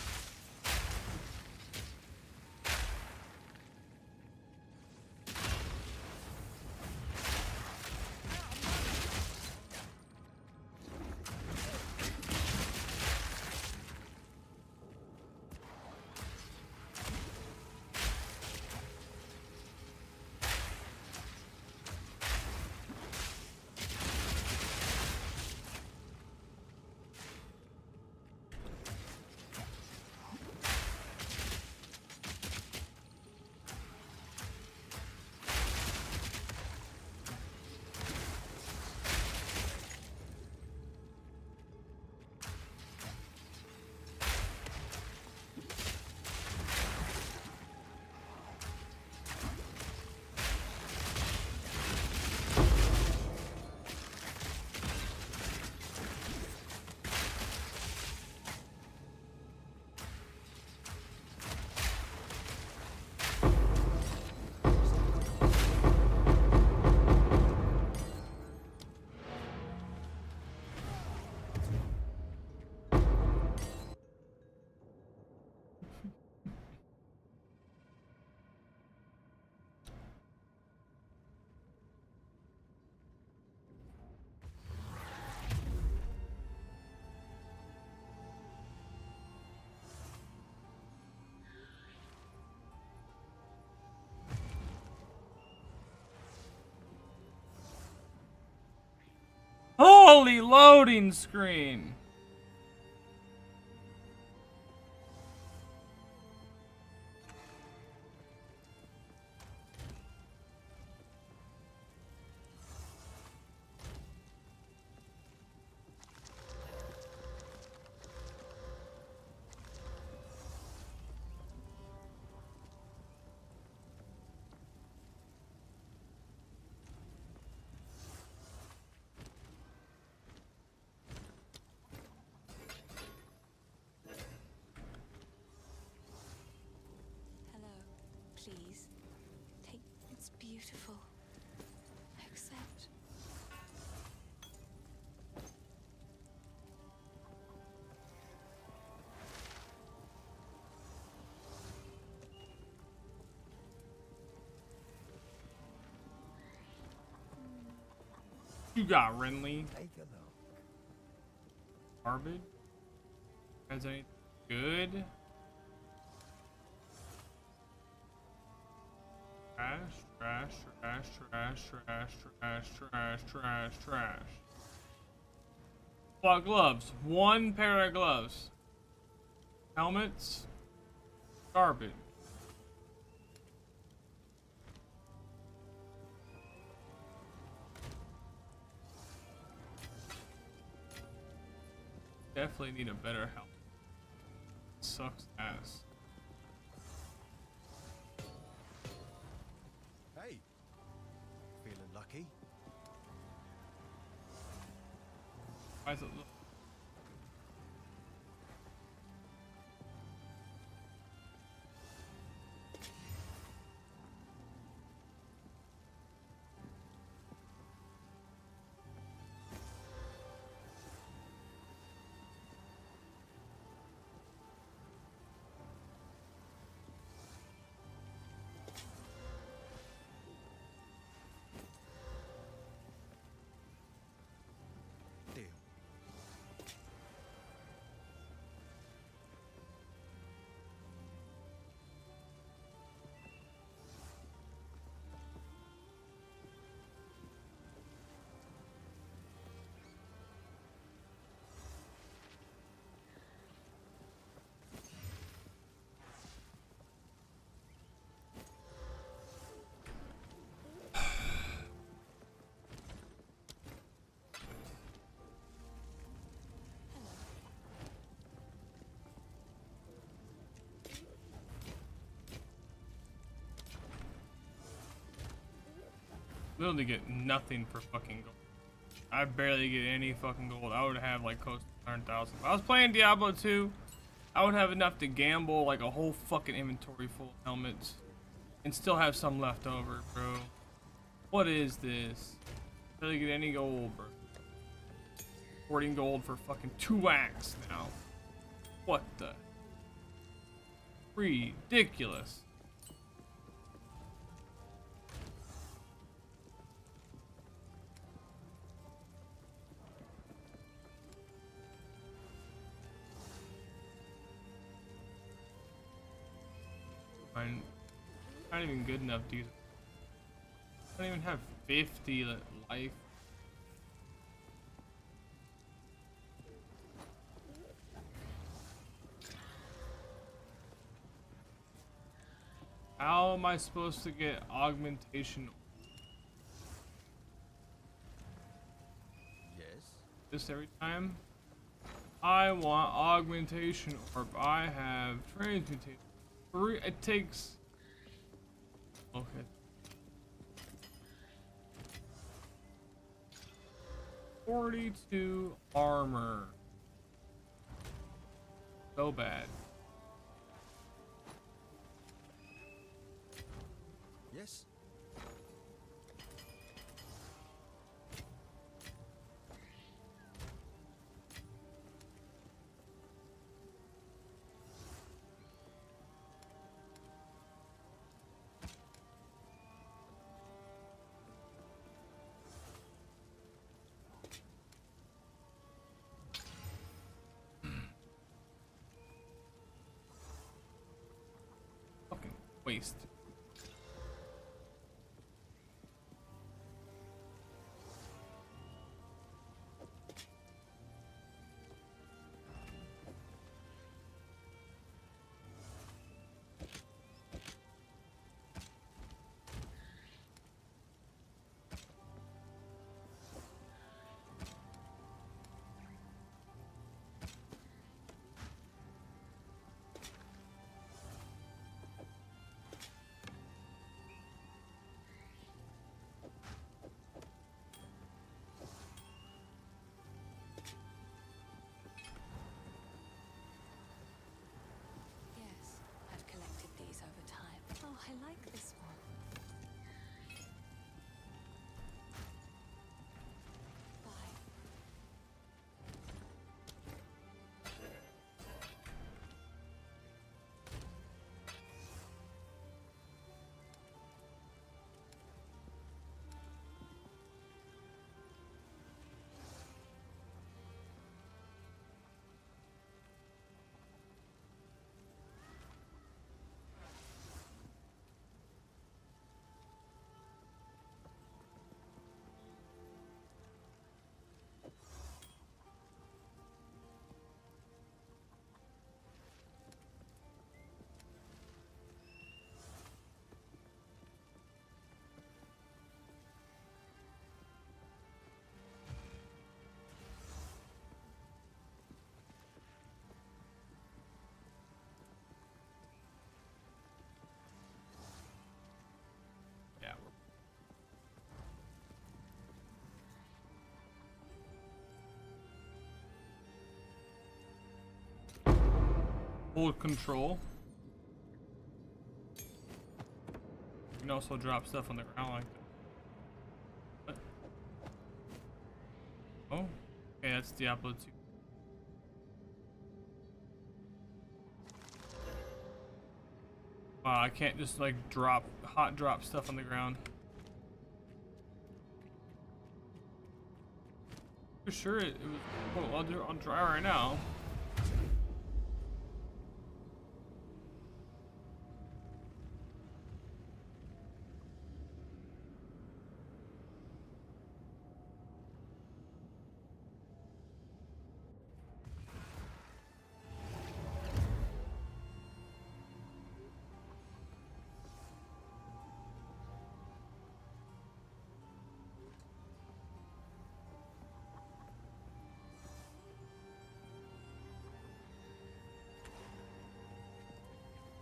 Holy loading screen! Hello, please. Take. It's beautiful. Accept. You got Renly. Take a look. Garbage. Has anything good? Trash, trash, trash, trash, trash, trash, trash, trash, trash. What gloves? One pair of gloves. Helmets. Garbage. Definitely need a better helmet. Sucks ass. Why is it? Deal. Literally get nothing for fucking gold. I barely get any fucking gold. I would have like close to 100,000. If I was playing Diablo 2, I would have enough to gamble like a whole fucking inventory full of helmets and still have some left over, bro. What is this? Barely get any gold, bro. 14 gold for fucking 2 axe now. What the? Ridiculous. I'm not even good enough, dude. I don't even have 50 life. How am I supposed to get augmentation? Yes. Just every time? I want augmentation orb. I have transmutation. It takes. Okay. $42 armor. So bad. Yes. Fucking waste. Hold control. You can also drop stuff on the ground like that. What? Oh, okay, that's Diablo 2. Wow, I can't just like hot drop stuff on the ground. For sure it was. Oh, I'll do it on dry right now.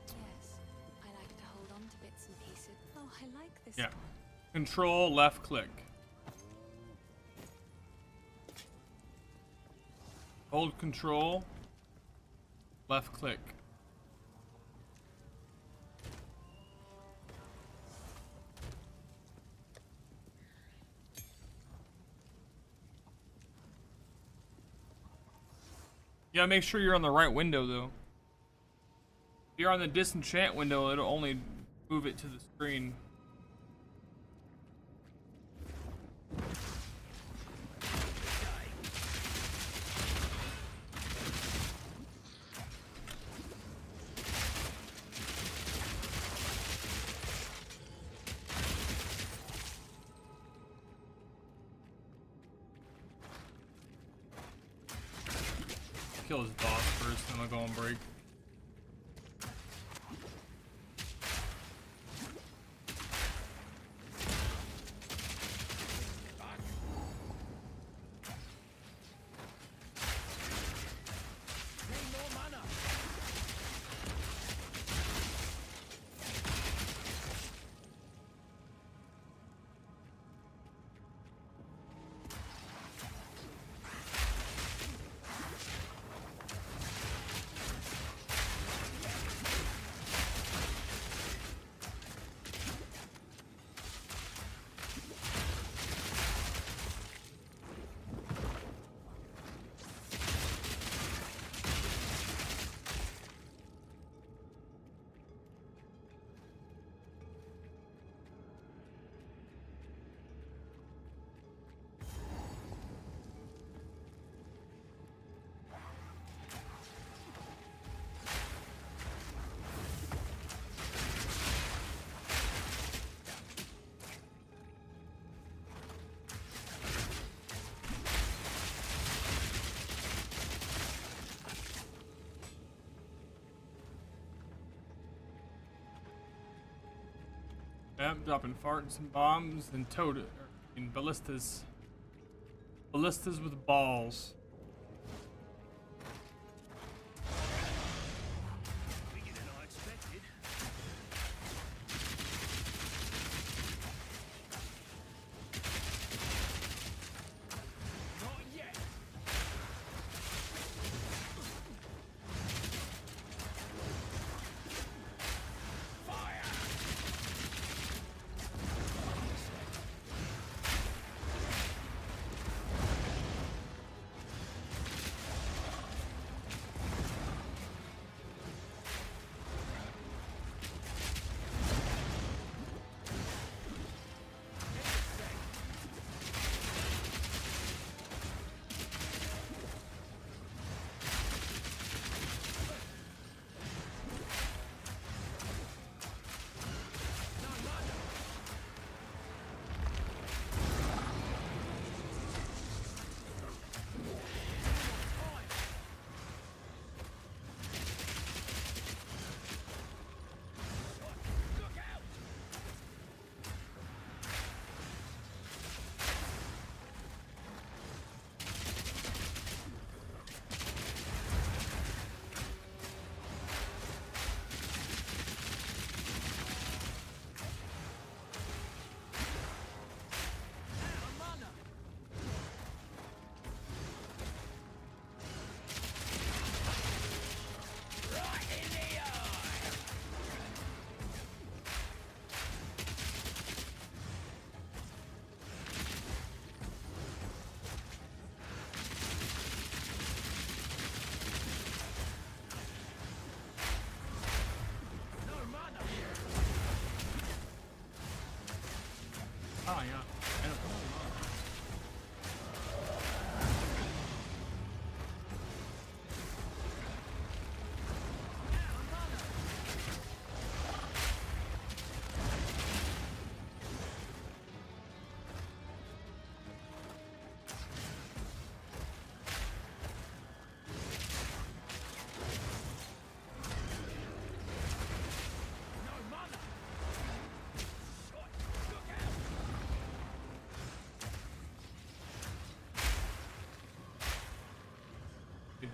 Yes, I like to hold on to bits and pieces. Oh, I like this. Yeah. Control left click. Hold control left click. You gotta make sure you're on the right window though. If you're on the disenchant window, it'll only move it to the screen. Kill his boss first, then I'll go on break. Yep, dropping farts and bombs and ballistas. Ballistas with balls. Bigger than I expected. Not yet.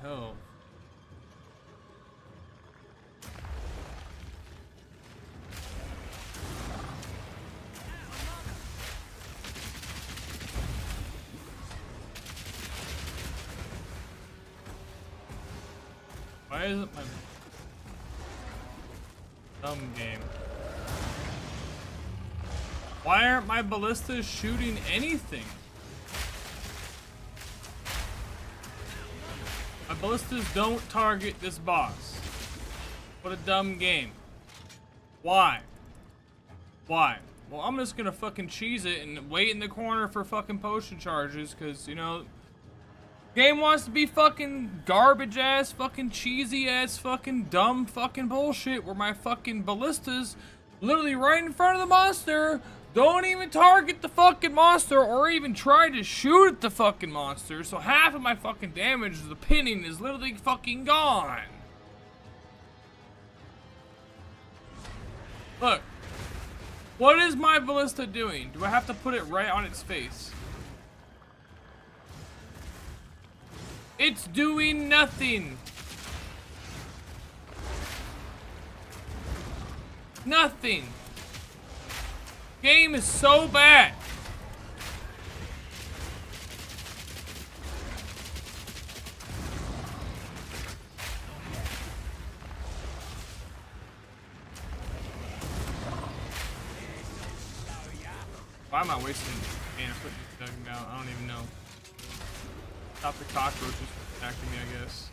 hell? Why isn't my dumb game? Why aren't my ballistas shooting anything? My ballistas don't target this boss. What a dumb game. Why? Why? Well, I'm just gonna fucking cheese it and wait in the corner for fucking potion charges, cause, you know, game wants to be fucking garbage ass, fucking cheesy ass, fucking dumb fucking bullshit where my fucking ballistas literally right in front of the monster don't even target the fucking monster or even try to shoot at the fucking monster. So half of my fucking damage, the pinning, is literally fucking gone. Look. What is my ballista doing? Do I have to put it right on its face? It's doing nothing. Nothing. Game is so bad. Why am I wasting mana putting this thing down? I don't even know. Stop the cockroaches from attacking me, I guess.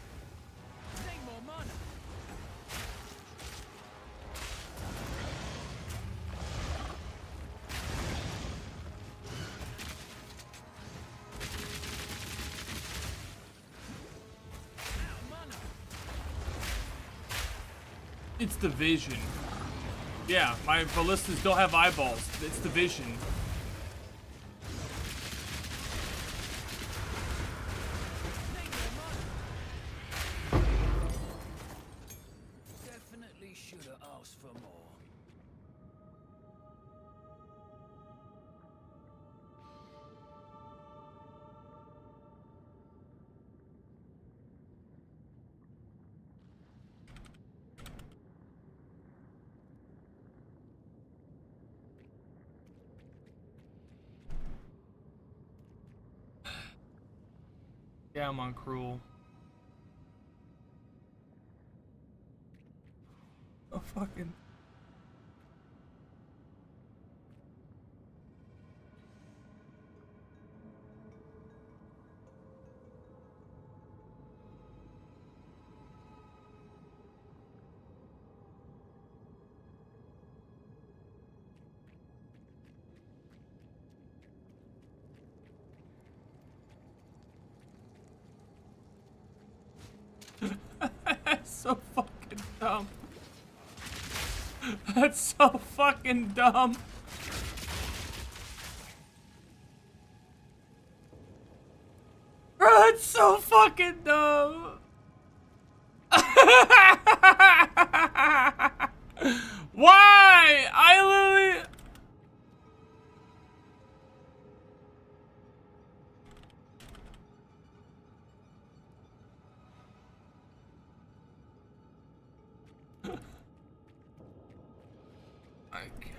It's the vision. Yeah, my ballistas don't have eyeballs. It's the vision. Definitely should have asked for more. Yeah, I'm on cruel. Oh, fucking. That's so fucking dumb. That's so fucking dumb. Bro, that's so fucking dumb. Why? I literally... I can't.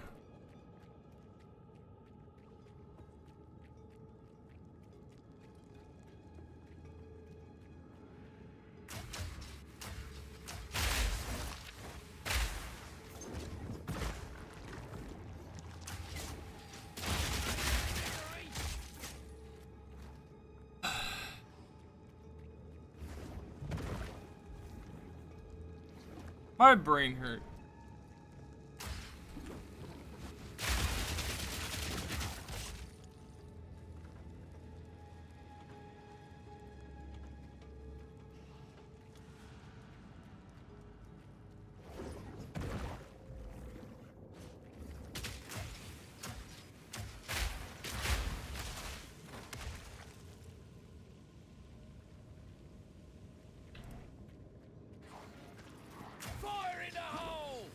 My brain hurt. Fire in the hole!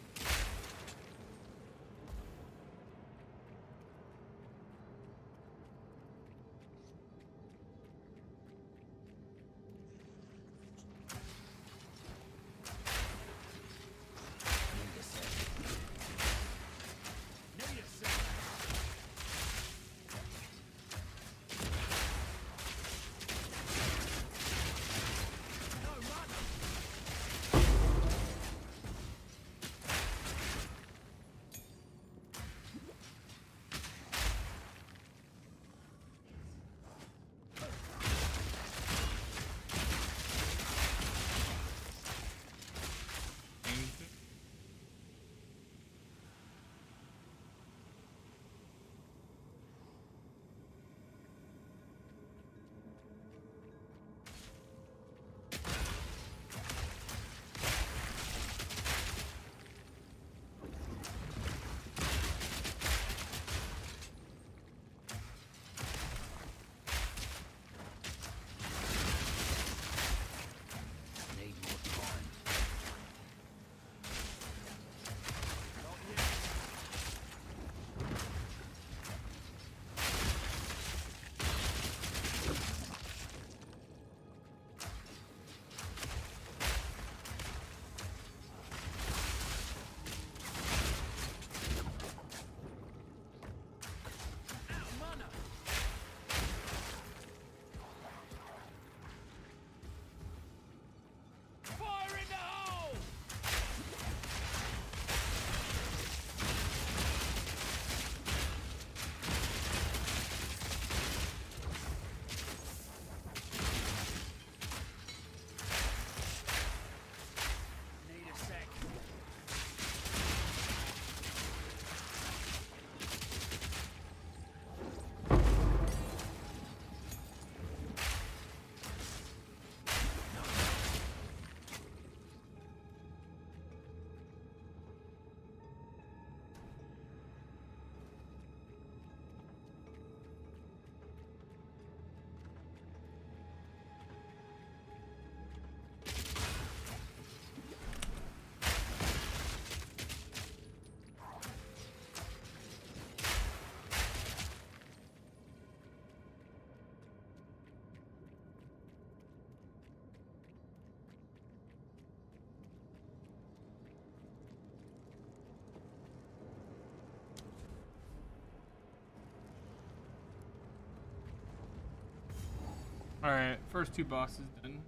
Alright, first 2 bosses done.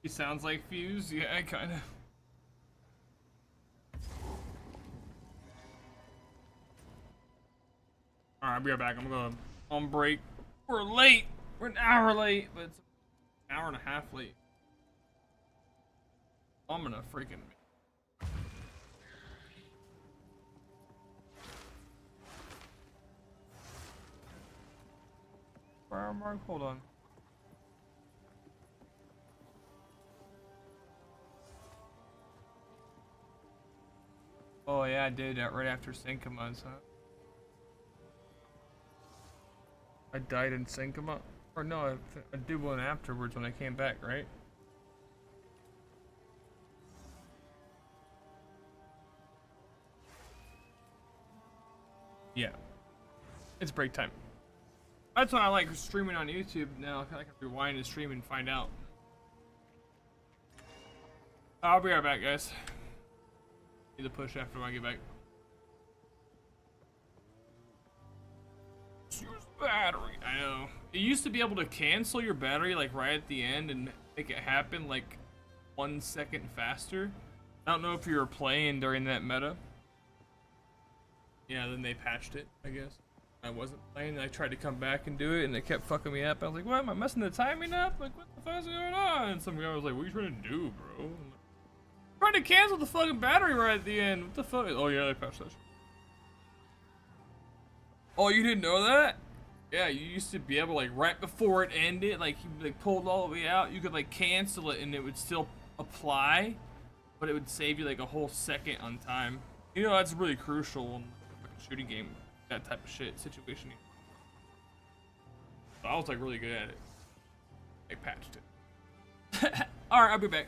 He sounds like Fuse? Yeah, kinda. Alright, I'll be right back. I'm gonna on break. We're late. We're an hour late, but it's an hour and a half late. I'm gonna freaking. Fire mark, hold on. Oh yeah, I did that right after Syncama, huh? I died in Syncama? Or no, I did one afterwards when I came back, right? Yeah. It's break time. That's why I like streaming on YouTube now. I can rewind the stream and find out. I'll be right back, guys. Need to push after I get back. Use battery. I know. It used to be able to cancel your battery like right at the end and make it happen like 1 second faster. I don't know if you were playing during that meta. Yeah, then they patched it, I guess. I wasn't playing, and I tried to come back and do it, and it kept fucking me up. I was like, what, am I messing the timing up? Like, what the fuck's going on? And some guy was like, what are you trying to do, bro? I'm trying to cancel the fucking battery right at the end. What the fuck? Oh, yeah, they patched that shit. Oh, you didn't know that? Yeah, you used to be able, like, right before it ended, like, you like pulled all the way out, you could, like, cancel it, and it would still apply, but it would save you, like, a whole second on time. You know, that's really crucial in a shooting game. That type of shit situation. So I was like really good at it. I patched it. Alright, I'll be back.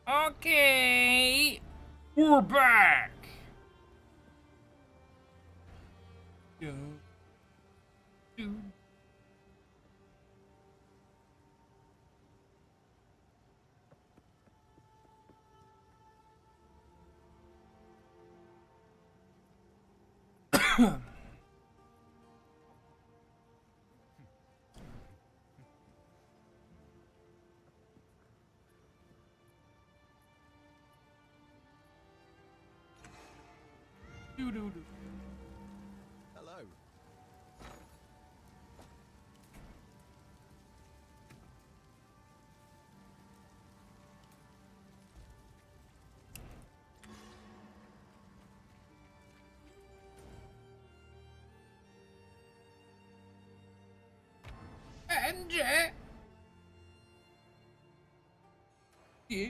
Okay, we're back. Yo, yo. Doo-doo-doo. Hello. And Jack. Yeah.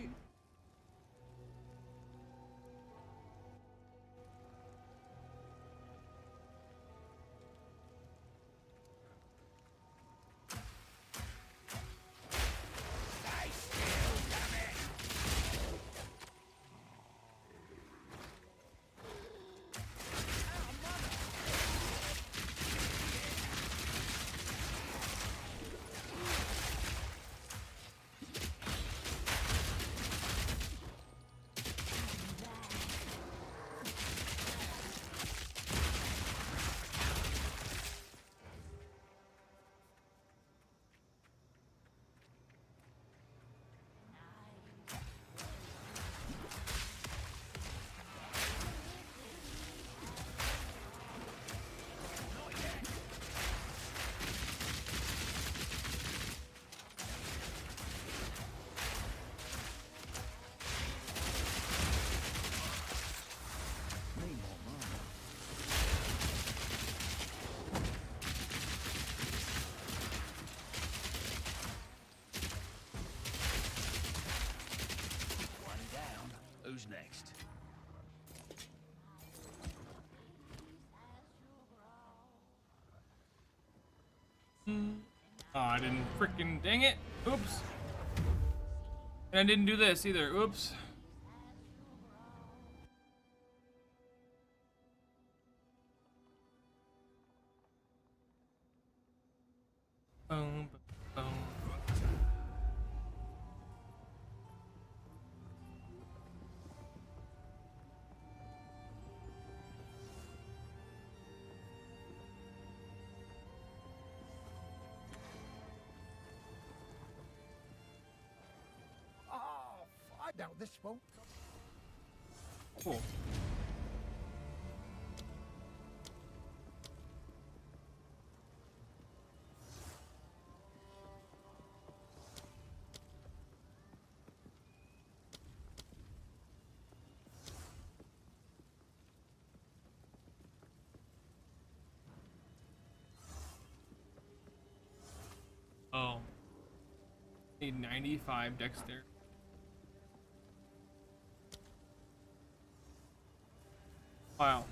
One down. Who's next? Oh, I didn't freaking dang it. Oops. And I didn't do this either. Oops. Boom, boom. Oh, I doubt this won't. Cool. Oh. Need 95 dexterity. Wow.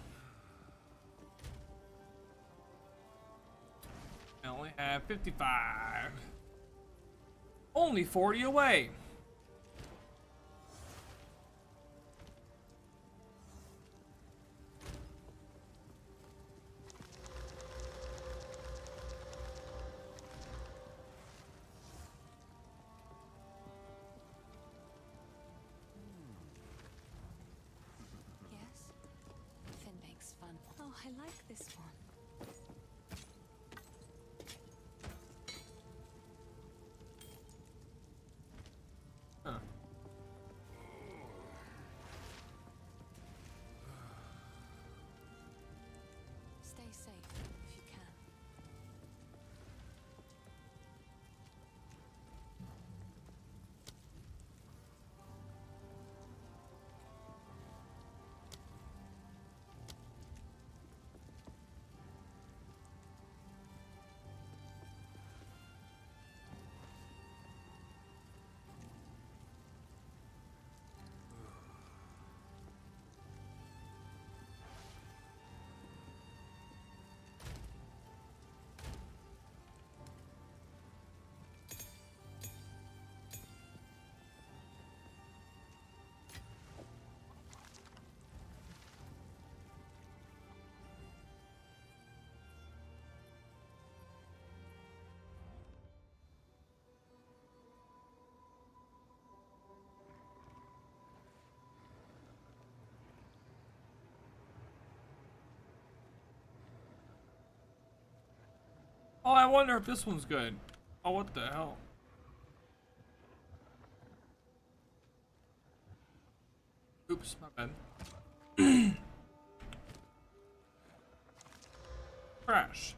I only have 55. Only 40 away. Yes? Finn makes fun. Oh, I like this one. Huh. Stay safe if you can. Oh, I wonder if this one's good. Oh, what the hell? Oops, my bad. Crash.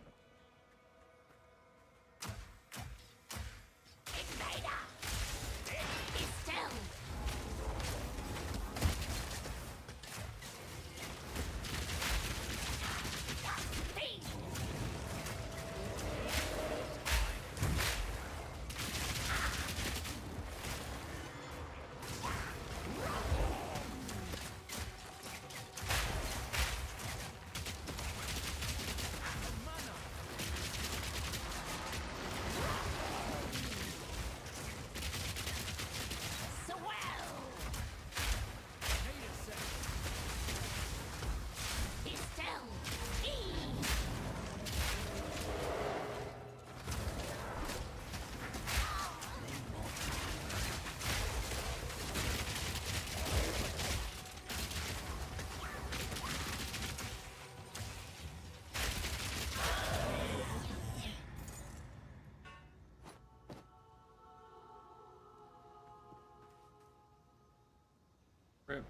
Rip.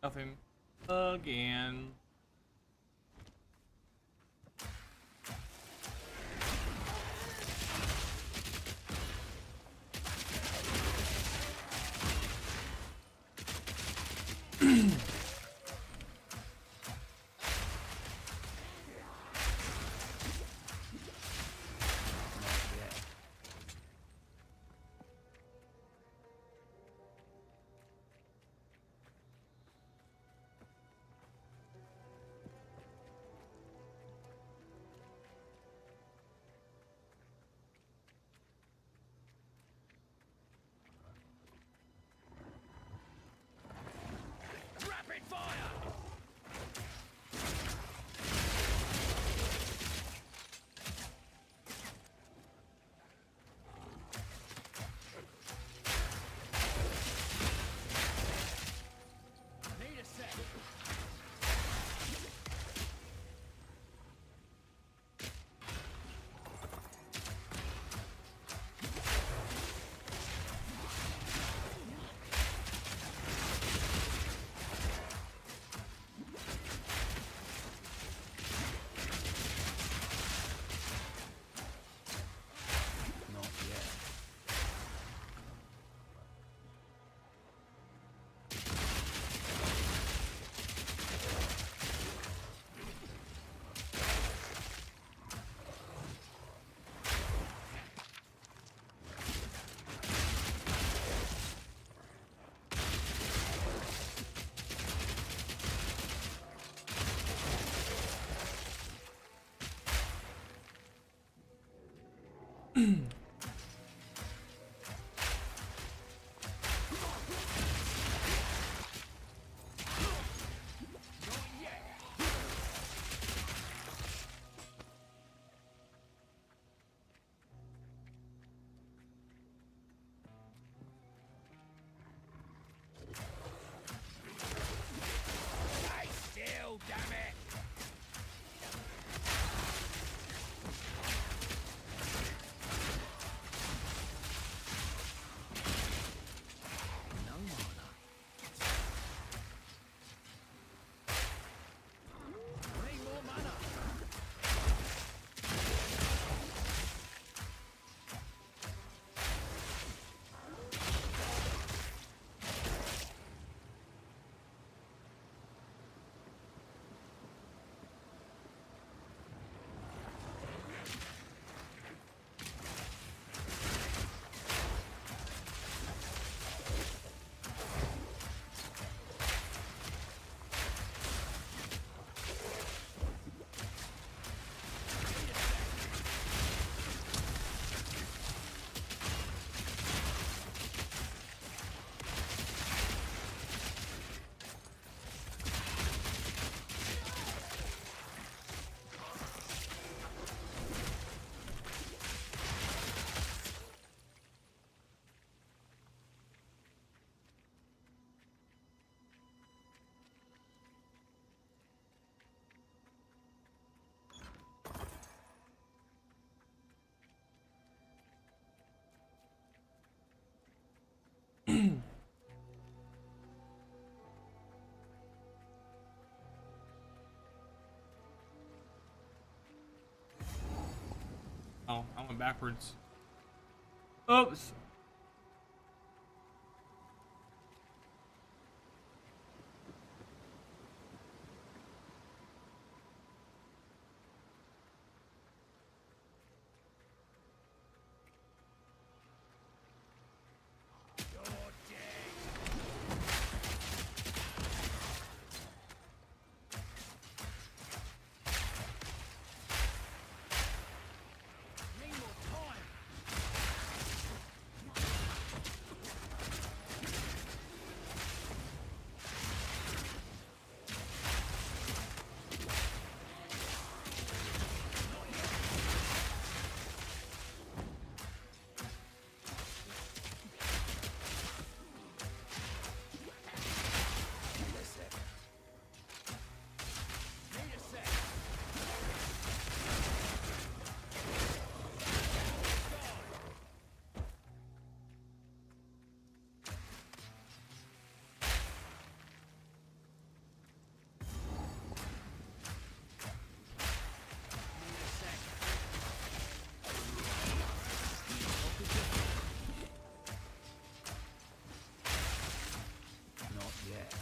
Nothing. Again. Rapid fire! Need a sec. Not yet. Stay still, damn it! Oh, I went backwards. Oops. Not yet.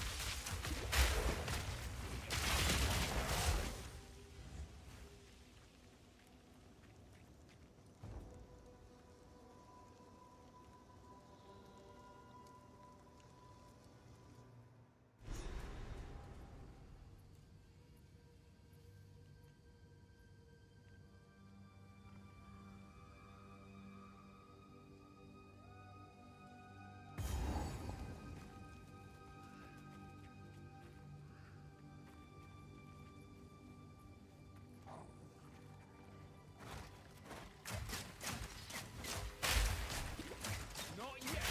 Not yet.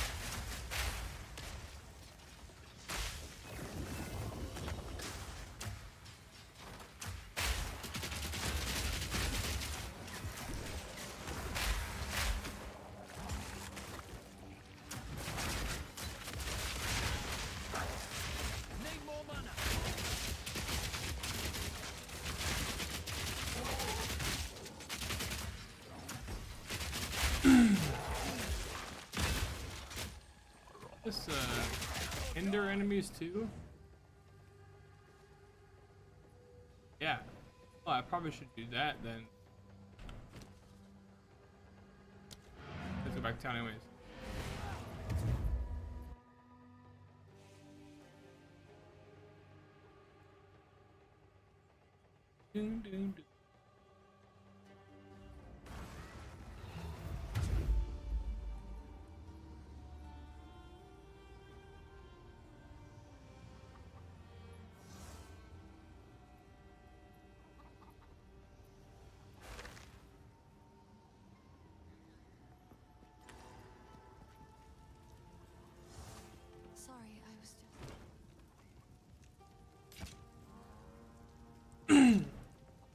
Need more mana. This hinder enemies too? Yeah. Well, I probably should do that then. Let's go back to town anyways. Doom, doom, doom. Sorry, I was still.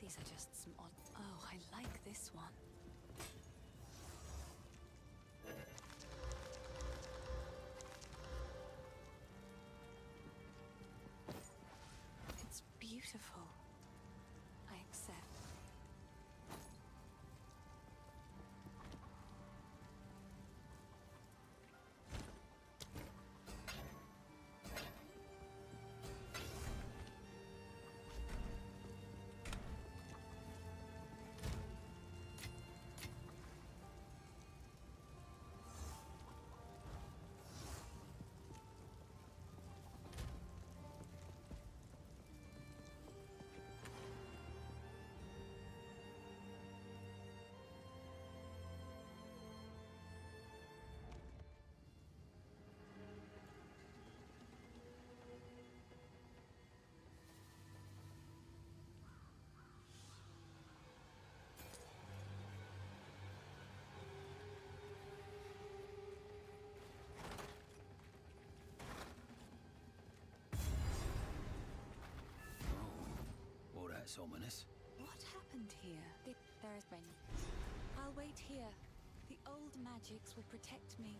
These are just some odd. Oh, I like this one. It's beautiful. I accept. Oh, that's ominous. What happened here? There is rain. I'll wait here. The old magics will protect me.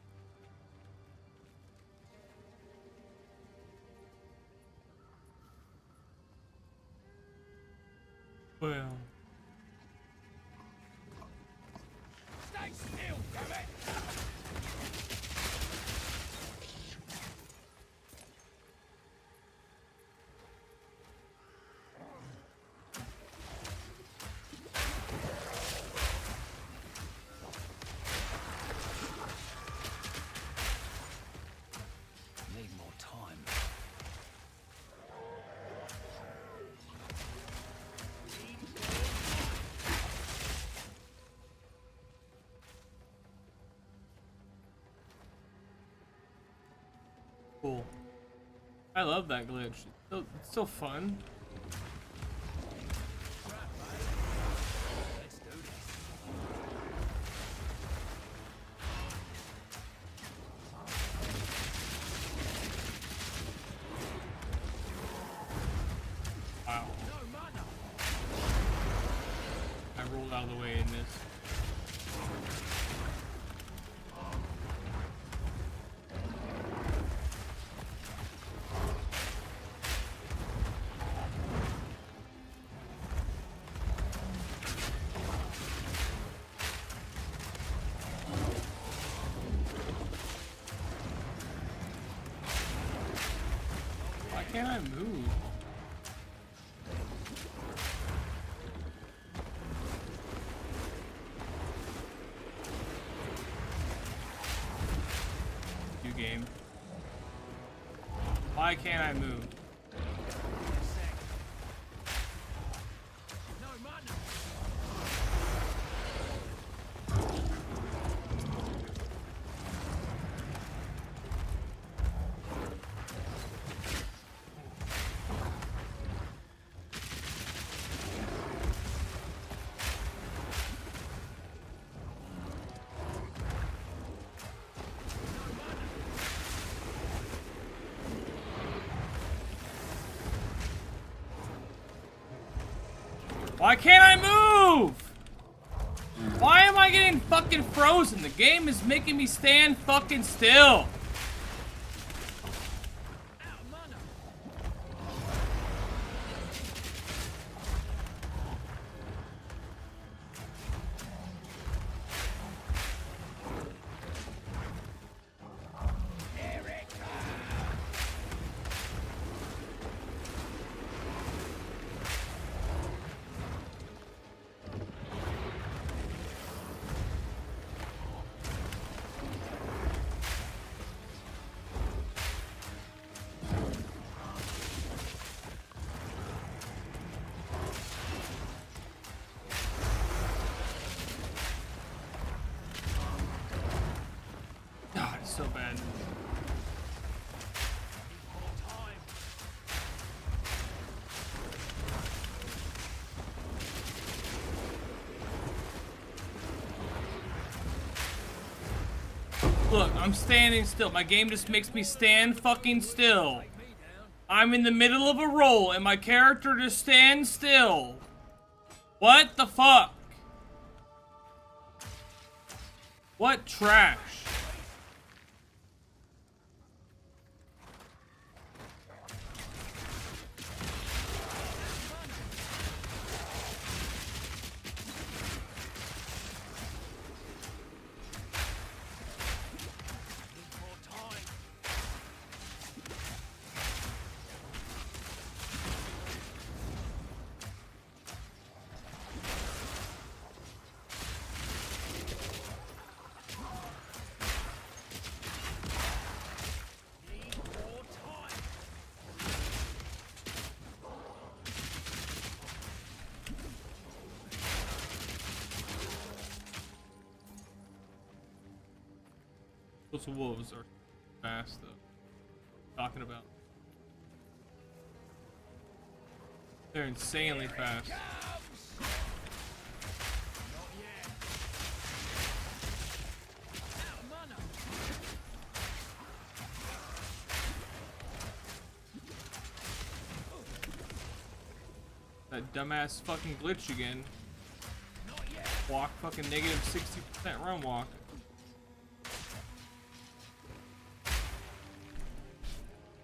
Well. I love that glitch. It's still fun. Let's do this. Wow. No mana. I rolled out of the way in this. Why can't I move? You game. Why can't I move? No mana. Why can't I move? Why am I getting fucking frozen? The game is making me stand fucking still. Out of mana. God, it's so bad. Look, I'm standing still. My game just makes me stand fucking still. I'm in the middle of a roll and my character just stands still. What the fuck? What trash? Those wolves are fast though. Talking about. They're insanely fast. That dumbass fucking glitch again. Walk fucking negative 60% run walk.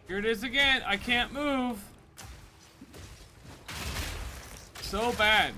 Here it is again. I can't move. So bad.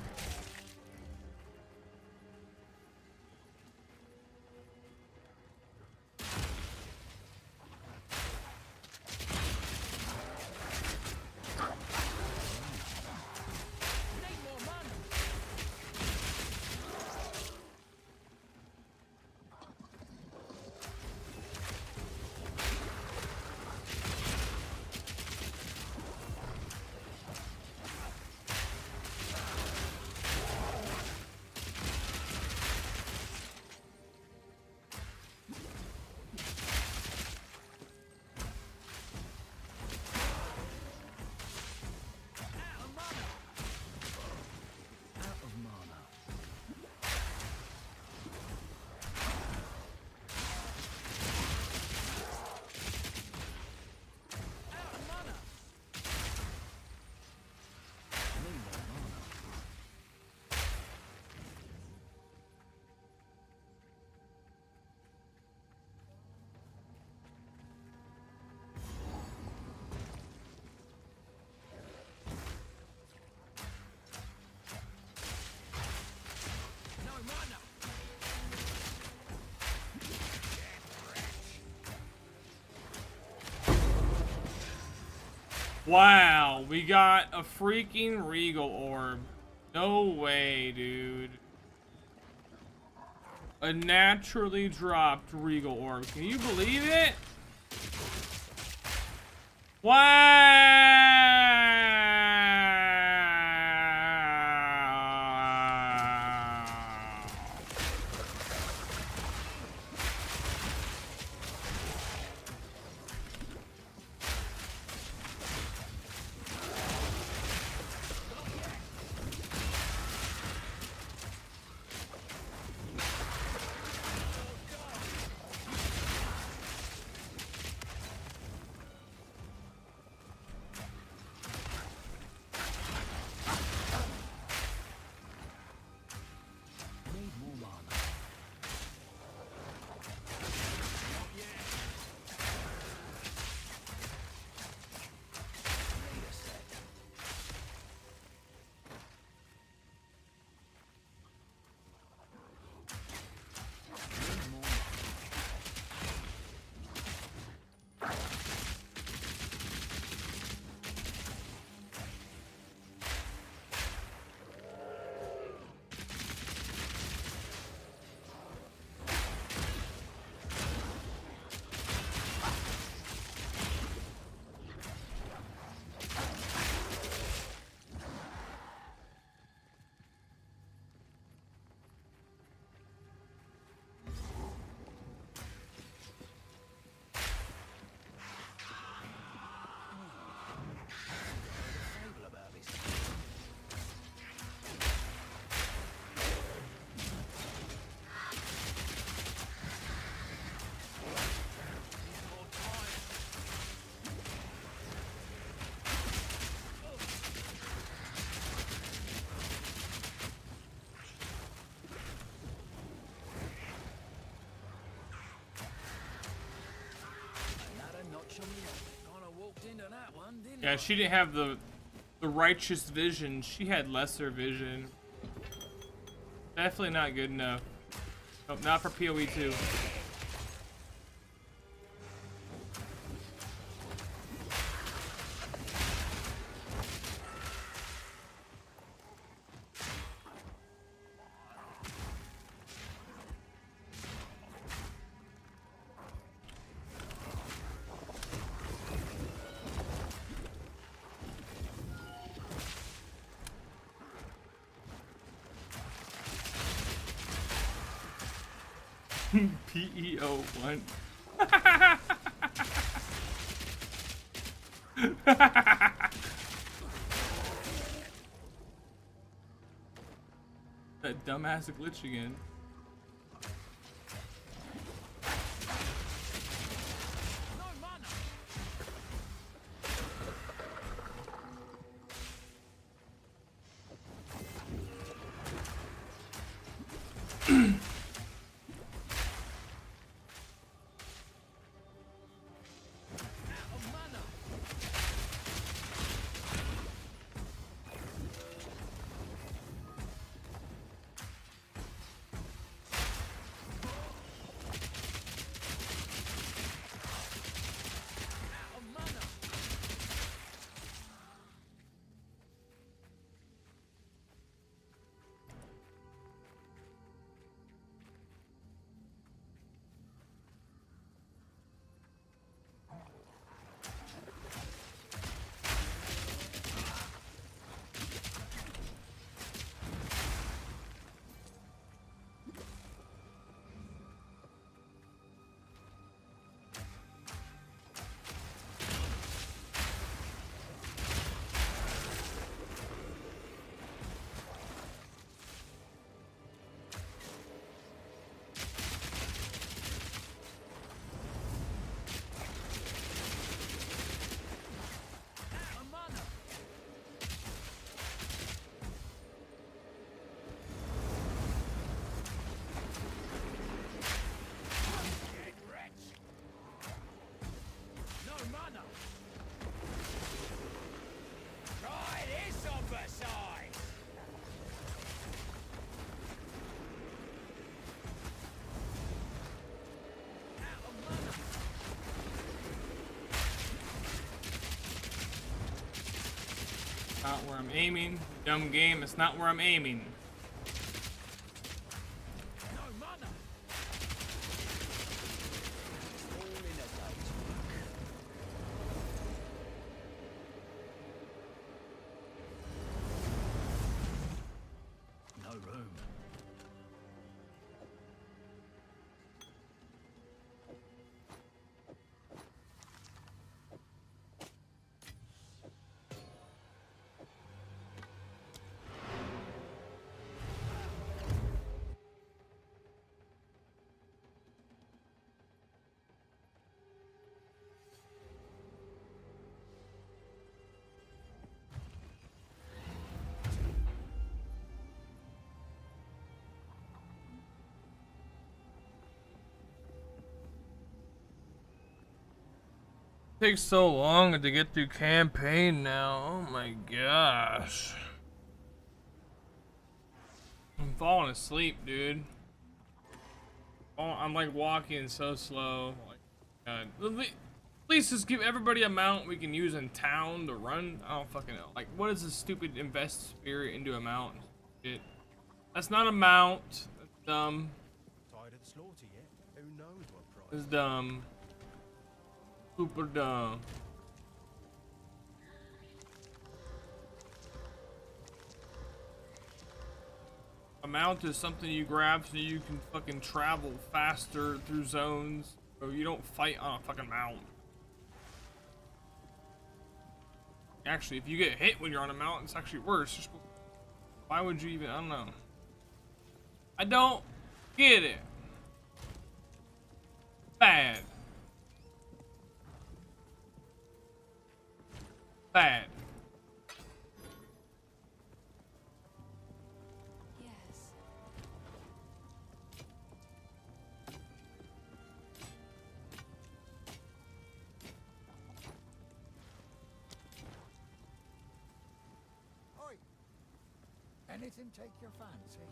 Wow, we got a freaking Regal Orb. No way, dude. A naturally dropped Regal Orb. Can you believe it? Wow. Need more mana. Need a sec. Need more mana. Fable about this. Another notch on the rock. Kinda walked into that one, didn't Yeah, I? she didn't have the righteous vision. She had lesser vision. Definitely not good enough. Nope, not for PoE 2. PEO1. That dumbass glitch again. No mana. Out of mana. Not where I'm aiming. Dumb game, it's not where I'm aiming. No mana. All in a day's work. No room. Takes so long to get through campaign now. Oh my gosh. I'm falling asleep, dude. Oh, I'm like walking so slow. Like, God. At least just give everybody a mount we can use in town to run. I don't fucking know. Like, what is this stupid invest spirit into a mount? Shit. That's not a mount. That's dumb. Tired of the slaughter yet? Who knows what price? It's dumb. Super dumb. A mount is something you grab so you can fucking travel faster through zones. So you don't fight on a fucking mount. Actually, if you get hit when you're on a mount, it's actually worse. Why would you even? I don't know. I don't get it. Bad. Bad. Yes. Oi! Anything take your fancy?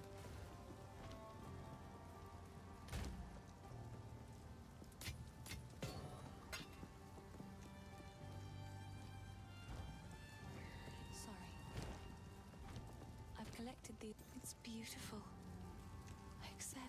Sorry. I've collected the. It's beautiful. I accept.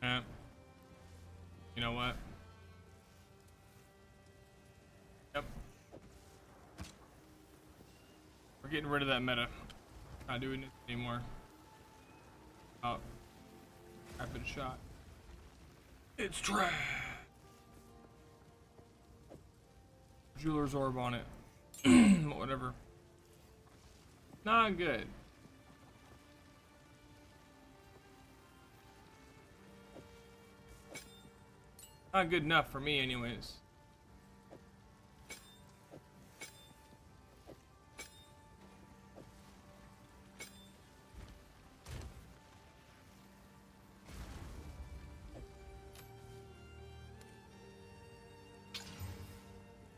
Yeah. You know what? Yep. We're getting rid of that meta. Not doing it anymore. Oh. I've been shot. It's trash. Jeweler's orb on it. Whatever. Not good. Not good enough for me anyways.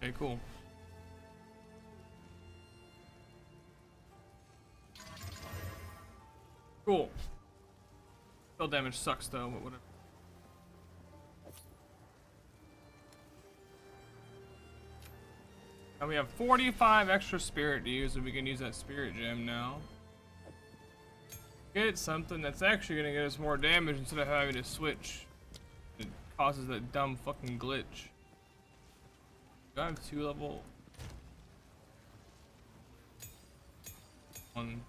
Okay, cool. Cool. Spell damage sucks though, but whatever. And we have 45 extra spirit to use, and we can use that spirit gem now. Get something that's actually gonna get us more damage instead of having to switch. It causes that dumb fucking glitch. Do I have 2 level? 1.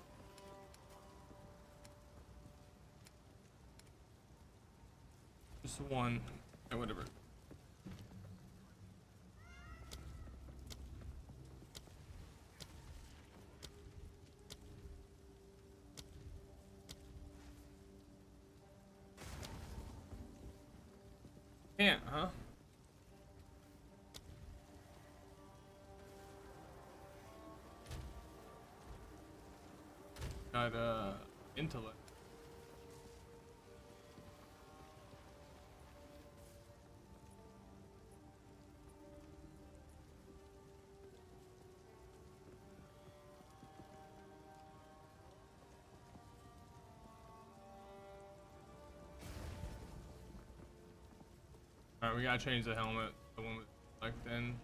Just 1. Okay, whatever. Can't, huh? got intellect. Alright, we gotta change the helmet. The one with like then.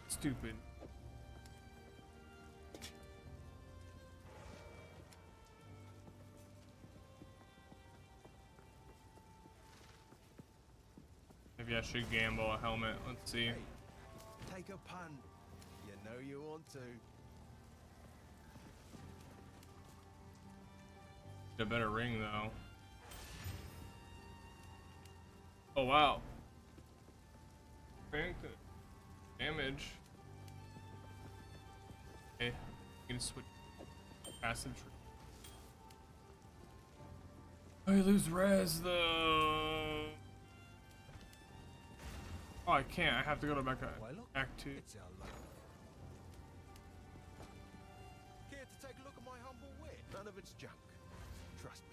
Stupid. Maybe I should gamble a helmet. Let's see. Hey, take a punt. You know you want to. A better ring though. Oh wow. Strength, damage. Okay, you can switch passive. Oh, you lose res though. Oh, I can't. I have to go to back to Why, look, Act 2. it's our luck. Care to take a look at my humble wit? None of it's junk. Trust me.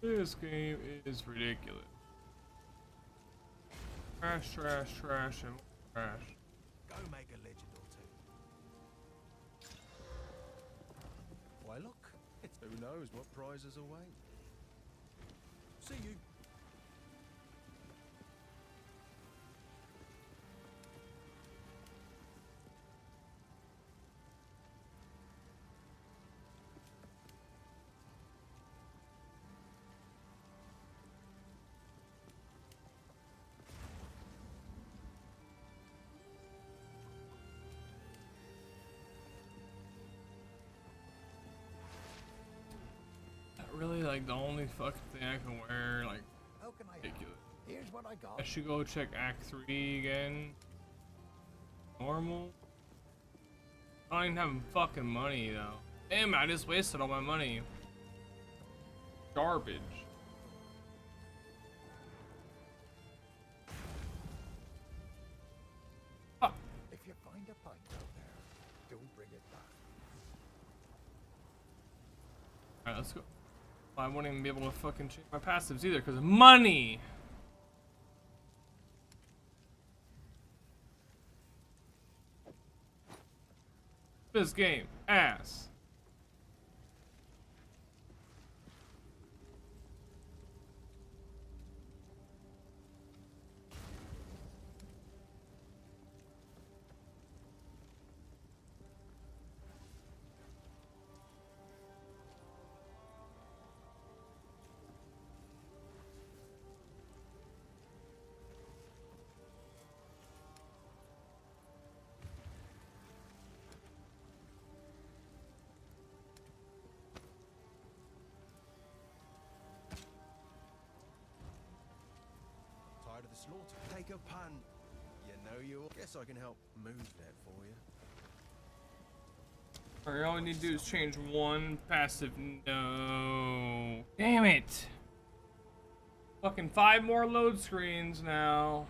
This game is ridiculous. Trash, trash, trash, and trash. Go make a legend or two. Why look, it's who knows what prizes await. See you. Really, like the only fucking thing I can wear, like How can I help? ridiculous. Here's what I got. I should go check Act 3 again. Normal. I don't even have fucking money though. Damn, I just wasted all my money. Garbage. Fuck. If you find a pint out there, don't bring it back. Alright, let's go. I won't even be able to fucking change my passives either because of money. This game ass. Tired of the slaughter? Take a punt. You know you. Guess I can help move that for you. Alright, all we need to do is change one passive. No. Damn it. Fucking 5 more load screens now.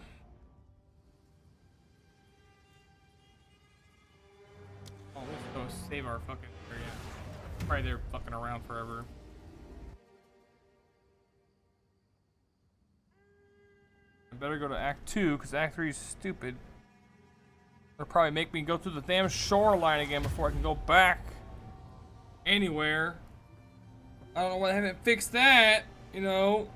Oh, let's go save our fucking area. Probably they're fucking around forever. I better go to Act 2 because Act 3 is stupid. It'll probably make me go through the damn shoreline again before I can go back anywhere. I don't know why I haven't fixed that. You know,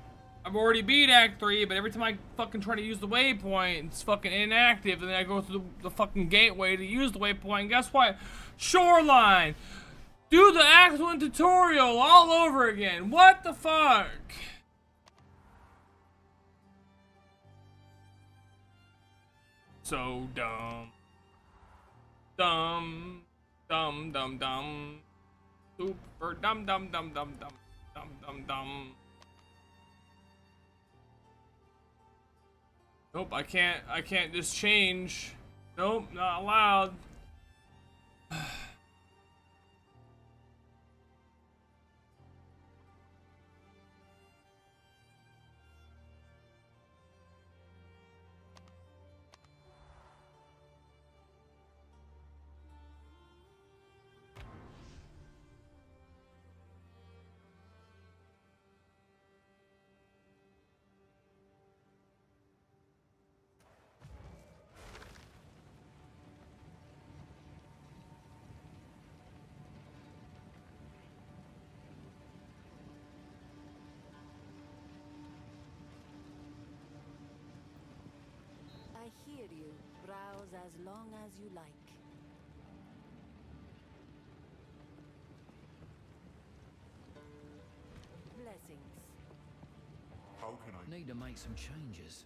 I've already beat Act 3, but every time I fucking try to use the waypoint, it's fucking inactive. And then I go through the fucking gateway to use the waypoint. And guess what? Shoreline! Do the Act 1 tutorial all over again. What the fuck? So dumb. Dumb. Dumb, dumb, dumb. Super dumb, dumb, dumb, dumb, dumb, dumb, dumb, dumb. Nope, I can't just change. Nope, not allowed. I hear you. Browse as long as you like. Blessings. How can I? Need to make some changes.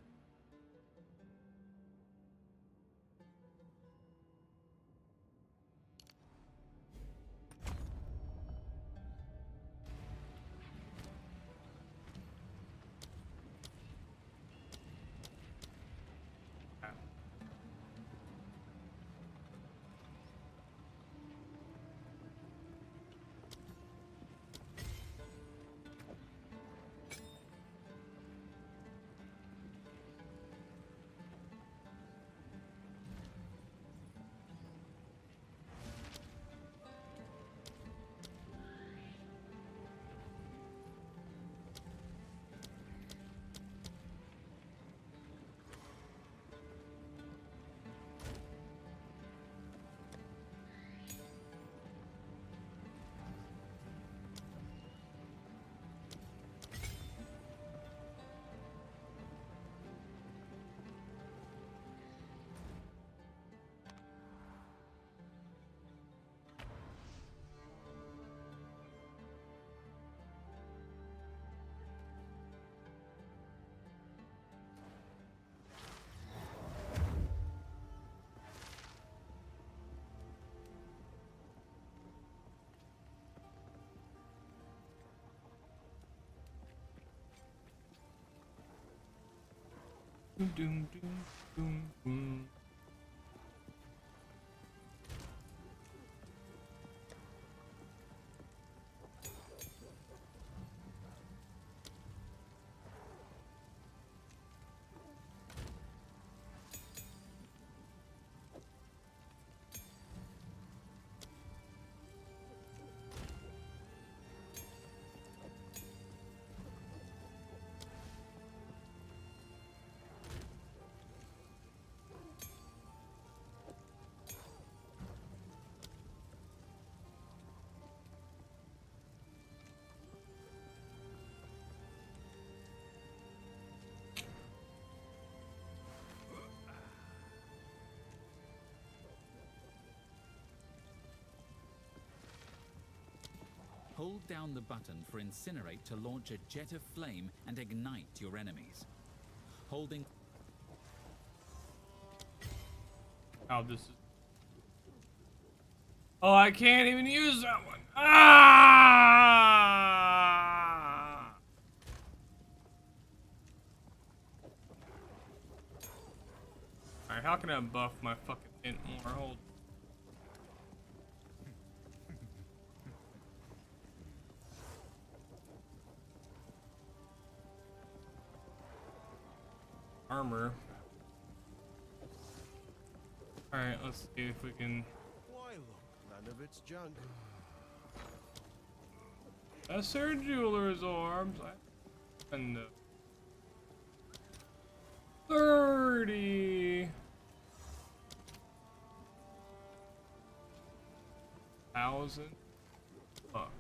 Doom, doom, doom, doom, doom. Hold down the button for Incinerate to launch a jet of flame and ignite your enemies. Holding... Oh, this is... Oh, I can't even use that one. Ah! Alright, how can I buff my fucking int more? Hold. Armor. Alright, let's see if we can... Why look, none of it's junk. That's her jeweler's orbs. And 30,000. Fuck.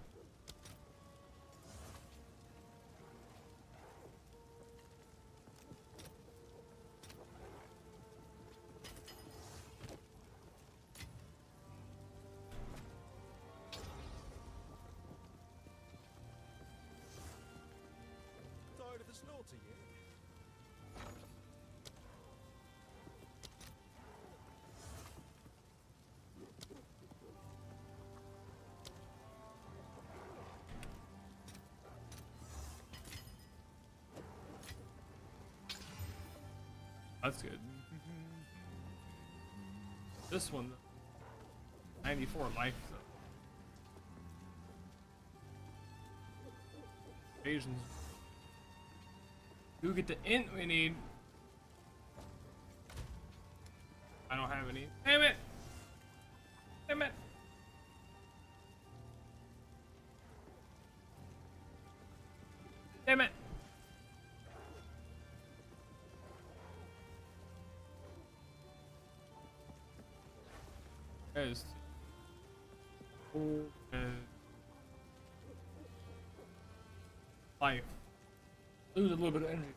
Tired of the slaughter yet? That's good. This one, 94 life though. Asians. Do get the int we need. I don't have any. Damn it! Damn it! Damn it! Guys. Life. Lose a little bit of energy.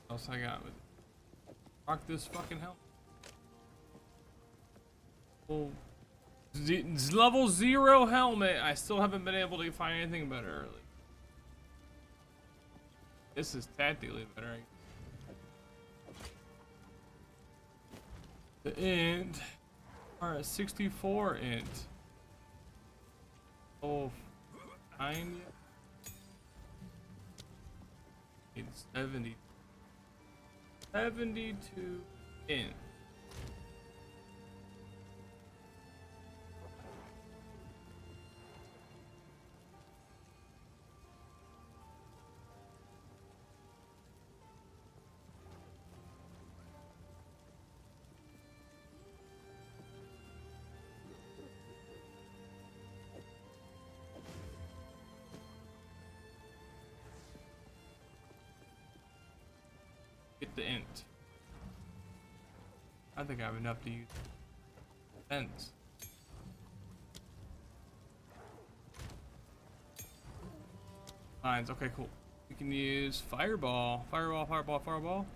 What else I got with it? Rock this fucking helmet. Oh, level 0 helmet. I still haven't been able to find anything better early. This is tactically better. The int. Alright, 64 int. Oh, 9 yet? It's 70. 72 int. Get the int. I think I have enough to use ents. Lines, okay, cool. We can use fireball. Fireball, fireball, fireball.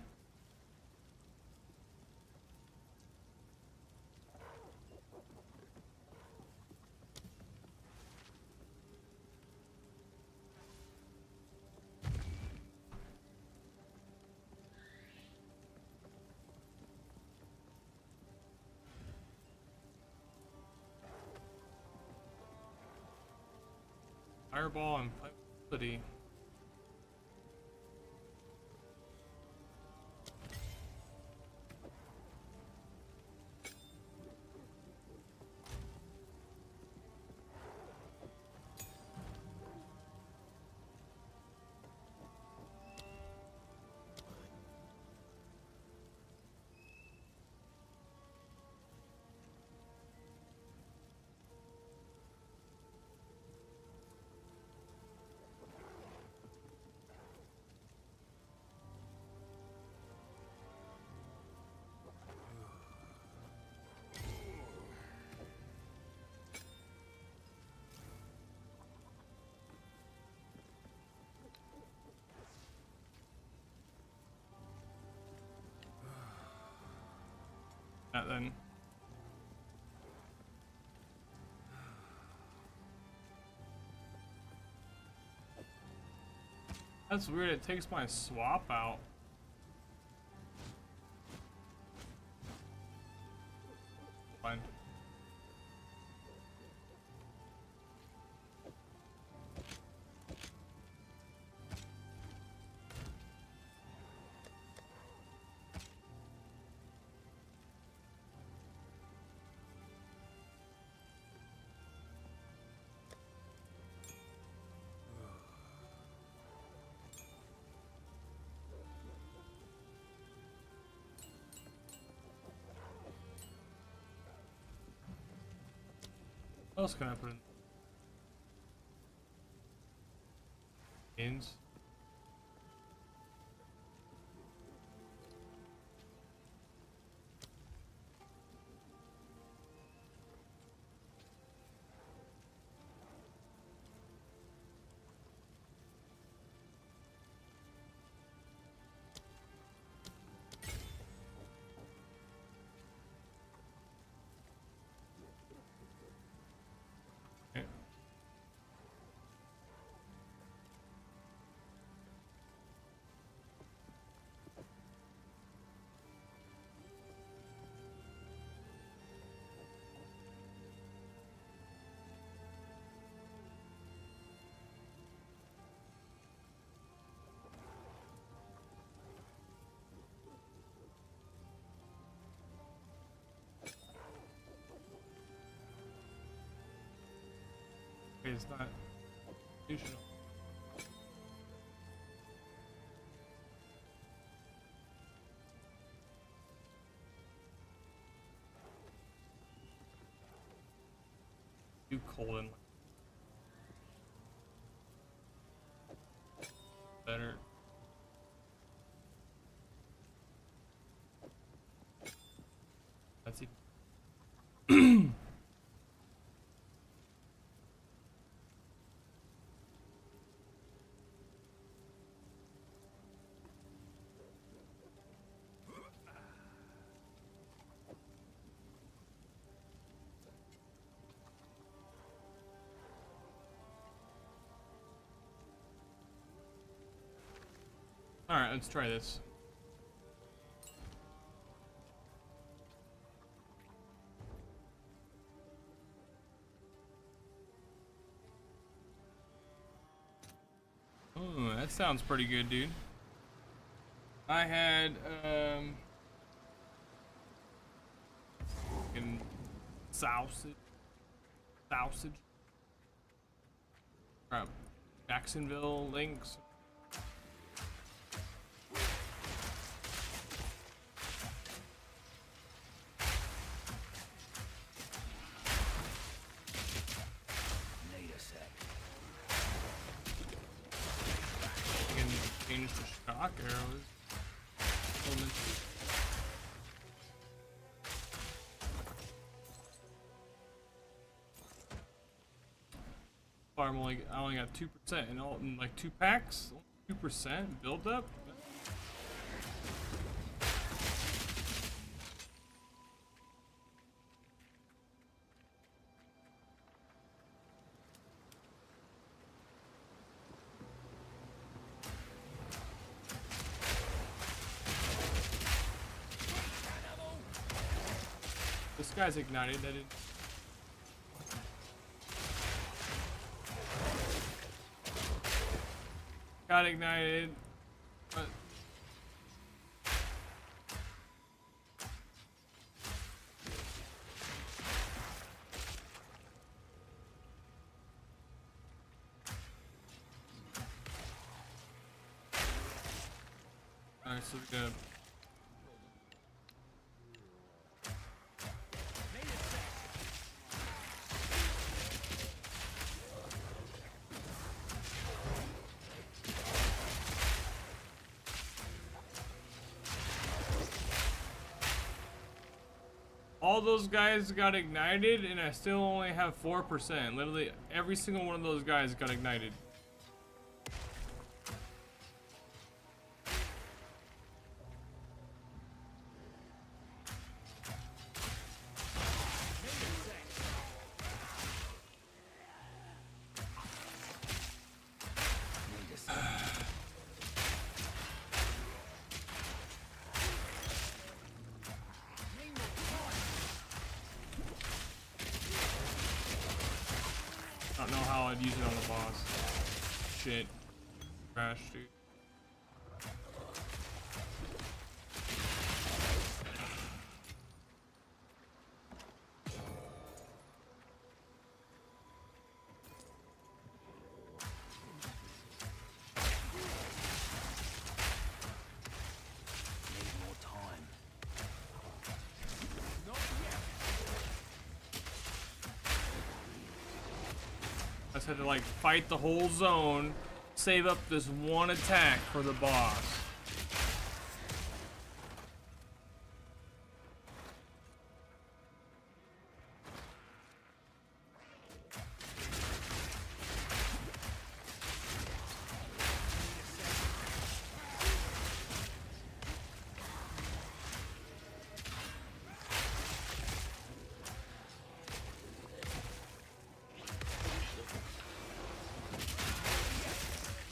Fireball and flexibility. That then. That's weird, it takes my swap out. Fine. What else can I put in? Ins. It's not usual. Too cold and better. That's it. Alright, let's try this. Oh, that sounds pretty good, dude. I had, fucking sausage. Jacksonville links. Need a sec. I can change the shock arrows. I only got 2% in all in like 2 packs. 2% build up. This guy's ignited. That didn't. Got ignited, but alright, so we got all those guys got ignited, and I still only have 4%. Literally, every single one of those guys got ignited. I don't know how I'd use it on the boss. Shit. Crash, dude. I just had to like fight the whole zone, save up this one attack for the boss.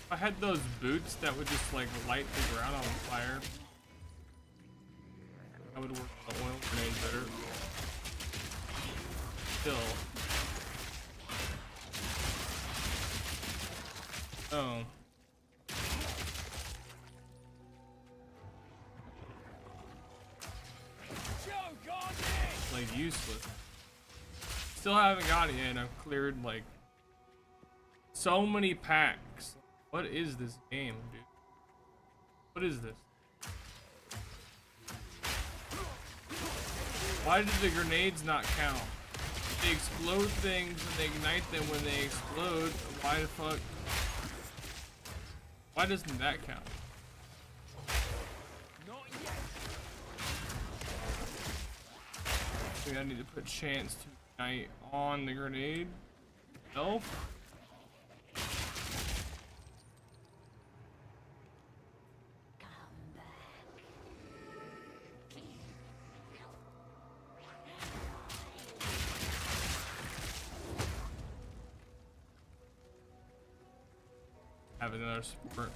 If I had those boots that would just like light the ground on fire, that would work the oil grenade better. Still. Oh. Like useless. Still haven't got it yet, and I've cleared like so many packs. What is this game, dude? What is this? Why did the grenades not count? They explode things and they ignite them when they explode. Why the fuck? Why doesn't that count? Not yet. Maybe I need to put chance to ignite on the grenade itself. Have another support.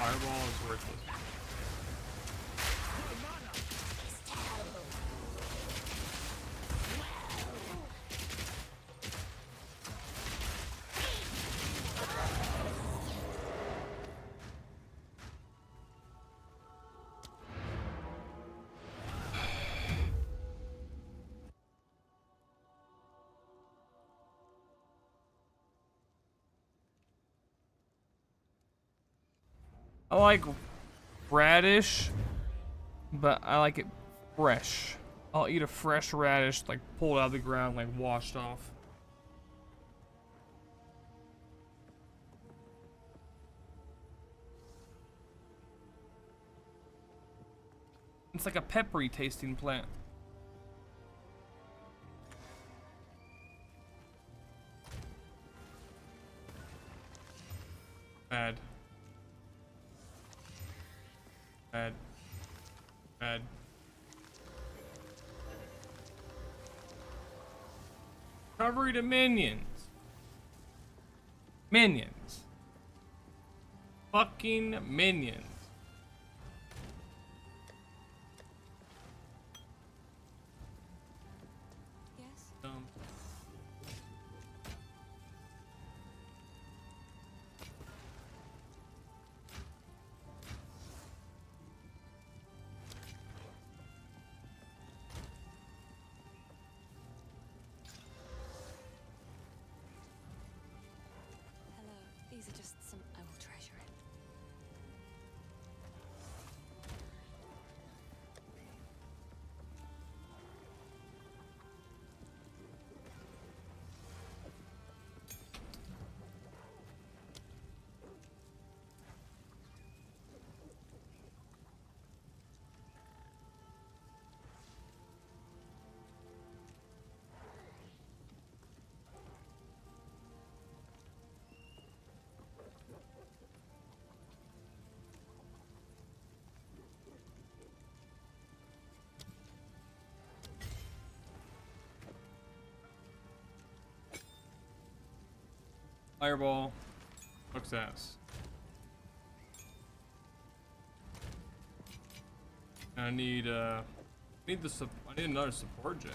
Fireball is worthless. I like radish, but I like it fresh. I'll eat a fresh radish, like pulled out of the ground, like washed off. It's like a peppery tasting plant. Bad. Bad. Bad. Recovery to minions. Minions. Fucking minions. Yes? Hello. These are just some. I will treasure it. Fireball. Sucks ass. I need I need another support jet.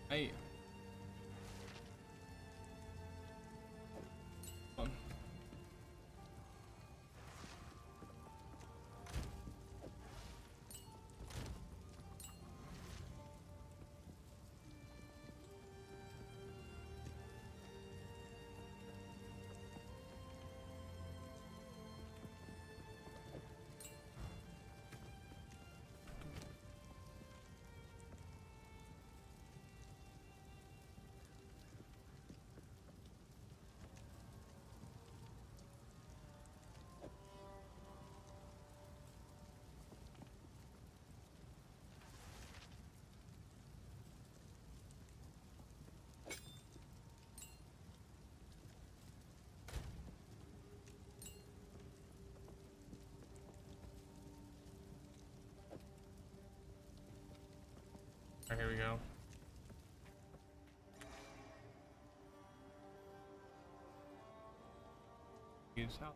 Hey. Hold on. Alright, here we go. Use how.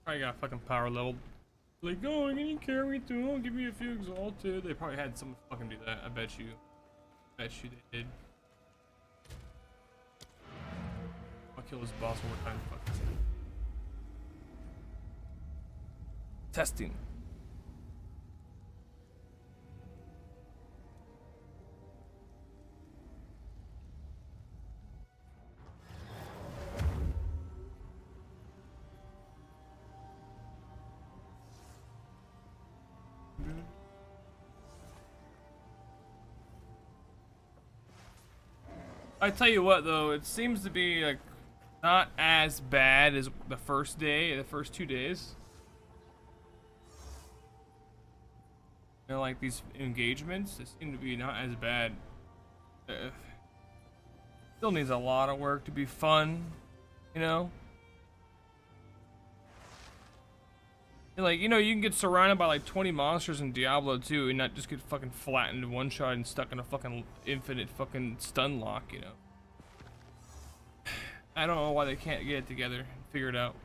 Probably got fucking power leveled. Like, oh, can you carry me through? I'll give me a few exalted. They probably had someone fucking do that. I bet you. Bet you they did. I'll kill this boss one more time. Fuck. Testing. I tell you what, though, it seems to be like not as bad as the first day, the first 2 days. You know, like these engagements, they seem to be not as bad. Still needs a lot of work to be fun, you know. Like, you know, you can get surrounded by like 20 monsters in Diablo 2 and not just get fucking flattened in one shot and stuck in a fucking infinite fucking stun lock, you know. I don't know why they can't get it together and figure it out.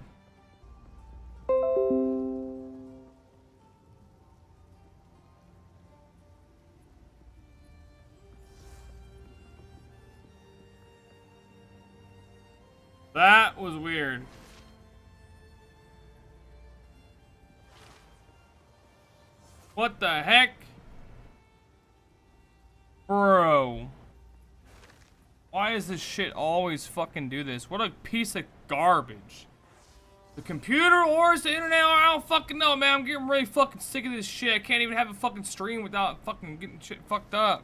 That was weird. What the heck? Bro. Why does this shit always fucking do this? What a piece of garbage. The computer or is the internet? I don't fucking know, man. I'm getting really fucking sick of this shit. I can't even have a fucking stream without fucking getting shit fucked up.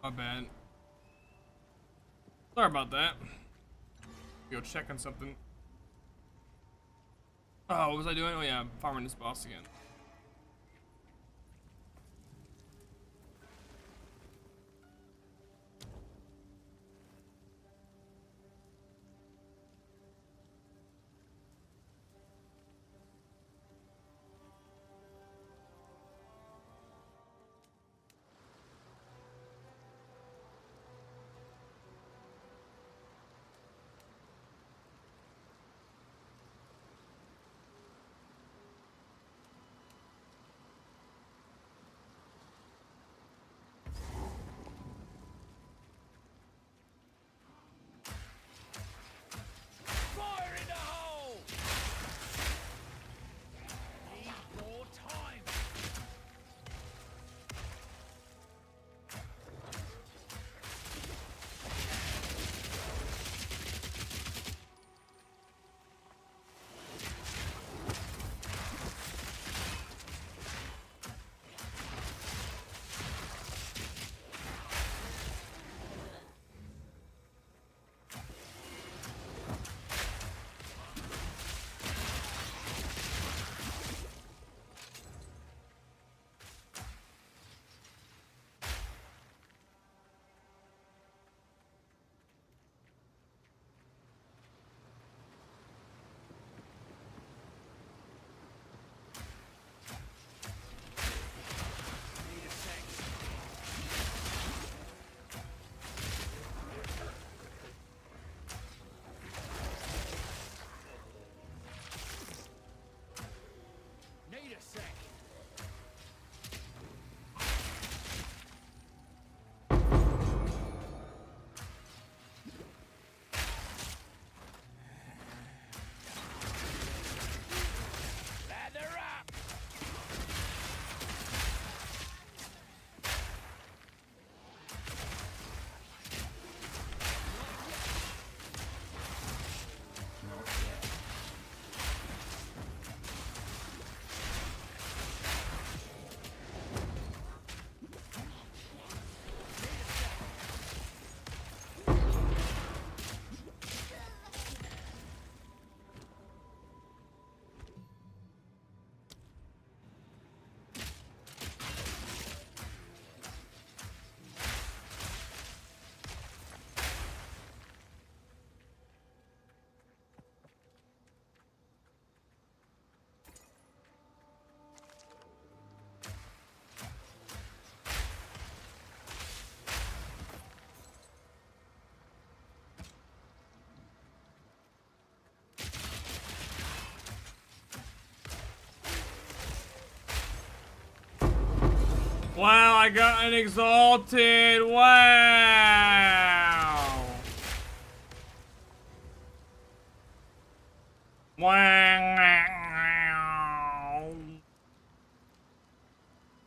My bad. Sorry about that. Go check on something. Oh, what was I doing? Oh yeah, farming this boss again. Fire in the hole! Need more time. Need a sec. Need a sec. Lather up. Wow, I got an exalted. Wow. Wow.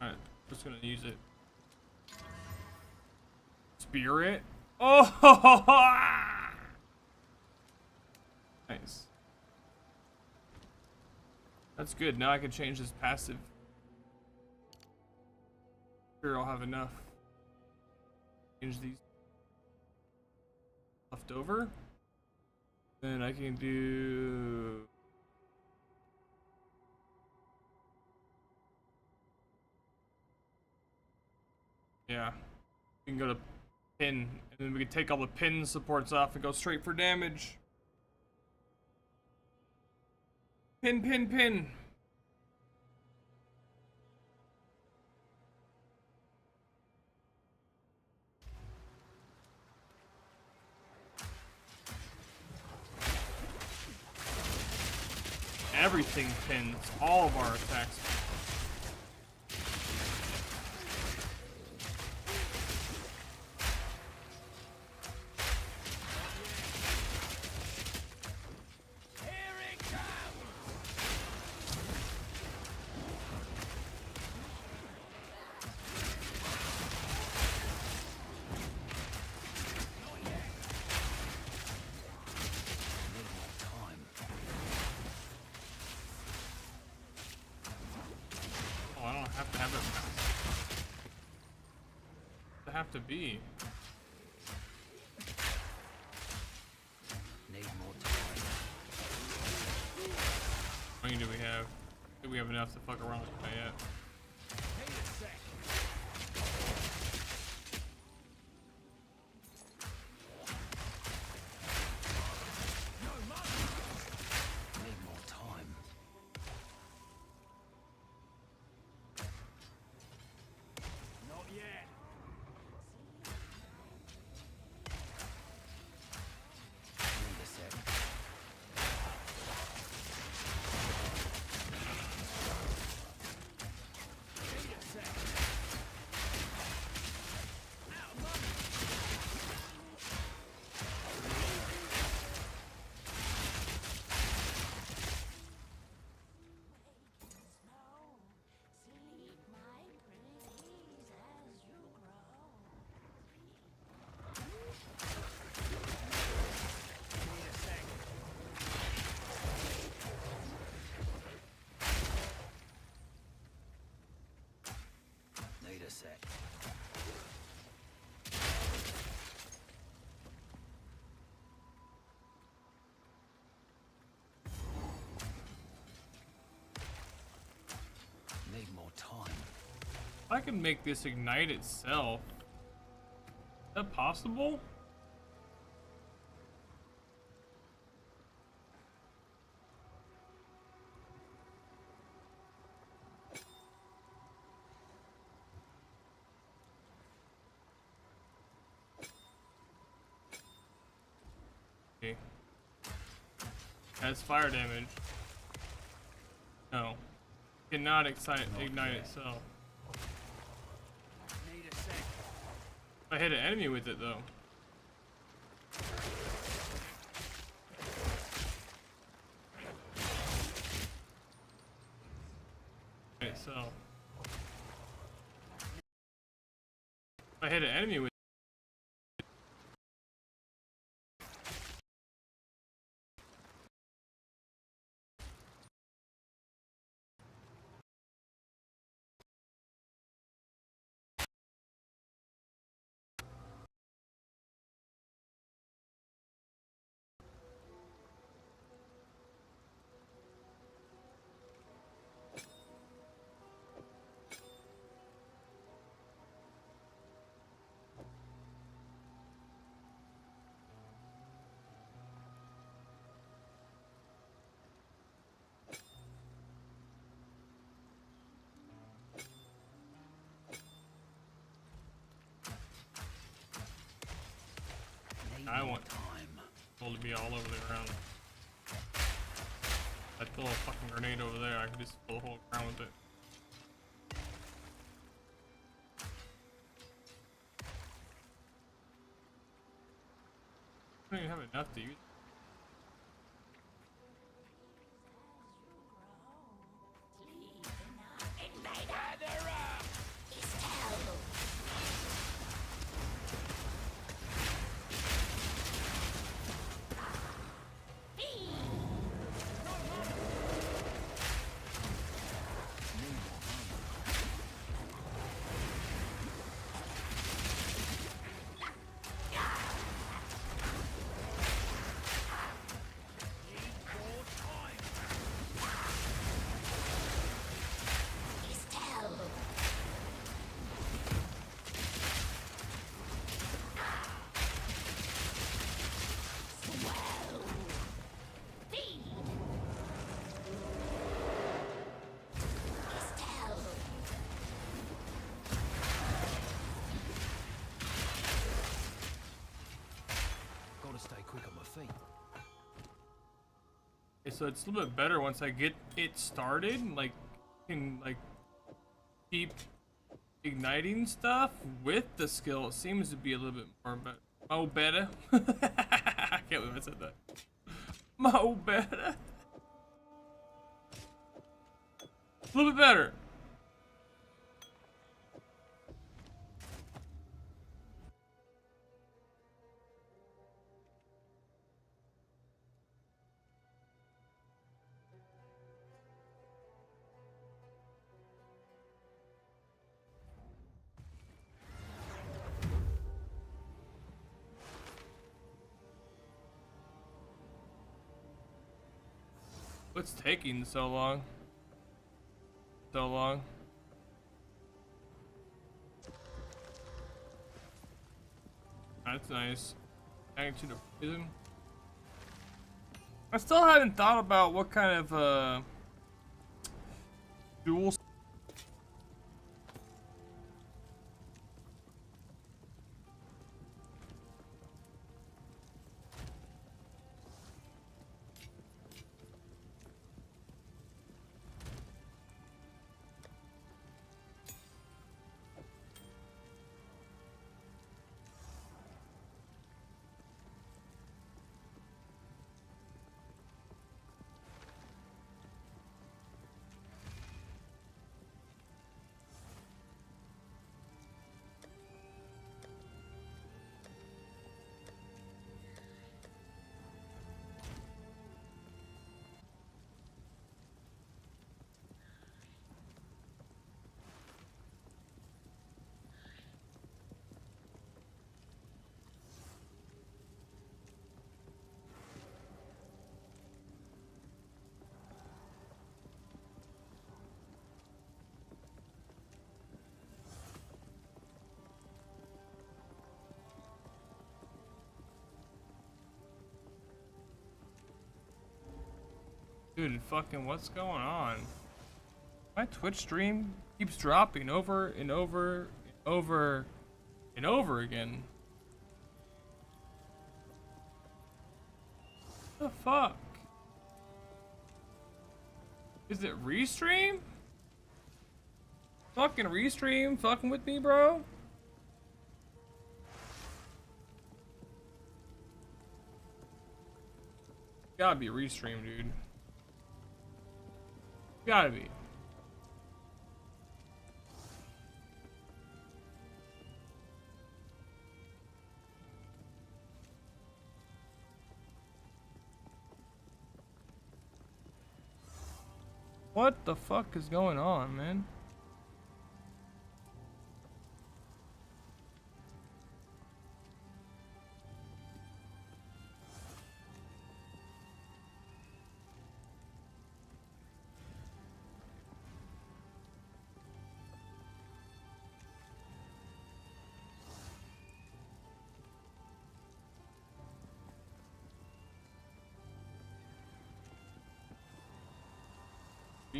Alright, just gonna use it. Spirit. Oh, nice. That's good. Now I can change this passive. Sure, I'll have enough. Change these left over. Then I can do. Yeah. We can go to pin, and then we can take all the pin supports off and go straight for damage. Pin, pin, pin. Everything pins, all of our attacks. Here it comes. have to be? Need more time. How many do we have? Do we have enough to fuck around with that yet? Need a sec. No money. Need more time. Not yet. Need a sec. Need a sec. Out of money. Need a sec. Need a sec. Need more time. I can make this ignite itself. Is that possible? Okay. Has fire damage. No. Cannot ignite itself. Need a sec. If I hit an enemy with it though. Okay, so if I hit an enemy with I want people to be all over the ground. I throw a fucking grenade over there, I can just fill the whole ground with it. I don't even have enough to use. Gotta stay quick on my feet. Okay, so it's a little bit better once I get it started, like can like keep igniting stuff with the skill. It seems to be a little bit more better. I can't believe I said that. Mo better. A little bit better. What's taking so long? So long. That's nice. Magnitude of poison. I still haven't thought about what kind of dual. Dude, fucking what's going on? My Twitch stream keeps dropping over and over and over and over again. What the fuck? Is it restream? Fucking restream fucking with me, bro? Gotta be restream, dude. Gotta be. What the fuck is going on, man?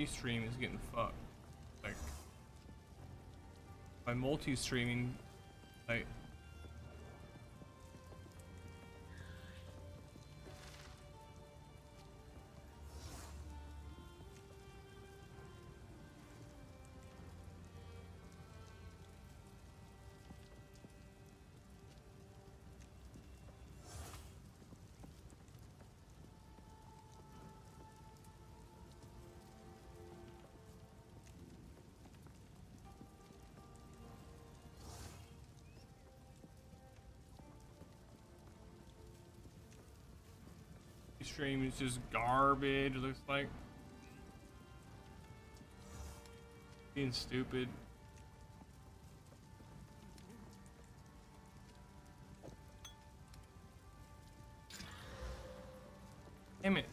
Stream is getting fucked. Like my multi-streaming, like stream is just garbage. It looks like being stupid. Damn it.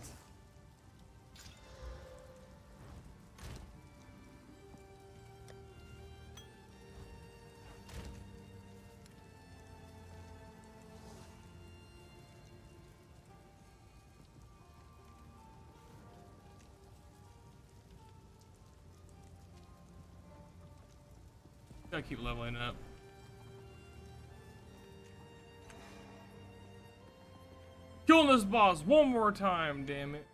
Gotta keep leveling up. Killing this boss one more time, damn it.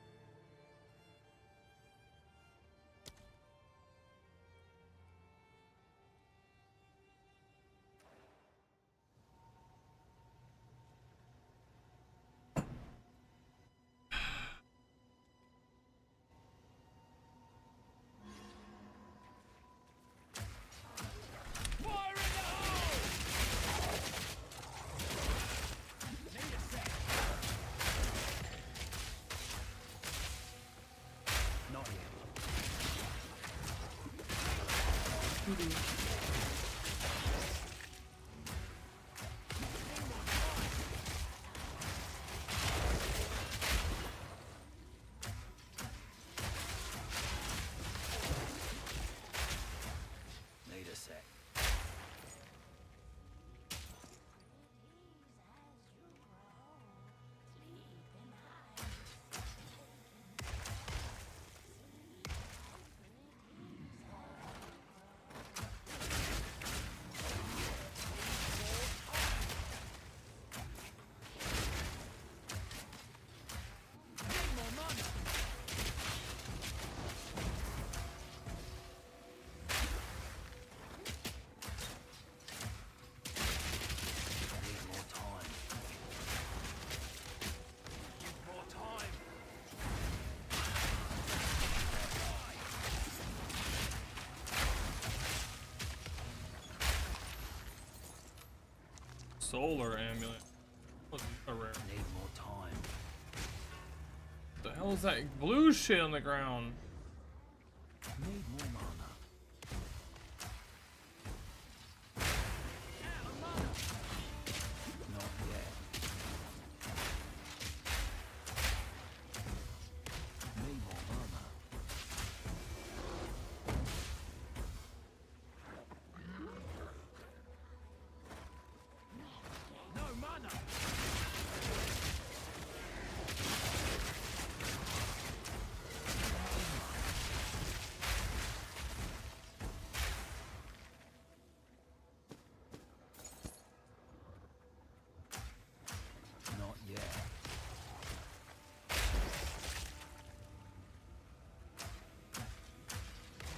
solar amulet. What's a rare? Need more time. The hell is that blue shit on the ground? Need more mana. Not yet. Need more mana. No mana. Not yet.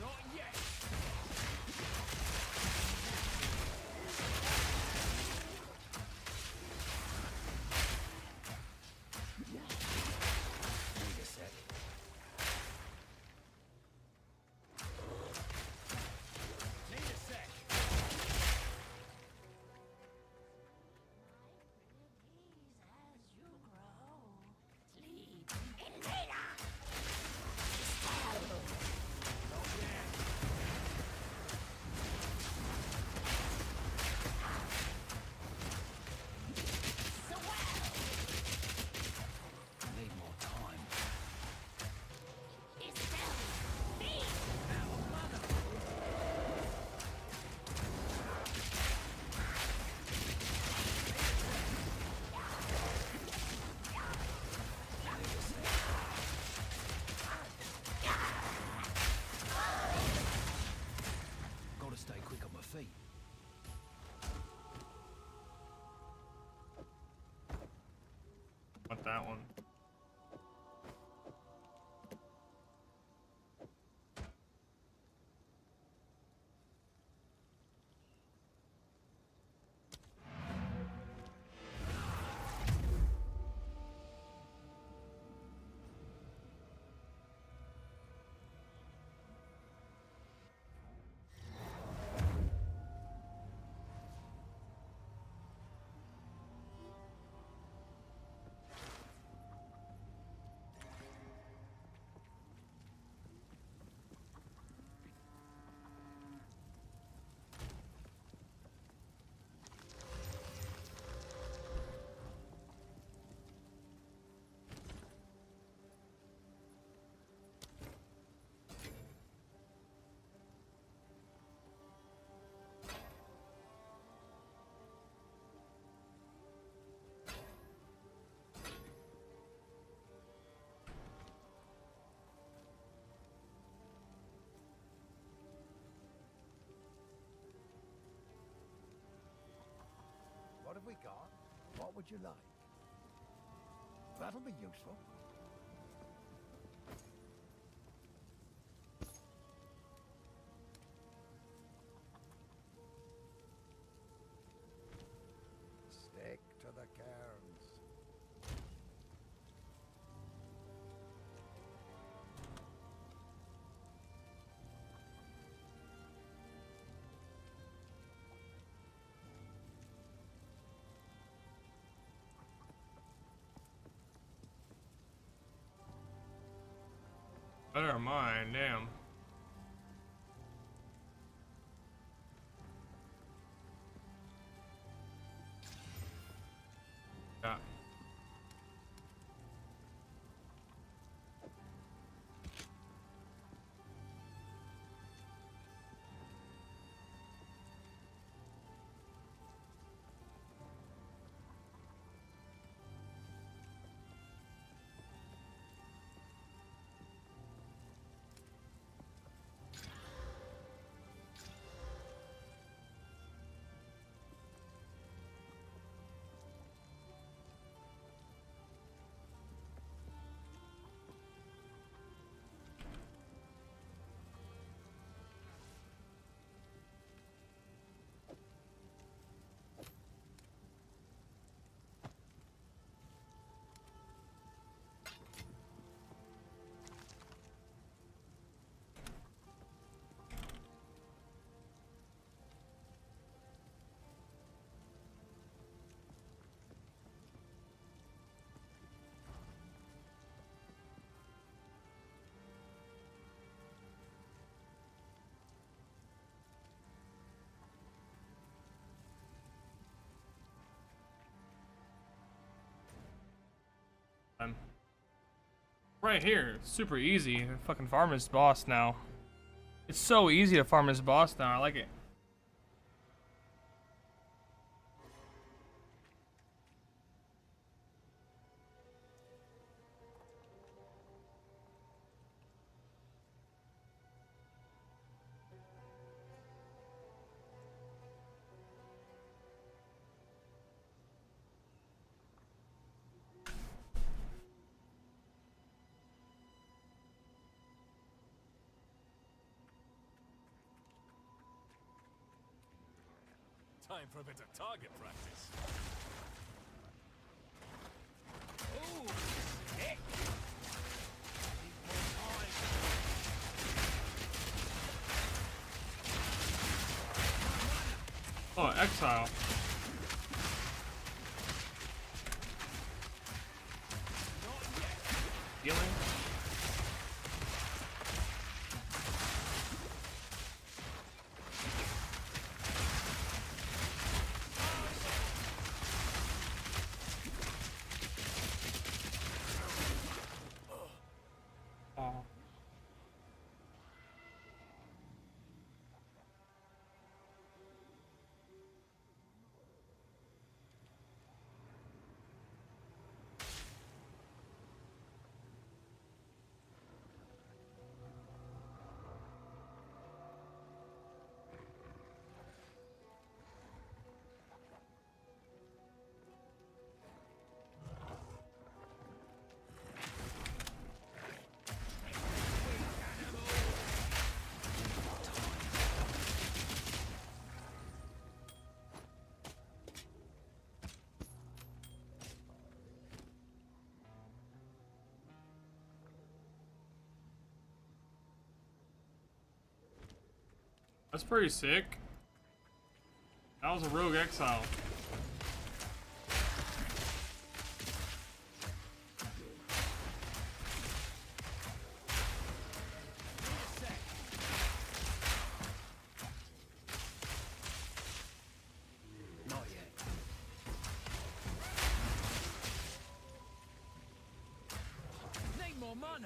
Not yet. Need a sec. Need a sec. Need more time. Gotta stay quick on my feet. Want that one? What have we got? What would you like? That'll be useful. Stick to the cairns. Better mine, damn. Yeah. Right here, super easy. Fucking farm this boss now. It's so easy to farm this boss now. I like it. Time for a bit of target practice. Oh, Exile. Healing? Oh. That's pretty sick. That was a rogue exile. Not yet. Need more mana.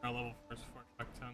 Our level first for back 10.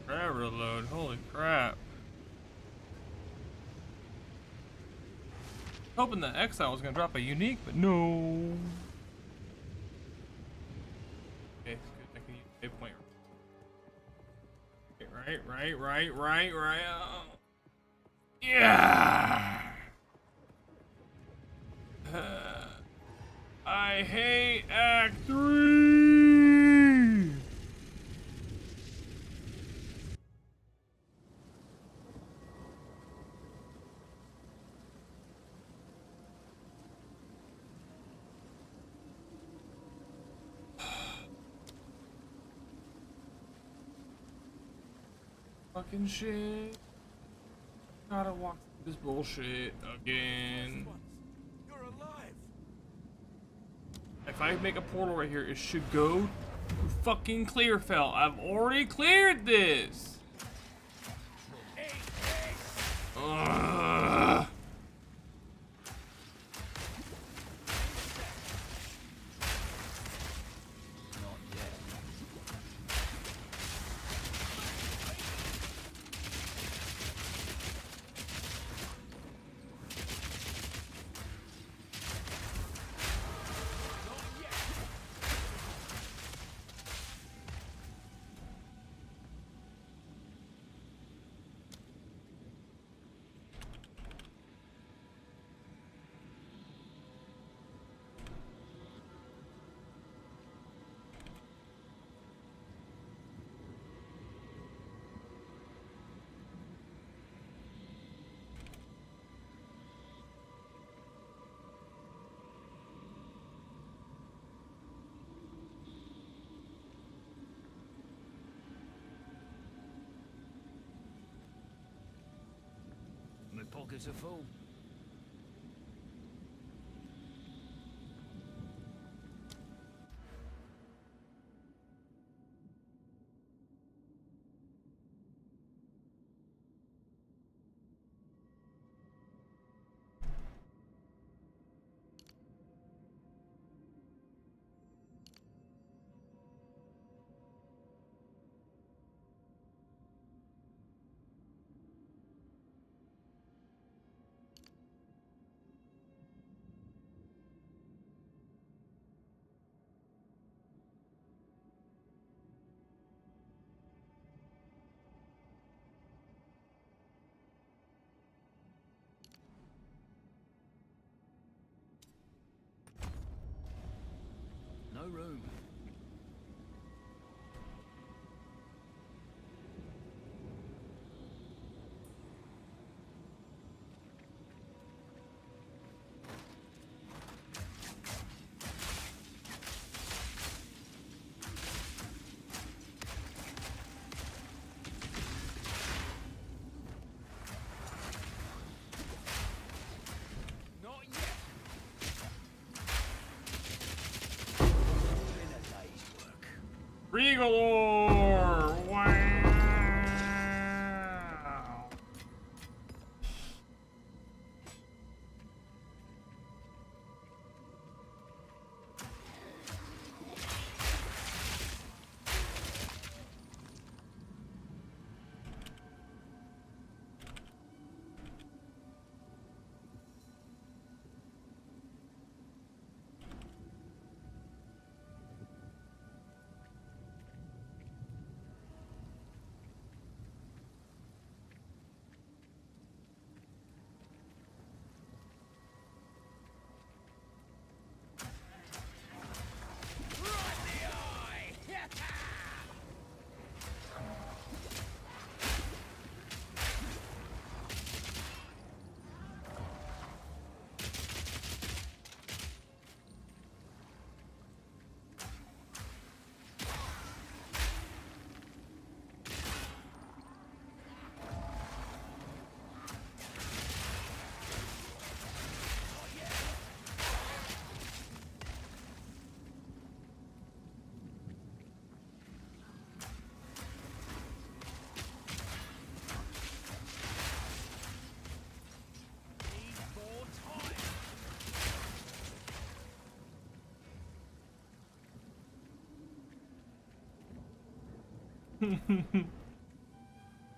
Forever load. Holy crap. Hoping the Exile was gonna drop a unique, but no. Okay, it's good. I can use a point. Okay, right. Oh. Yeah. I hate Act 3. Fucking shit. Gotta walk through this bullshit again. You're alive. If I make a portal right here, it should go to fucking Clearfell. I've already cleared this. Ugh. My pockets are full. No room. Not yet. Been a day's work. Regalor! Wow!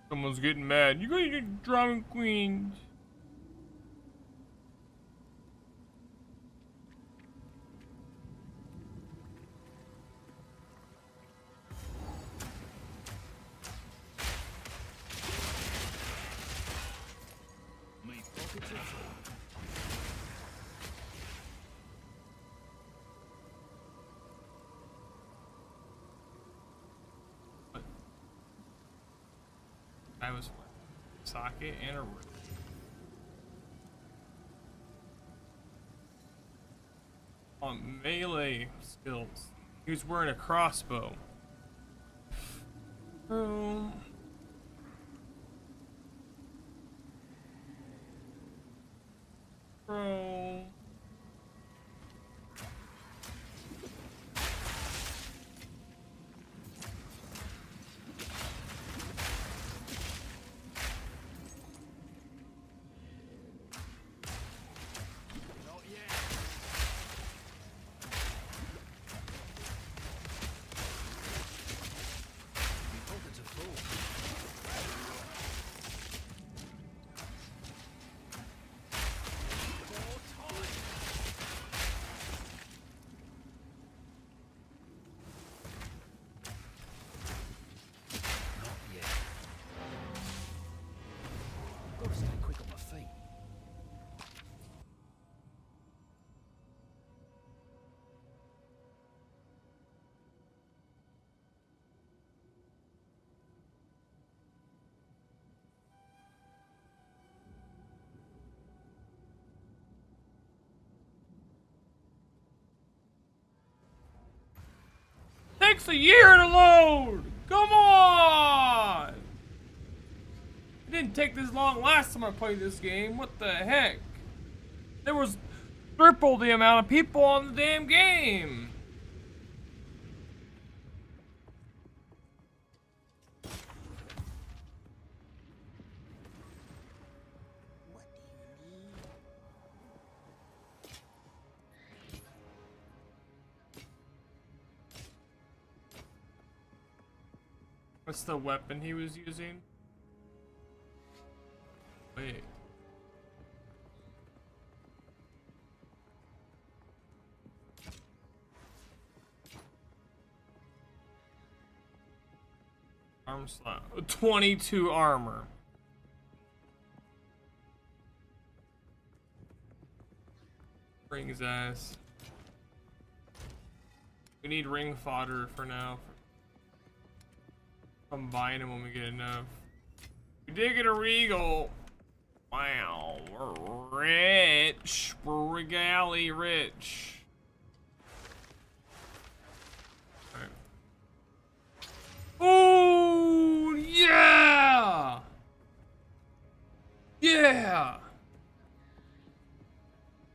Someone's getting mad. You gotta get drama queens. Me pockets are full. I was socket and a root. On melee skills, he was wearing a crossbow. Oh. Bro. Not yet. Me pockets are full. More time. Not yet. Gotta stay quick on my feet. Takes a year to load! Come on! It didn't take this long last time I played this game. What the heck? There was triple the amount of people on the damn game. What's the weapon he was using? Wait. Arm slot. 22 armor. Bring his ass. We need ring fodder for now. Combine them when we get enough. We did get a regal. Wow, we're rich. We're regally rich. Oh yeah! Yeah!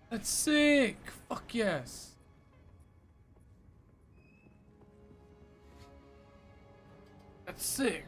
That's sick. Fuck yes. That's sick.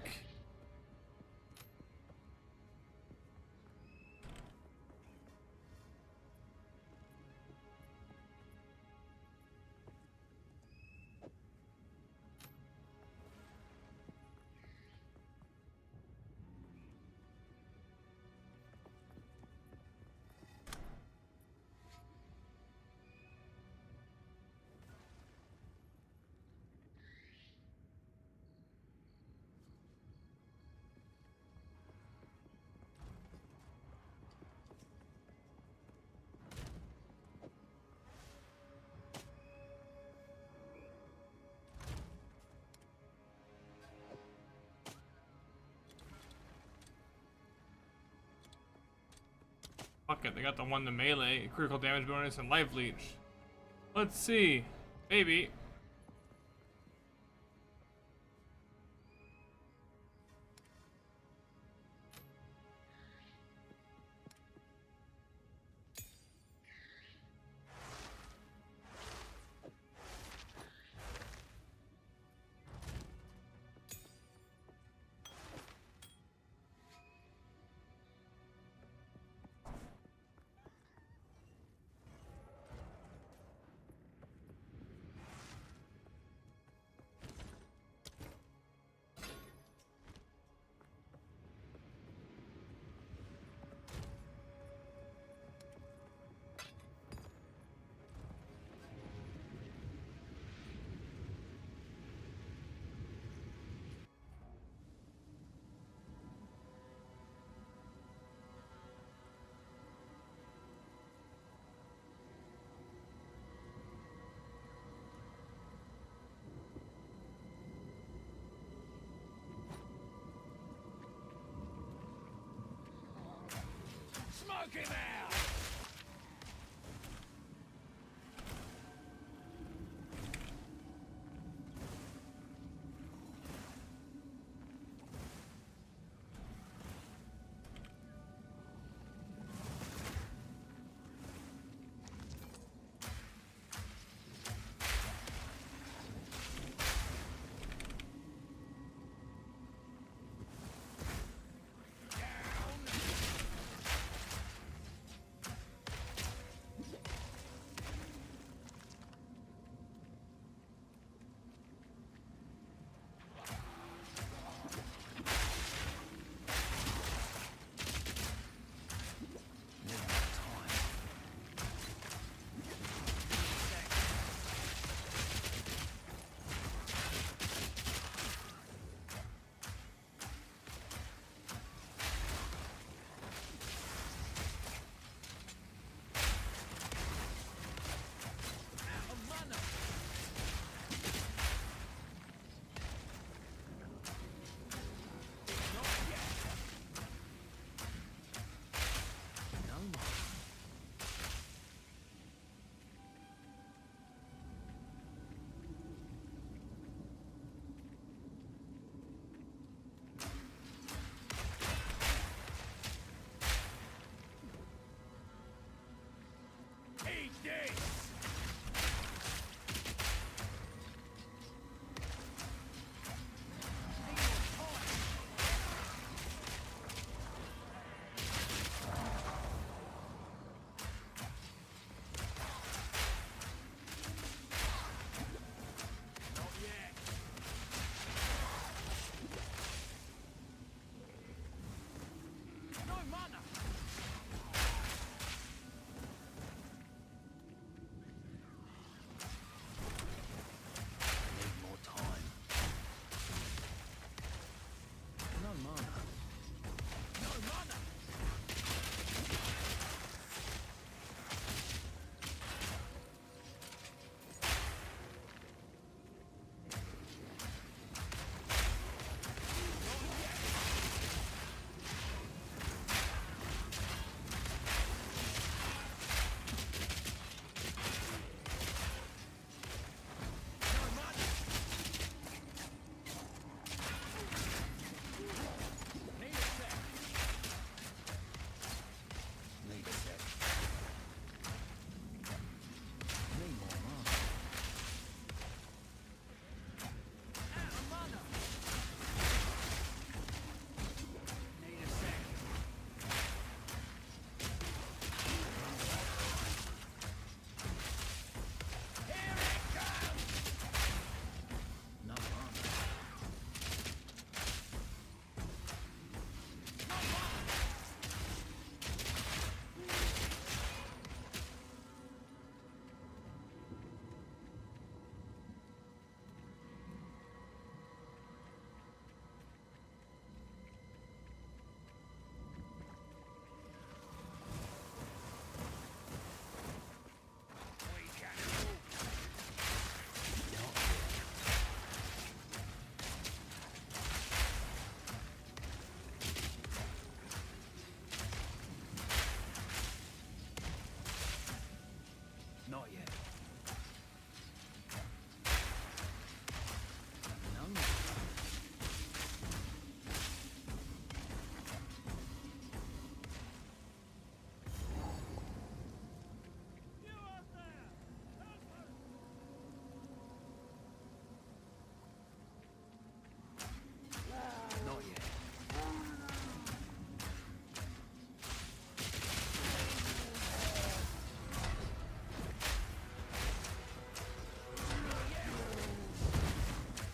Fuck it, they got the one to melee, critical damage bonus, and life leech. Let's see. Maybe. Took him out!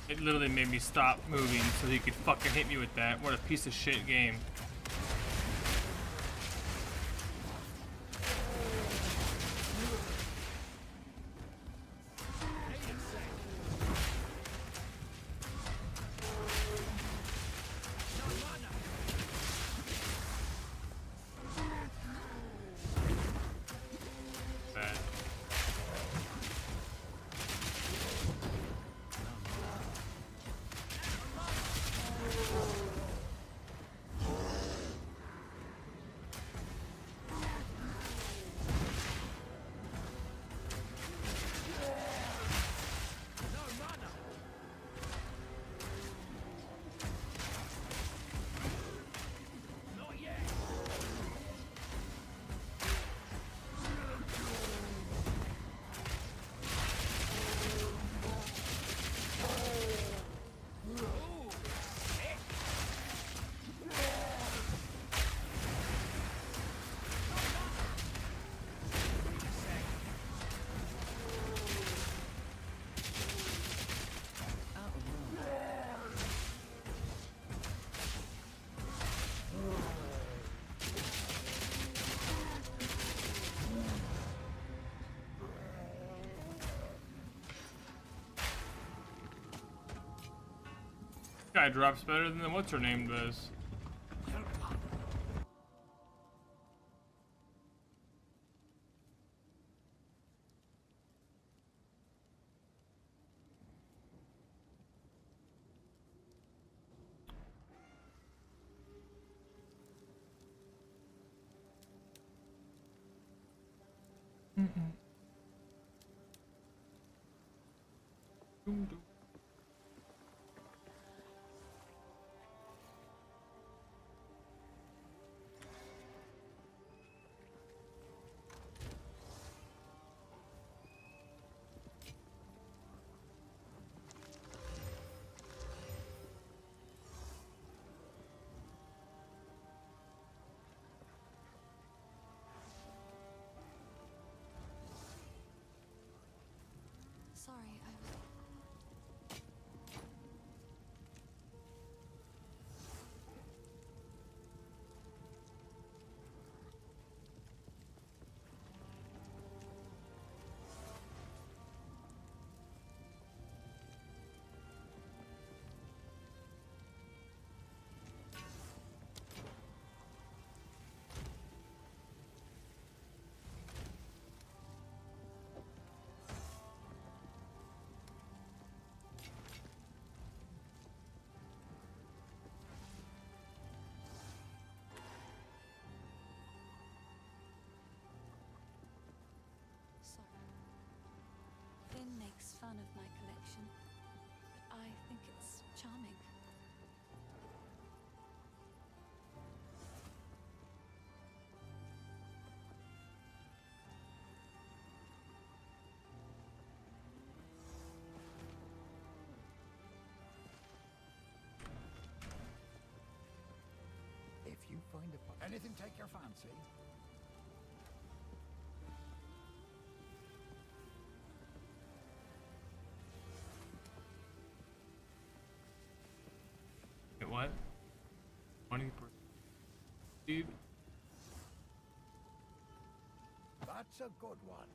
It literally made me stop moving so he could fucking hit me with that. What a piece of shit game. Bad. Guy drops better than what's her name does. Sorry, I was... Sorry. Finn makes fun of my collection, but I think it's charming. If you find anything take your fancy. Wait, what? 20%. Dude. That's a good one.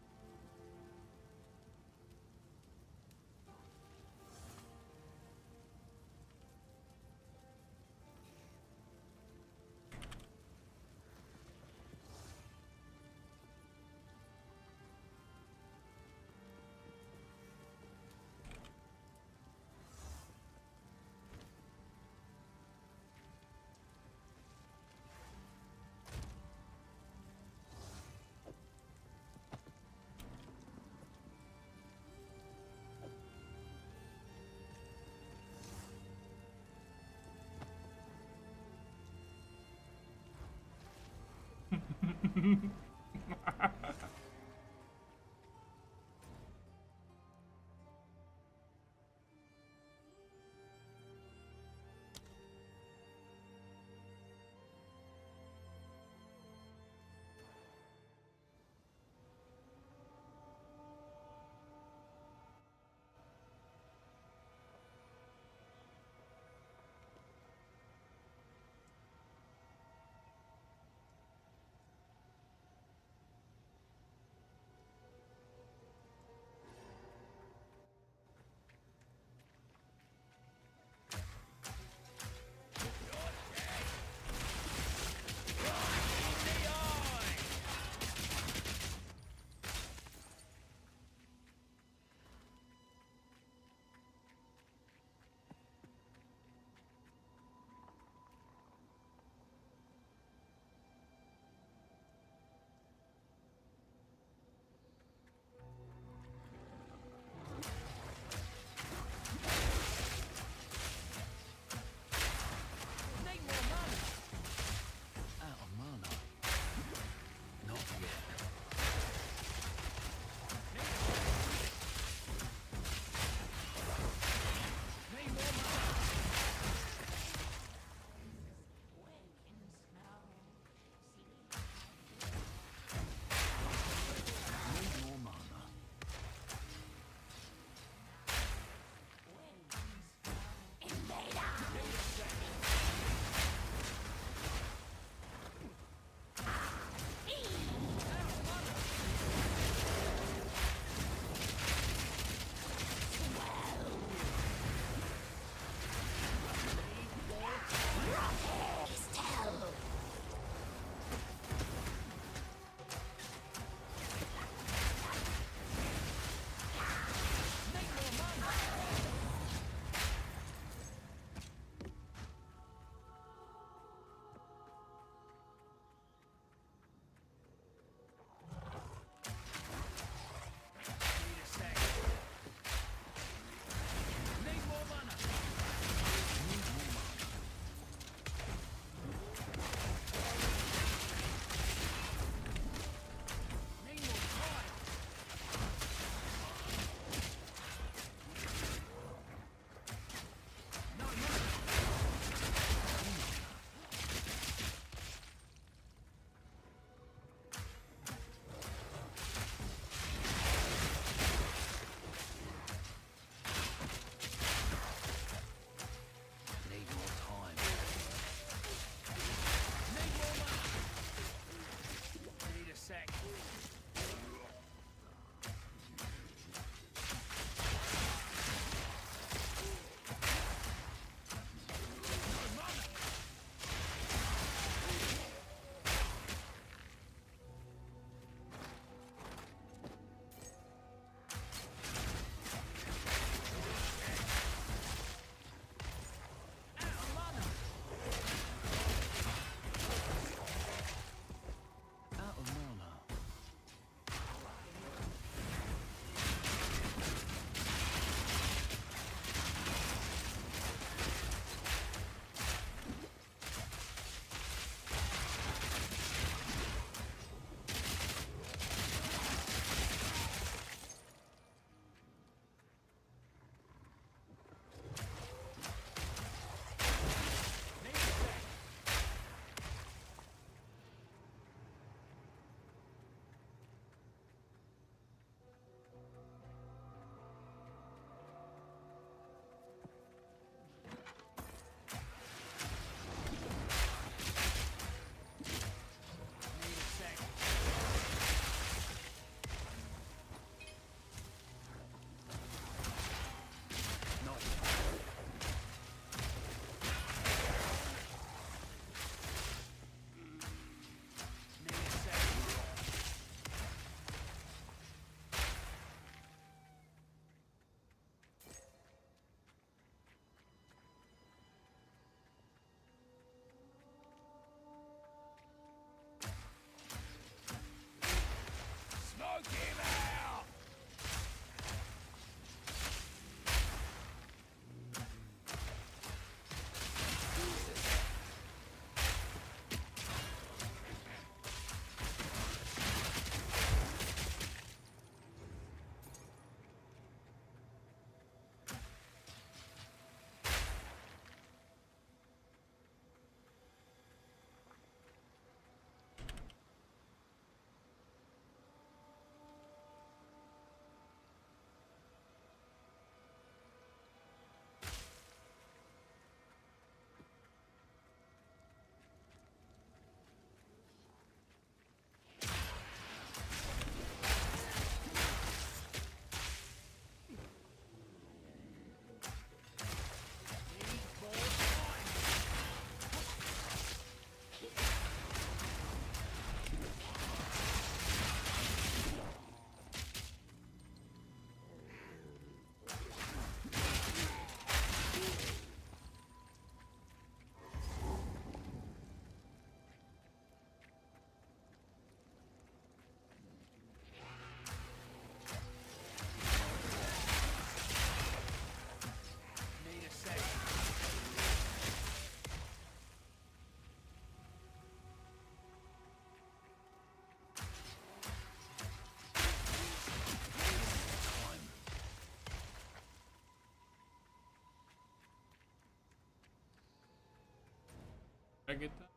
I get that?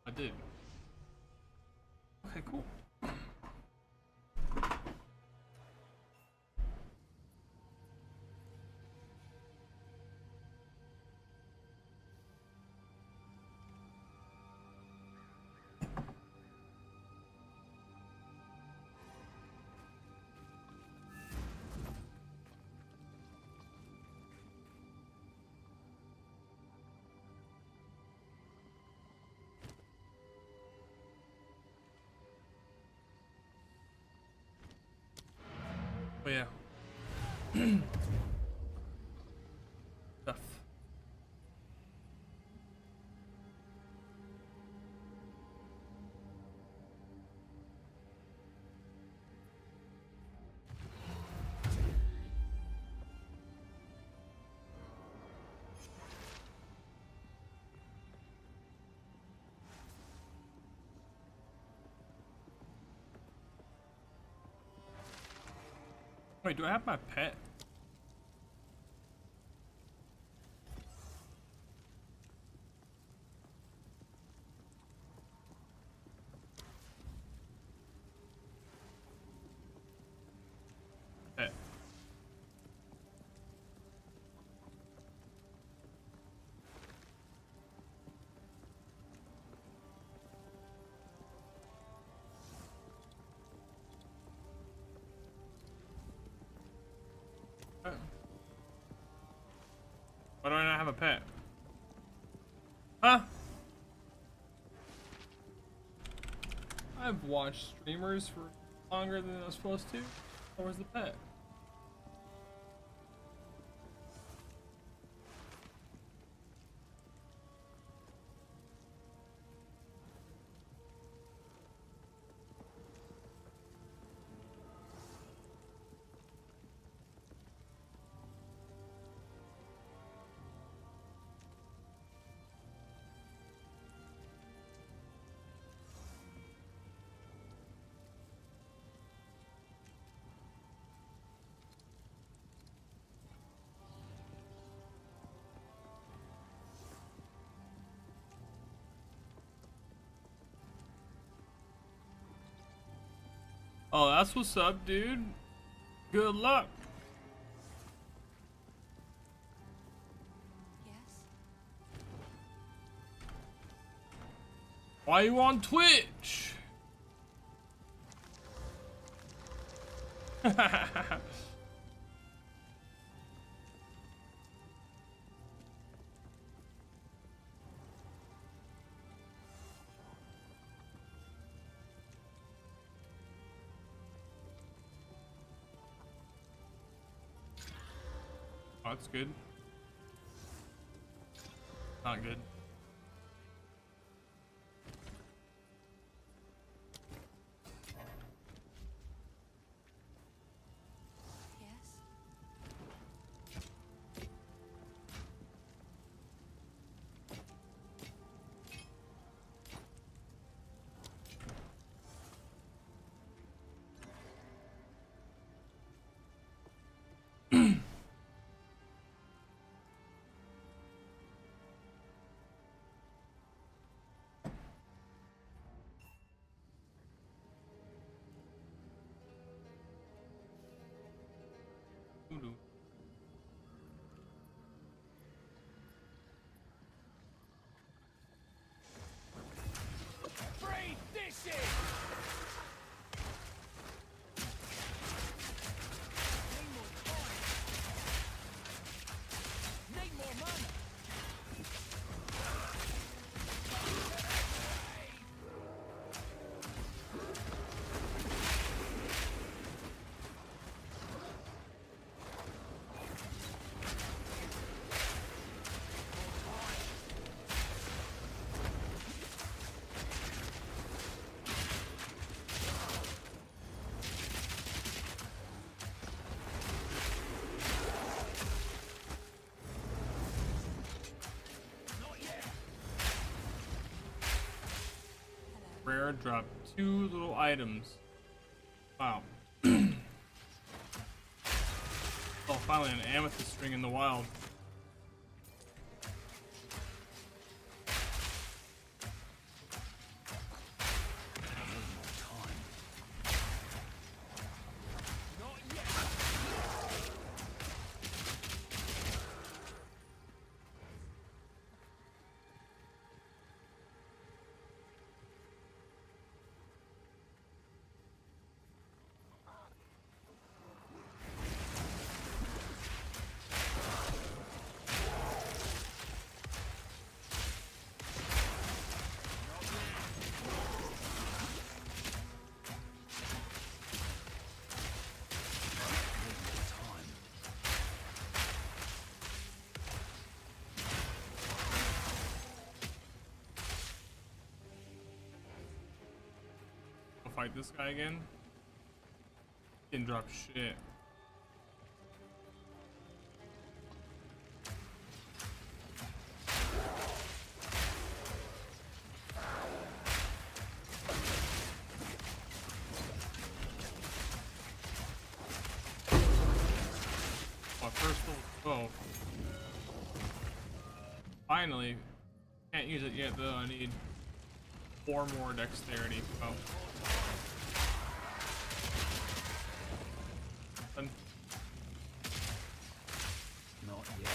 I did. Okay, cool. Oh yeah. Stuff. Wait, do I have my pet? Pet. Why do I not have a pet? Huh? I've watched streamers for longer than I was supposed to. Where's the pet? Oh, that's what's up, dude. Good luck. Yes? Why you on Twitch? Oh, that's good. Not good. Yes? Voodoo. Breathe this in! Need more time. Need more money. Rare drop 2 little items. Wow. Oh, finally an amethyst string in the wild. fight this guy again. Didn't drop shit. Oh, first level 12. Finally. Can't use it yet though. I need 4 more dexterity. Oh. Done. Not yet.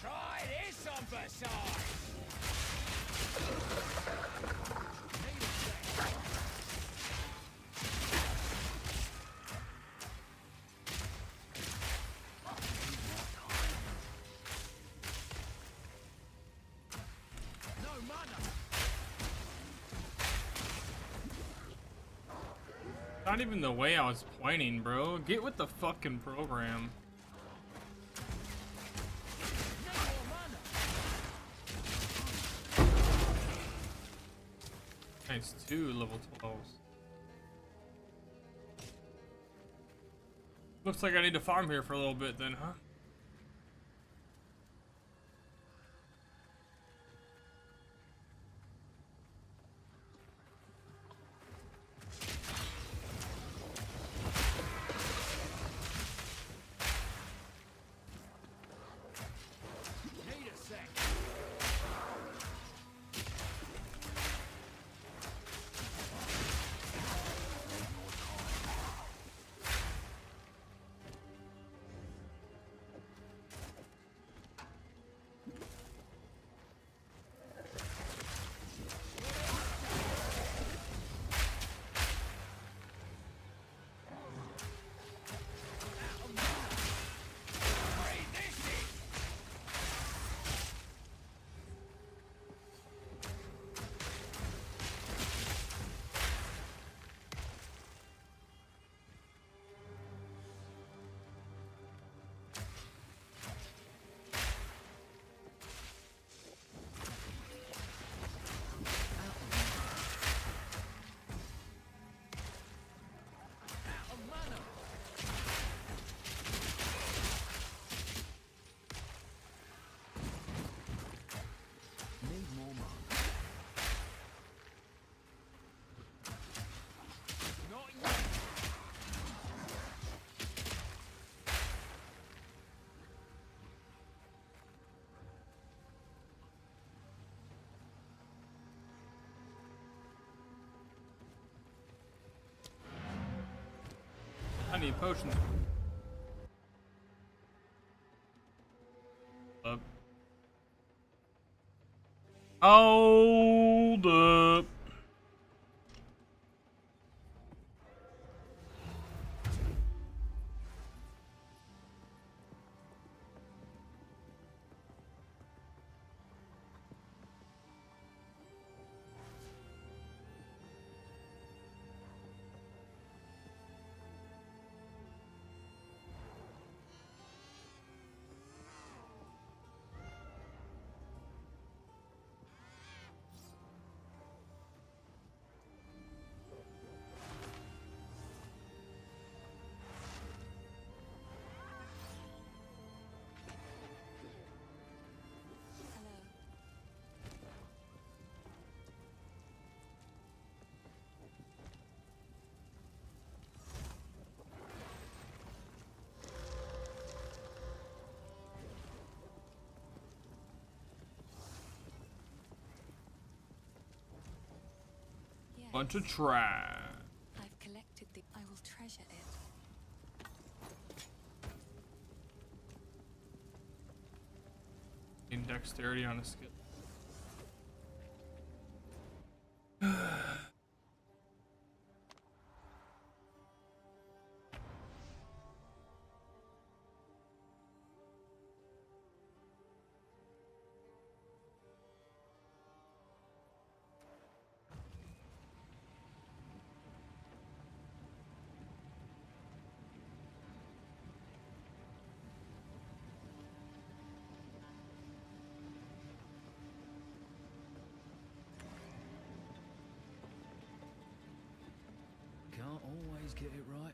Try this on for size. No mana. Not even the way I was pointing, bro. Get with the fucking program. No more mana. Nice, 2 level 12s. Looks like I need to farm here for a little bit then, huh? Need a sec. Breathe this in. Out of mana. Need more mana. Not yet. I need potions. Up. Hold up. Bunch of trash. I've collected the. I will treasure it. In dexterity on a skill. Can't always get it right.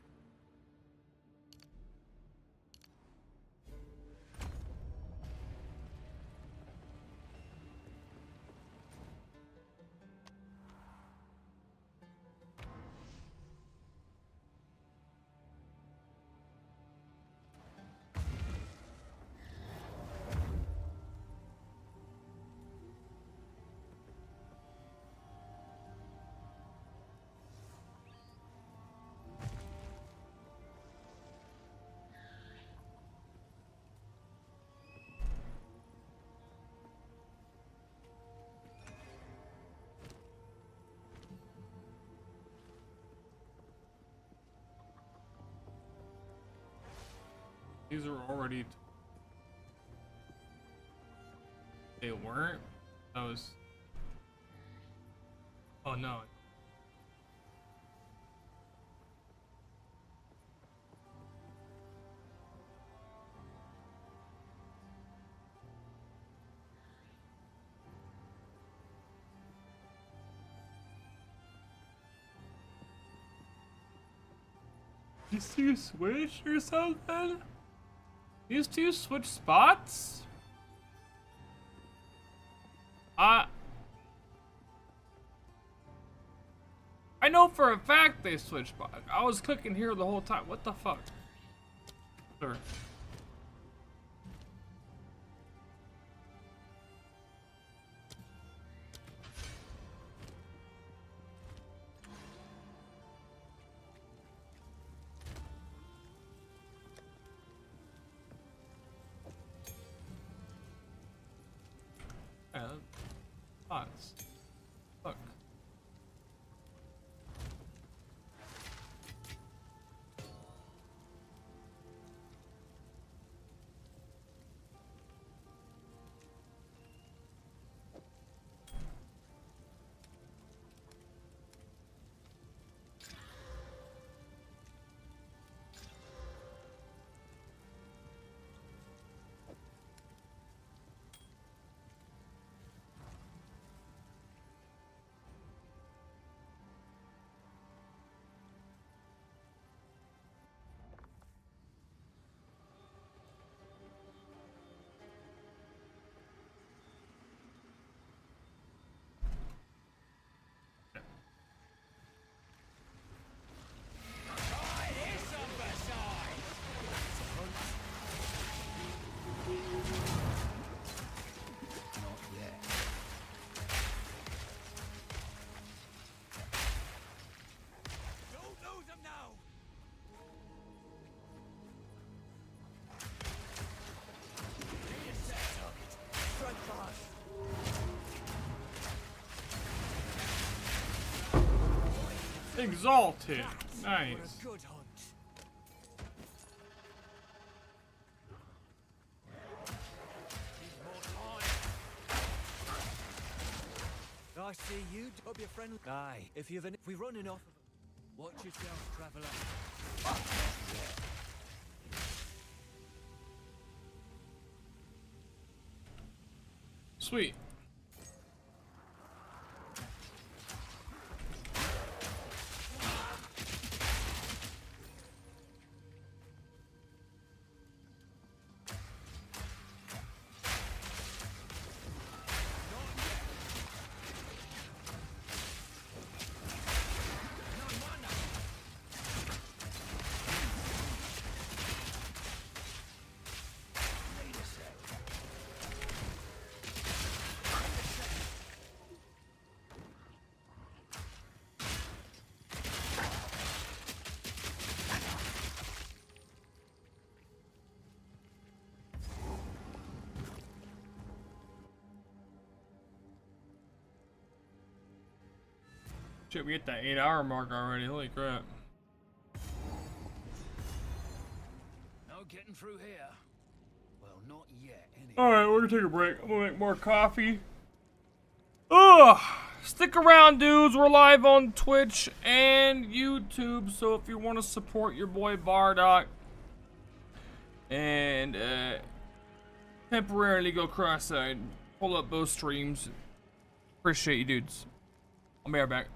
These are already. They weren't. That was. Oh no. These two switch or something? These two switch spots? I know for a fact they switch spots. I was clicking here the whole time. What the fuck? Sir. Spots. Look. Exalted. Nice. I see you. Hope your friend. Aye, if you've if we running off. Watch yourself, traveler. Sweet. Shit, we hit that 8-hour mark already. Holy crap. No getting through here. Well, not yet, anyway. Alright, we're gonna take a break. I'm gonna make more coffee. Ugh! Stick around, dudes. We're live on Twitch and YouTube. So if you want to support your boy Bardock and temporarily go cross-eyed, pull up both streams. Appreciate you, dudes. I'll be right back.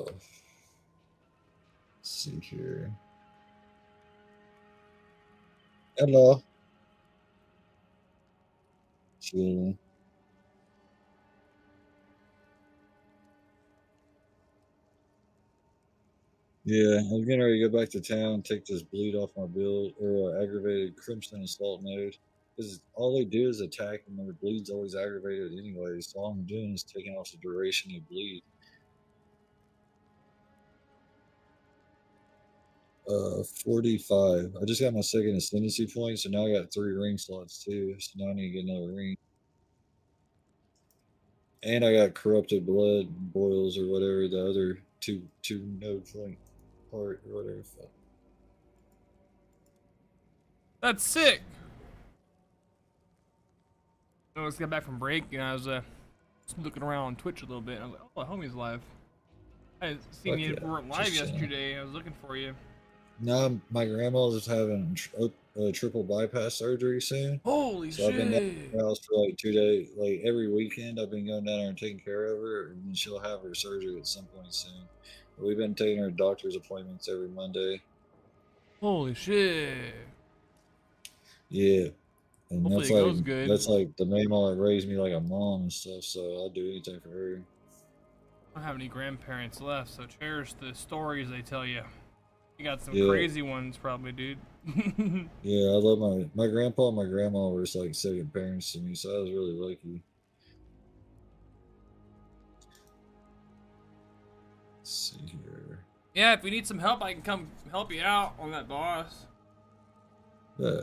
Let's see here. Hello. Chilling. Yeah, I'm getting ready to go back to town, take this bleed off my build, or aggravated crimson assault node. Because all they do is attack, and their bleed's always aggravated anyway. So all I'm doing is taking off the duration of bleed. 45. I just got my second ascendancy point, so now I got 3 ring slots too. So now I need to get another ring. And I got corrupted blood boils or whatever the other two node point part or whatever. That's sick. I just got back from break and I was just looking around on Twitch a little bit. And I was like, oh, homie's live. I hadn't seen you weren't live yesterday. I was looking for you. No, my grandma's is having triple bypass surgery soon. Holy so shit! I've been down at her house for like 2 days. Like every weekend, I've been going down there and taking care of her, and she'll have her surgery at some point soon. But we've been taking her doctor's appointments every Monday. Holy shit! Yeah, and hopefully that's it like goes good. that's like the mama that raised me like a mom and stuff. So I'll do anything for her. I don't have any grandparents left, so cherish the stories they tell you. You got some Yeah. crazy ones, probably, dude. Yeah, I love my grandpa and my grandma were just like second parents to me, so I was really lucky. Let's see here. Yeah, if you need some help, I can come help you out on that boss. Yeah,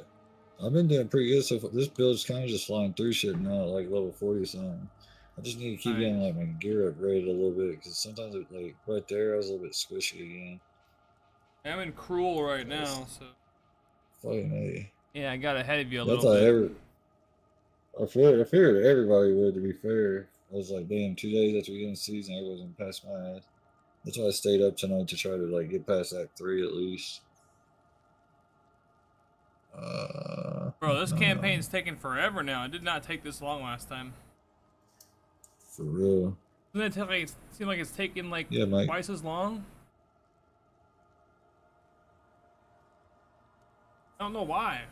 I've been doing pretty good so far. This build's kind of just flying through shit now at like level 40 something. I just need to keep getting like my gear upgraded a little bit because sometimes it, like right there I was a little bit squishy again. I'm in Cruel right now, so. Fucking A. Yeah, I got ahead of you a That's little bit. I figured everybody would, to be fair. I was like, damn, 2 days after we get in the season, everyone's gonna pass my ass. That's why I stayed up tonight to try to like get past Act 3 at least. Bro, this campaign's taking forever now. It did not take this long last time. For real. Doesn't it seem like it's taking like Mike. twice as long? I don't know why.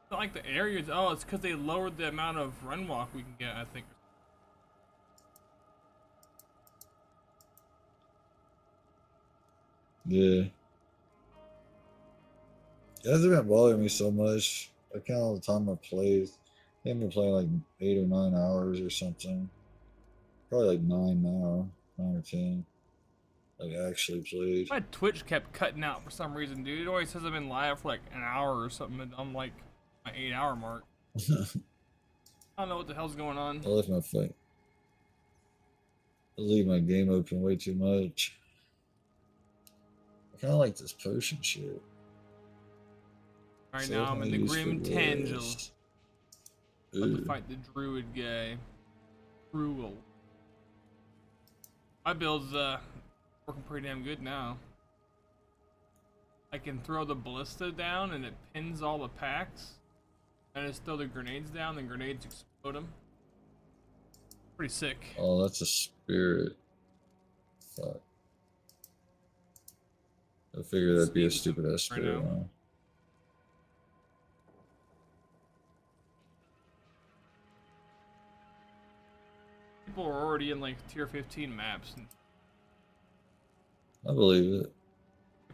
It's not like the areas. Oh, it's because they lowered the amount of run walk we can get, I think. Yeah. It hasn't been bothering me so much. I count all the time I played. I've been playing like 8 or 9 hours or something. Probably like 9 now. 9 or 10. Like actually played. My Twitch kept cutting out for some reason, dude. It always says I've been live for like an hour or something, and I'm like my 8-hour mark. I don't know what the hell's going on. I left my fight. I leave my game open way too much. I kind of like this potion shit. Right now I'm in the Grim Tangel. About to fight the Druid guy. Cruel. My build's working pretty damn good now. I can throw the ballista down and it pins all the packs. I just throw the grenades down, and grenades explode them. Pretty sick. Oh, that's a spirit. Fuck. I figured that'd be a stupid ass spirit one. People are already in like tier 15 maps. And I believe it.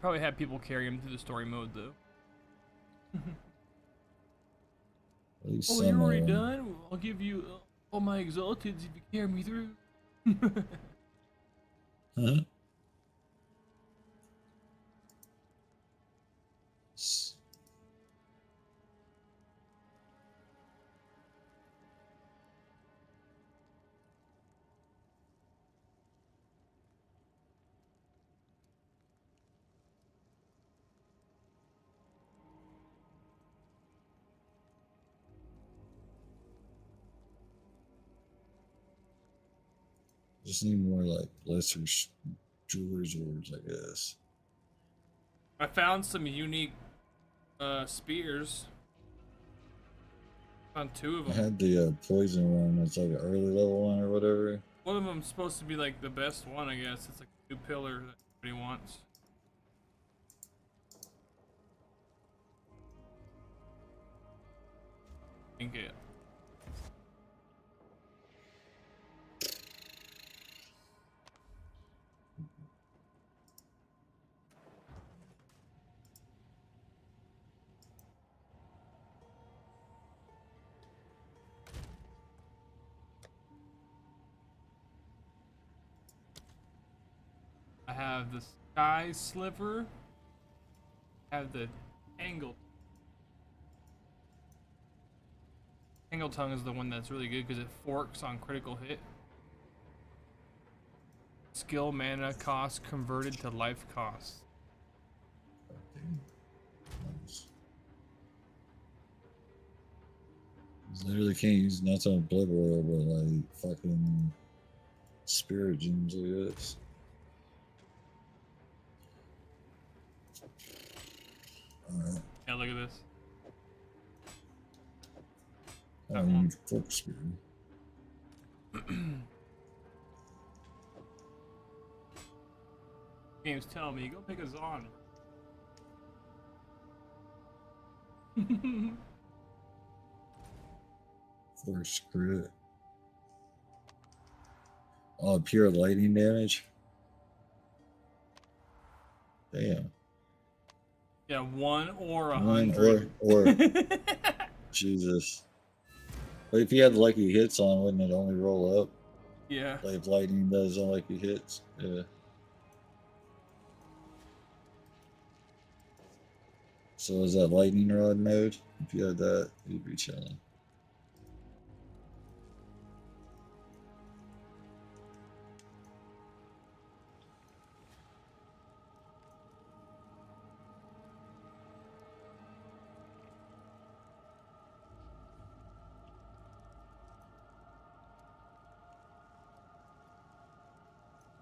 they probably had people carry them through the story mode though. At least Oh, some you're already of them. done? I'll give you all my exalteds if you carry me through. Huh? Just need more like lesser jewelers orbs, I guess. I found some unique spears. Found 2 of I them. had the poison one that's like an early level one or whatever. One of them's supposed to be like the best one, I guess. It's like a new pillar that everybody wants. Think it. I have the sky sliver. I have the angle. Angle tongue is the one that's really good because it forks on critical hit. Skill mana cost converted to life cost. Literally can't use not on blood royal, but like fucking spirit gems, I guess. Alright. Yeah, look at this. I need fork spear. Game's telling me, go pick a Zon. Force crit. Oh, pure lightning damage. Damn. Yeah, 1 or 1 100. or Jesus. But if you had lucky hits on, wouldn't it only roll up? Yeah. Like if lightning does unlucky hits. Yeah. So is that lightning rod mode? If you had that, you'd be chilling.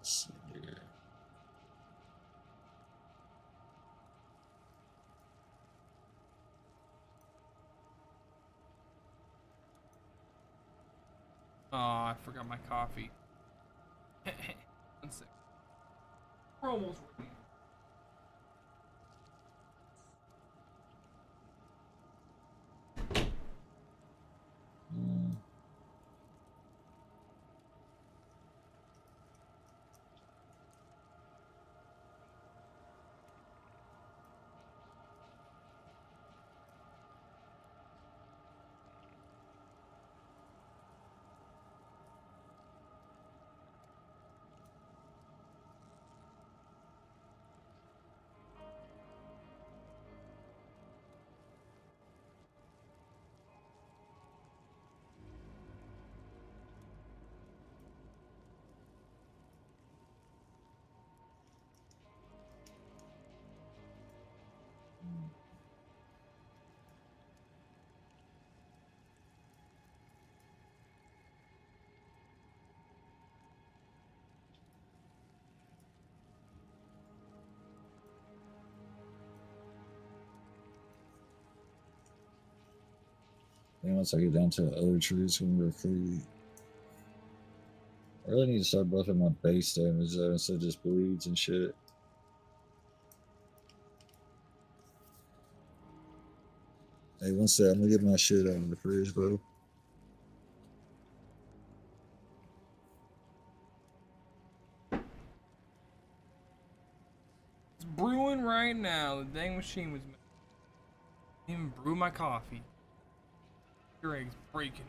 Let's see here. Oh, I forgot my coffee. 1 sec. We're almost ready. And once I get down to the other trees, when we're free. I really need to start buffing my base damage though, instead of just bleeds and shit. Hey, one sec, I'm gonna get my shit out of the fridge, bro. It's brewing right now. The dang machine was didn't even brew my coffee. Your egg's breaking.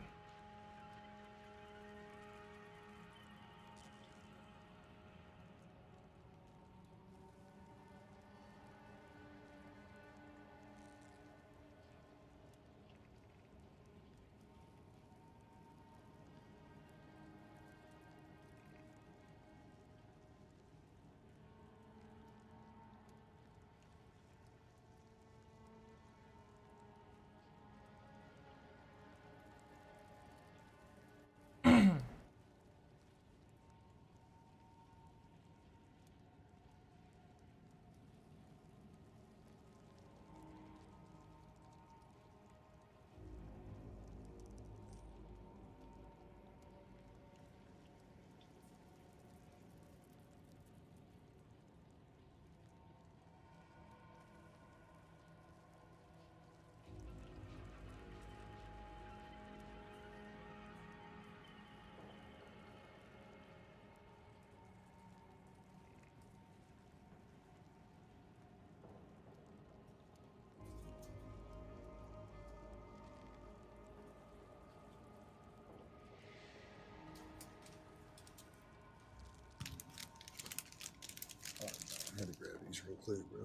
quick, bro.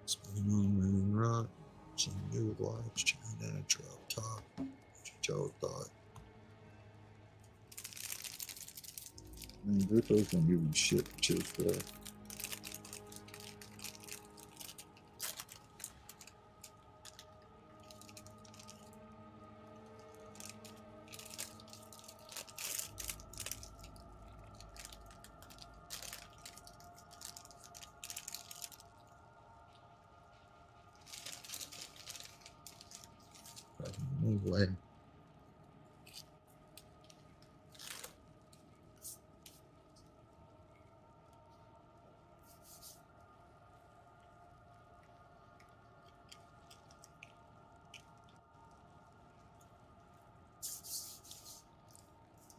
Spinning on moon rock, some new lights, China drop top. What y'all thought? Man, Griffo's gonna give you shit chips for that. No way.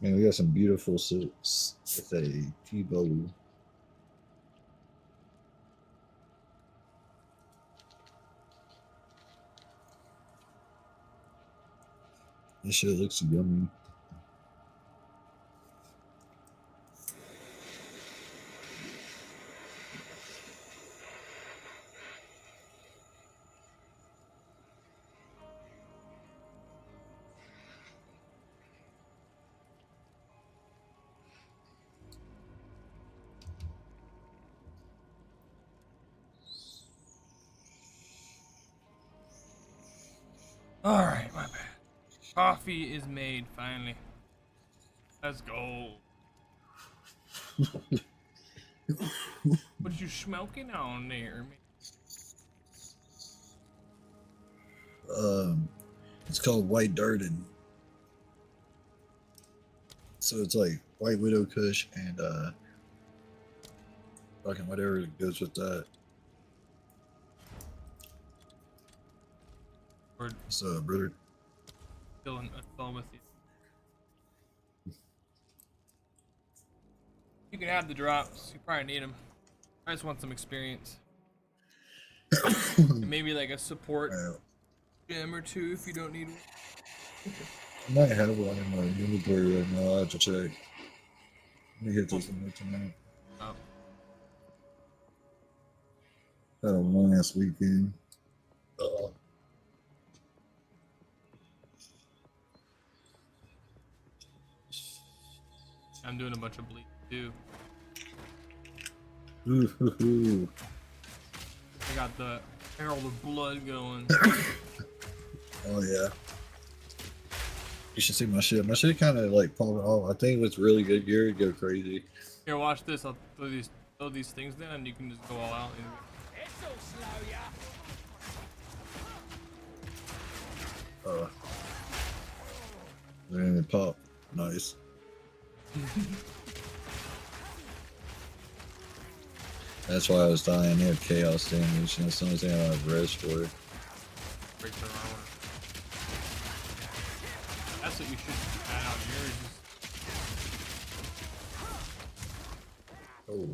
Man, we got some beautiful suits with a T-bow. This shit looks yummy. Alright, my bad. Coffee is made, finally. Let's go. What you smoking on there, man? It's called White Durden. So it's like White Widow Kush and fucking whatever goes with that. What's up, brother? Still with you. You can have the drops. You probably need them. I just want some experience. And maybe like a support gem or two if you don't need one. I might have one in my inventory right now. I'll have to check. Let me hit this one tonight. Oh. Had a long ass weekend. I'm doing a bunch of bleed too. Ooh. I got the Herald of Blood going. Oh yeah. You should see my shit. My shit kind of like popping off. I think what's really good gear go crazy. Here, watch this. I'll throw these things down, and you can just go all out. Man, it pop. Nice. That's why I was dying. They have chaos damage, and that's the only thing I don't have res for. Break their armor. That's what you should add on yours. Oh.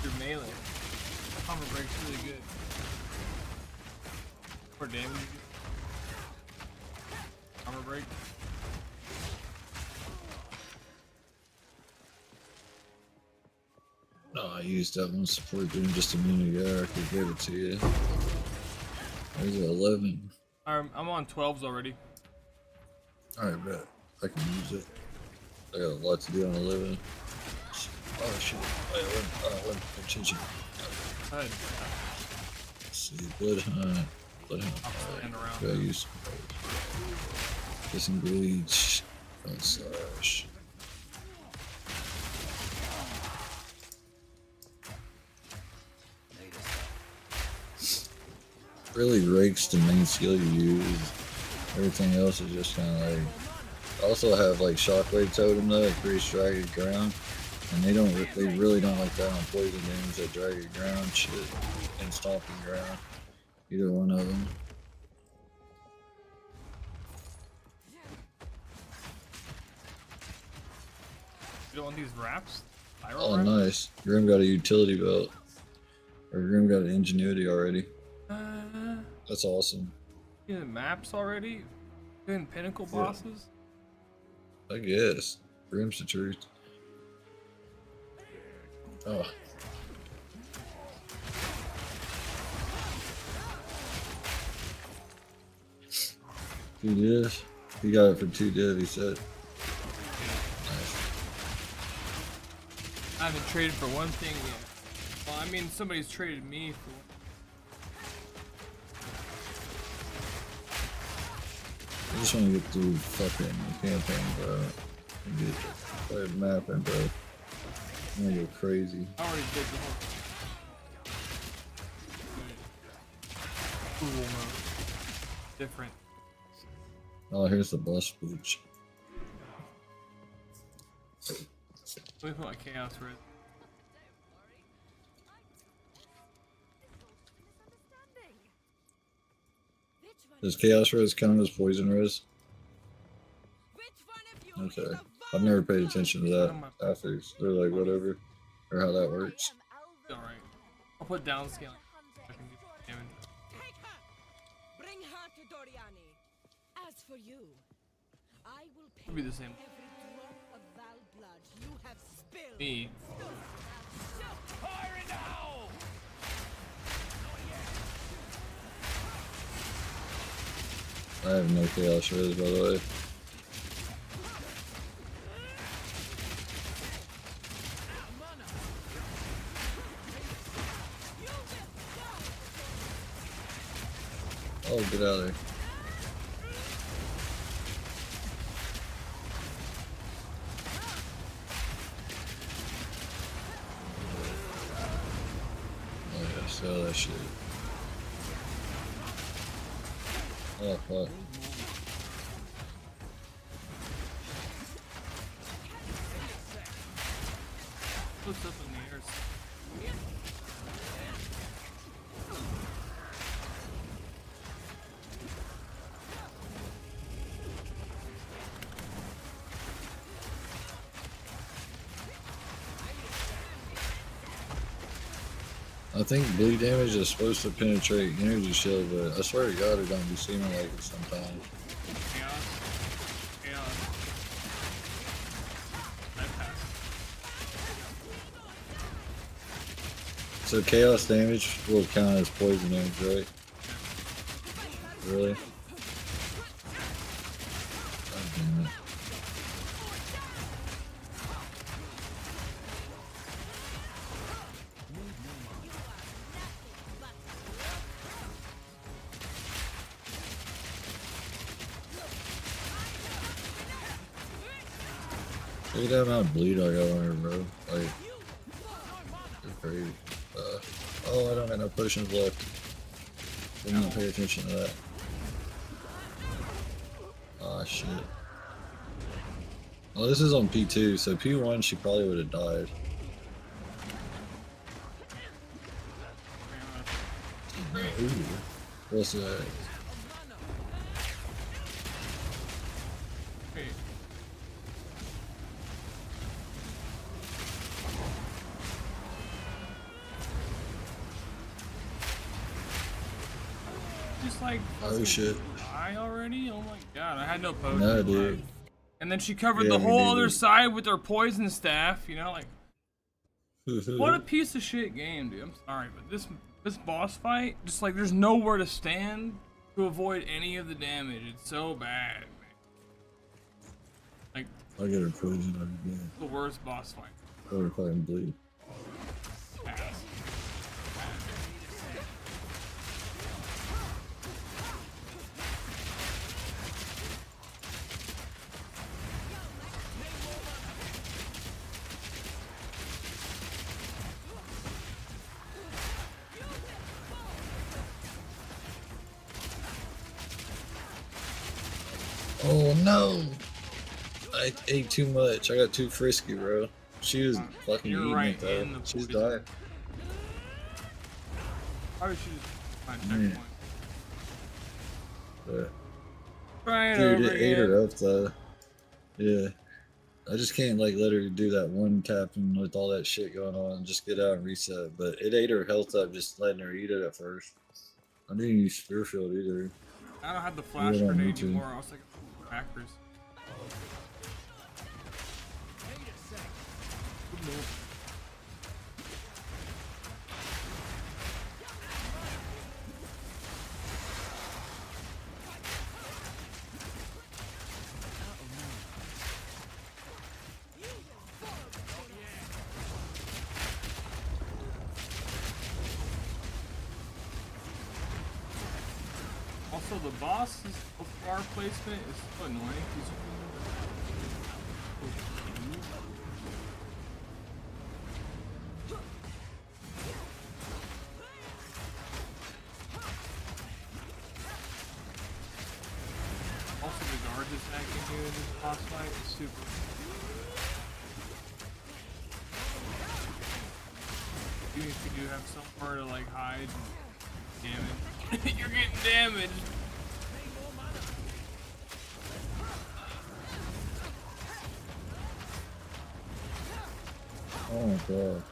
Your melee. Armor break's really good. More damage you do. Armor break. No, I used that one support doing just a minute ago. I could give it to you. There's 11. I'm on 12s already. Alright, bet. I can use it. I got a lot to do on 11. Oh shit. Let me pay attention. Go ahead. Let's see, Blood Hunt. Stand around. Could I use Disengage. Slash. Really rakes the main skill you use. Everything else is just kind of like. I also have like Shockwave Totem though, that creates Dragged Ground, and they really don't like that on poison damage. That Dragged Ground shit and Stomping Ground. Either one of them. You don't want these wraps? Oh, nice. Grim got a utility belt. Or Grim got an ingenuity already. That's awesome. You in maps already? Doing pinnacle bosses? I guess. Grim's the truth. Oh. Two divs? He got it for 2 div, he said. Nice. I haven't traded for one thing yet. Well, I mean, somebody's traded me for one. I just want to get through fucking campaign, bro. And get play the map and bro. I'm gonna go crazy. I already did the whole cool mode. Different. Oh, here's the bus booch. Let me put my chaos red. Does chaos res count as poison res? Okay. I've never paid attention to that after. They're like whatever. Or how that works. Alright. I'll put down scaling. I can do damage. Bring her to Doriani. As for you, I will pay It'll be the same. every drop of Val blood you have spilled. Me. Fire in the hole! I have no chaos res, by the way. Oh, get out of there. Oh yeah, sell that shit. Oh fuck. What's up in the air? I think bleed damage is supposed to penetrate energy shield, but I swear to God it don't be seeming like it sometimes. Chaos. Chaos. I passed. So chaos damage will count as poison damage, right? Really? God damn it. Look at that amount of bleed I got on her, bro. Like, it's crazy. Oh, I don't got no potions left. Didn't even pay attention to that. Ah, shit. Oh, this is on P2, so P1 she probably would have died. Ooh, what's that? Wait. Just like Oh shit. die already? Oh my god, I had no potion. No, dude. And then she covered Yeah, the me whole neither. other side with her poison staff, you know, like what a piece of shit game, dude. I'm sorry, but this boss fight, just like there's nowhere to stand to avoid any of the damage. It's so bad, man. Like I'll get her poison again. the worst boss fight. Or if I can bleed. Oh no! I ate too much. I got too frisky, bro. She was fucking You're eating right it though. in the She's poison. dying. Probably should just find a Yeah. checkpoint. But, Try it dude, over it ate again. her up though. Yeah. I just can't like let her do that one tapping with all that shit going on and just get out and reset. But it ate her health up just letting her eat it at first. I didn't use Spearfield either. I don't have the flash Yeah, I don't grenade need to. anymore. I was like, crackers. Also, the boss's bar placement is so annoying. Also, the guard attacking here in this boss fight is super. Even if you do have somewhere to like hide and damage, you're getting damaged. Oh my god.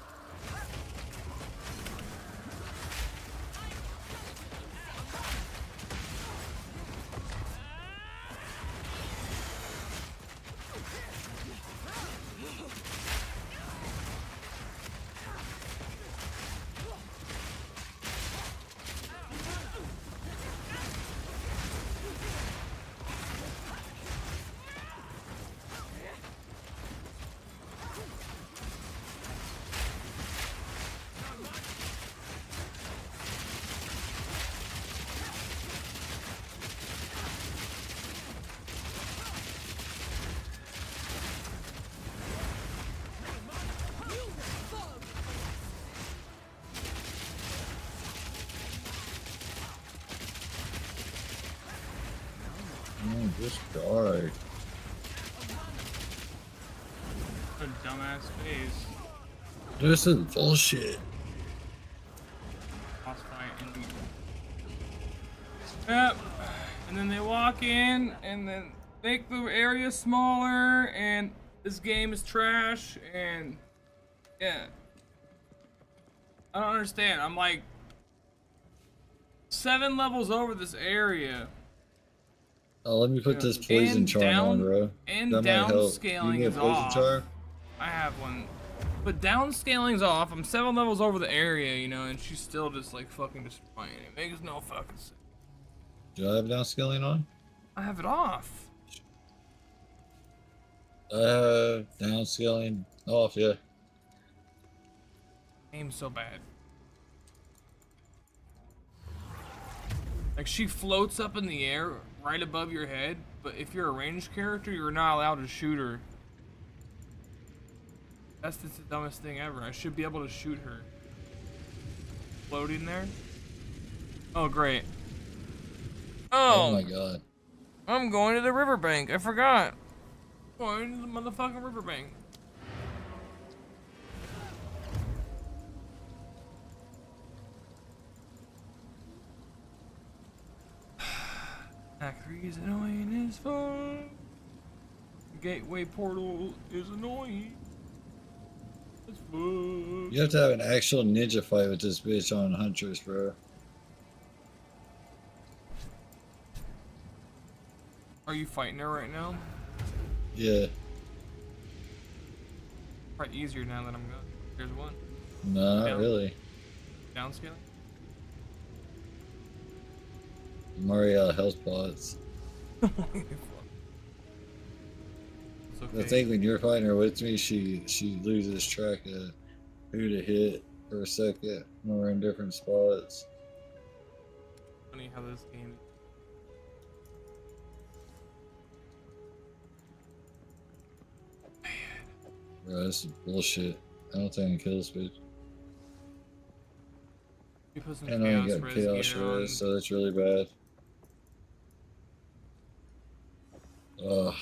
Just die. What a dumbass face. This is bullshit. Boss fight and yep. And then they walk in and then make the area smaller and this game is trash and yeah. I don't understand. I'm like 7 levels over this area. Oh, let me put this poison charm on, bro. And that might help. downscaling You is get a poison off. charm? I have one. But downscaling's off. I'm 7 levels over the area, you know, and she's still just like fucking destroying it. Makes no fucking sense. Do I have downscaling on? I have it off. Downscaling off, yeah. Aim's so bad. Like she floats up in the air right above your head, but if you're a ranged character, you're not allowed to shoot her. That's just the dumbest thing ever. I should be able to shoot her. Floating there. Oh, great. Oh my god. I'm going to the riverbank. I forgot. Going to the motherfucking riverbank. Act 3 is annoying as fuck. The gateway portal is annoying as fuck. You have to have an actual ninja fight with this bitch on Huntress, bro. Are you fighting her right now? Yeah. Probably easier now that I'm going. Here's one. No, not really. Downscaling? I'm already out of health pods. It's I okay. think when you're fighting her with me, she loses track of who to hit for a second when we're in different spots. Funny how this game. Bro, this is bullshit. I don't think I can kill this bitch. You put some And I chaos got res chaos gear on. res, so that's really bad. Ugh.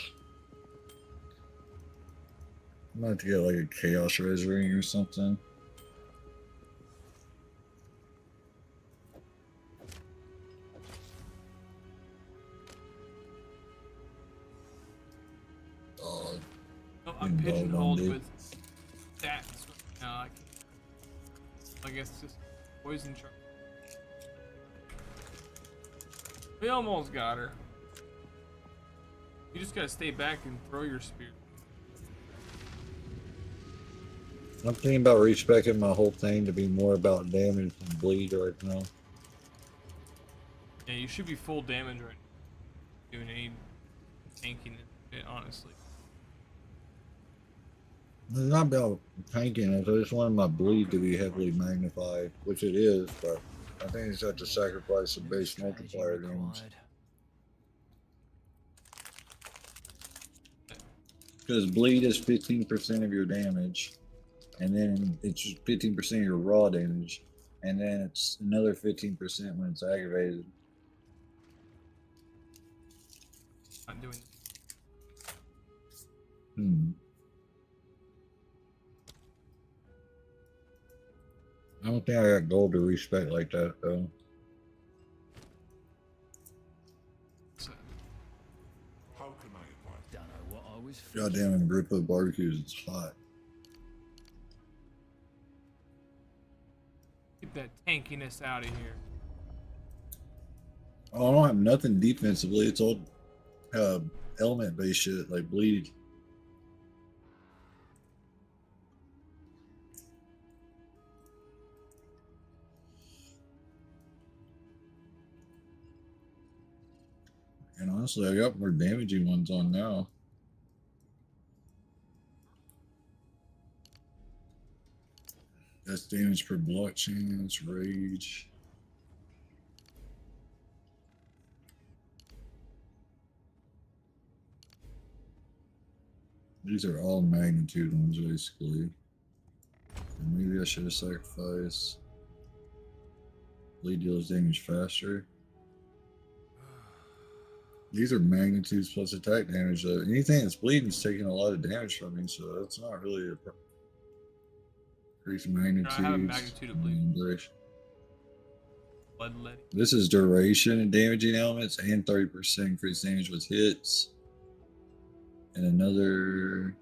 I'm gonna have to get like a chaos res ring or something. Oh, Oh, I'm pigeonholed with stats. No, I guess it's just poison charm. We almost got her. You just gotta stay back and throw your spear. I'm thinking about respecting my whole thing to be more about damage than bleed right now. Yeah, you should be full damage right now. Doing any tanking it, honestly. It's not about tanking it, I just wanted my bleed to be heavily magnified, which it is, but I think you just have to sacrifice the base multiplier damage. Because bleed is 15% of your damage, and then it's 15% of your raw damage, and then it's another 15% when it's aggravated. I'm doing. I don't think I got gold to respect like that though. How can I apply? Don't know what I was. Goddamn, in Grippo barbecues, it's hot. Keep that tankiness out of here. Oh, I don't have nothing defensively. It's all element based shit like bleed. And honestly, I got more damaging ones on now. That's damage per block chance, rage. These are all magnitude ones, basically. And maybe I should have sacrificed. Bleed deals damage faster. These are magnitudes plus attack damage. Though. Anything that's bleeding is taking a lot of damage from me, so that's not really a increased magnitudes. I have a magnitude of bleed. Duration. Bloodletting. This is duration and damaging elements, and 30% increased damage with hits, and another.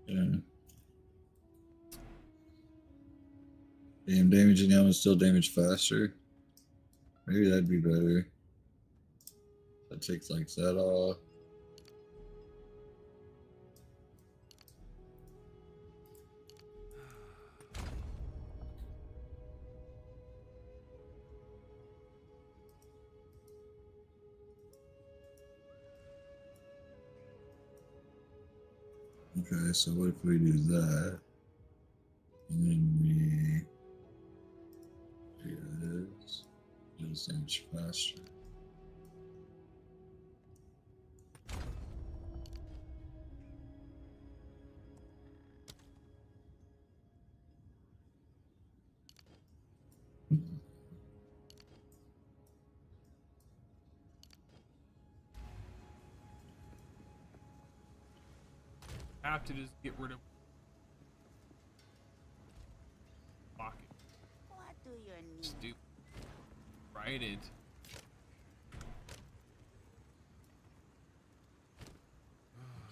Yeah. Damn, damaging elements still damage faster. Maybe that'd be better. That takes like that off. Okay, so what if we do that? And then we do this. Does damage faster. I have to just get rid of pocket. What do you need? Stupid. Write it.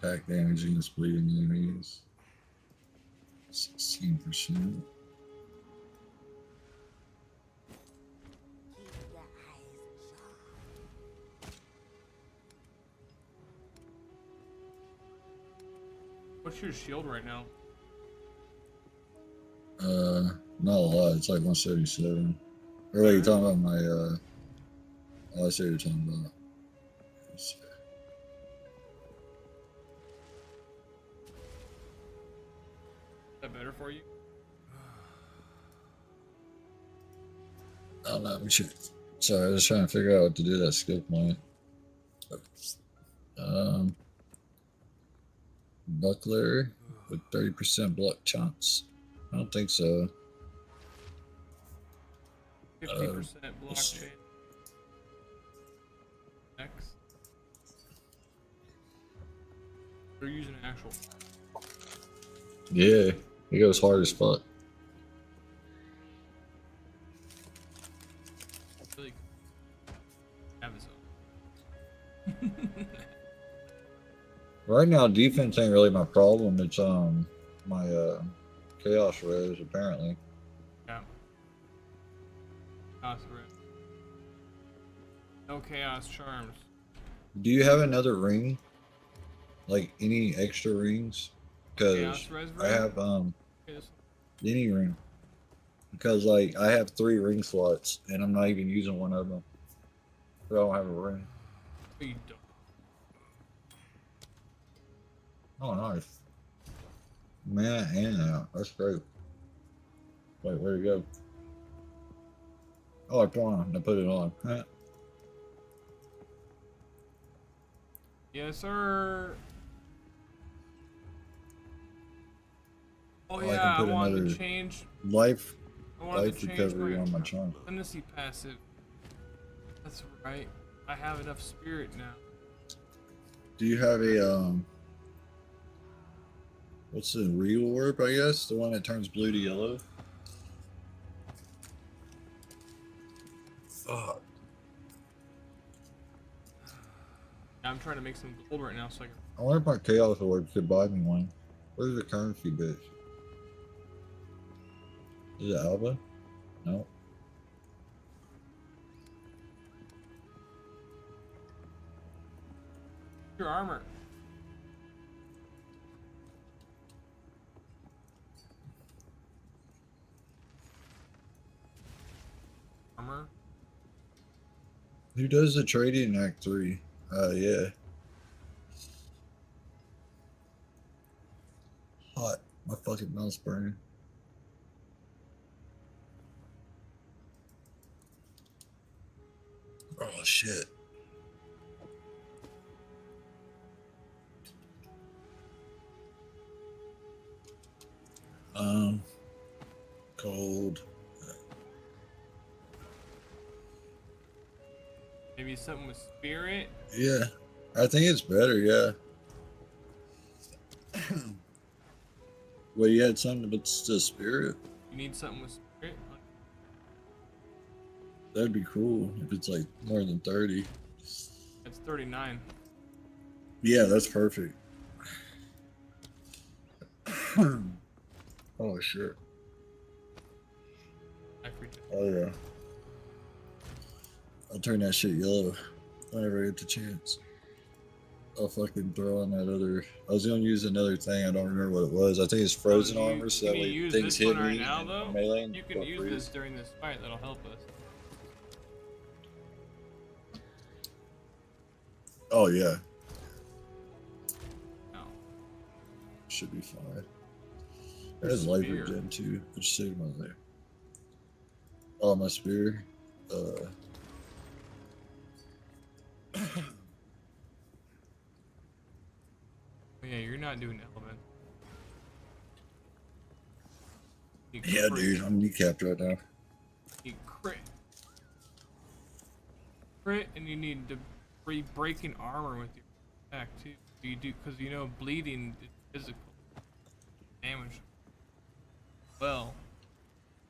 Attack damage against bleeding enemies. 16%. What's your shield right now? Not a lot. It's like 177. Or wait, you're talking about my, oh, I see what you're talking about. Is that better for you? Oh, no, we should. Sorry, I was trying to figure out what to do that skill point. Buckler with 30% block chance. I don't think so. 50% block chain. Next. They're using an actual. Yeah, he goes hard as fuck. Really have his own. Right now, defense ain't really my problem. It's my chaos res apparently. Yeah. Chaos res. No chaos charms. Do you have another ring? Like any extra rings? Because Chaos res I ring? have Yes. any ring. Because like I have 3 ring slots and I'm not even using one of them. I don't have a ring. But you don't. Oh, nice. Man, and that's great. Wait, where'd it go? Oh, I put on. I put it on. Huh? Yes, sir. Oh I yeah, I can put wanted another to change. life I wanted life to change recovery my on my trunk. Fantasy passive. That's right. I have enough spirit now. Do you have a what's the reorb, I guess? The one that turns blue to yellow? Fuck. I'm trying to make some gold right now so I can. I wonder if my chaos orb could buy me one. Where's the currency bitch? Is it Alba? No. Your armor. Armor. Who does the trading in Act 3? Yeah. Hot. My fucking mouth's burning. Oh shit. Cold. Maybe something with spirit. Yeah. I think it's better, yeah. Well, you had something but still spirit? You need something with spirit. That'd be cool if it's like more than 30. It's 39. Yeah, that's perfect. Oh shit. Oh yeah. I'll turn that shit yellow whenever I get the chance. I'll fucking throw on that other. I was gonna use another thing. I don't remember what it was. I think it's frozen armor, so that Can you way use things this one hit right me now, and though? melee. You can use this during this fight. That'll help us. Oh yeah. No. Should be fine. There's light gem too. Which sigma there? Oh, my spear. Yeah, you're not doing element. Yeah, dude, I'm kneecapped right now. You crit. Crit, and you need to be breaking armor with your attack too. You do, because you know bleeding is physical damage. Well,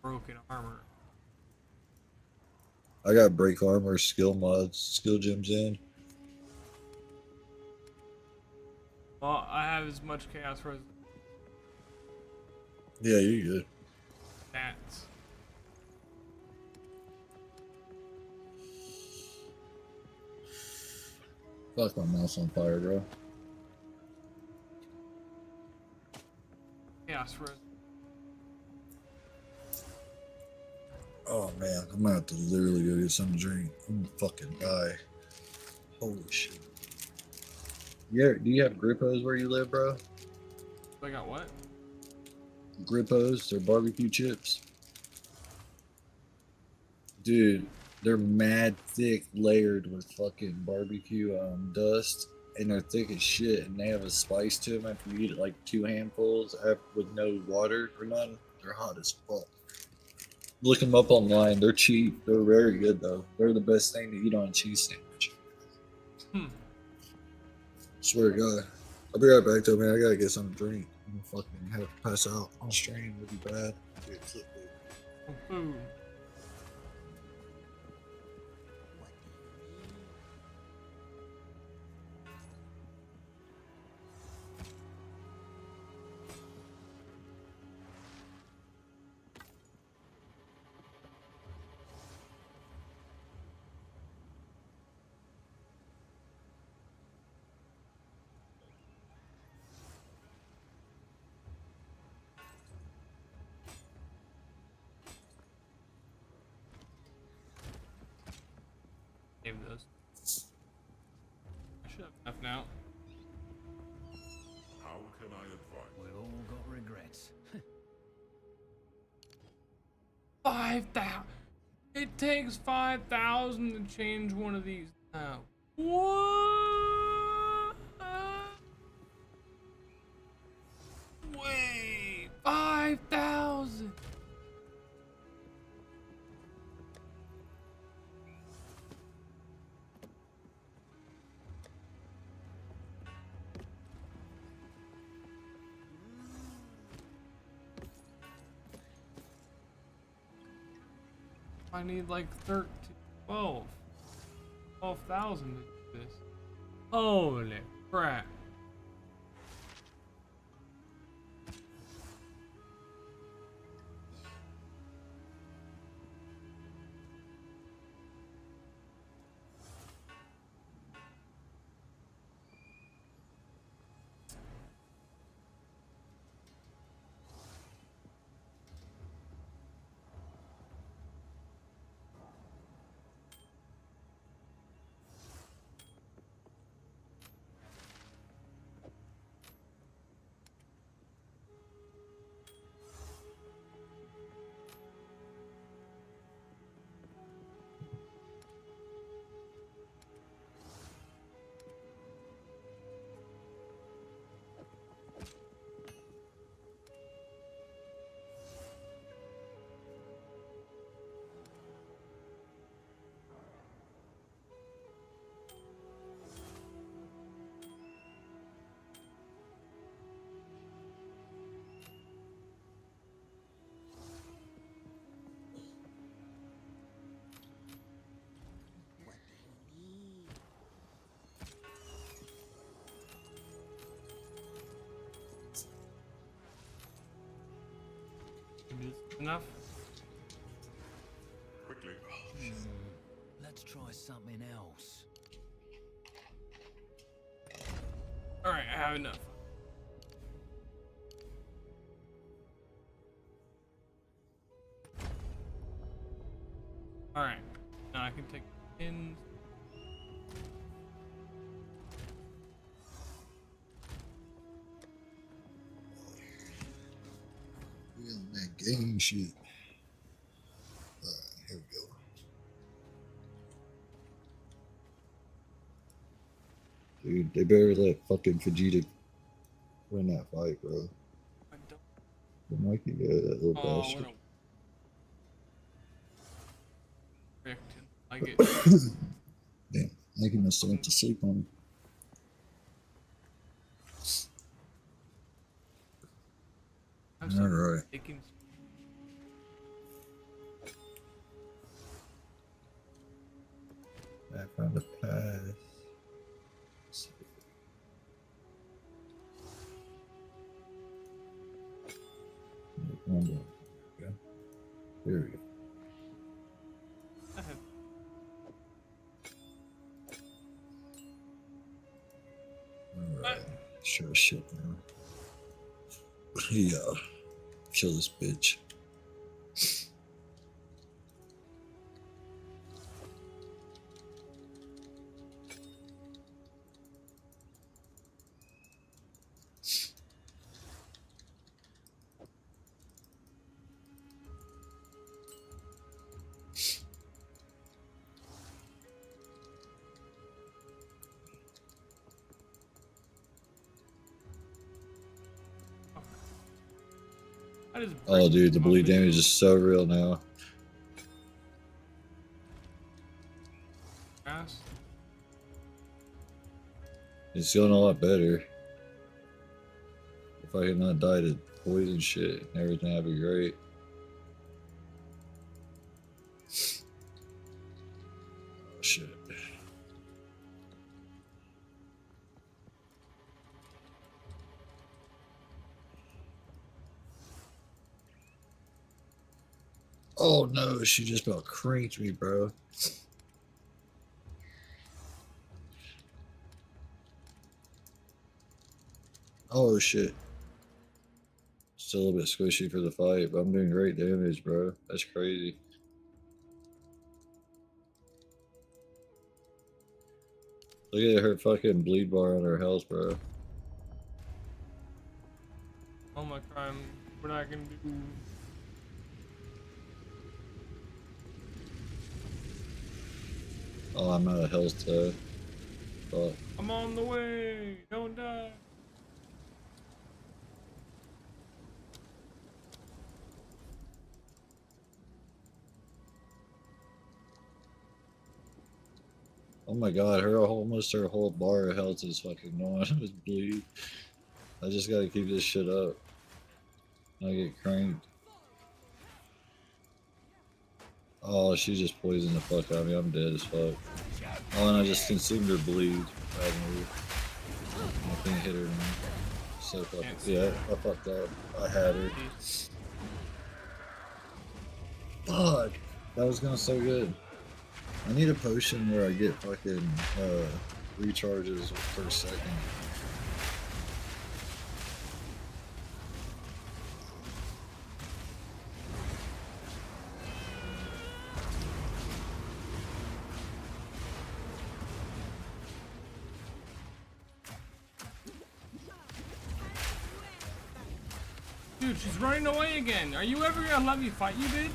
broken armor. I got break armor, skill mods, skill gems in. Well, I have as much chaos for as Yeah, you're good. stats. Fuck, my mouse on fire, bro. Chaos for. Oh man, I'm gonna have to literally go get something to drink. I'm gonna fucking die. Holy shit. Yeah, do you have grippos where you live, bro? I got what? Grippos, they're barbecue chips. Dude, they're mad thick, layered with fucking barbecue dust, and they're thick as shit, and they have a spice to them after you eat like 2 handfuls with no water or nothing. They're hot as fuck. Look them up online. They're cheap. They're very good though. They're the best thing to eat on a cheese sandwich. Swear to God. I'll be right back though, man. I gotta get something to drink. I'm gonna fucking have to pass out on stream. It'd be bad. Save those. I should have enough now. How can I advise? We've all got regrets. 5,000. It takes 5,000 to change one of these now. What? Wait, 5,000. I need like 12,000 to do this. Holy crap. Enough? Quickly. Let's try something else. Alright, I have enough. Alright, now I can take pins. We on that game shit. Alright, here we go. Dude, they better let fucking Vegeta win that fight, bro. The Mikey guy, that little bastard. I get. Damn, Mikey must have went to sleep on him. Alright. I found a path. Here we go. Alright, sure as shit now. Yeah, kill this bitch. Oh, dude, the bleed damage is so real now. It's going a lot better. If I had not died of poison shit and everything, that'd be great. Oh, shit. Oh no, she just about cranked me, bro. Oh shit. Still a little bit squishy for the fight, but I'm doing great damage, bro. That's crazy. Look at her fucking bleed bar on her health, bro. Oh my crime. We're not gonna do. Oh, I'm out of health though. Fuck. I'm on the way. Don't die. Oh my god, almost her whole bar of health is fucking gone with bleed. I just gotta keep this shit up. I get cranked. Oh, she just poisoned the fuck out of me. I'm dead as fuck. Oh, and I just consumed her bleed. Bad move. I can't hit her now. So fucking, yeah, I fucked up. I had her. Fuck! That was going so good. I need a potion where I get fucking recharges per second. Dude, she's running away again. Are you ever gonna let me fight you, bitch?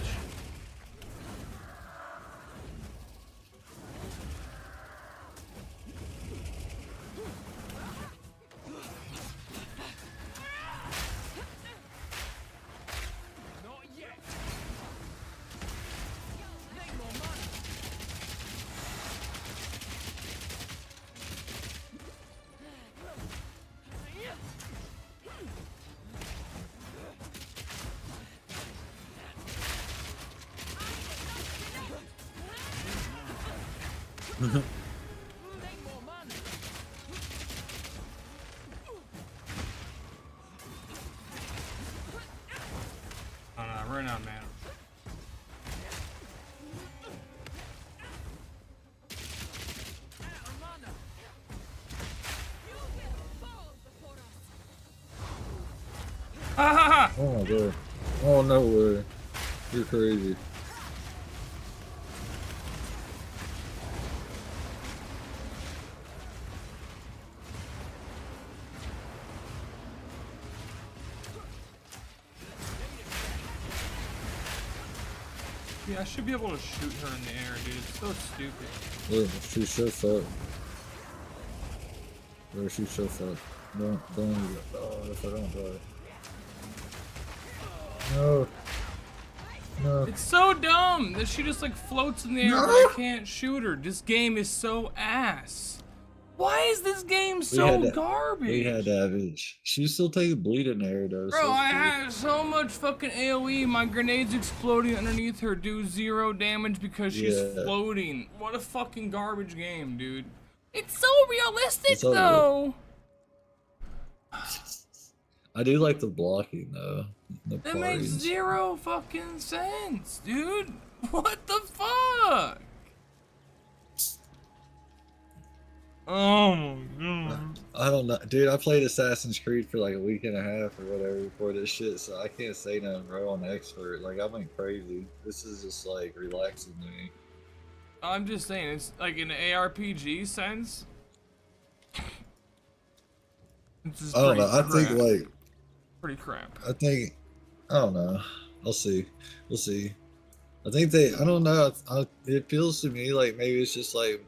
Run out, man. Ah! Oh my god. Oh no way. You're crazy. Yeah, I should be able to shoot her in the air, dude. It's so stupid. Yeah, she's so fucked. Yeah, she's so fucked. Don't even. Oh, if I don't die. No. No. It's so dumb that she just like floats in the air, but I can't shoot her. This game is so ass. Why is this game so garbage? We had damage. She's still taking bleed in the air though. Bro, I have so much fucking AoE. My grenades exploding underneath her do 0 damage because she's floating. What a fucking garbage game, dude. It's so realistic though. I do like the blocking though. That makes 0 fucking sense, dude. What the fuck? Oh my god. I don't know, dude. I played Assassin's Creed for like a week and a half or whatever before this shit, so I can't say nothing, bro. I'm an expert. Like, I went crazy. This is just like relaxing to me. I'm just saying, it's like in the ARPG sense. This is I don't know. I crap. think like Pretty crap. I think I don't know. I'll see. We'll see. I think they. I don't know. It feels to me like maybe it's just like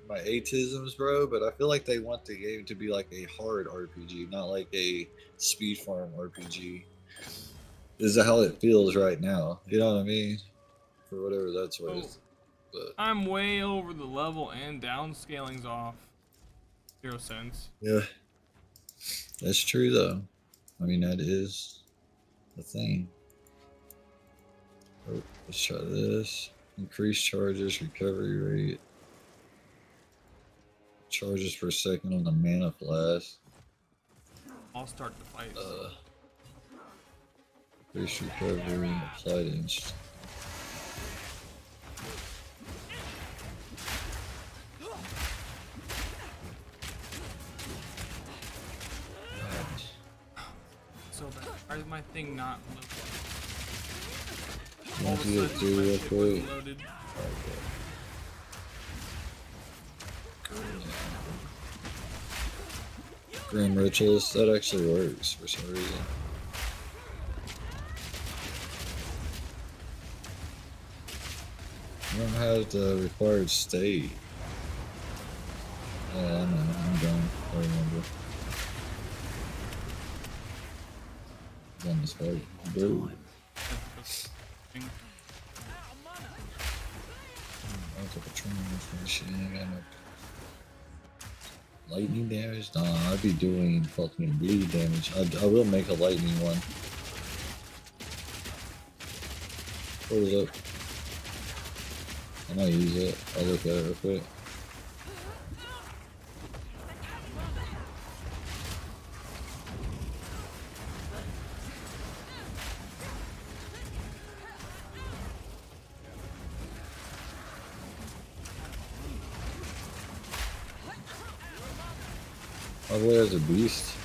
my atisms, bro. But I feel like they want the game to be like a hard RPG, not like a speed farm RPG. Is that how it feels right now? You know what I mean? For whatever that's worth. But I'm way over the level and downscaling's off. 0 cents. yeah, that's true though. I mean, that is the thing. Oh, let's try this. Increase charges, recovery rate. Charges per second on the mana flask. I'll start the fight. Increase recovery and apply to instant. So bad. Why is my thing not loaded? All of a sudden, my shit wasn't loaded. Grim Ritualist, that actually works for some reason. I don't have the required state. Yeah, I'm done. I remember. On this fight. Blue. I took a train for this shit. I got no lightning damage? Nah, I'd be doing fucking bleed damage. I will make a lightning one. What was up? I might use it. I'll look at it real quick. My boy has a beast.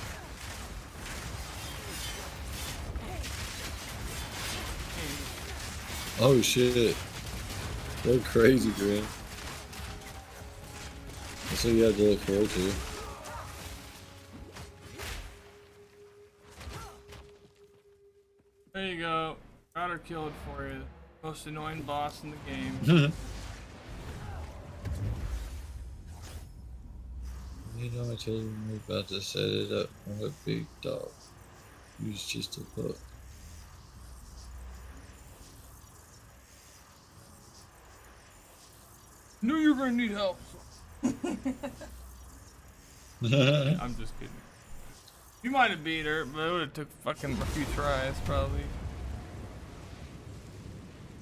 Oh shit. Go crazy, Grim. That's what you have to look forward to. There you go. Got her killed for you. Most annoying boss in the game. You know, I told you we're about to set it up from a big dog. Use just a hook. Knew you were gonna need help. I'm just kidding. You might have beat her, but it would have took fucking a few tries, probably.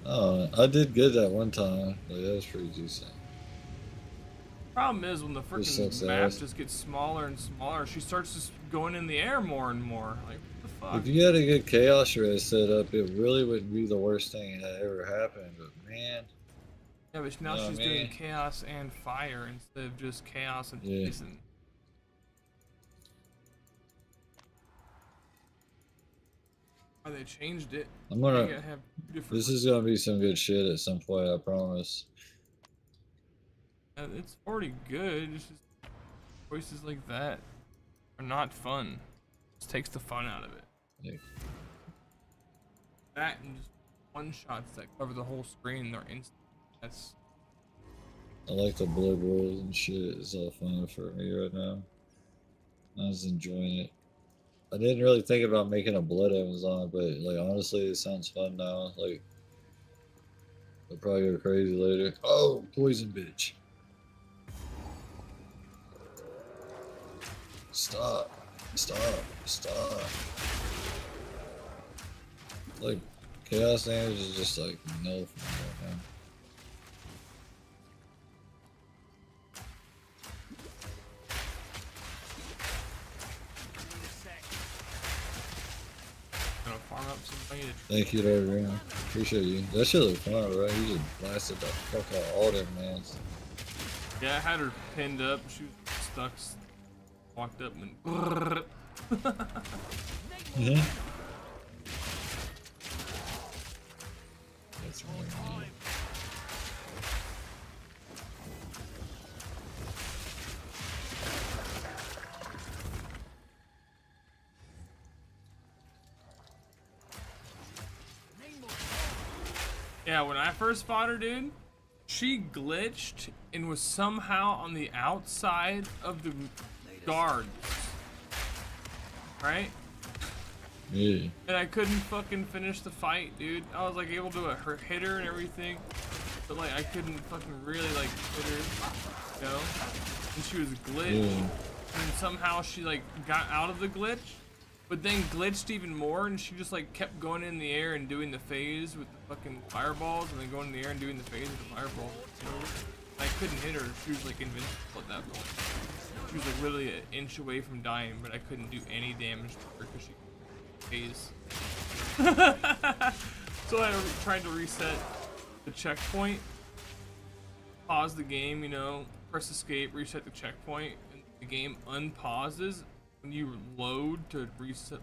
Oh, I did good that one time. Like, that was pretty decent. Problem is when the This freaking sucks map ass. just gets smaller and smaller, she starts just going in the air more and more. Like, what the fuck? If you had a good chaos res set up, it really wouldn't be the worst thing that ever happened. But man, Yeah, but now she's doing chaos and fire instead of just chaos and poison. Oh, they changed it. I'm gonna. You gotta have different. This is gonna be some good shit at some point. I promise. It's already good. It's just choices like that are not fun. It just takes the fun out of it. Yeah. That and just one shots that cover the whole screen. They're instant. That's. I like the blood rolls and shit. It's all fun for me right now. I was enjoying it. I didn't really think about making a blood Amazon, but like honestly, it sounds fun now. Like, I'll probably go crazy later. Oh, poison bitch! Stop! Stop! Stop! Like, chaos damage is just like no for me right now. Farm up some money to Thank you, everyone. Appreciate you. That shit look fun, right? You just blasted the fuck out all them mans. Yeah, I had her pinned up. She was stuck. Walked up and. Yeah. That's really neat. Yeah, when I first fought her, dude, she glitched and was somehow on the outside of the guards. Right? Yeah. And I couldn't fucking finish the fight, dude. I was like able to hit her and everything, but like I couldn't fucking really like hit her, you know? And she was glitched, Yeah. and somehow she like got out of the glitch, but then glitched even more, and she just like kept going in the air and doing the phase with the fucking fireballs, and then going in the air and doing the phase with the fireballs. You know? I couldn't hit her. She was like invincible at that point. She was like literally an inch away from dying, but I couldn't do any damage to her because she phase. So I tried to reset the checkpoint, pause the game, you know, press escape, reset the checkpoint, and the game unpauses when you load to reset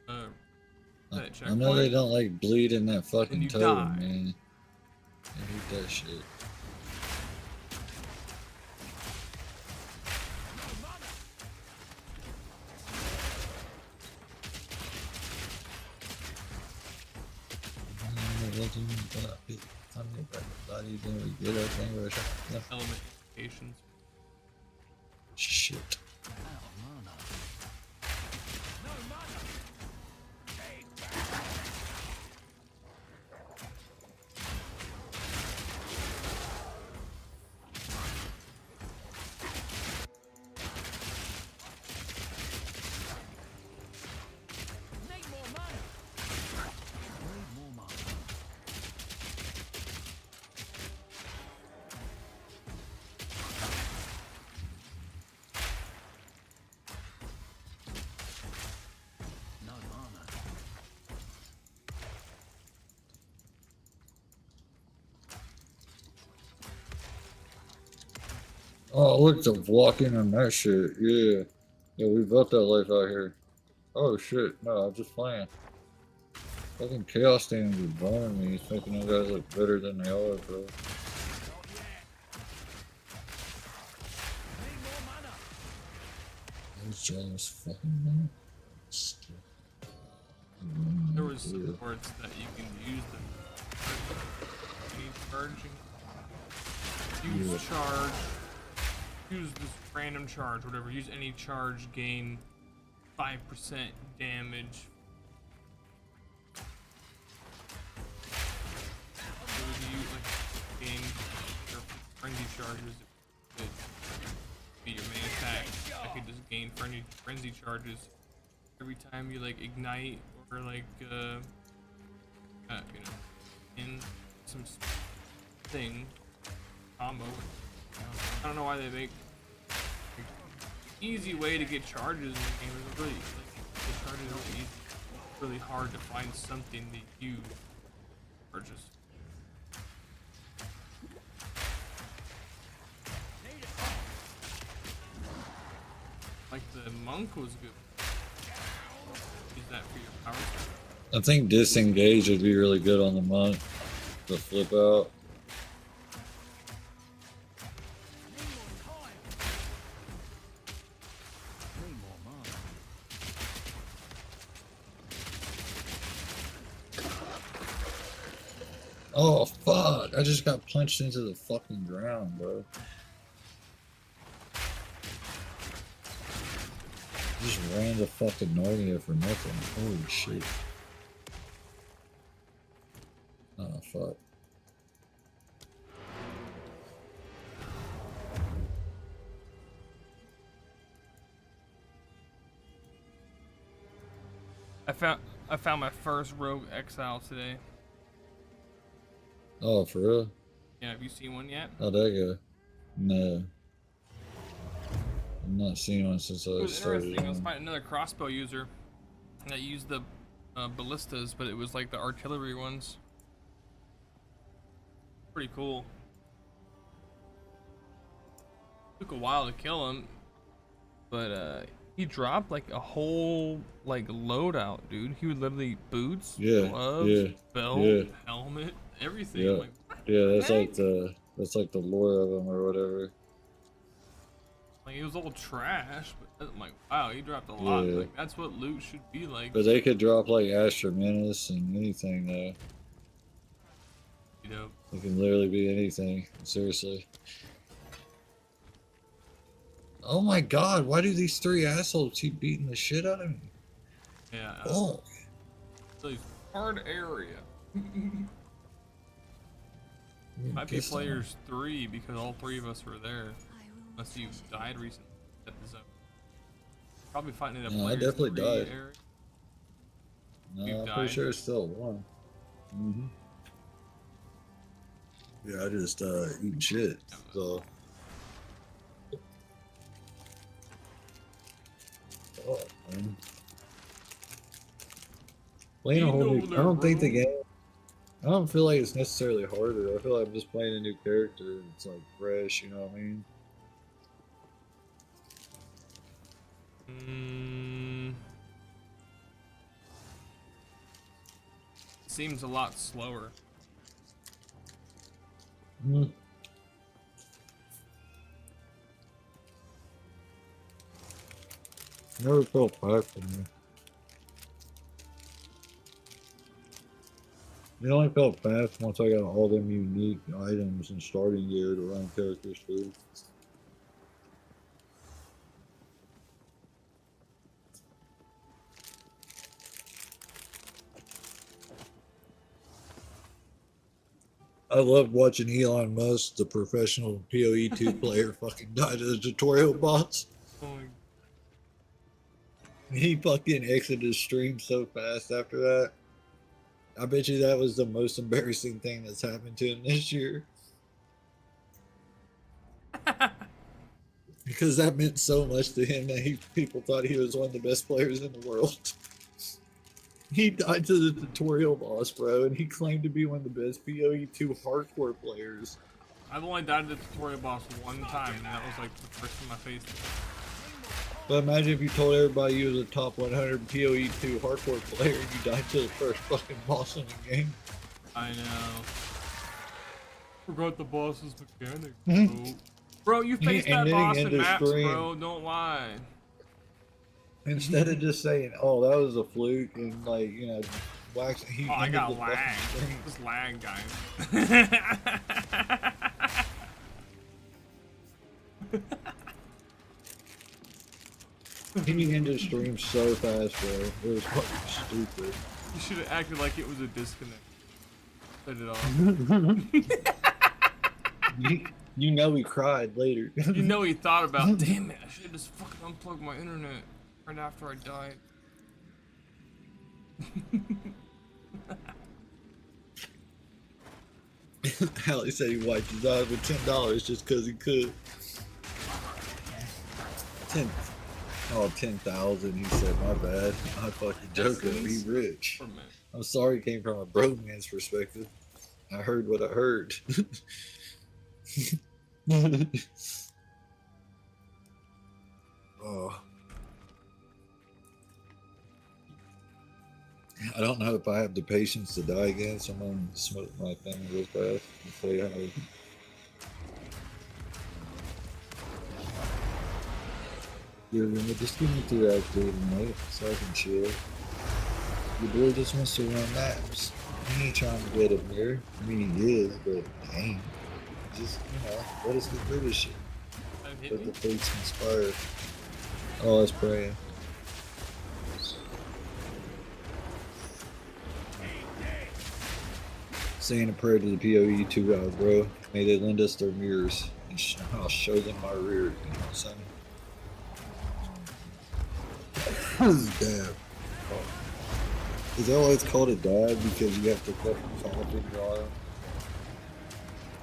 that checkpoint. I know they don't like bleed in that fucking you totem, die. man. I hate that shit. Element patience. Shit. Oh, look, the blocking on that shit. Yeah. Yeah, we built that life out here. Oh, shit. No, I'm just playing. Fucking Chaos Demons are boning me, thinking them guys look better than they are, bro. Those jealous fucking men. There was supports that you can use them. Need charging. Use charge. Use this random charge, whatever. Use any charge, gain 5% damage. So if you like gain your frenzy charges, it be your main attack. I could just gain frenzy charges every time you like ignite or like you know, in some thing combo. I don't know why they make easy way to get charges in the game. It's really like the charges are easy. It's really hard to find something to use charges. Like the monk was good. Use that for your power. I think disengage would be really good on the monk. The flip out. Oh fuck! I just got punched into the fucking ground, bro. Just ran the fucking Narnia for nothing. Holy shit. Oh fuck. I found my first rogue exile today. Oh, for real? Yeah, have you seen one yet? How'd that go? No. I'm not seeing one since I started. I was fighting another crossbow user that used the ballistas, but it was like the artillery ones. Pretty cool. Took a while to kill him, but he dropped like a whole like loadout, dude. He would literally boots, gloves, belt, helmet, everything. Yeah, Like, that's like the lore of him or whatever. Like it was all trash, but I'm like, wow, he dropped a lot. Yeah. Like that's what loot should be like. But they could drop like Astra Menace and anything though. You know. It can literally be anything. Seriously. Oh my god, why do these three assholes keep beating the shit out of me? Yeah. Oh. It's a hard area. Might be players 3 because all 3 of us were there. Unless you died recently at the zone. Probably fighting in a No, I players definitely 3 died. area. No, I'm pretty sure it's still one. Yeah, I just eat shit. So. Oh, man. Playing a whole new. I don't think the game. I don't feel like it's necessarily harder. I feel like I'm just playing a new character. And it's like fresh, you know what I mean? Seems a lot slower. Never felt bad for me. It only felt fast once I got all them unique items and starting gear to run characters through. I love watching Elon Musk, the professional PoE2 player, fucking die to the tutorial boss. Oh my- He fucking exited his stream so fast after that. I bet you that was the most embarrassing thing that's happened to him this year. Because that meant so much to him that people thought he was one of the best players in the world. He died to the tutorial boss, bro, and he claimed to be one of the best PoE2 hardcore players. I've only died to the tutorial boss one time, and that was like the first time I faced it. But imagine if you told everybody you was a top 100 PoE2 hardcore player and you died to the first fucking boss in the game. I know. Forgot the boss's mechanic, bro. Bro, you faced that boss in maps, bro. Don't lie. Instead of just saying, "Oh, that was a fluke," and like you know, wax. He I ended got the fucking lag. stream. Just lag, guys. He ended the stream so fast, bro. It was fucking stupid. You should have acted like it was a disconnect. Set it off. You know he cried later. You know he thought about, damn it, I should have just fucking unplugged my internet right after I died. Hallie said he wiped his eyes with $10 just because he could. 10,000. He said, "My bad. I fucking joking. Be rich." I'm sorry, it came from a broke man's perspective. I heard what I heard. Oh. I don't know if I have the patience to die again. Someone smoked my family real fast and say hi. Yeah, just give me 2 hours to mate, so I can chill. Your boy just wants to run laps. He ain't trying to get up there. I mean, he is, but he ain't. Just, you know, let us get through this shit. Let the fates inspire. Oh, let's pray. Saying a prayer to the PoE 2 God, bro. May they lend us their mirrors, and I'll show them my rear. You know what I'm saying? Dab. Is that why it's called a dab? Because you have to fucking cough in your arm?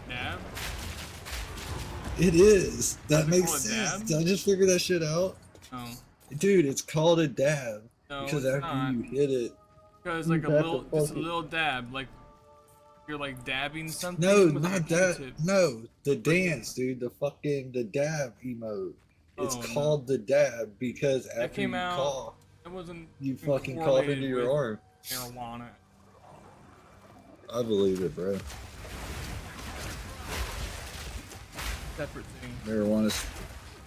Dab? It is. That makes called a sense. dab? Did I just figure that shit out? Oh. Dude, it's called a dab. No, because it's after not. you hit it. Because you like a have little, to just a fucking- little dab, like you're like dabbing something. No, with like a not that. Q-tip. No, the dance, dude. The dab emote. It's Oh, no. called the dab because That after came you out. cough, It wasn't. you even fucking cough correlated into your with arm. Marijuana. I believe it, bro. Separate thing. Marijuana's.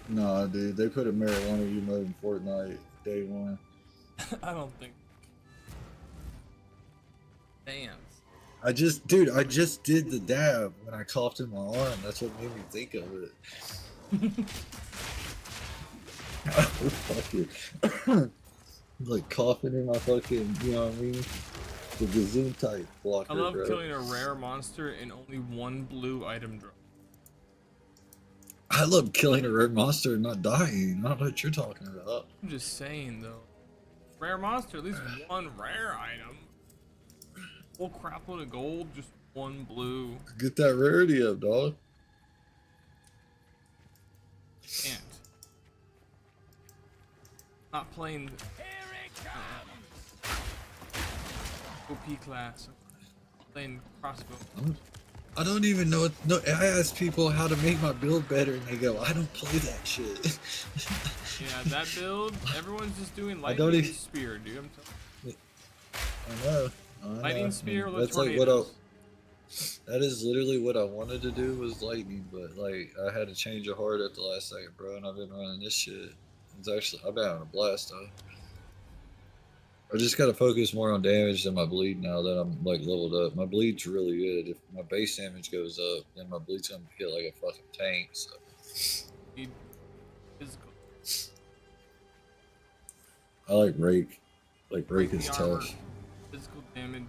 Nah, dude. They put a marijuana emote in Fortnite day one. I don't think. Damn. I just did the dab when I coughed in my arm. That's what made me think of it. Oh, fuck it. Like coughing in my fucking, you know what I mean? The Gazoon type blocker, I love bro. killing a rare monster and only one blue item drop. I love killing a rare monster and not dying. I don't know what you're talking about. I'm just saying though. Rare monster, at least one rare item. Full crapload of gold, just one blue. Get that rarity up, dog. Can't. Not playing OP class. Playing crossbow. I don't even know. No, I ask people how to make my build better, and they go, "I don't play that shit." Yeah, that build, everyone's just doing I don't lightning even- spear, dude. I'm telling I know. Lightning spear with That's like tornadoes. that is literally what I wanted to do was lightning, but like I had to change of heart at the last second, bro, and I've been running this shit. It's actually I've been having a blast though. I just gotta focus more on damage than my bleed now that I'm like leveled up. My bleed's really good. If my base damage goes up, then my bleed's gonna hit like a fucking tank. So Need physical. I like rake. Like rake Break is the armor. tough. Physical damage.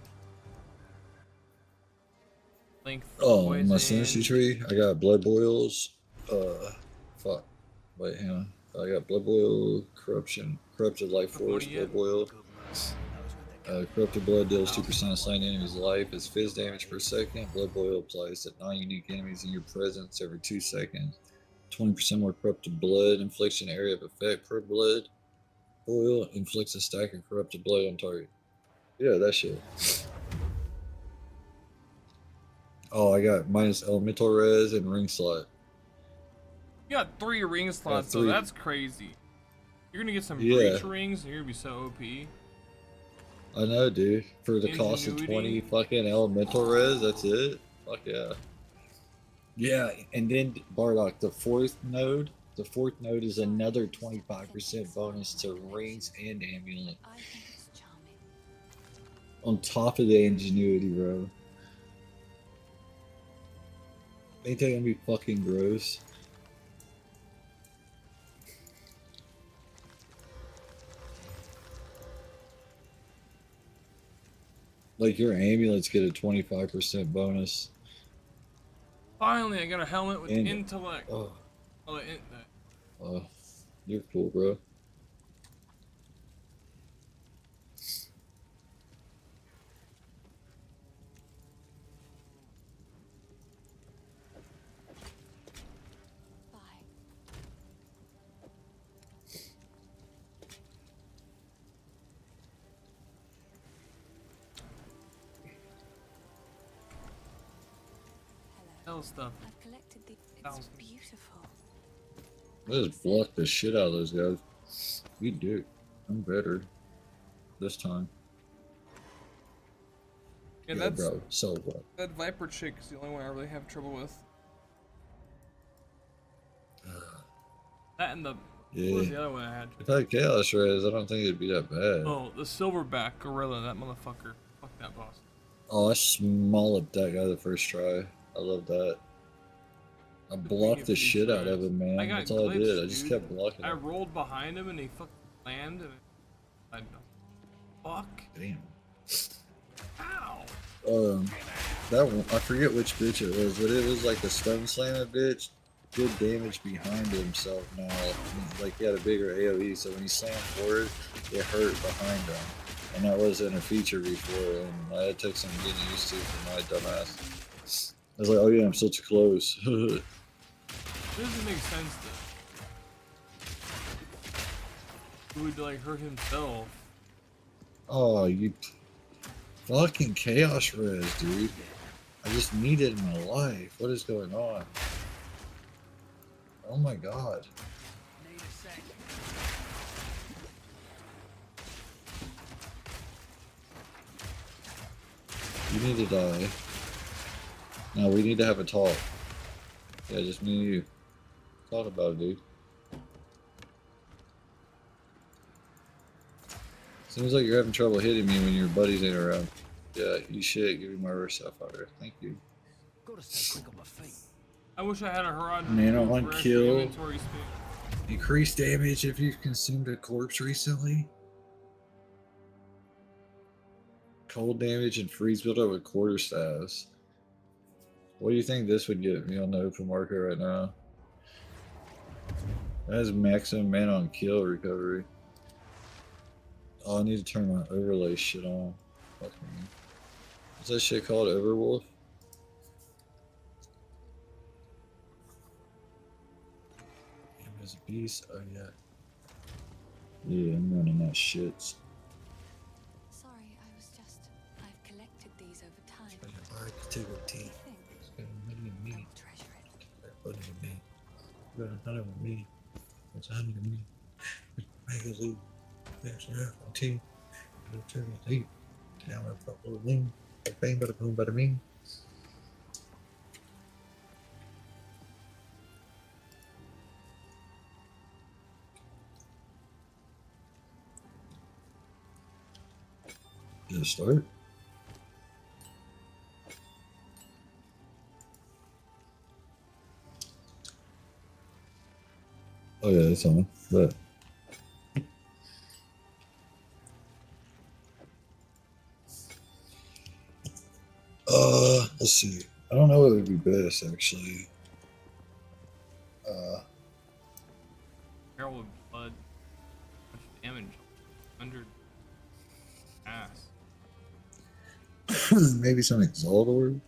Length Oh, my poison. synergy tree, I got blood boils. Fuck. Wait, hang on. I got blood boil, corruption, corrupted life force, blood boil. Corrupted blood deals 2% of slain enemy's life as fizz damage per second. Blood boil applies to non-unique enemies in your presence every 2 seconds. 20% more corrupted blood inflicts an area of effect per blood boil. Inflicts a stack of corrupted blood on target. Yeah, that shit. Oh, I got minus elemental res and ring slot. You got 3 ring slots, so 3. that's crazy. You're gonna get some Yeah. breach rings, and you're gonna be so OP. I know, dude. For the cost of Ingenuity. 20 fucking elemental res, that's it. Fuck yeah. Yeah, and then Bardock, the fourth node is another 25% bonus to rings and amulet. I think it's charming. On top of the ingenuity, bro. Ain't that gonna be fucking gross? Like your amulets get a 25% bonus. Finally, I got a helmet with And- intellect. Oh, Oh, you're cool, bro. hell stuff. I've collected the. It's Thousands. beautiful. I just blocked the shit out of those guys. You do. I'm better. This time. Yeah, Yeah, that's bro. So what? that Viper chick is the only one I really have trouble with. That and the what was the Yeah. other one I had? If I had Chaos Res, I don't think it'd be that bad. Oh, the silverback gorilla, that motherfucker. Fuck that boss. Oh, I smolloped that guy the first try. I love that. I blocked the shit out of him, man. I got That's all I did. glitched, I just dude. kept blocking I him. rolled behind him and he fucking landed. I don't. Fuck. Damn. Ow. That one, I forget which bitch it was, but it was like a stone slammer bitch. Good damage behind himself now. Like he had a bigger AoE, so when he slammed forward, it hurt behind him. And that wasn't a feature before, and I took some getting used to for my dumbass. I was like, oh yeah, I'm so close. It doesn't make sense though. He would like hurt himself. Oh, you fucking Chaos Res, dude. I just need it in my life. What is going on? Oh my god. You need to die. No, we need to have a talk. Yeah, just me and you. Talk about it, dude. Seems like you're having trouble hitting me when your buddies ain't around. Yeah, you should give me my reverse sapphire. Thank you. Gotta stay quick on my feet. I wish I had a Harad. Man, on for extra kill. inventory space. Increased damage if you've consumed a corpse recently. Cold damage and freeze buildup with quarterstaffs. What do you think this would get me on the open market right now? That has maximum mana on kill recovery. Oh, I need to turn my overlay shit on. Fuck me. What's that shit called? Overwolf? Damn, there's a beast. Oh, yeah. Yeah, I'm running that shit. Sorry, I was just. I've collected these over time. Activity. It's got a million me. Treasure it. It's me. It's got a hundred of me. It's 100 of me. Magazine. There's an team. Turn it deep. Down a couple of lean. Bang, bada boom, bada bing. Did it start? Oh yeah, it's on. But let's see. I don't know what would be best actually. Barrel with blood. Much damage. 100 ass. Maybe some exalt orb.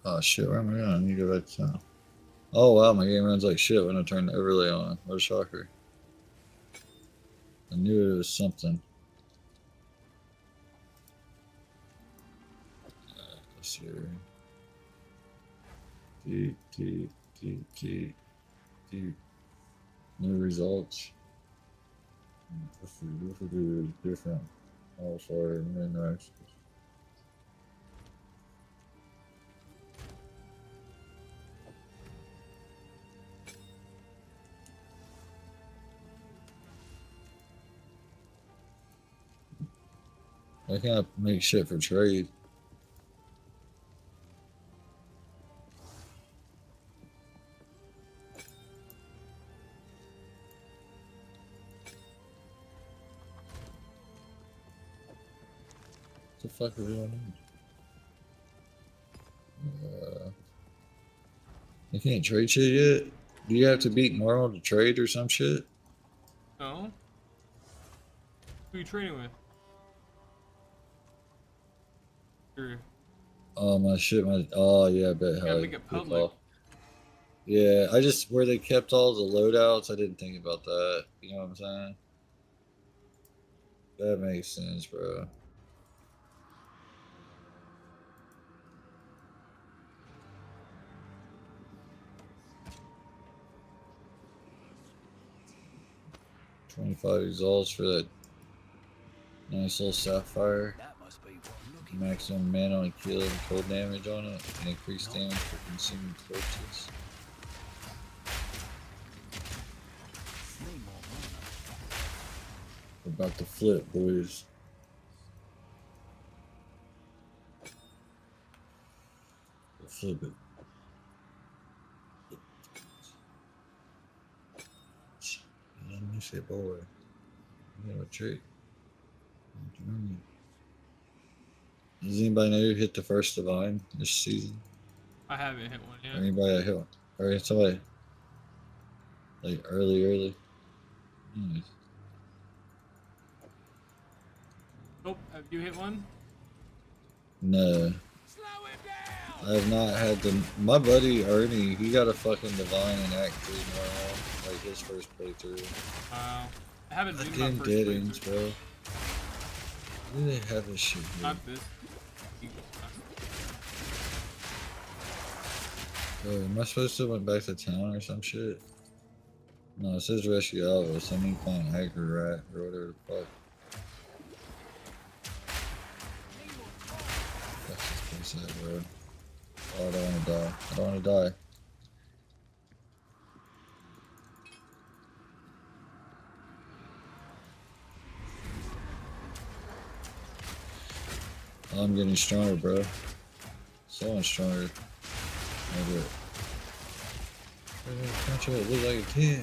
Oh shit, where am I going? I need to go back to town. Oh wow, my game runs like shit when I turn the overlay on. What a shocker. I knew it was something. Let's see here. D. New results. Let's see, this will do different. Oh, sorry, min-max. I can't make shit for trade. What the fuck are we doing? You can't trade shit yet? Do you have to beat normal to trade or some shit? No. Who are you trading with? Sure. Oh my shit, oh yeah, I bet Gotta make it public. Yeah, I just where they kept all the loadouts, I didn't think about that. You know what I'm saying? That makes sense, bro. $25 exalts for that nice little sapphire. Maximum mana on a kill and cold damage on it, and increased damage for consuming corpses. We're about to flip, boys. We'll flip it. Let me say, boy. You know a trick. Does anybody know who hit the first divine this season? I haven't hit one yet. Anybody hit one? Or somebody like early. Nice. Nope. Have you hit one? No. I have not had the. My buddy Ernie, he got a fucking divine in Act 3 normal, like his first playthrough. Wow. I haven't been Goddamn my dead first ends, playthrough. bro. Where do they have this shit here? Not this. Am I supposed to went back to town or some shit? No, it says rescue Elvis. I need to find Hacker Rat or whatever the fuck. That's this place at, bro. Oh, I don't want to die. I don't want to die. Oh, I'm getting stronger, bro. So much stronger. Over it. Punch it, look like a kid.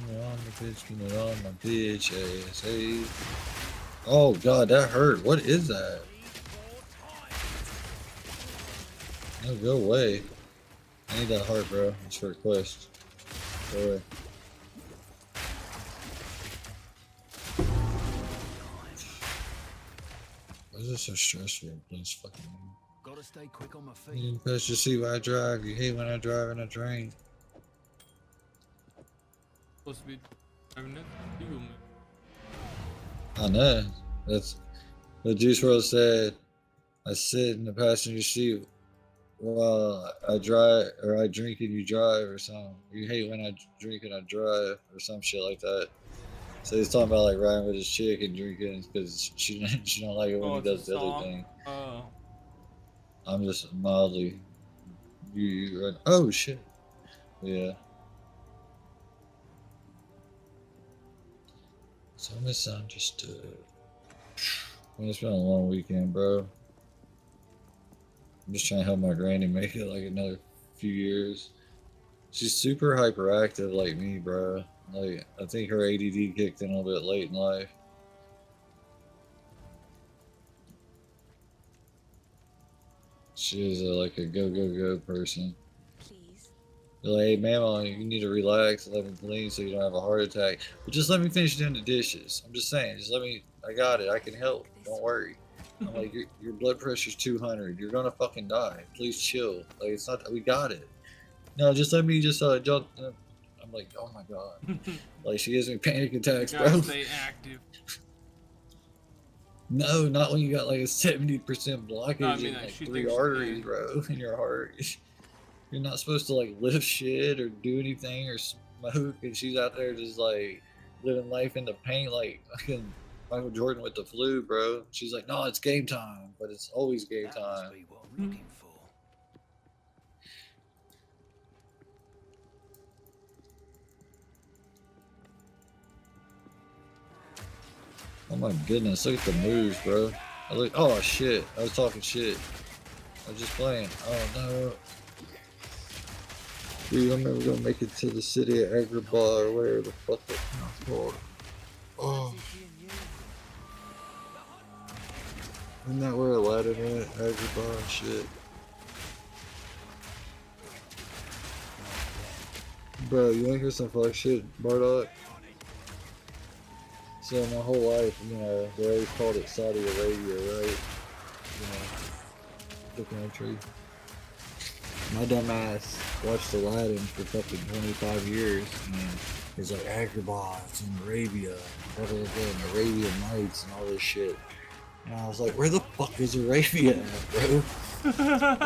Put it on the bitch, put it on my bitch, ASA. Oh god, that hurt. What is that? No, go away. I need that heart, bro. It's for a quest. Go away. Why is this so stressful? This fucking game. Gotta stay quick on my feet. You didn't press to see when I drive. You hate when I drive and I drink. Supposed to be driving it. Legal, man. I know. That's what Juice WRLD said. I sit in the passenger seat while I drive, or I drink and you drive, or something. You hate when I drink and I drive, or some shit like that. So he's talking about like riding with his chick and drinking because she don't like it when he does the other thing. Oh. I'm just mildly. You right? Oh shit. Yeah. So misunderstood. It's been a long weekend, bro. I'm just trying to help my granny make it like another few years. She's super hyperactive like me, bro. Like, I think her ADD kicked in a little bit late in life. She is like a go person. Please. You're like, hey, mama, you need to relax and let me clean so you don't have a heart attack. But just let me finish doing the dishes. I'm just saying, just let me, I got it, I can help. Don't worry. I'm like, your blood pressure's 200. You're gonna fucking die. Please chill. Like, it's not, we got it. No, just let me just, jump. I'm like, oh my god. Like, she gives me panic attacks, You gotta bro. stay active. No, not when you got like a 70% blockage No, I mean, in like, like she 3 thinks- arteries, bro, in your heart. You're not supposed to like lift shit or do anything or smoke, and she's out there just like living life in the pain like fucking Michael Jordan with the flu, bro. She's like, no, it's game time, but it's always game time. What I'm looking for. Oh my goodness, look at the moves, bro. I look, oh shit, I was talking shit. I was just playing. Oh no. Dude, I'm never gonna make it to the city of Agrabah or whatever the fuck that's called. Oh. Isn't that where Aladdin went? Agrabah and shit. Bro, you wanna hear some fuck shit, Bardock? So my whole life, you know, they always called it Saudi Arabia, right? You know, the country. My dumb ass watched Aladdin for fucking 25 years, and it's like Agrabah, it's in Arabia, blah, blah, blah, and Arabian Nights and all this shit. And I was like, where the fuck is Arabia at, bro?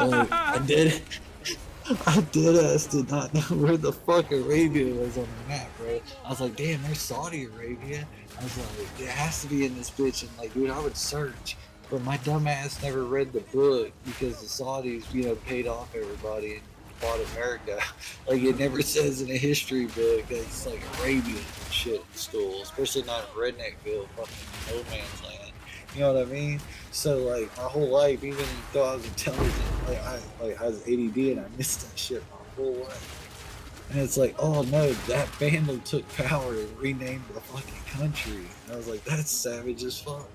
Like, I did ass did not know where the fuck Arabia was on the map, bro. I was like, damn, there's Saudi Arabia. I was like, it has to be in this bitch, and like, dude, I would search. But my dumb ass never read the book because the Saudis, you know, paid off everybody and bought America. Like, it never says in a history book that it's like Arabian and shit in school, especially not in Redneckville, fucking no man's land. You know what I mean? So like my whole life, even though I was intelligent, I was ADD and I missed that shit my whole life. And it's like, oh no, that family took power and renamed the fucking country. And I was like, that's savage as fuck.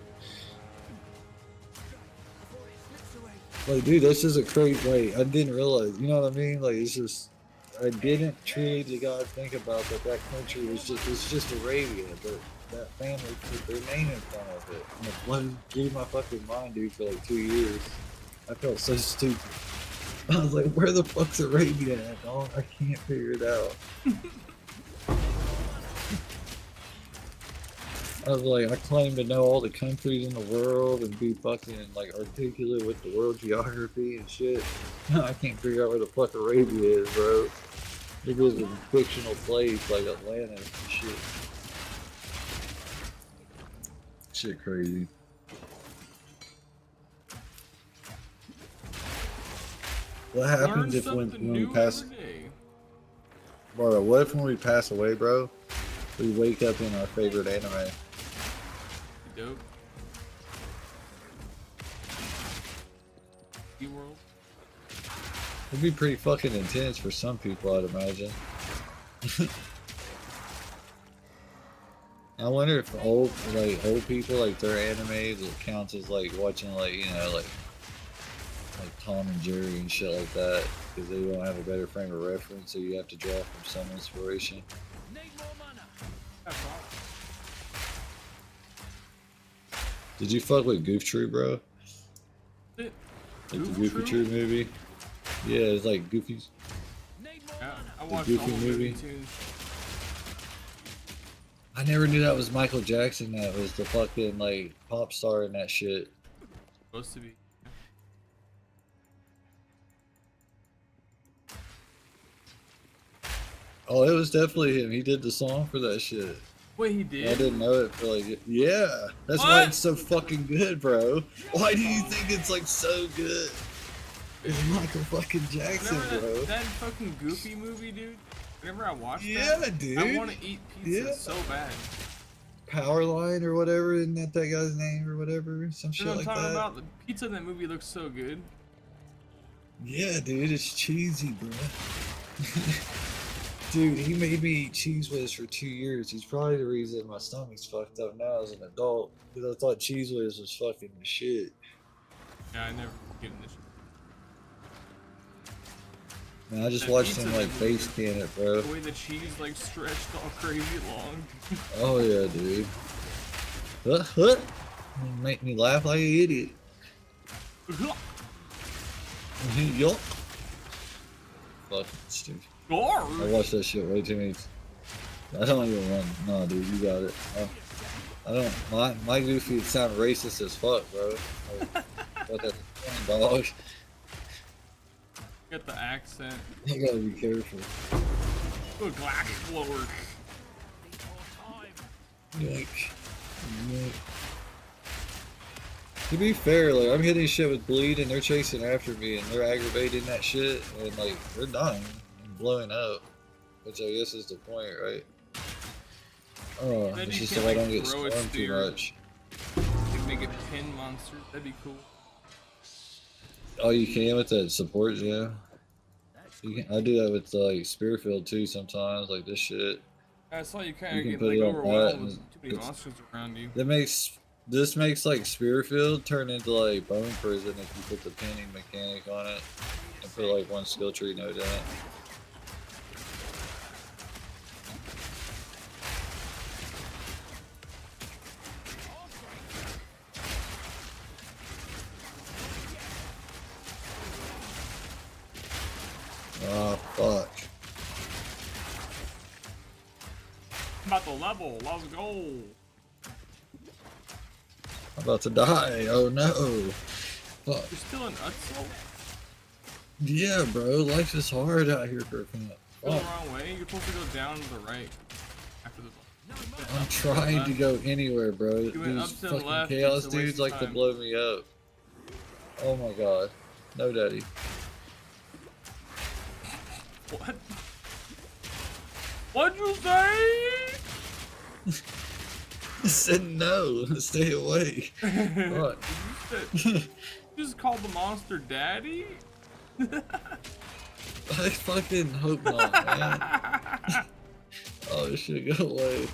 Like, dude, this is a crazy, like, I didn't realize, you know what I mean? Like, it's just, I didn't truly to God think about that country was just Arabia, but that family put their name in front of it. And it blew my fucking mind, dude, for like 2 years. I felt so stupid. I was like, where the fuck's Arabia at, dog? I can't figure it out. I was like, I claim to know all the countries in the world and be fucking like articulate with the world geography and shit. I can't figure out where the fuck Arabia is, bro. It was a fictional place like Atlantis and shit. Shit crazy. What happens if when we pass... Bro, what if when we pass away, bro, we wake up in our favorite anime? Dope. World. It'd be pretty fucking intense for some people, I'd imagine. I wonder if old people, like their animes, it counts as like watching like, you know, like Tom and Jerry and shit like that, because they don't have a better frame of reference, so you have to draw from some inspiration. Did you fuck with Goof Troop, bro? Like the Goofy Troop movie? Yeah, it's like Goofy's. Yeah, I the watched Goofy all movie. Too. I never knew that was Michael Jackson. That was the fucking like pop star in that shit. Supposed to be. Oh, it was definitely him. He did the song for that shit. Wait, he did? I didn't know it for like, yeah. That's why it's so fucking good, bro. Why do you think it's like so good? It's Michael fucking Jackson, bro. That fucking Goofy movie, dude? Whenever I watch that, dude. I want to eat pizza so bad. Powerline or whatever, isn't that guy's name or whatever? Some shit You know like what I'm talking that. about? The pizza in that movie looks so good. Yeah, dude, it's cheesy, bro. Dude, he made me eat Cheese Whiz for 2 years. He's probably the reason my stomach's fucked up now as an adult. Because I thought Cheese Whiz was fucking the shit. Yeah, I never given this. Man, I just That watched pizza him like was face can it, bro. The way the cheese like stretched all crazy long. Oh yeah, dude. Huh? Make me laugh like an idiot. Yup. Fucking stupid. I watched that shit way too many. I don't even want. No, dude, you got it. I don't. My goofy would sound racist as fuck, bro. Like, what that dog? Get the accent. You gotta be careful. Good glass blower. Yoink. To be fair, like I'm hitting shit with bleed and they're chasing after me and they're aggravating that shit and like they're dying and blowing up, which I guess is the point, right? Oh, it's just so I don't get stormed too much. You make it pin monsters. That'd be cool. Oh, you can with that support, yeah. You can, I do that with like Spearfield too sometimes, like this shit. I saw you kind of You get can put like it on overwhelmed that with too many monsters around you. This makes like Spearfield turn into like Bone Prison if you put the pinning mechanic on it and put like one skill tree node in it. Oh fuck. I'm about to level. Let's go. I'm about to die. Oh no. Fuck. You're still in Utsil? Yeah, bro. Life is hard out here for a minute. Go the wrong way. You're supposed to go down to the right. After the. I'm trying to go anywhere, bro. You went These up to the fucking left, chaos it's a waste dudes of like to time. blow me up. Oh my god. No, daddy. What? What'd you say? I said no. Stay away. What? You just called the monster daddy? I fucking hope not, man. Oh, this shit, go away.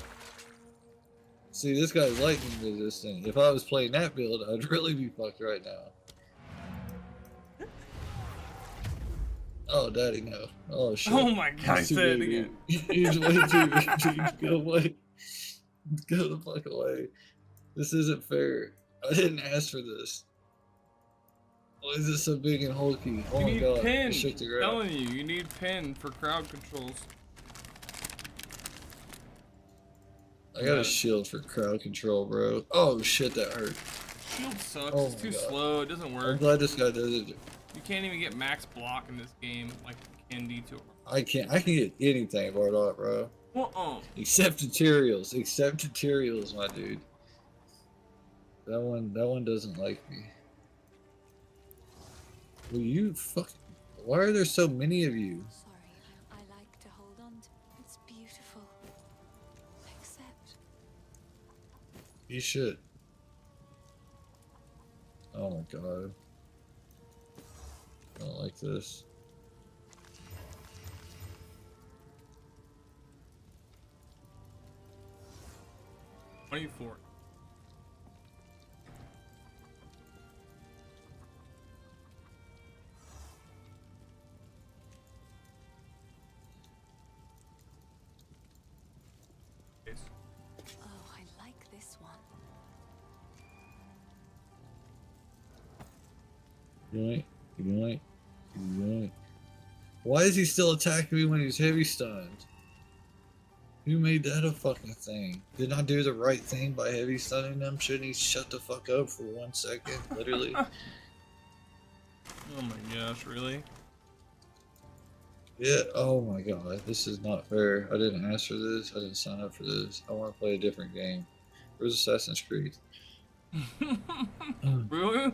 See, this guy's lightning resistant. If I was playing that build, I'd really be fucked right now. Oh, daddy, no. Oh, shit. Oh my god, He's too say it big, again. dude. He's way too big, dude. Go away. Go the fuck away. This isn't fair. I didn't ask for this. Why is this so big and hulky? Oh You my need god. pin. It shook the ground. Telling you, you need pin for crowd controls. I got a shield for crowd control, bro. Oh shit, that hurt. Shield sucks. Oh it's my too God. slow. It doesn't I'm work. glad this guy does it. You can't even get max block in this game like you can D2. I can get anything, Bardock, bro. Except tutorials. Except tutorials, my dude. That one doesn't like me. Will you fuck? Why are there so many of you? Sorry, I like to hold on to. It's beautiful. Except. You should. Oh my god. I don't like this. $24. Oh, I like this one. Yoink, yoink, yoink. Why is he still attacking me when he's heavy stunned? Who made that a fucking thing? Did I do the right thing by heavy stunning them? Shouldn't he shut the fuck up for 1 second? Literally. Oh my gosh, really? Yeah, oh my god, this is not fair. I didn't ask for this. I didn't sign up for this. I want to play a different game. Where's Assassin's Creed? Really?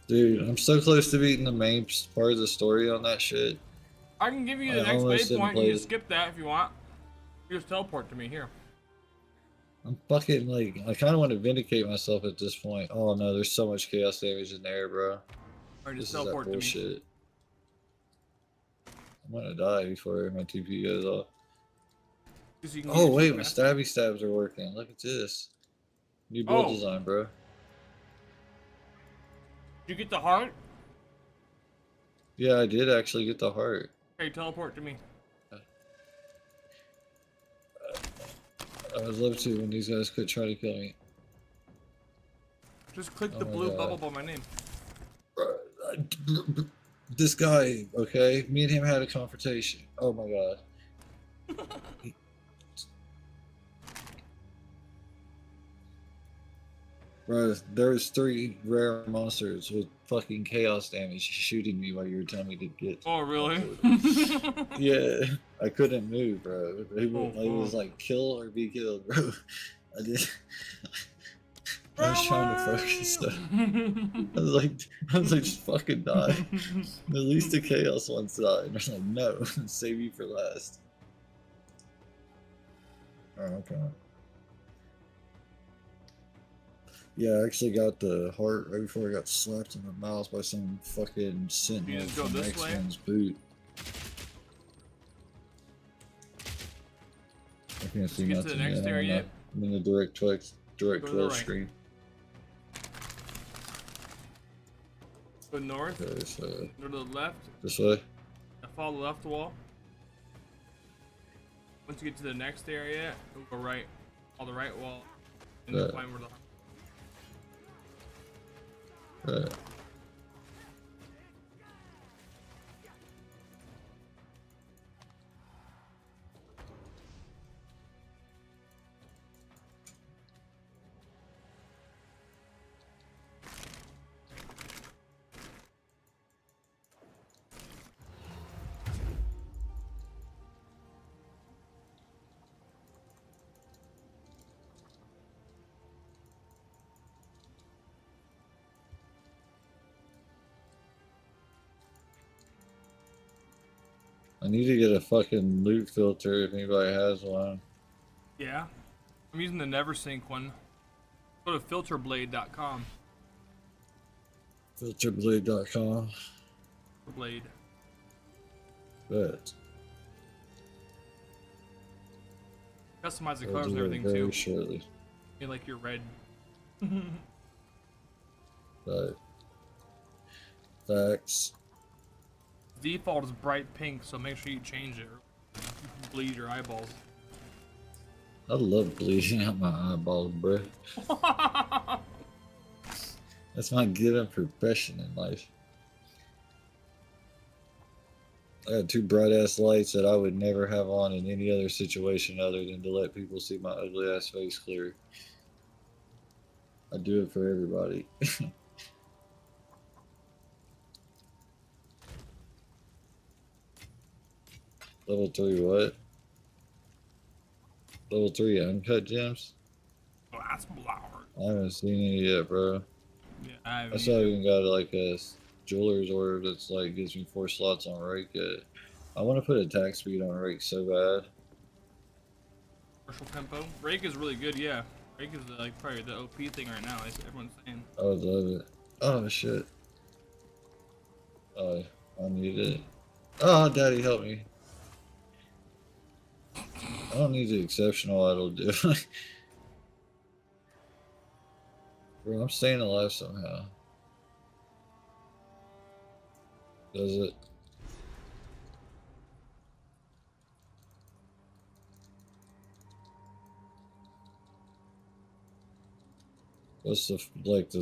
Dude, I'm so close to beating the main part of the story on that shit. I can give you the I next almost waypoint. didn't You play can it. skip that if you want. You just teleport to me here. I'm fucking like, I kind of want to vindicate myself at this point. Oh no, there's so much chaos damage in there, bro. Or just This is that teleport to me. bullshit. I'm gonna die before my TP goes off. 'Cause you can Oh get wait, your my path- stabby stabs are working. Look at this. New build Oh. design, bro. Did you get the heart? Yeah, I did actually get the heart. Hey, teleport to me. I would love to when these guys quit trying to kill me. Just click Oh the my blue God. bubble by my name. This guy, okay? Me and him had a confrontation. Oh my God. Bro, there was 3 rare monsters with fucking chaos damage shooting me while you were telling me to get. Oh, really? Yeah, I couldn't move, bro. It was fuck. like kill or be killed, bro. I was trying to focus. So I was like, just fucking die. At least the chaos ones died. And I was like, no, save you for last. Oh, okay. Yeah, I actually got the heart right before I got slapped in the mouth by some fucking sentinel just go from this way? X-Men's boot. I can't see get to nothing the next yet. area? I'm in the direct 12 Go to the right. screen. Go north. Okay, so Go to the left. this way. Follow the left wall. Once you get to the next area, go right. Follow the right wall. And then find where the Right. I need to get a fucking loot filter if anybody has one. Yeah. I'm using the NeverSync one. Go to filterblade.com. Filterblade.com. Blade. Bet. Customize the I'll colors and do it everything very too. shortly. You like your red. Right. Facts. Default is bright pink, so make sure you change it. Or you can bleed your eyeballs. I love bleeding out my eyeballs, bro. That's my given profession in life. I got 2 bright ass lights that I would never have on in any other situation other than to let people see my ugly ass face clear. I do it for everybody. Level 3 what? Level 3 uncut gems? Glass blower. I haven't seen any yet, bro. Yeah, I haven't I still even got like a jeweler's order that's like gives me 4 slots on rake yet. I want to put attack speed on rake so bad. Commercial tempo. Rake is really good, yeah. Rake is like probably the OP thing right now, like everyone's saying. I would love it. Oh shit. Oh, I need it. Oh, daddy, help me. I don't need the exceptional idol, dude. Bro, I'm staying alive somehow. Does it? What's the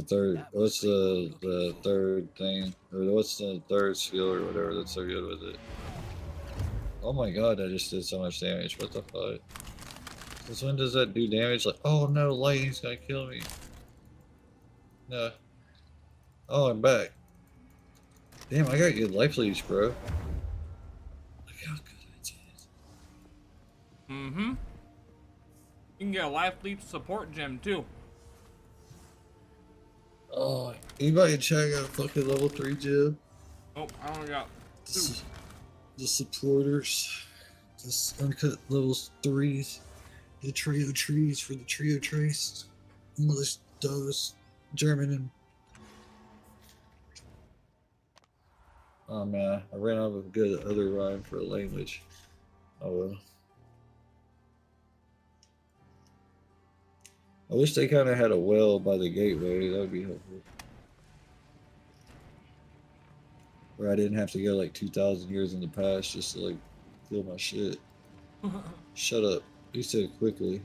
third? What's the third thing, or what's the third skill or whatever that's so good with it? Oh my god, I just did so much damage. What the fuck? Since when does that do damage? Like, oh no, lightning's gonna kill me. No. Oh, I'm back. Damn, I got good life leech, bro. Look how good I did. Mm-hmm. You can get a life leech support gem too. Oh, anybody in chat got a fucking level 3 gem? Nope, I only got 2. The supporters. This uncut levels 3s. The trio trees for the trio trace. English, Dutch, German, and Oh man, I ran out of a good other rhyme for a language. Oh well. I wish they kind of had a well by the gateway. That would be helpful. Where I didn't have to go like 2,000 years in the past just to like fill my shit. Shut up. You said quickly.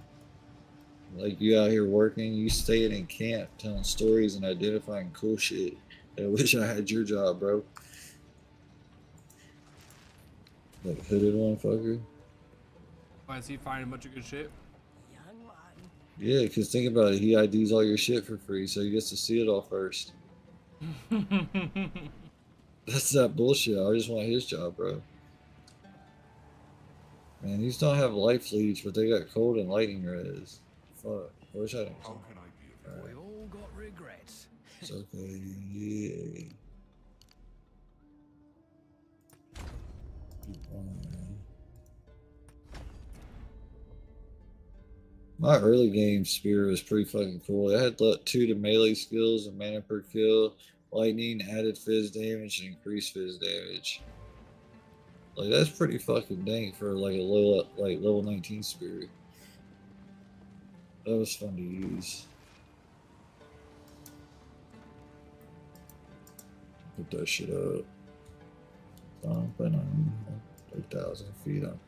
Like you out here working, you staying in camp, telling stories and identifying cool shit. I wish I had your job, bro. Like hooded one fucker. Why is he finding a bunch of good shit? Yeah, because think about it. He IDs all your shit for free, so he gets to see it all first. That's that bullshit. I just want his job, bro. Man, these don't have life leads, but they got cold and lightning res. Fuck. I wish I didn't. How can I be of help? We all got regrets. It's okay. Yeah. My early game spear was pretty fucking cool. It had 2 to melee skills and mana per kill, lightning, added fizz damage, and increased fizz damage. Like that's pretty fucking dang for like a low like level 19 spear. That was fun to use. Put that shit up. 8,000 feet up.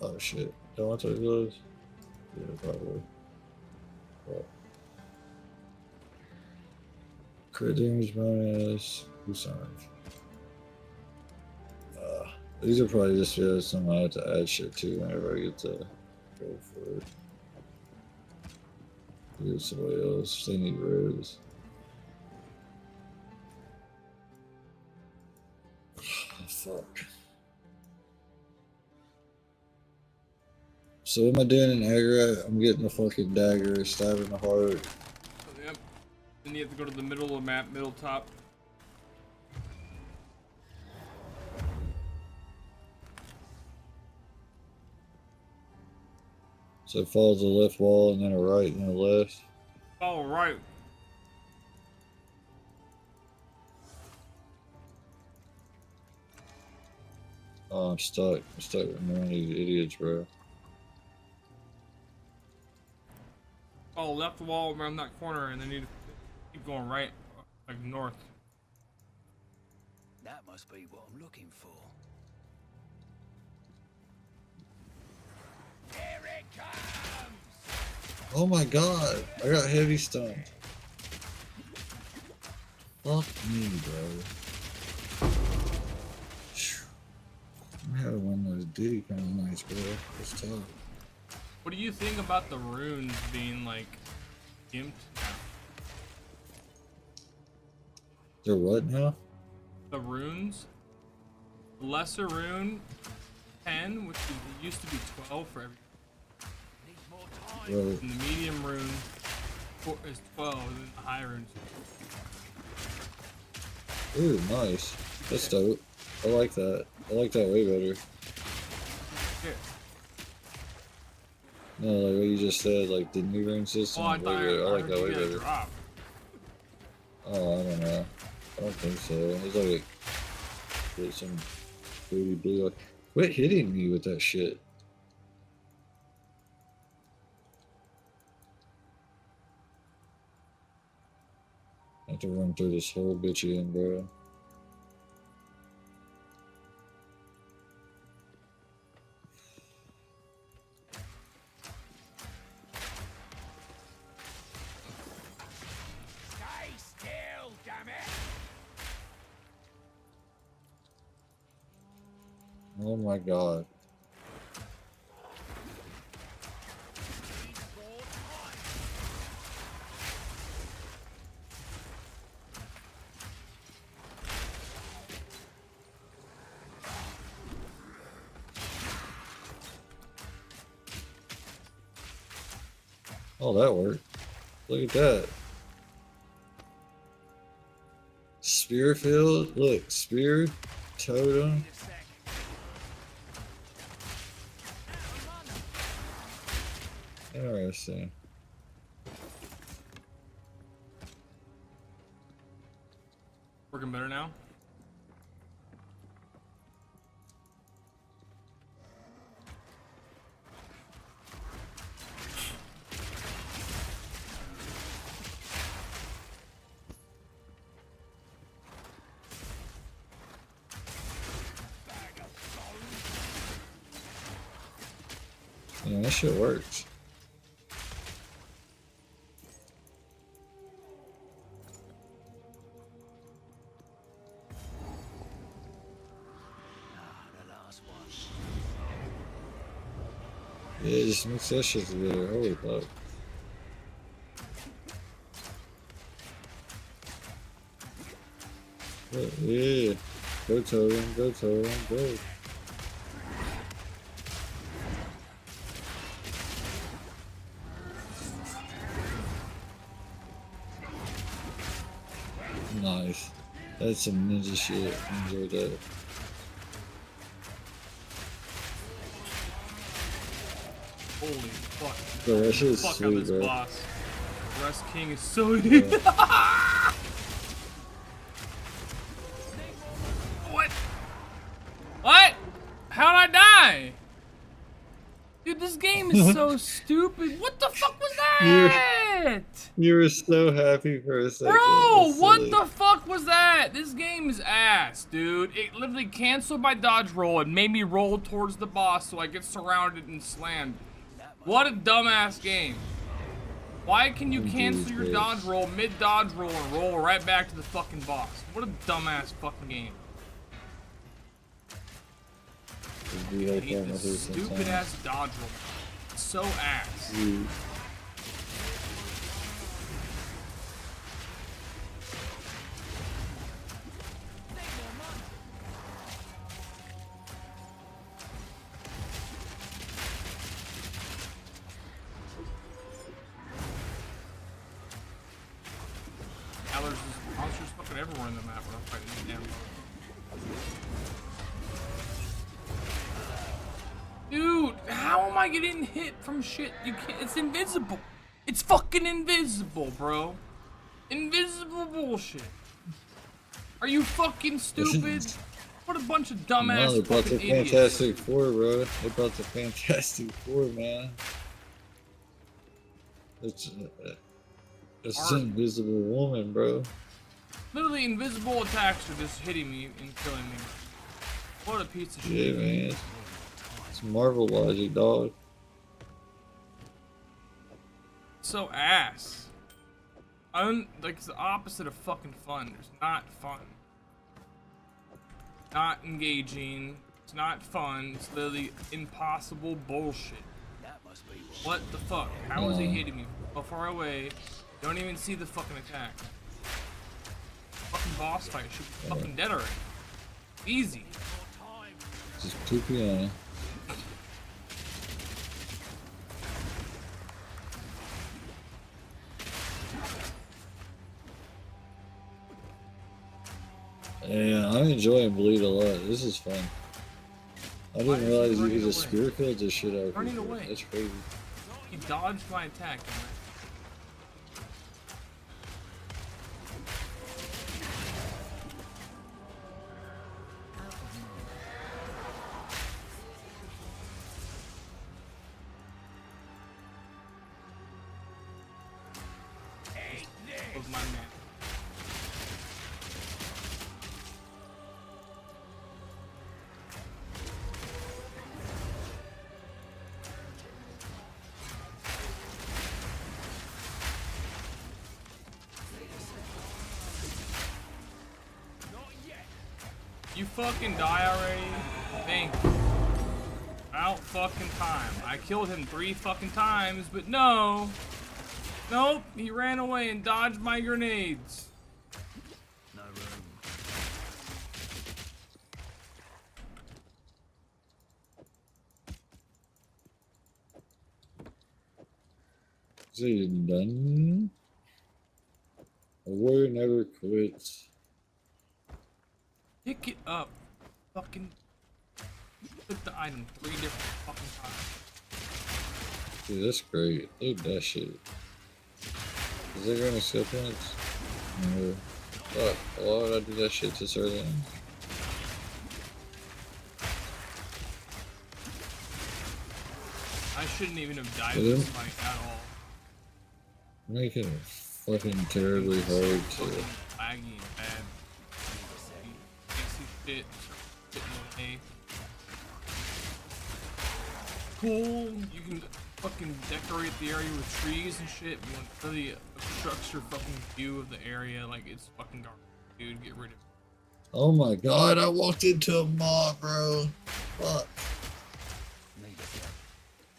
Oh shit. Don't want those gloves? Yeah, probably. Well. Crit damage bonus. Who's orange? These are probably just something I have to add shit to whenever I get to go for it. Do somebody else. They need res. Oh, fuck. So what am I doing in aggro? I'm getting a fucking dagger, stabbing the heart. Yep. Then you have to go to the middle of the map, middle top. So it follows the left wall and then a right and then a left. All right. Oh, I'm stuck. I'm stuck with one of these idiots, bro. Oh, left wall around that corner, and then you keep going right, like north. That must be what I'm looking for. Here it comes! Oh my god, I got heavy stun. Fuck me, bro. I'm having one of those duty kind of nights, bro. It's tough. What do you think about the runes being like gimped? They're what now? The runes? Lesser rune 10, which used to be 12 for every. Right. And the medium rune is 12, and then the high rune is Ooh, nice. That's dope. I like that. I like that way better. Here. No, like what you just said, like the new rune system. Oh, I way thought better. I like heard that you way get a better. drop. Oh, I don't know. I don't think so. It's like get some booty blue. Like, quit hitting me with that shit. I have to run through this whole bitch again, bro. Stay still, damn it! Oh my god. Oh, that worked. Look at that. Spear field. Look, spear, totem. Interesting. Working better now? Yeah, that shit works. Yeah, just mix that shit together. Holy fuck. Yeah. Go totem, go totem, go. Nice. That's some ninja shit. I enjoyed that. Holy fuck. Bro, that shit's fuck sweet, up this bro. boss. Rust King is so What? What? How'd I die? Dude, this game is so stupid. What the fuck was that? You were so happy for a second. Bro, That's what silly. the fuck was that? This game is ass, dude. It literally canceled my dodge roll and made me roll towards the boss so I get surrounded and slammed. What a dumbass game. Why can you cancel your dodge roll mid-dodge roll and roll right back to the fucking boss? What a dumbass fucking game. I hate this stupid ass dodge roll. It's so ass. Now there's just monsters fucking everywhere in the map when I'm fighting these damn bugs. Dude, how am I getting hit from shit? You can't. It's invisible. It's fucking invisible, bro. Invisible bullshit. Are you fucking stupid? What a bunch of dumbass No, they brought the fucking idiots. Fantastic Four, bro. They brought the Fantastic Four, man. It's Invisible Woman, bro. Literally invisible attacks are just hitting me and killing me. What a piece of Yeah, shit. man. It's Marvel logic, dog. So ass. Like it's the opposite of fucking fun. It's not fun. Not engaging. It's not fun. It's literally impossible bullshit. What the fuck? How is he hitting me? So far away. Don't even see the fucking attack. Fucking boss fight should be fucking dead already. Easy. Just poopy on it. Yeah, I'm enjoying Bleed a lot. This is fun. I didn't realize you could just spear field this shit out. Running away. That's crazy. He dodged my attack. Was my man. You fucking die already? Thank you. Out fucking time. I killed him 3 fucking times, but no. Nope, he ran away and dodged my grenades. No room. Is it done? A warrior never quits. Pick it up. Fucking click the item 3 different fucking times. Dude, that's great. Look at that shit. Is there gonna skill points? No. Fuck, why would I do that shit this early on? I shouldn't even have died It in this is? fight at all. Making it fucking terribly hard to. Laggy and bad. Can't see shit. Shit in the way. Cool. You can fucking decorate the area with trees and shit. You want really obstructs your fucking view of the area. Like it's fucking garbage, dude. Get rid of it. Oh my god, I walked into a mob, bro. Fuck. Like,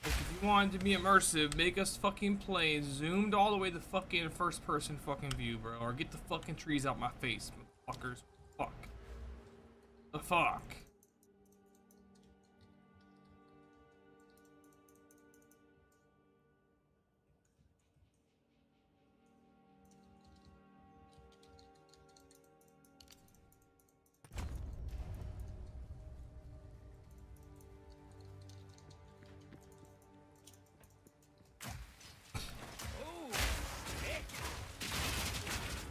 if you wanted to be immersive, make us fucking play zoomed all the way to fucking first person fucking view, bro. Or get the fucking trees out my face, motherfuckers. Fuck. The fuck.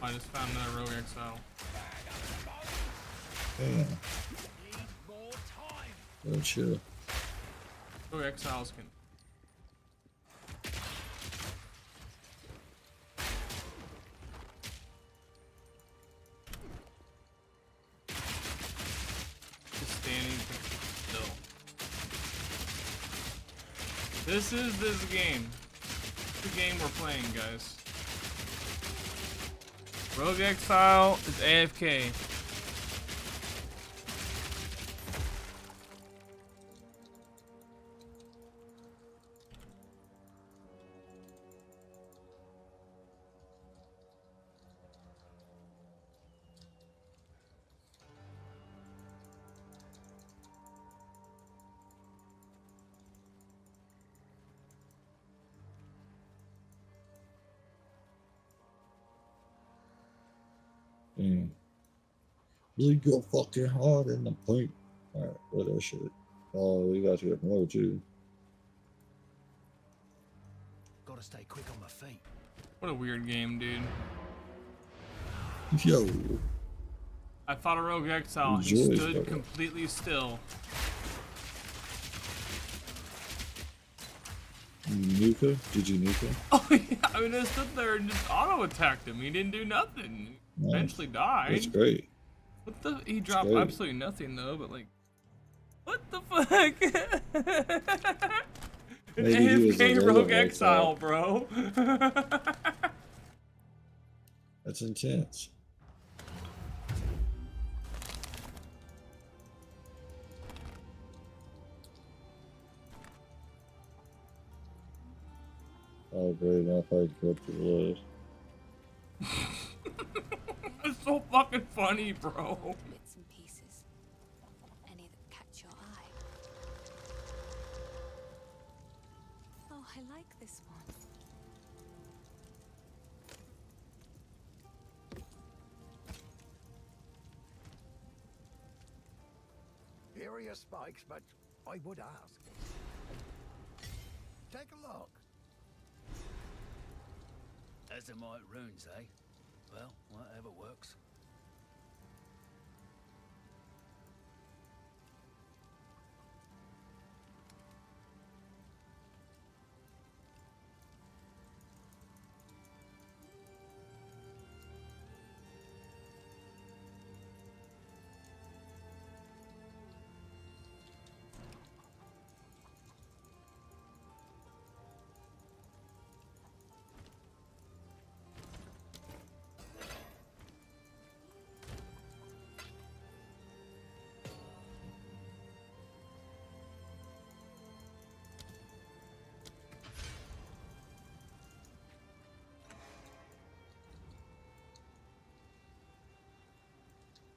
I just found another rogue exile. Damn. Oh, chill. Rogue exiles can. Just standing still. This is this game. It's the game we're playing, guys. Rogue Exile is AFK. Damn. Really go fucking hard in the paint. Alright, what that shit. Oh, we got to get more too. Gotta stay quick on my feet. What a weird game, dude. Yo. I fought a Rogue Exile. He Enjoy, stood brother. completely still. Nuka? Did you nuka? Oh yeah, I mean I stood there and just auto attacked him. He didn't do nothing. He Nice. eventually died. That's great. What the? He dropped great. absolutely nothing though. But like, what the fuck? An Maybe he was a AFK rogue Rogue exile. Exile, bro. That's intense. Oh, great. Now if I corrupt the blood. It's so fucking funny, bro. Bits and pieces. Any that catch your eye. Oh, I like this one. Here are your spikes, but I would ask. Take a look. Azamite runes, eh? Well, whatever works.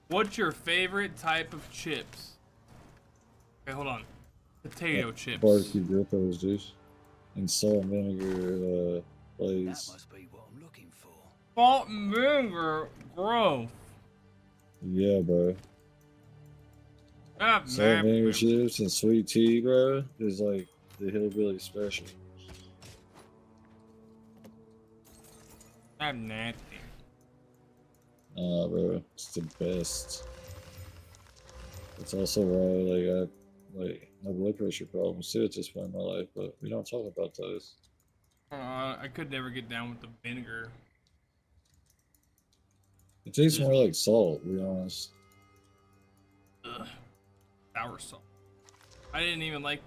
What's your favorite type of chips? Okay, hold on. Potato chips. Barbecue Grippos juice. And salt and vinegar glaze. That must be what I'm looking for. Salt and vinegar growth. Yeah, bro. God, Salt and vinegar man. chips and sweet tea, bro, is like the hillbilly special. I'm nasty. Bro, it's the best. It's also why I got like high blood pressure problems too at this point in my life, but we don't talk about those. I could never get down with the vinegar. It tastes more like salt, to be honest. Ugh. Sour salt. I didn't even like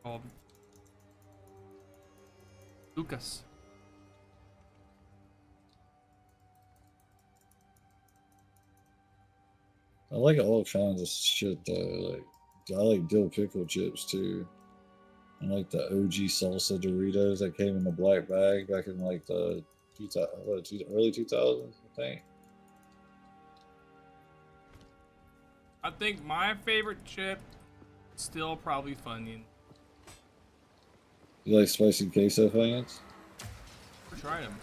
called Lucas. I like all kinds of shit though. Like I like dill pickle chips too. And like the OG salsa Doritos that came in the black bag back in like the early 2000s, I think. I think my favorite chip still probably Funyuns. You like spicy queso Funyuns? I tried them.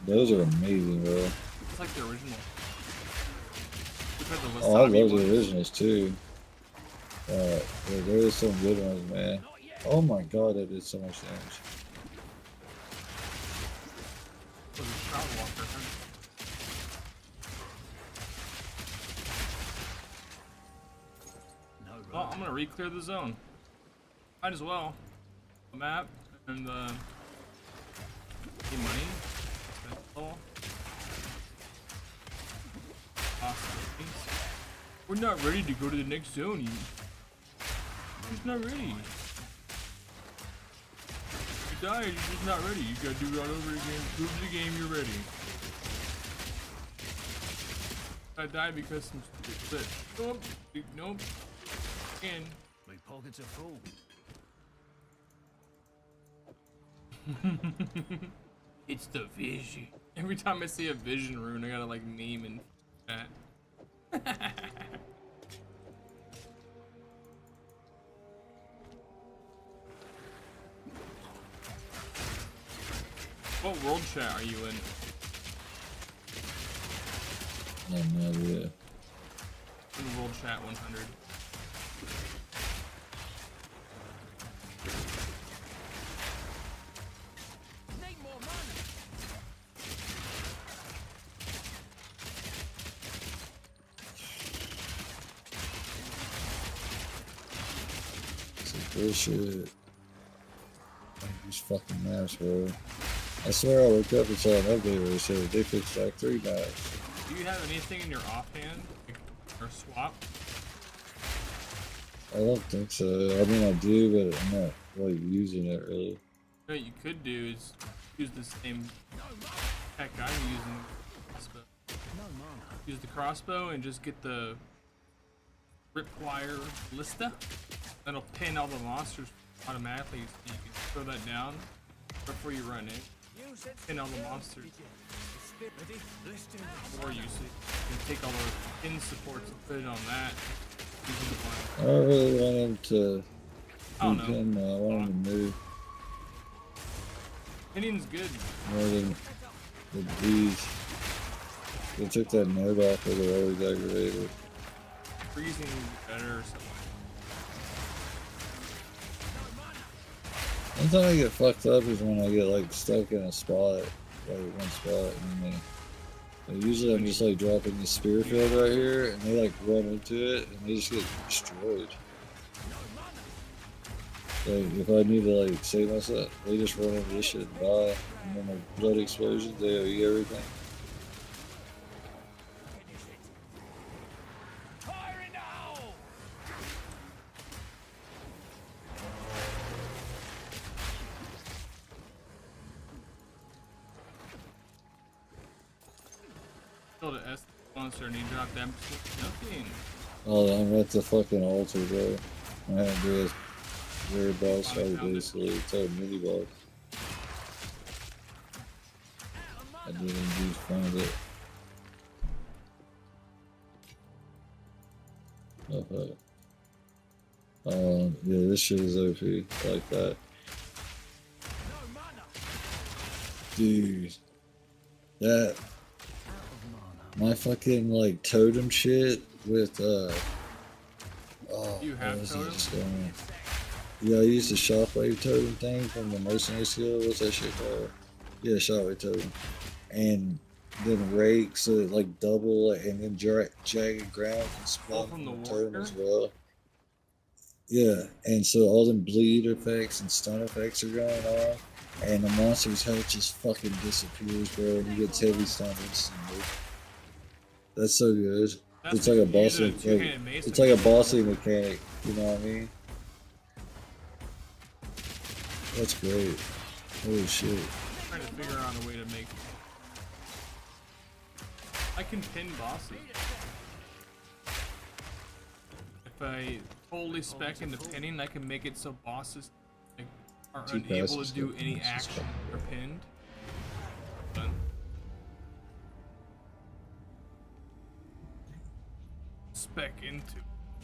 Those are amazing, bro. It's like the original. Oh, I love the originals too. Yeah, there is some good ones, man. Oh my god, that did so much damage. Well, I'm gonna re-clear the zone. Might as well. The map and the money. We're not ready to go to the next zone. He's not ready. You died, you're just not ready. You gotta do it all over again. Prove the game you're ready. I died because some stupid shit. Nope. Nope. Again. My pockets are full. It's the vision. Every time I see a vision rune, I gotta like meme and chat. What world chat are you in? I have no idea. In world chat 100. Need more money. Some bullshit. These fucking maps, bro. I swear I woke up and saw an update where it said they fixed like 3 maps. Do you have anything in your offhand? Like, or swap? I don't think so. I mean, I do, but I'm not like using it really. What you could do is use the same heck I'm using. Crossbow. Use the crossbow and just get the ripwire ballista. That'll pin all the monsters automatically, so you can throw that down before you run in. Pin all the monsters. Or use it. You can take all those pin supports and put it on that. I don't really want him to. I don't know. I want him to move Pinion's good. more than the bees. They took that node off where they're always aggravated. Freezing better or something. One time I get fucked up is when I get like stuck in a spot, like one spot, and then usually I'm just like dropping the spear field right here, and they like run into it, and they just get destroyed. Like if I need to like save myself, they just run into this shit and die, and then like blood explosions, they AoE everything. The S monster and he dropped them. Nothing. Oh, I'm at the fucking altar, bro. I had to do a weird boss fight basically. It's a mini boss. I did indeed find it. Okay. Yeah, this shit is OP. I like that. Dude. That. My fucking, like, totem shit with, oh, you have totem? Yeah, I used the shockwave totem thing from the mercenary skill. What's that shit called? Yeah, shockwave totem. and then rake, so it like double, and then jagged ground can spawn from the turn warrior? as well. Yeah, and so all them bleed effects and stun effects are going on, and the monster's health just fucking disappears, bro, and he gets heavy stun instantly. That's so good. That's It's like a because you're using bossing, a two-handed mace it's like a with you. bossing mechanic. You know what I mean? That's great. Holy shit. I'm trying to figure out a way to make. I can pin bosses. If I fully spec into pinning, I can make it so bosses like, are Two unable passes to do get any masses action back. or pinned. Done. Spec into.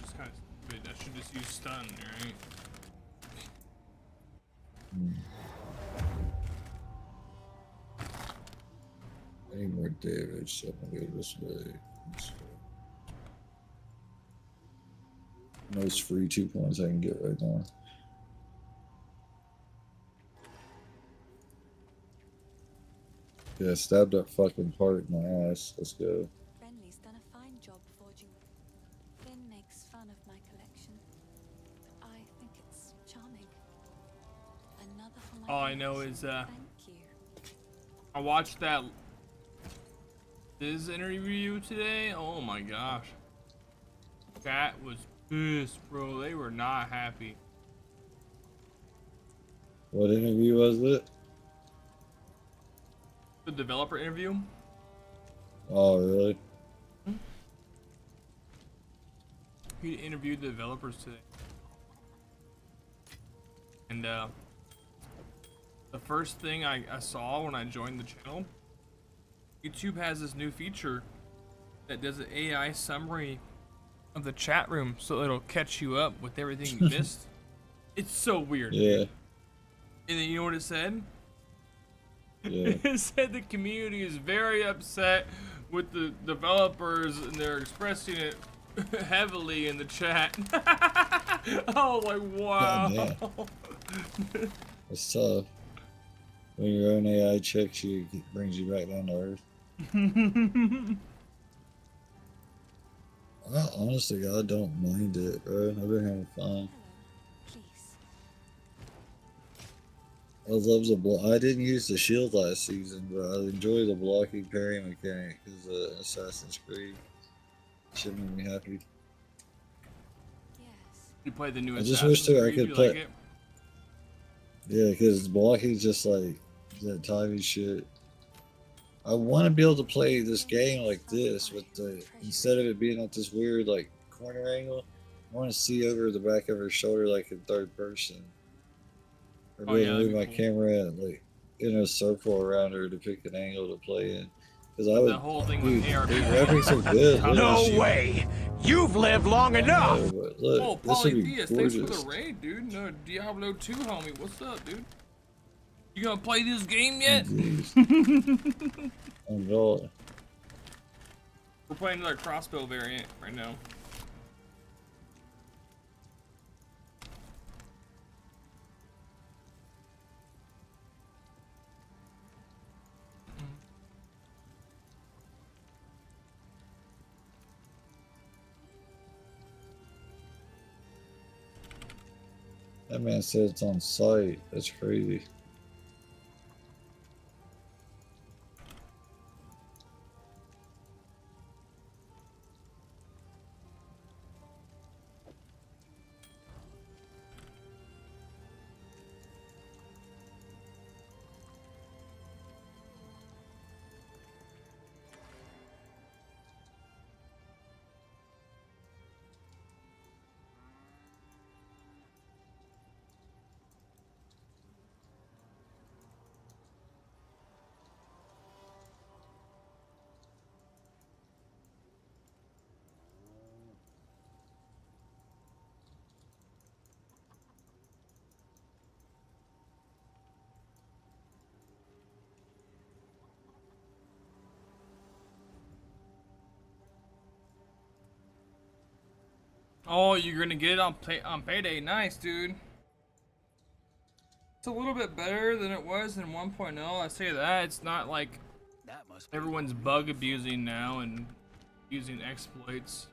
Just kind of stupid. I should just use stun, right? I need more damage, so I'm gonna go this way. Most free 2 points I can get right now. Yeah, stab that fucking part in the ass. Let's go. Renly's done a fine job forging. Finn makes fun of my collection, but I think it's charming. Another for my All I know collection. is Thank you. I watched that Liz interview today. Oh my gosh. That was pissed, bro. They were not happy. What interview was it? The developer interview. Oh, really? He interviewed the developers today. And the first thing I saw when I joined the channel, YouTube has this new feature that does an AI summary of the chat room, so it'll catch you up with everything you missed. It's so weird. Yeah. And then you know what it said? Yeah. It said the community is very upset with the developers and they're expressing it heavily in the chat. I was like, wow. It's tough. When your own AI checks you, it brings you back down to earth. Honestly, I don't mind it, bro. I've been having fun. I love the block. I didn't use the shield last season, but I enjoy the blocking parry mechanic because Assassin's Creed. Shit made me happy. You play the new I just Assassin's wish that I Creed, could you play. like it? Yeah, because blocking just like that timing shit. I want to be able to play this game like this with the instead of it being at this weird like corner angle. I want to see over the back of her shoulder like in third person. Or Oh, be yeah, able to that'd move be my cool. camera like in a circle around her to pick an angle to play in. Because I The would. whole thing Dude, with ARP. the graphics are good. Look No at this way! You've lived long shit. enough! No, but look, Oh, this would be Polytheus, thanks for gorgeous. the raid, dude. No, Diablo 2, homie. What's up, dude? You gonna play this game yet? Oh god. We're playing another crossbow variant right now. That man said it's on site. That's crazy. Oh, you're gonna get it on payday. Nice, dude. It's a little bit better than it was in 1.0. I say that. It's not like That must be Everyone's bug abusing now and using exploits.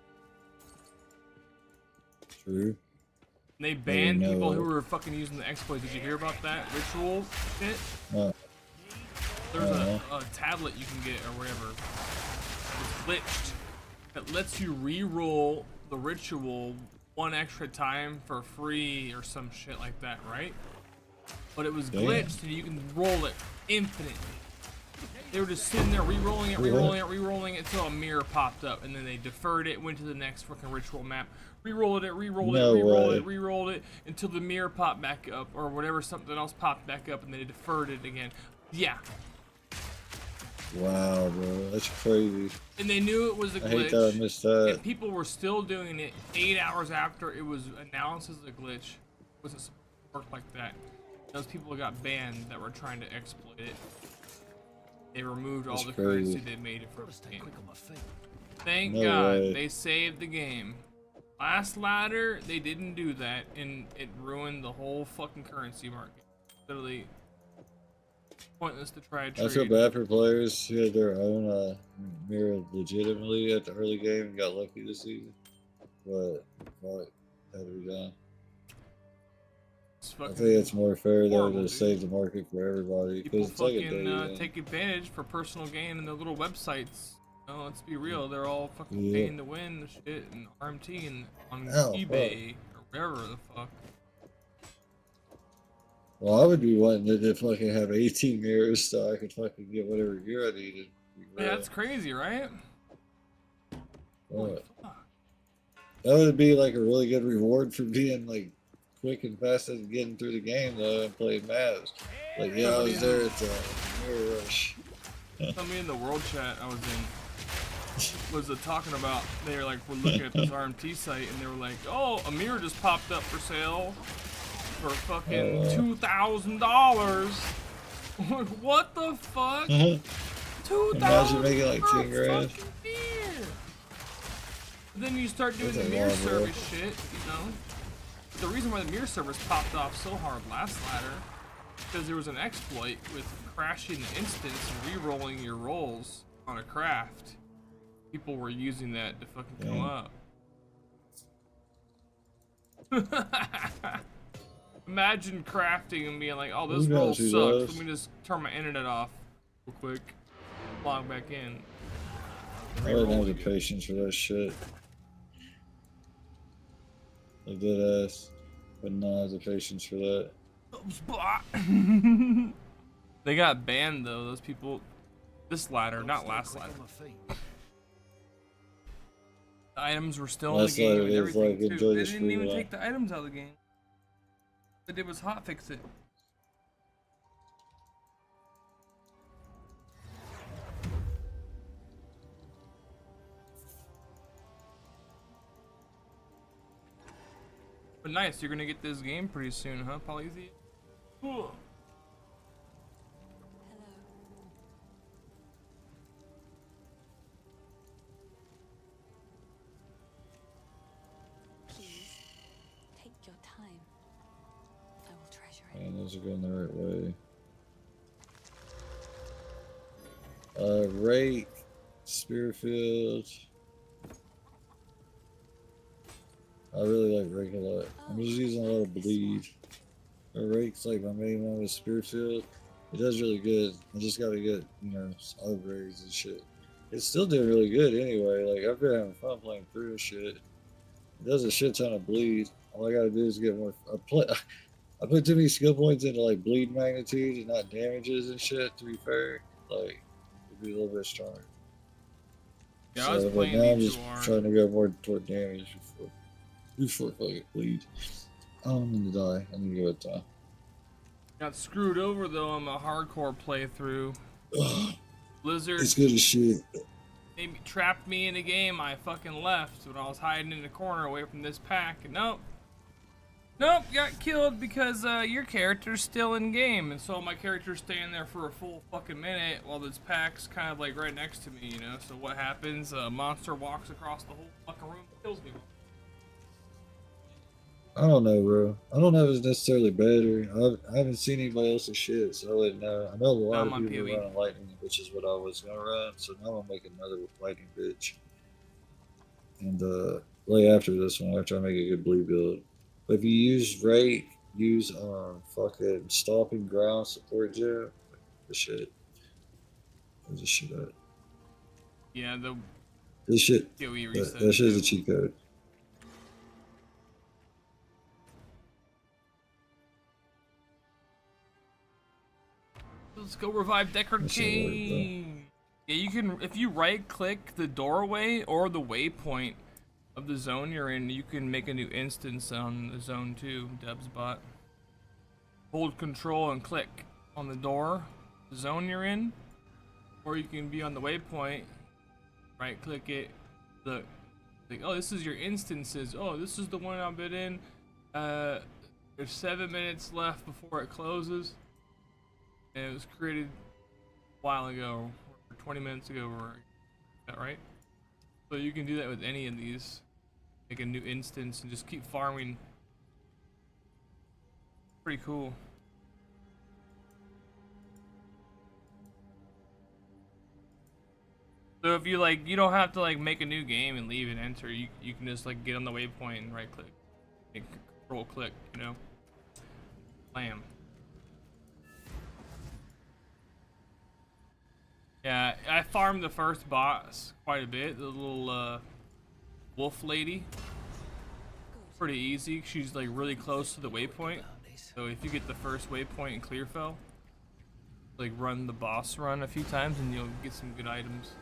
True. They banned people who know. were fucking using the exploits. Did you hear about that ritual shit? There's a tablet you can get or whatever. It's glitched. It lets you re-roll the ritual one extra time for free or some shit like that, right? But it was glitched and you can roll it infinitely. They were just sitting there re-rolling it, re-rolling it, re-rolling it until a mirror popped up, and then they deferred it, went to the next fucking ritual map, re-rolled it, re-rolled it, re-rolled it, re-rolled it until the mirror popped back up or whatever, something else popped back up, and they deferred it again. Yeah. Wow, bro, that's crazy. And they knew it was a glitch. I hate that I missed that. And people were still doing it 8 hours after it was announced as a glitch. It wasn't supposed to work like that. Those people got banned that were trying to exploit it. They removed all the currency they made it from the game. Thank God they saved the game. Last ladder, they didn't do that, and it ruined the whole fucking currency market. Literally pointless to try to trade. I feel bad for players who had their own mirror legitimately at the early game and got lucky this season, but it had to be done. I think it's more fair though to save the market for everybody because it's like a day. Take advantage for personal gain in their little websites. No, let's be real. They're all fucking paying to win the shit and RMT and on eBay or wherever the fuck. Well, I would be wanting to fucking have 18 mirrors so I could fucking get whatever gear I needed. Yeah, that's crazy, right? That would be like a really good reward for being like quick and fast at getting through the game though and playing maps. Like yeah, I was there at the mirror rush. Somebody in the world chat I was in was talking about, they were like, we're looking at this RMT site and they were like, oh, a mirror just popped up for sale for fucking $2,000. What the fuck? $2,000. Imagine making like 10 grand. Then you start doing the mirror service shit, you know. The reason why the mirror service popped off so hard last ladder because there was an exploit with crashing the instance and re-rolling your rolls on a craft. People were using that to fucking come up. Imagine crafting and being like, oh, this roll sucks. Let me just turn my internet off real quick. Log back in. I don't have the patience for that shit. Like dead ass. But not have the patience for that. They got banned though, those people. This ladder, not last ladder. The items were still in the game and everything too. They didn't even take the items out of the game. What they did was hotfix it. But nice, you're gonna get this game pretty soon, huh, Polyzy? Cool. And those are going the right way. Rake, Spearfield. I really like Rake a lot. I'm just using a lot of bleed. Rake's like my main one with Spearfield. It does really good. I just gotta get, you know, upgrades and shit. It's still doing really good anyway. Like I've been having fun playing through this shit. It does a shit ton of bleed. All I gotta do is get more. I put too many skill points into like bleed magnitude and not damages and shit. To be fair, like it'd be a little bit stronger. Yeah, so, I was playing now I'm these just trying to go more toward damage before fucking bleed. I'm gonna die. I need to go at time. Got screwed over though on the hardcore playthrough. Blizzard. It's good as shit. They trapped me in a game. I fucking left when I was hiding in the corner away from this pack. And nope, got killed because your character's still in game, and so my character's staying there for a full fucking minute while this pack's kind of like right next to me, you know. So what happens? A monster walks across the whole fucking room, and kills me. I don't know, bro. I don't know if it's necessarily better. I haven't seen anybody else's shit, so I wouldn't know. I know a lot I'm of on people PoE. are running lightning, which is what I was gonna run. So now I'm gonna make another lightning bitch, and lay after this one after I make a good blue build. But if you use rake, use fucking stomping ground support gem, the shit. Where's this shit at? Yeah, the This shit. PoE That reset. shit's a cheat code. Let's go revive Deckard That shit worked, bro. King. Yeah, you can, if you right click the doorway or the waypoint of the zone you're in, you can make a new instance on the zone 2, Deb's bot. Hold control and click on the door, the zone you're in, or you can be on the waypoint, right click it, look, like, oh, this is your instances. Oh, this is the one I've been in. There's 7 minutes left before it closes. And it was created a while ago, or 20 minutes ago, or is that right? So you can do that with any of these. Make a new instance and just keep farming. Pretty cool. So if you like, you don't have to like make a new game and leave and enter. You can just like get on the waypoint and right click, and control click, you know. Bam. Yeah, I farmed the first boss quite a bit. The little wolf lady. Pretty easy. She's like really close to the waypoint. So if you get the first waypoint in Clearfell, like run the boss run a few times and you'll get some good items.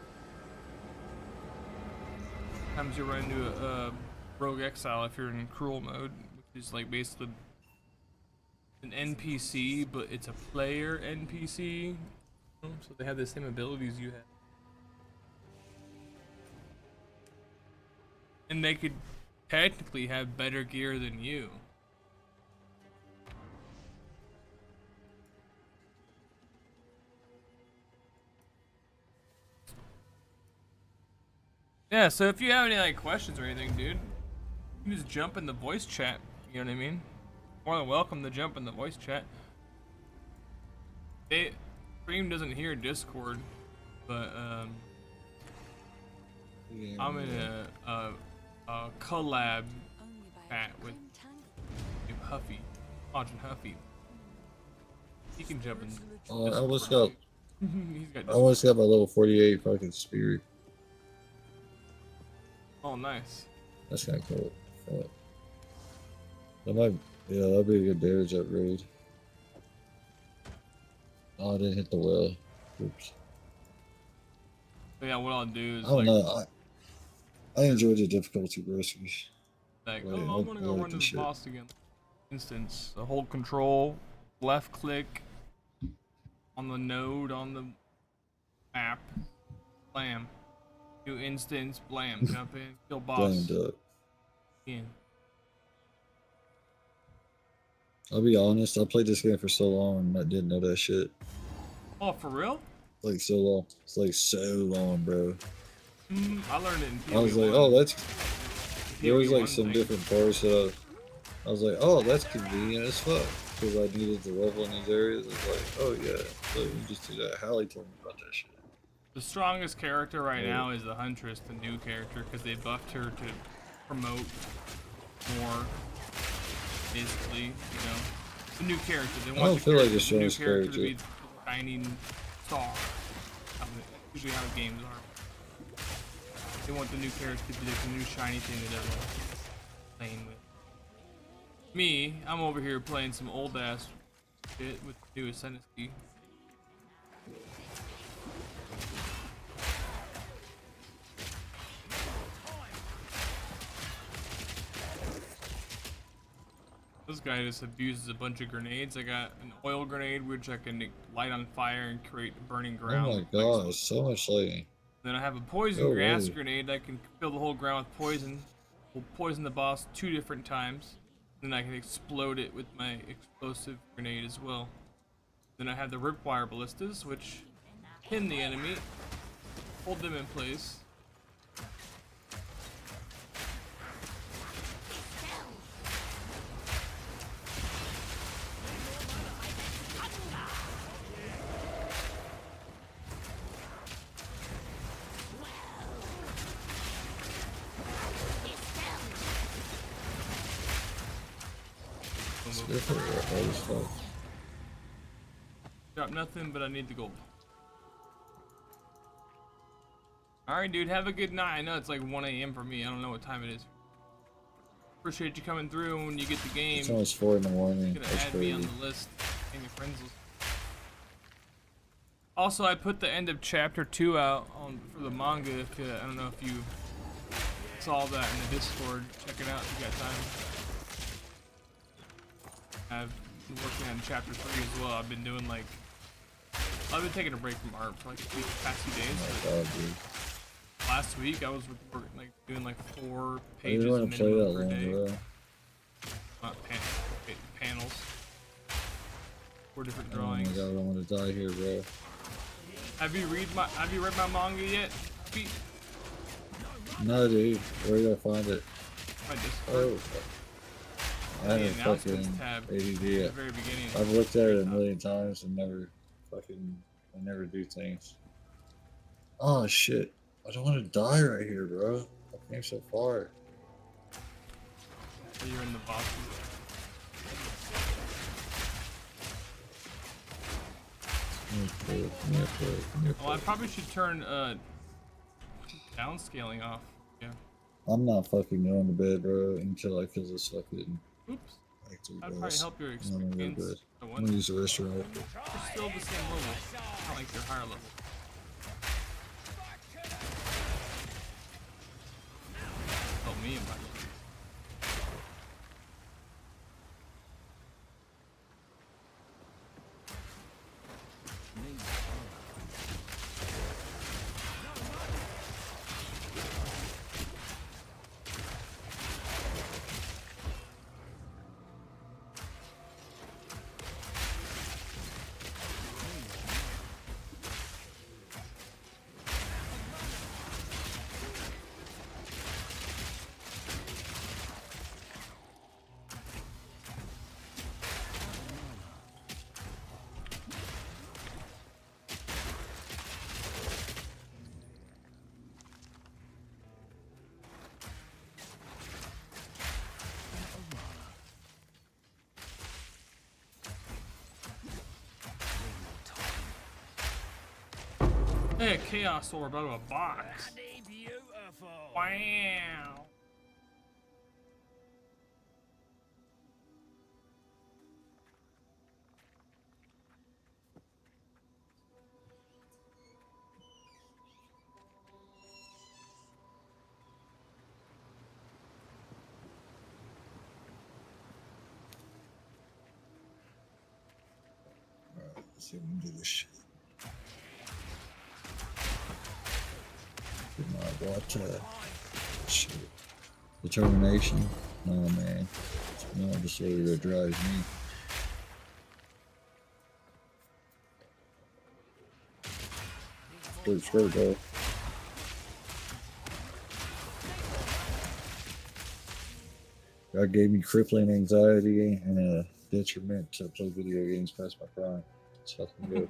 Sometimes you run into a rogue exile if you're in cruel mode, which is like basically an NPC, but it's a player NPC. So they have the same abilities you have. And they could technically have better gear than you. Yeah, so if you have any like questions or anything, dude, you can just jump in the voice chat, you know what I mean? More than welcome to jump in the voice chat. Stream doesn't hear Discord, but I'm in a collab chat with Huffy, Agent Huffy. He can jump in. I almost got. He's got I almost got my level 48 fucking spirit. Oh, nice. That's kind of cool. That might, yeah, that'd be a good damage upgrade. Oh, I didn't hit the well. Oops. But yeah, what I'll do is I don't know. I enjoyed the difficulty versus. like, oh, I want to go run this boss again. Instance, hold control, left click on the node on the map, blam. New instance, blam, jump in, kill boss. Blamed up. In. I'll be honest, I played this game for so long and I didn't know that shit. Oh, for real? Like so long. It's like so long, bro. I learned it in PoE I was like, 1. oh, that's. There was PoE like some 1 different parts that I was like, oh, that's convenient as fuck. Because I needed to level in these areas. It's like, oh yeah, so you just do that. Hallie told me about that shit. The strongest character right now is the Huntress, the new character, because they buffed her to promote more, basically, you know. The new character. They want don't feel like the new strongest character to character. be the shining star. Usually how games are. They want the new character to be like the new shiny thing that everyone's playing with. Me, I'm over here playing some old ass shit with the new Ascendancy. This guy just abuses a bunch of grenades. I got an oil grenade, which I can light on fire and create burning ground. Oh my god, so much lighting. Then I have a poison Oh, gas really? grenade. I can fill the whole ground with poison. We'll poison the boss 2 different times. Then I can explode it with my explosive grenade as well. Then I have the ripwire ballistas, which pin the enemy, hold them in place. It's different, right? As fuck. Drop nothing, but I need the gold. Alright, dude, have a good night. I know it's like 1 a.m. for me. I don't know what time it is. Appreciate you coming through, and when you get the game, It's almost 4 in the morning. gonna That's add me on crazy. the list and your friends list. Also, I put the end of chapter 2 out for the manga. If I don't know if you saw that in the Discord, check it out if you got time. I've been working on chapter 3 as well. I've been taking a break from art for like the past few days. Oh, dude. Last week I was doing like 4 I pages didn't want to play that minimum per long, day. bro. Panels. 4 different Oh my drawings. god, I don't want to die here, bro. Have you read my manga yet? Pete? No, dude. Where did I find it? My Discord. Oh. I The haven't announcements fucking tab ADD at the yet. very beginning. I've looked at it a million times and I never do things. Oh shit. I don't want to die right here, bro. I came so far. You're in the boxes. Oh, I probably should turn downscaling off. Yeah. I'm not fucking going to bed, bro, until I kill this fucking. Oops. Actor That'd boss. probably help your I'm gonna go to experience. bed. I'm gonna use the restroom. You're still the same level. Not like you're higher level. Help me in my level. Hey, a chaos orb out of a box. Wow. Let's see if we can do this shit. Did not watch shit. Determination. Oh man. It's no disorder that drives me. Pretty sure, bro. God gave me crippling anxiety and a detriment to play video games past my prime. It's fucking good.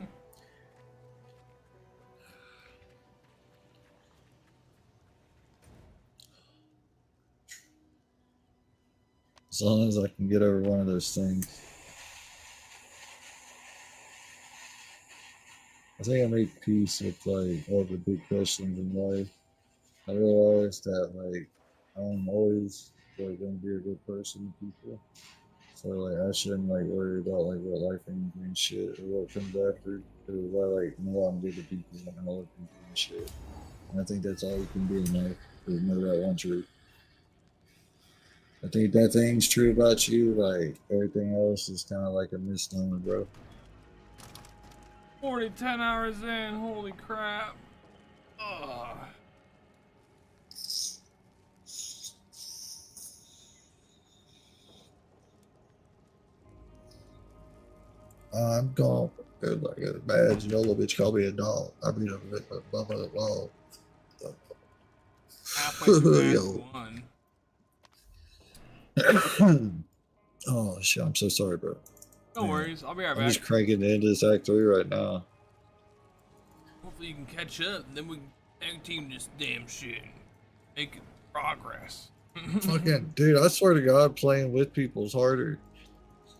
As long as I can get over one of those things. I think I make peace with like all the big questions in life. I realized that like I'm always like gonna be a good person to people. So like I shouldn't like worry about like what life ain't doing shit or what comes after. Because I like know I'm good to people and I love people and shit. And I think that's all you can be in life is know that one truth. I think that thing's true about you, like everything else is kind of like a misnomer, bro. 10 hours in, holy crap. Ugh. I'm gone. Like a bad, you know, little bitch called me a dog. I mean, a bum of the dog. Halfway through Act 1. Oh shit! I'm so sorry, bro. No worries, I'll be right I'm back. just cranking into this Act 3 right now. Hopefully you can catch up, and then we can tag team this damn shit. Make progress. Fucking dude, I swear to God, playing with people is harder.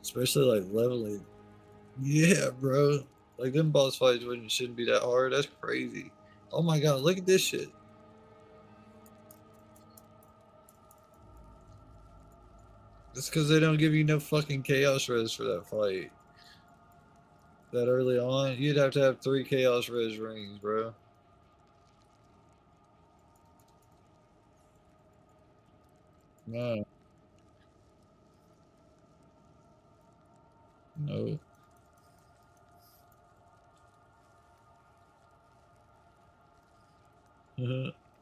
Especially like leveling. Yeah, bro. Like them boss fights shouldn't be that hard. That's crazy. Oh my god, look at this shit. That's because they don't give you no fucking chaos res for that fight. That early on, you'd have to have 3 chaos res rings, bro. No. No.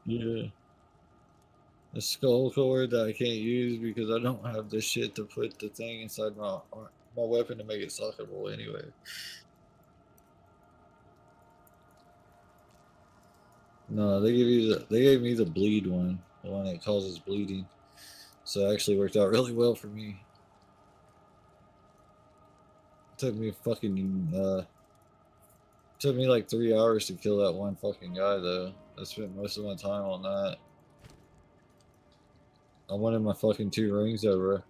Yeah. A skull cord that I can't use because I don't have the shit to put the thing inside my weapon to make it socketable anyway. No, they gave me the bleed one, the one that causes bleeding. So it actually worked out really well for me. It took me took me like 3 hours to kill that one fucking guy though. I spent most of my time on that. I wanted my fucking 2 rings though, bro.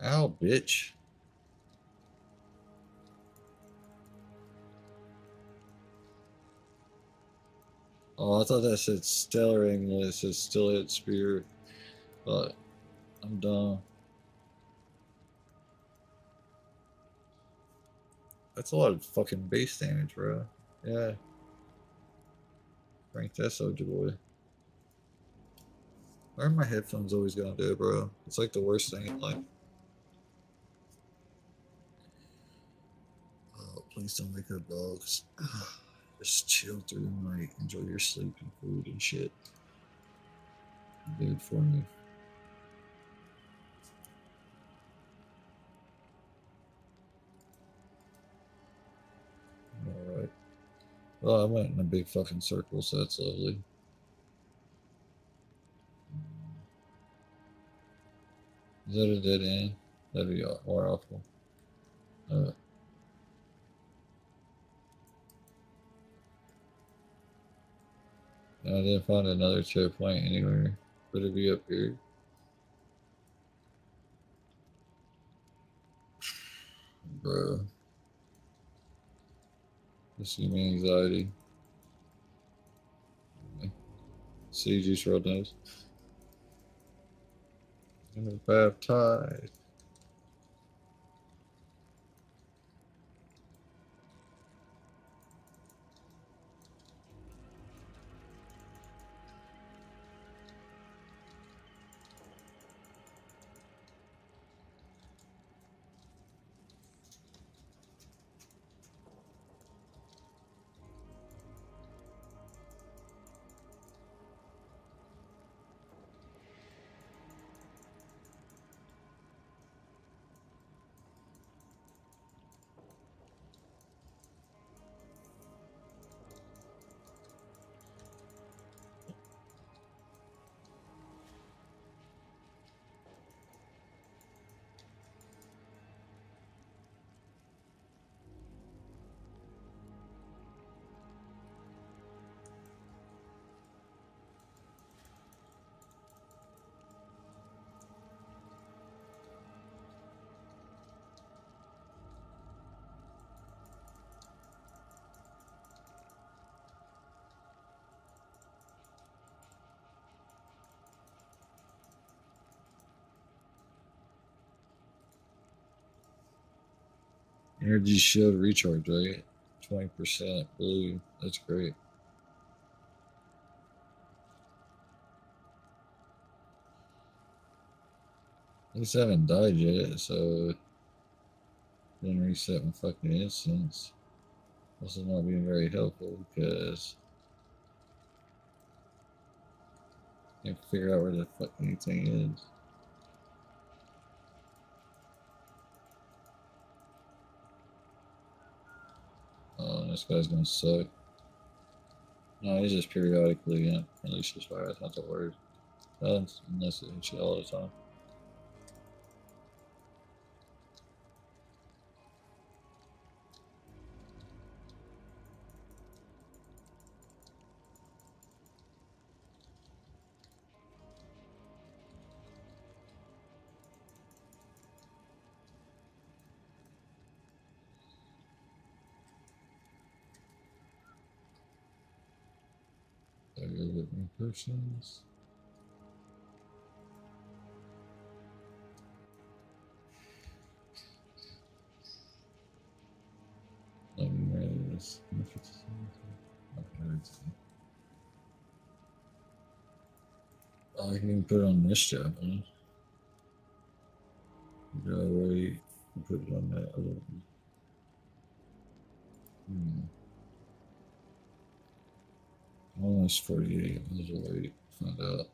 Ow, bitch. Oh, I thought that said stellar amulet. It says still hit spear. But I'm dumb. That's a lot of fucking base damage, bro. Yeah. Crank that soldier boy. Why are my headphones always gonna do it, bro? It's like the worst thing in life. Oh, please don't wake up, dogs. Just chill through the night. Enjoy your sleep and food and shit. Do it for me. Alright. Well, I went in a big fucking circle, so that's lovely. Is that a dead end? That'd be more awful. I didn't find another checkpoint anywhere. Would it be up here? Bro. This gives me anxiety. See, juice road nose. I'm baptized. Energy shield recharge rate, 20% blue. That's great. At least I haven't died yet, so didn't reset my fucking instance. This is not being very helpful because I can't figure out where the fuck anything is. Oh, this guy's gonna suck. No, he's just periodically unleashes fire. That's not the word. Unless it hits you all the time. There you go, new persons. I can even put it on this job, huh? You gotta wait and put it on that other one. Almost 48. Let's wait. Find out.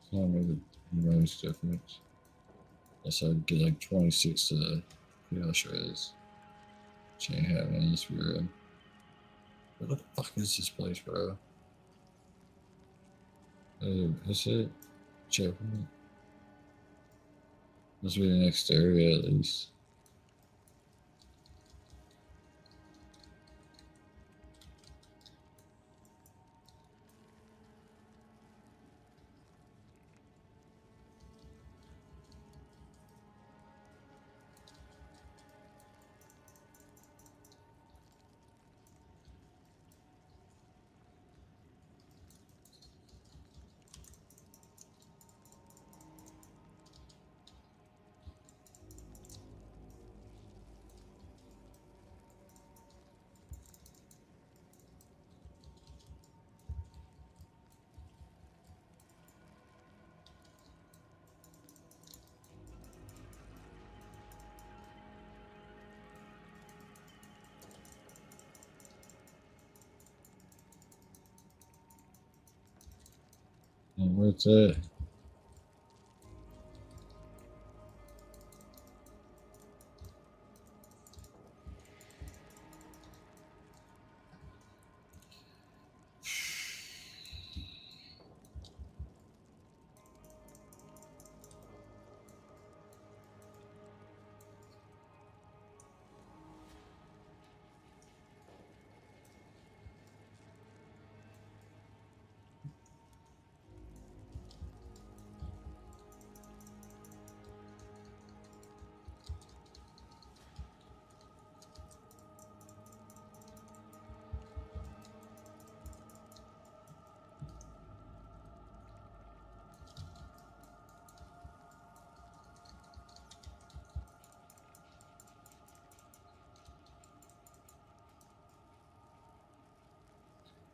It's not really the most difference. Unless I get like 26 chaos shreds. Which ain't happening this weird. Where the fuck is this place, bro? Is it? Checkpoint? Must be the next area at least. Where's that?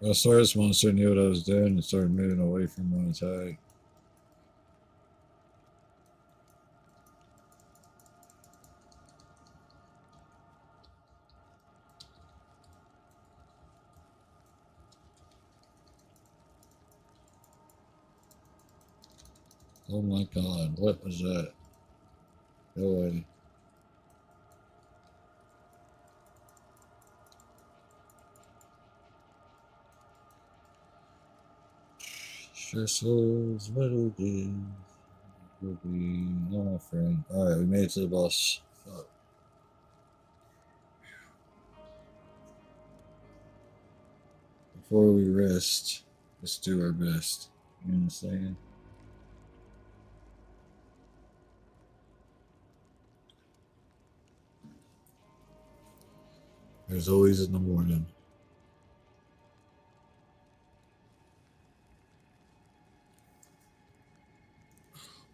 I saw this monster knew what I was doing and started moving away from my attack. Oh my god, what was that? Go away. Stressful's metal game. Will be no my friend. Alright, we made it to the boss. Fuck. Before we rest, let's do our best. You understand? There's always in the morning.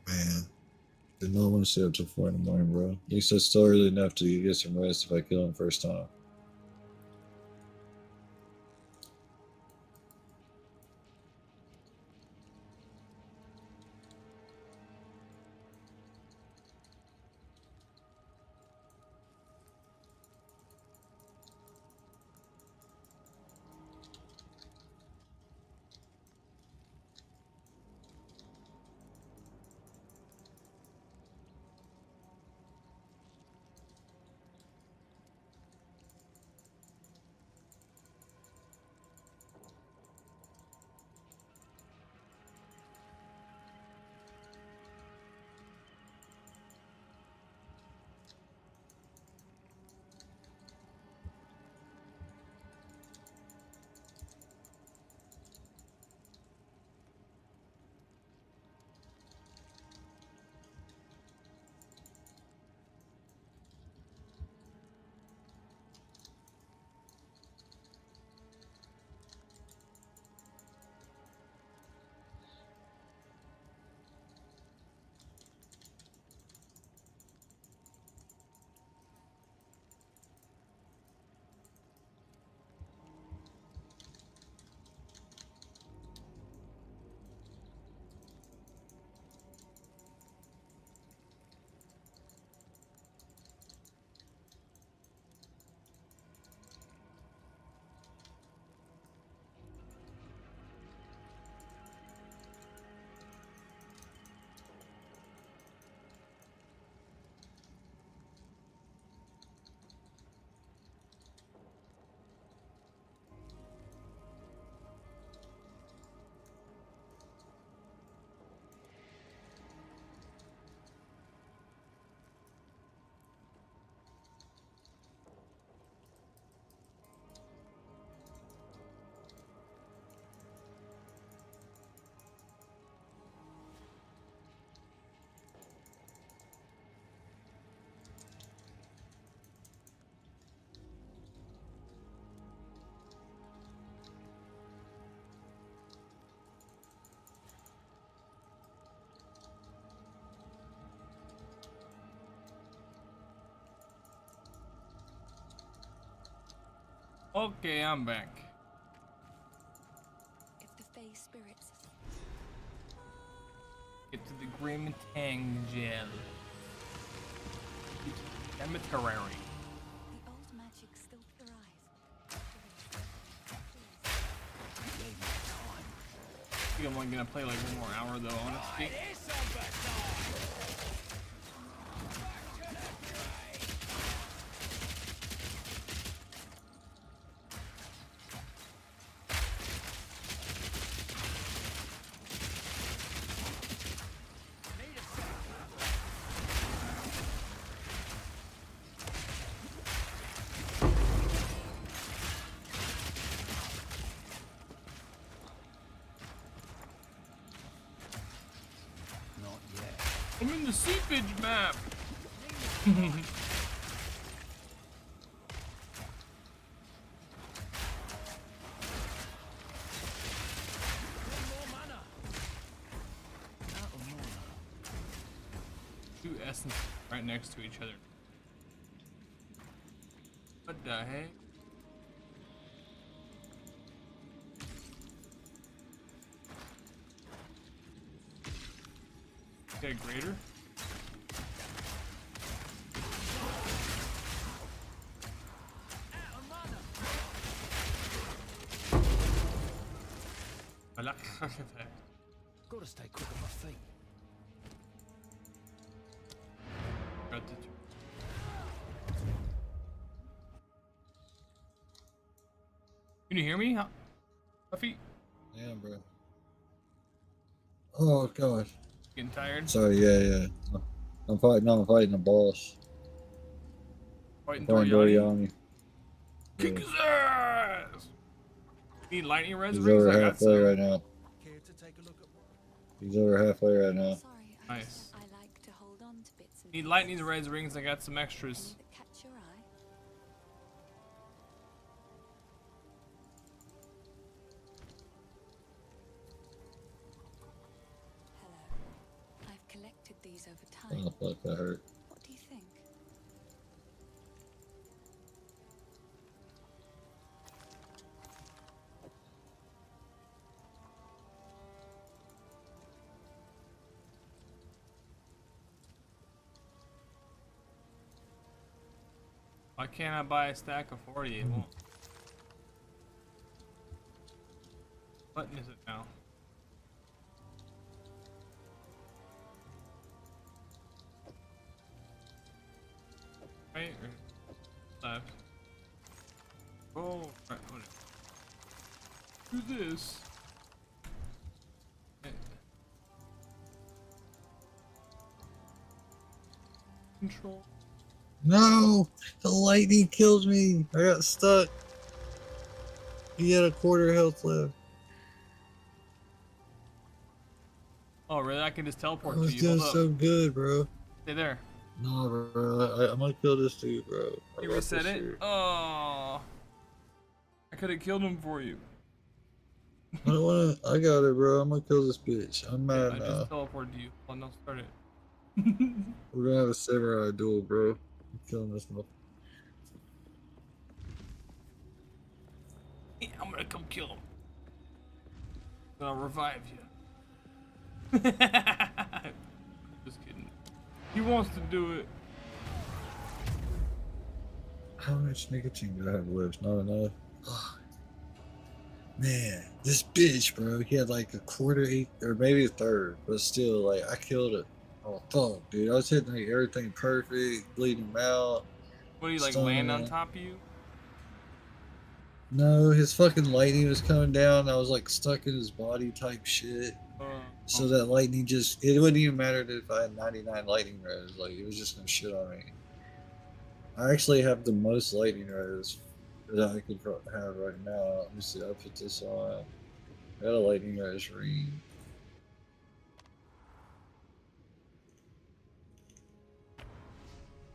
Man. Did not want to stay up till 4 in the morning, bro. At least that's still early enough to get some rest if I kill him first time. Okay, I'm back. If the Fey spirits Get to the Grimtang gel. Cemetery. the old magic still thrives. I think I'm only gonna play like one more hour though, honestly. Not yet. I'm in the seepage map. Two essences right next to each other. What the heck? Okay, greater. I like that. Gotta stay quick on my feet. Got the Can you hear me, Puffy? Yeah, bro. Oh god. Getting tired? Sorry, yeah. I'm fighting a boss. Fighting Fighting Doriani? Yeah. Kick his ass! Need lightning res He's rings? over I got halfway some. right now. He's over halfway right now. Nice. I like to hold on to bits and Need lightning res rings? I got some extras. that catch your eye. Hello. I've collected these over time. Oh fuck, that hurt. What do you think? Why can't I buy a stack of 40? It won't. What button is it now? Right or left? Oh, right. Whatever. Do this. Okay. Control. No! The lightning killed me! I got stuck. He had a quarter health left. Oh, really? I can just I teleport to was you. doing Hold up. so good, bro. Stay there. No, bro. I'm gonna kill this dude, bro. I You got reset this it? shit. Oh. I could have killed him for you. I don't wanna. I got it, bro. I'm gonna kill this bitch. I'm mad I now. just teleported you. Oh, no, start it. We're gonna have a samurai duel, bro. I'm killing this motherfucker. Yeah, I'm gonna come kill him. Then I'll revive you. Just kidding. He wants to do it. How much nicotine do I have left? Not enough. Oh, man, this bitch, bro. He had like a quarter, or maybe a third, but still, like, I killed it. Oh, fuck, dude. I was hitting like everything perfect, bleeding him out. What do you like stunning land on him. top of you? No, his fucking lightning was coming down. I was like stuck in his body type shit. So that lightning just, it wouldn't even matter if I had 99 lightning res. Like, it was just gonna shit on me. I actually have the most lightning res that I could have right now. Let me see, I'll put this on. I got a lightning res ring.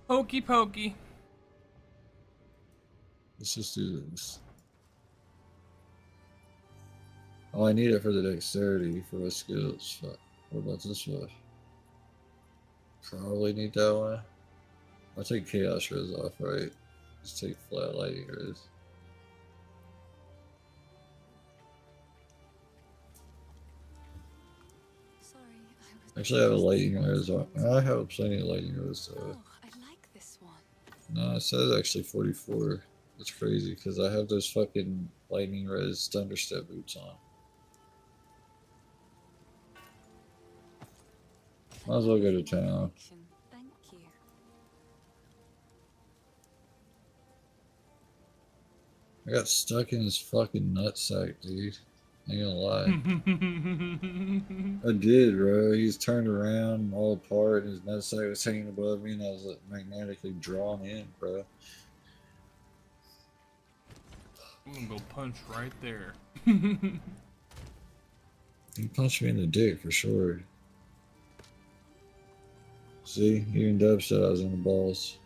Pokey pokey. Let's just do this. Oh, I need it for the dexterity for my skills. Fuck. What about this one? Probably need that one. I'll take chaos res off, right? Just take flat lightning res. Actually, I have a lightning res on. I have plenty of lightning res though. Oh, I like this one. No, it says actually 44. That's crazy because I have those fucking lightning res thunderstep boots on. Might as well go to town. Thank you. I got stuck in his fucking nutsack, dude. Ain't gonna lie. I did, bro. He's turned around all apart and his nutsack was hanging above me and I was like, magnetically drawn in, bro. I'm gonna go punch right there. He punched me in the dick for sure. See, even Dub said I was in the balls.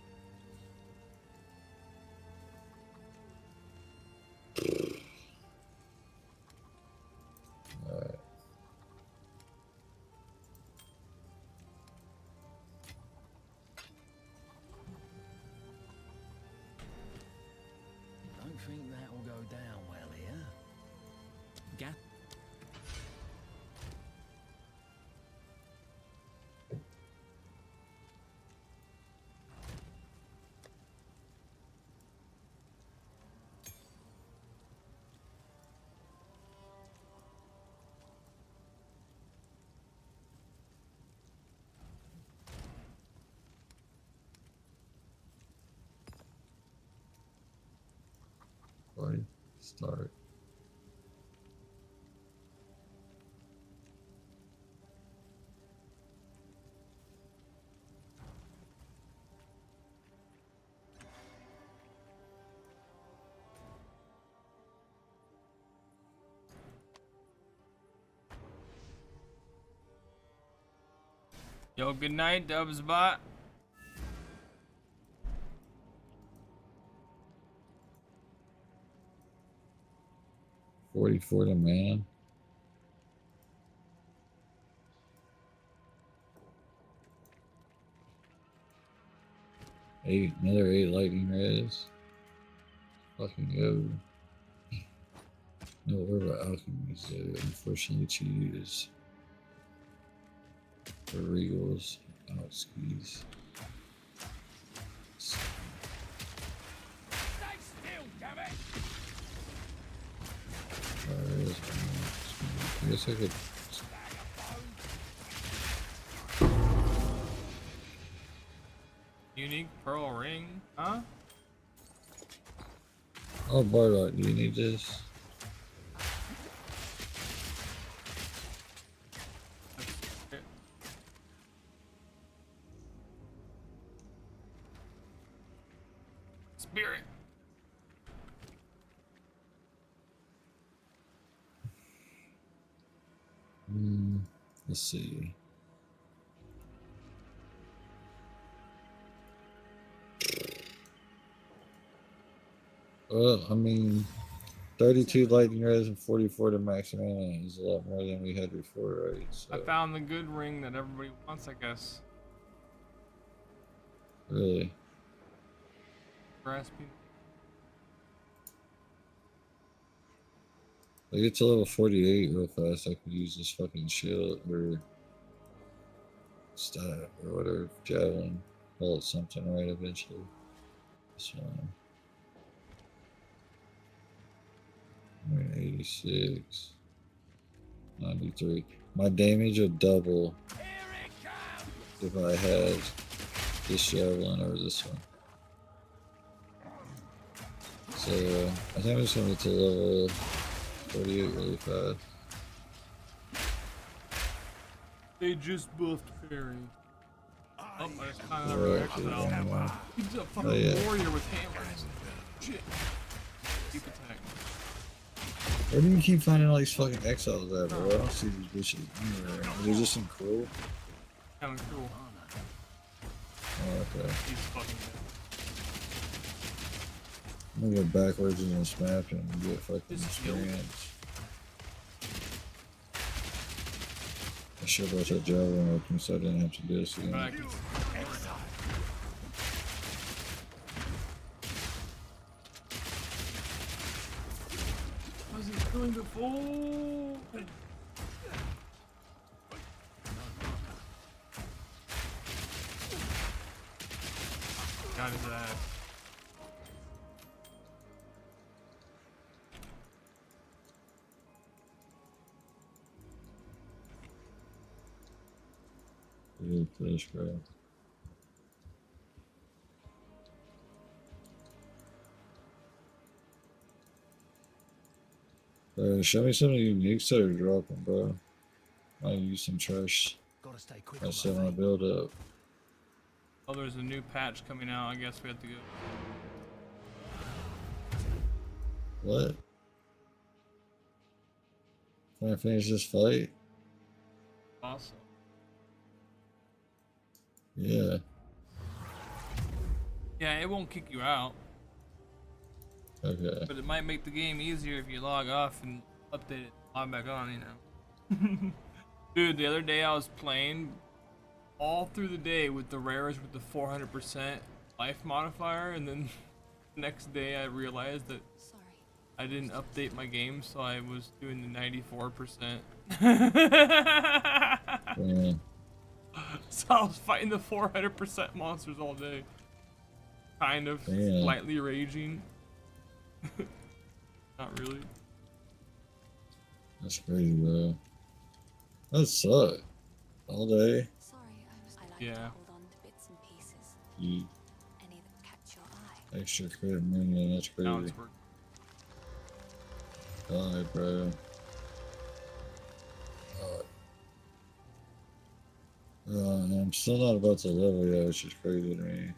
Alright. Don't think that will go down well here. Gap. Party start. Yo, good night, Dubs bot. $44 to man. Another 8 lightning res. Fucking go. No, what about alchemies though? Unfortunately to use. For regals, out skis. Stay still, damn it! I guess I could. Unique pearl ring, huh? Oh, Bardock, do you need this? Spirit. Let's see. Well, I mean, 32 lightning res and 44 to max mana is a lot more than we had before, right? So, I found the good ring that everybody wants, I guess. really? Grasping. If I get to level 48 real fast, I could use this fucking shield or staff or whatever, javelin. Call it something, right, eventually. This one. 86. 93. My damage would double if I had this javelin or this one. So I think I'm just gonna get to level 48 really fast. They just buffed Fairy. Oh, I just kind of Or actually, He's a fucking warrior with hammers. Shit. Keep attack. Where do you keep finding all these fucking exiles at, bro? I don't see these bitches anywhere. Are they just in cool? Kinda cool. Oh, okay. He's fucking I'm gonna go backwards in this map and get fucking experience. I should have brought that javelin with me so I didn't have to do this again. What was he doing before? behind his ass. Good fish, bro. Show me some of the uniques that are dropping, bro. I use some trash. Gotta stay quick. I set my build up. Oh, there's a new patch coming out. I guess we have to go. What? Can I finish this fight? Awesome. Yeah. Yeah, it won't kick you out. Okay. But it might make the game easier if you log off and update it, log back on, you know. Dude, the other day I was playing all through the day with the rares with the 400% life modifier, and then the next day I realized that I didn't update my game, so I was doing the 94%. Yeah. So I was fighting the 400% monsters all day. Kind of slightly raging. Not really. That's crazy, bro. That sucked. All day. I like Yeah. to hold on to bits and pieces. You Any that catch your eye. extra crit minion, that's Now crazy. it's working. God, bro. I'm still not about to level yet, which is crazy to me.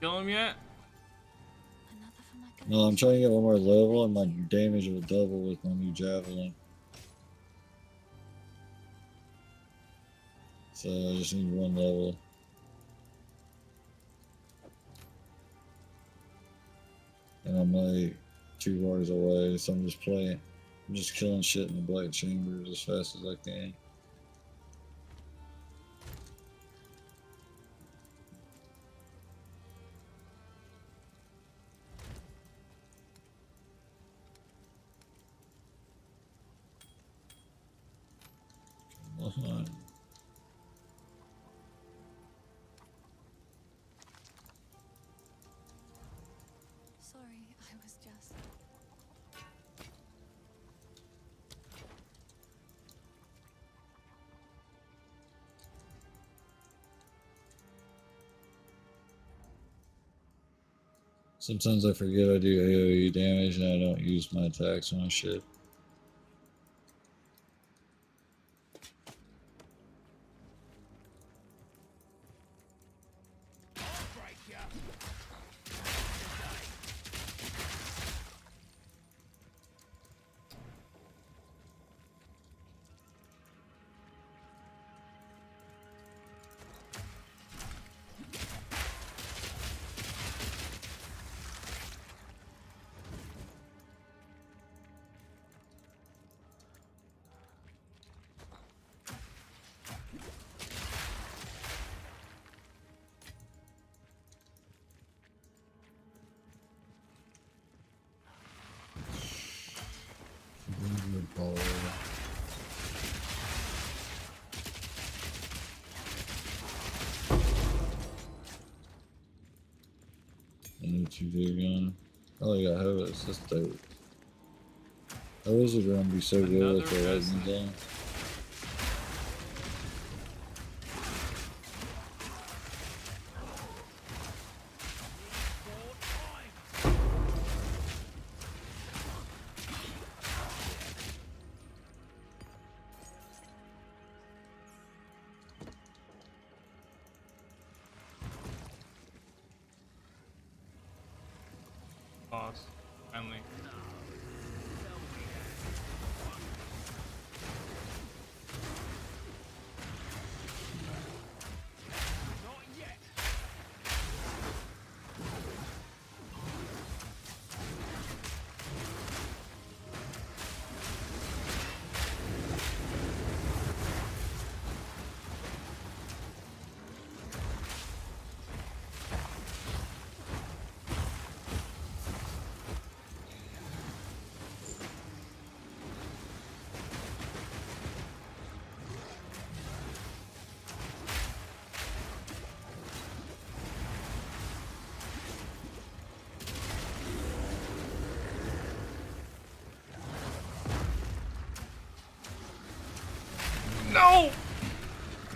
Kill him yet? No, I'm trying to get one more level and my damage will double with my new javelin. So I just need one level. And I'm like 2 bars away, so I'm just playing. I'm just killing shit in the black chambers as fast as I can. Come on. Sorry, I was just... Sometimes I forget I do AoE damage and I don't use my attacks when I should. I need to do gun. Oh, I got hose. That's dope. Hose are gonna be so good with the lightning gun. Boss. Finally. No!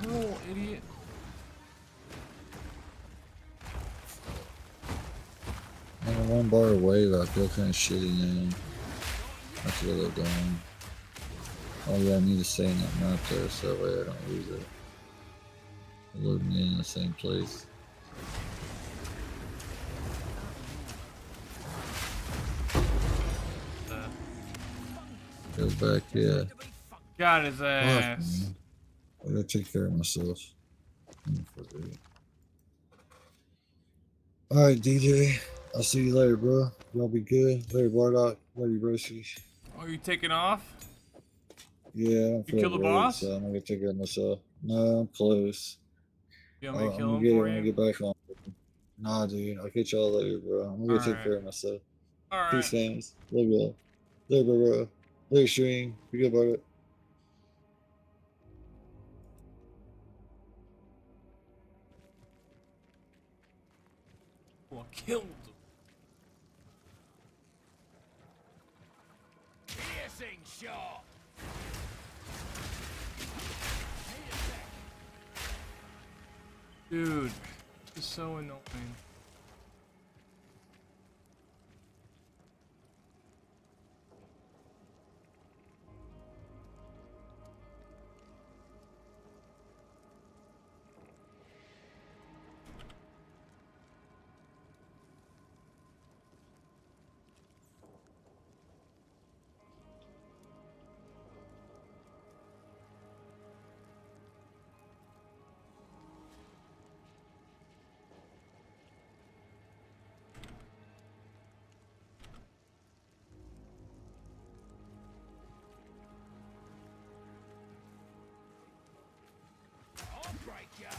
No, idiot. On a 1 bar wave, I feel kind of shitty now. That's where they're going. Oh yeah, I need to stay in that map there so that way I don't lose it. Loading in the same place. Go back, yeah. Got his ass. Man. I gotta take care of myself. Alright, DJ. I'll see you later, bro. Y'all be good. Later, Bardock. Love you, broski. Oh, you taking off? Yeah, I don't You feel kill the great, boss? so I'm gonna take care of myself. No, I'm close. You want me to I'm kill gonna him get it for when I you? get back on. Nah, dude. I'll catch y'all later, bro. I'm gonna go take Alright. care of myself. Alright. Peace, fans. Love y'all. Later, bro. Later, stream. Be good, Bardock. Well, killed him. Piercing shot. Dude, this is so annoying. I'll break ya.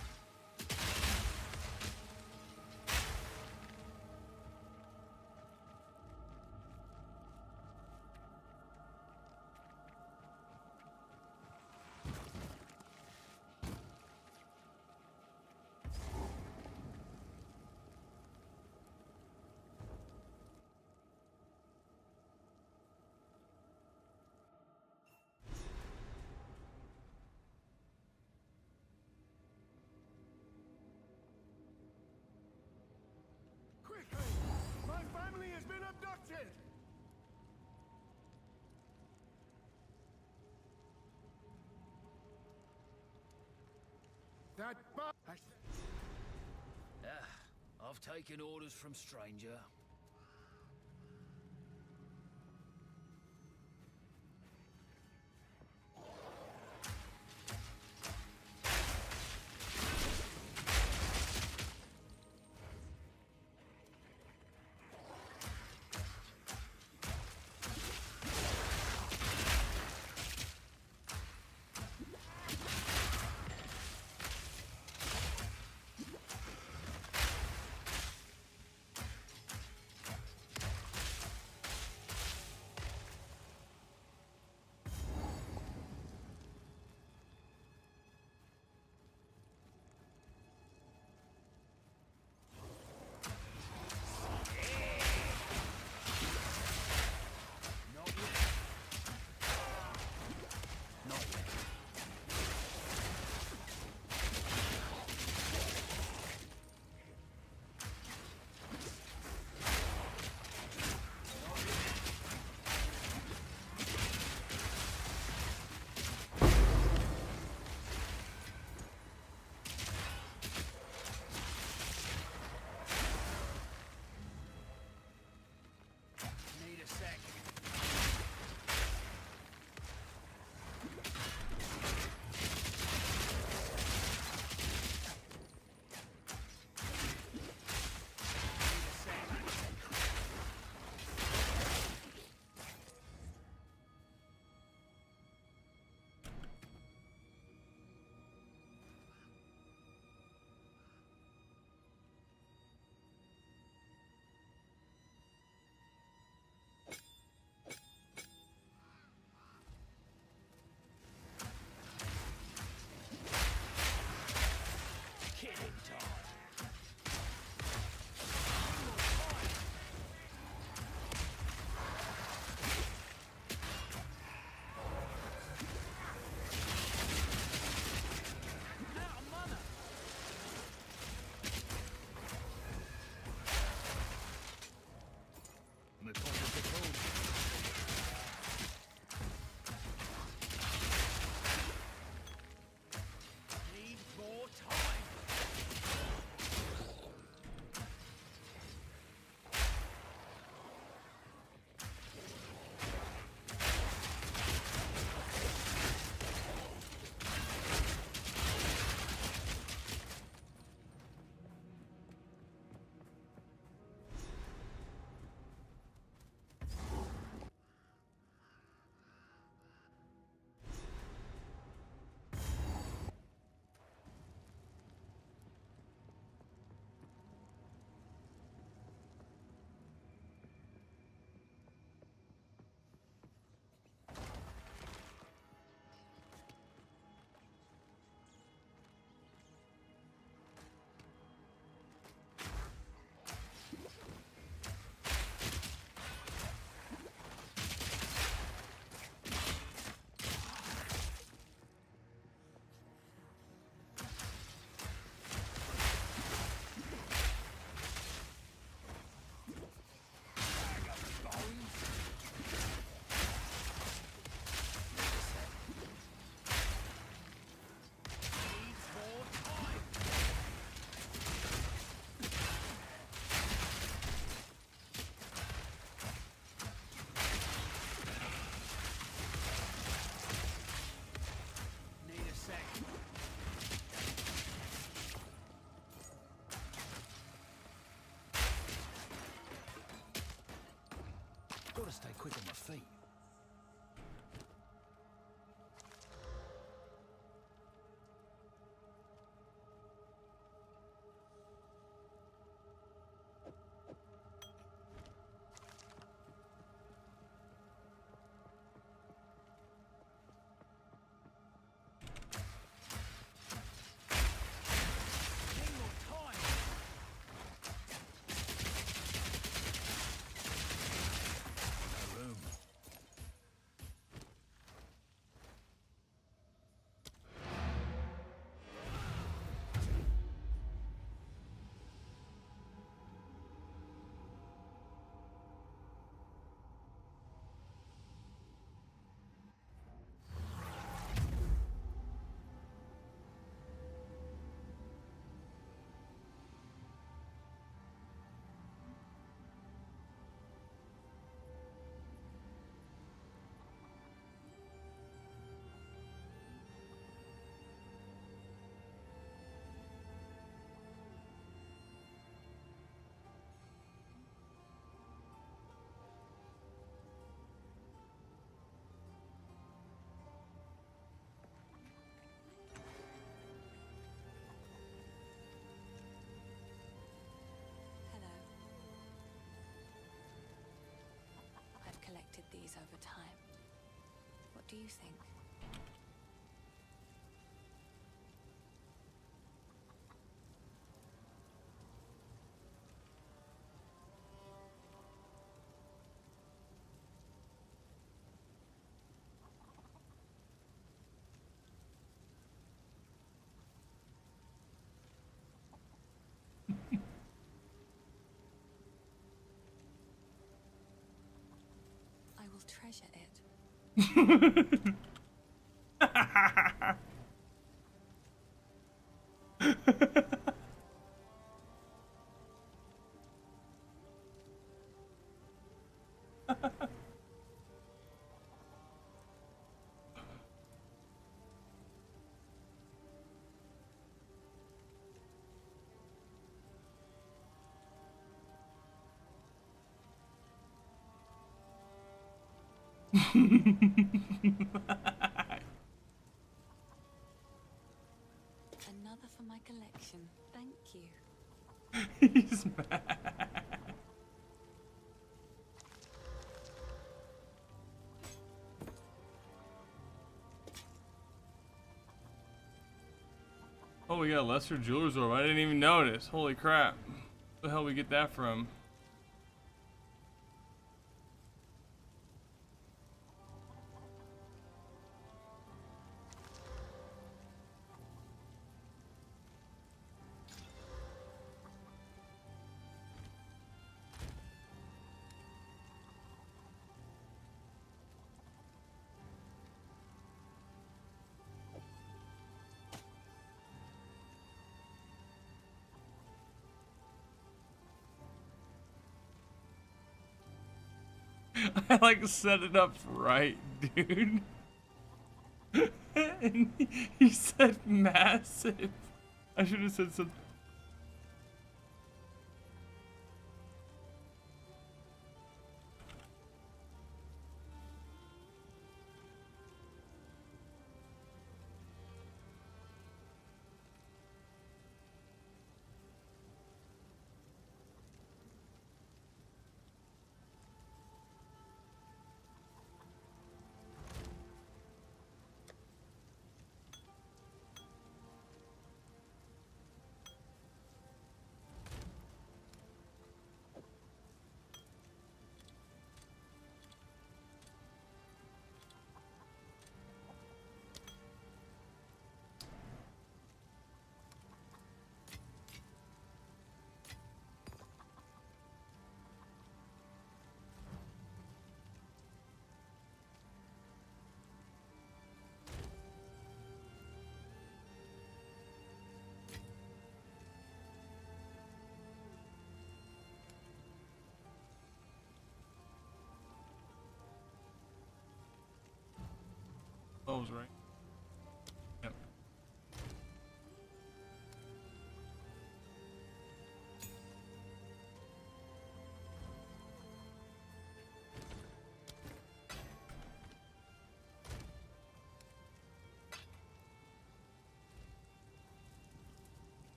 Quickly! My family has been abducted! That I've taken orders from stranger. Gotta stay quick on my feet. Hello. I've collected these over time. What do you think? I will treasure it. Another for my collection. Thank you. He's mad. Oh, we got a lesser jeweler's orb. I didn't even notice. Holy crap. Where the hell we get that from? I like set it up right, dude. And he said massive. I should have said something. Oh, I was right. Yep.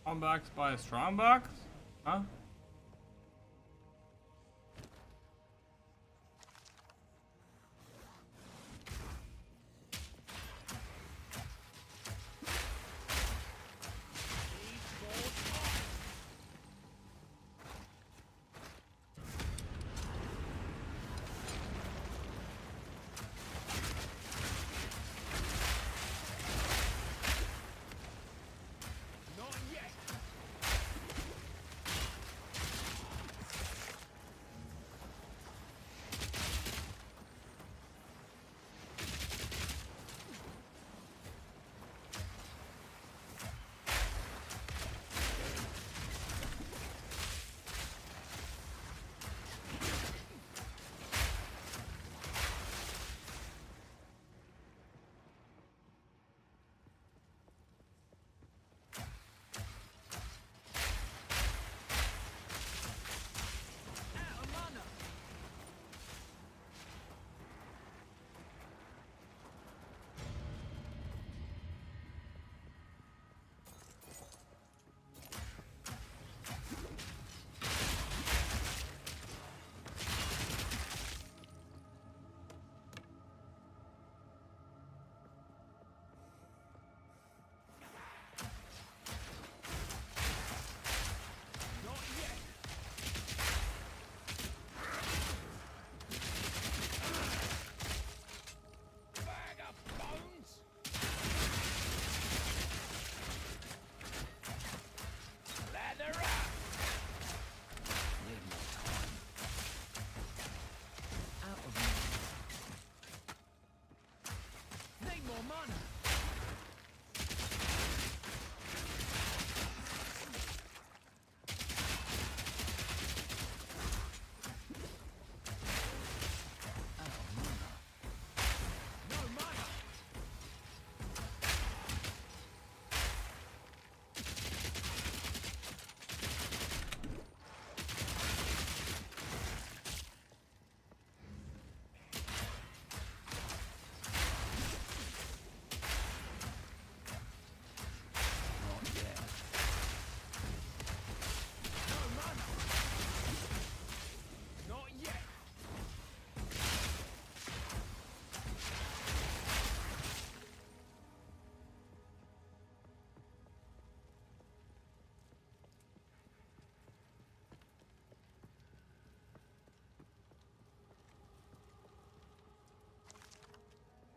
Strongbox by a strongbox? Huh?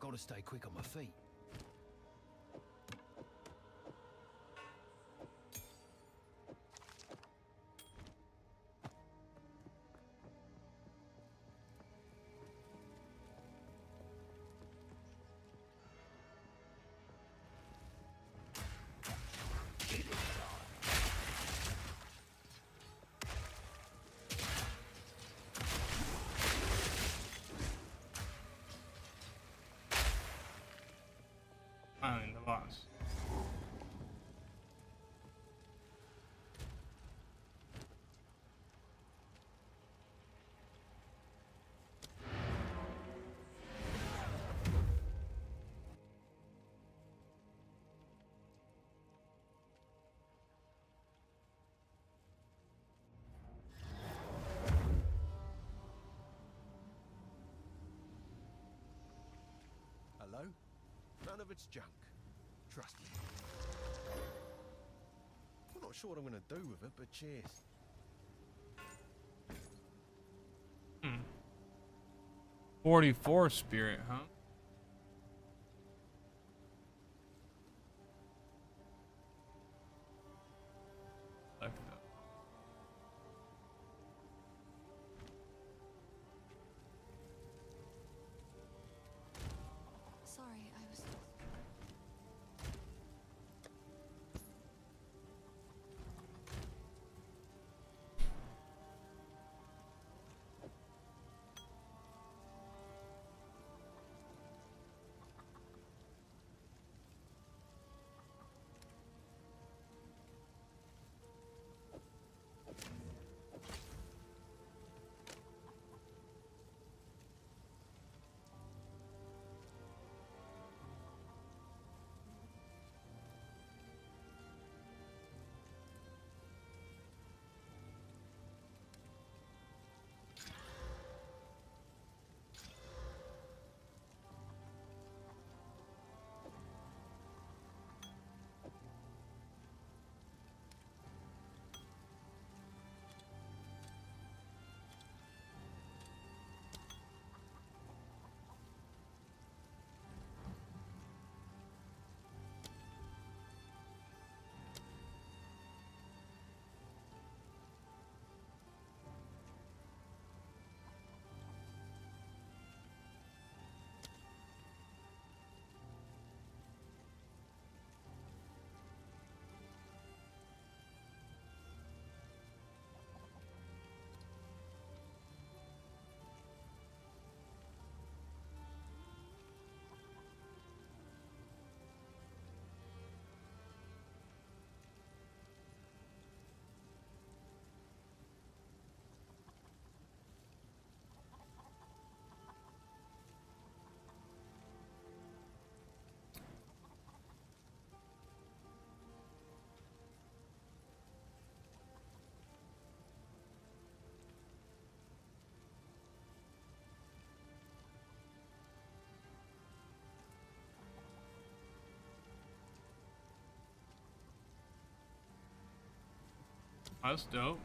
Gotta stay quick on my feet. Finally, the boss. Hello? None of it's junk. Trust me. I'm not sure what I'm going to do with it, but cheers. 44 spirit, huh? Like that. Sorry, I was... That's dope.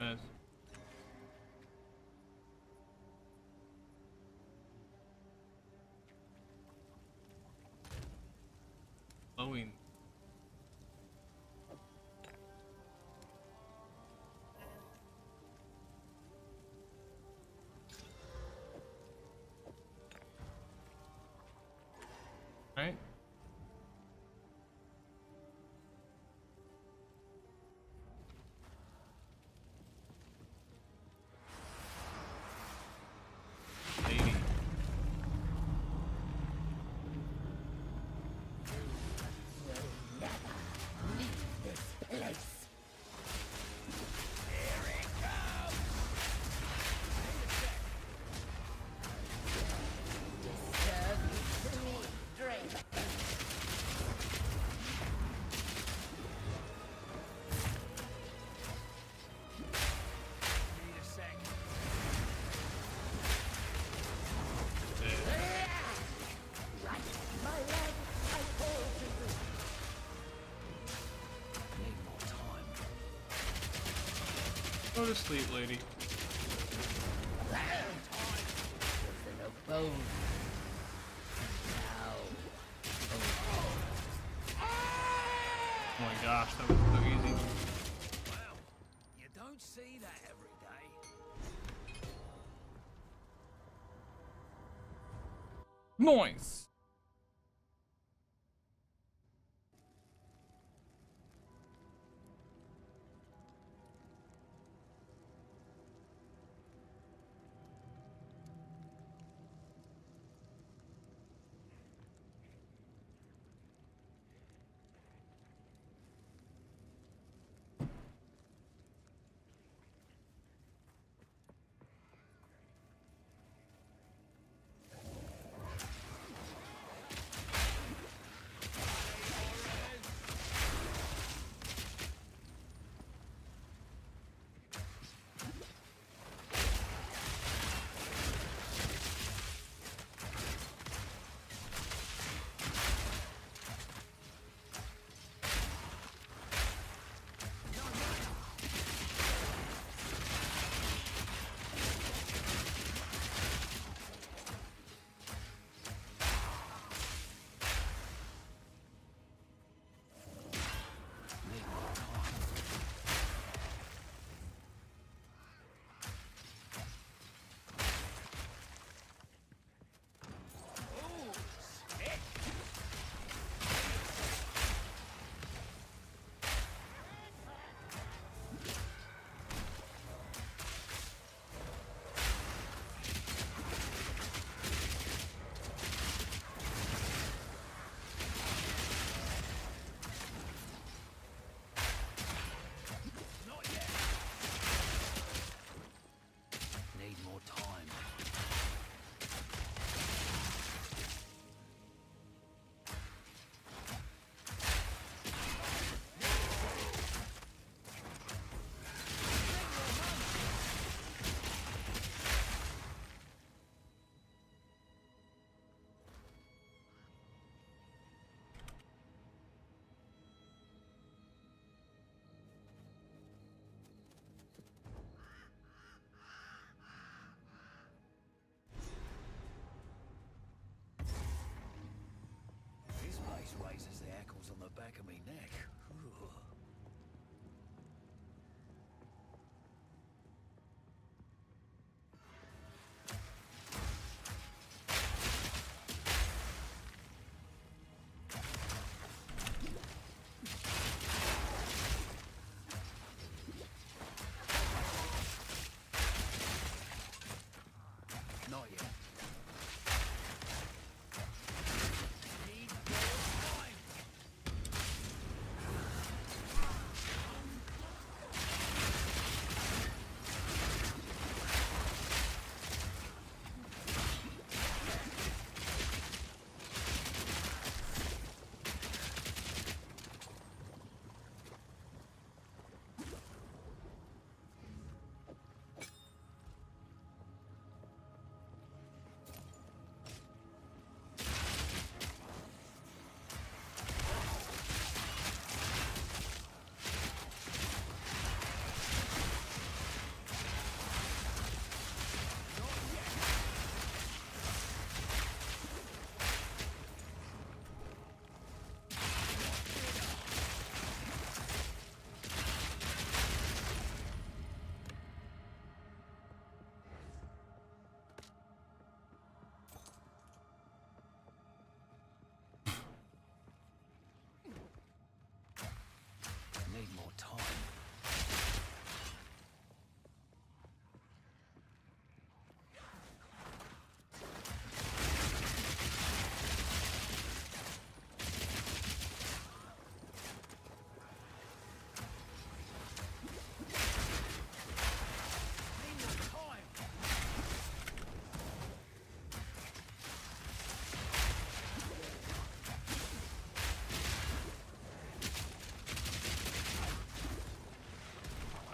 Yes. Glowing. Right? Lady. Go to sleep, lady. Oh my gosh, that was so easy. Well, you don't see that every day. Noise. Need more time. This place raises the hackles on the back of me neck. Ooh.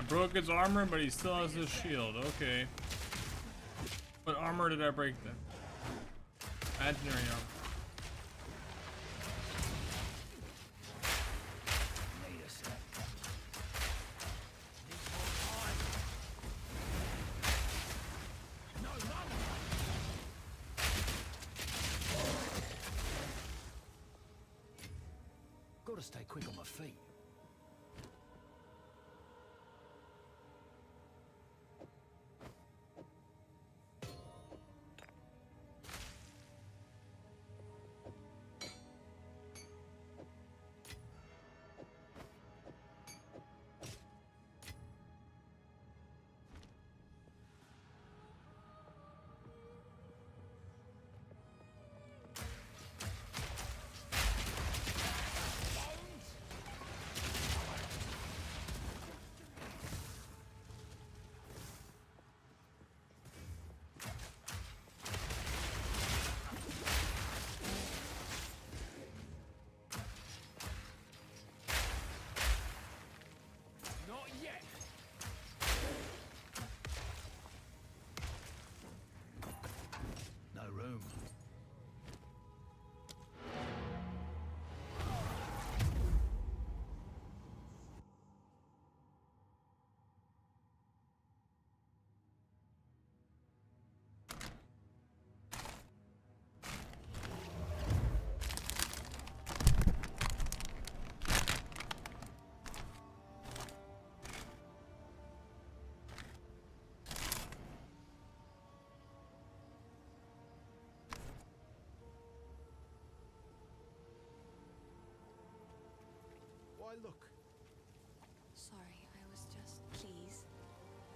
broke his armor, but he still has his shield. Okay. What armor did I break then? Imaginary armor. Gotta stay quick on my feet. Why look? Sorry, I was just... Please,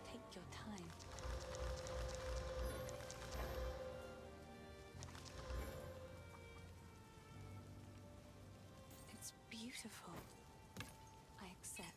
take your time. It's beautiful. I accept.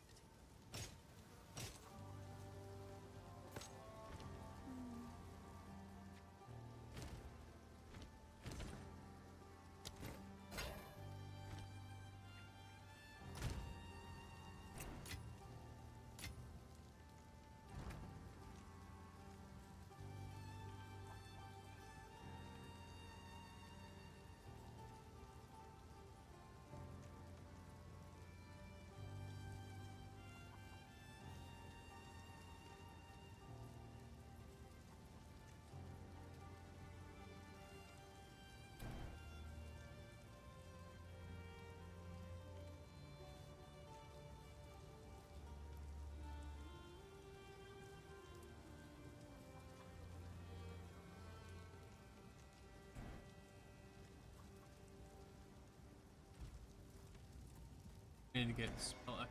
I need to get spell it.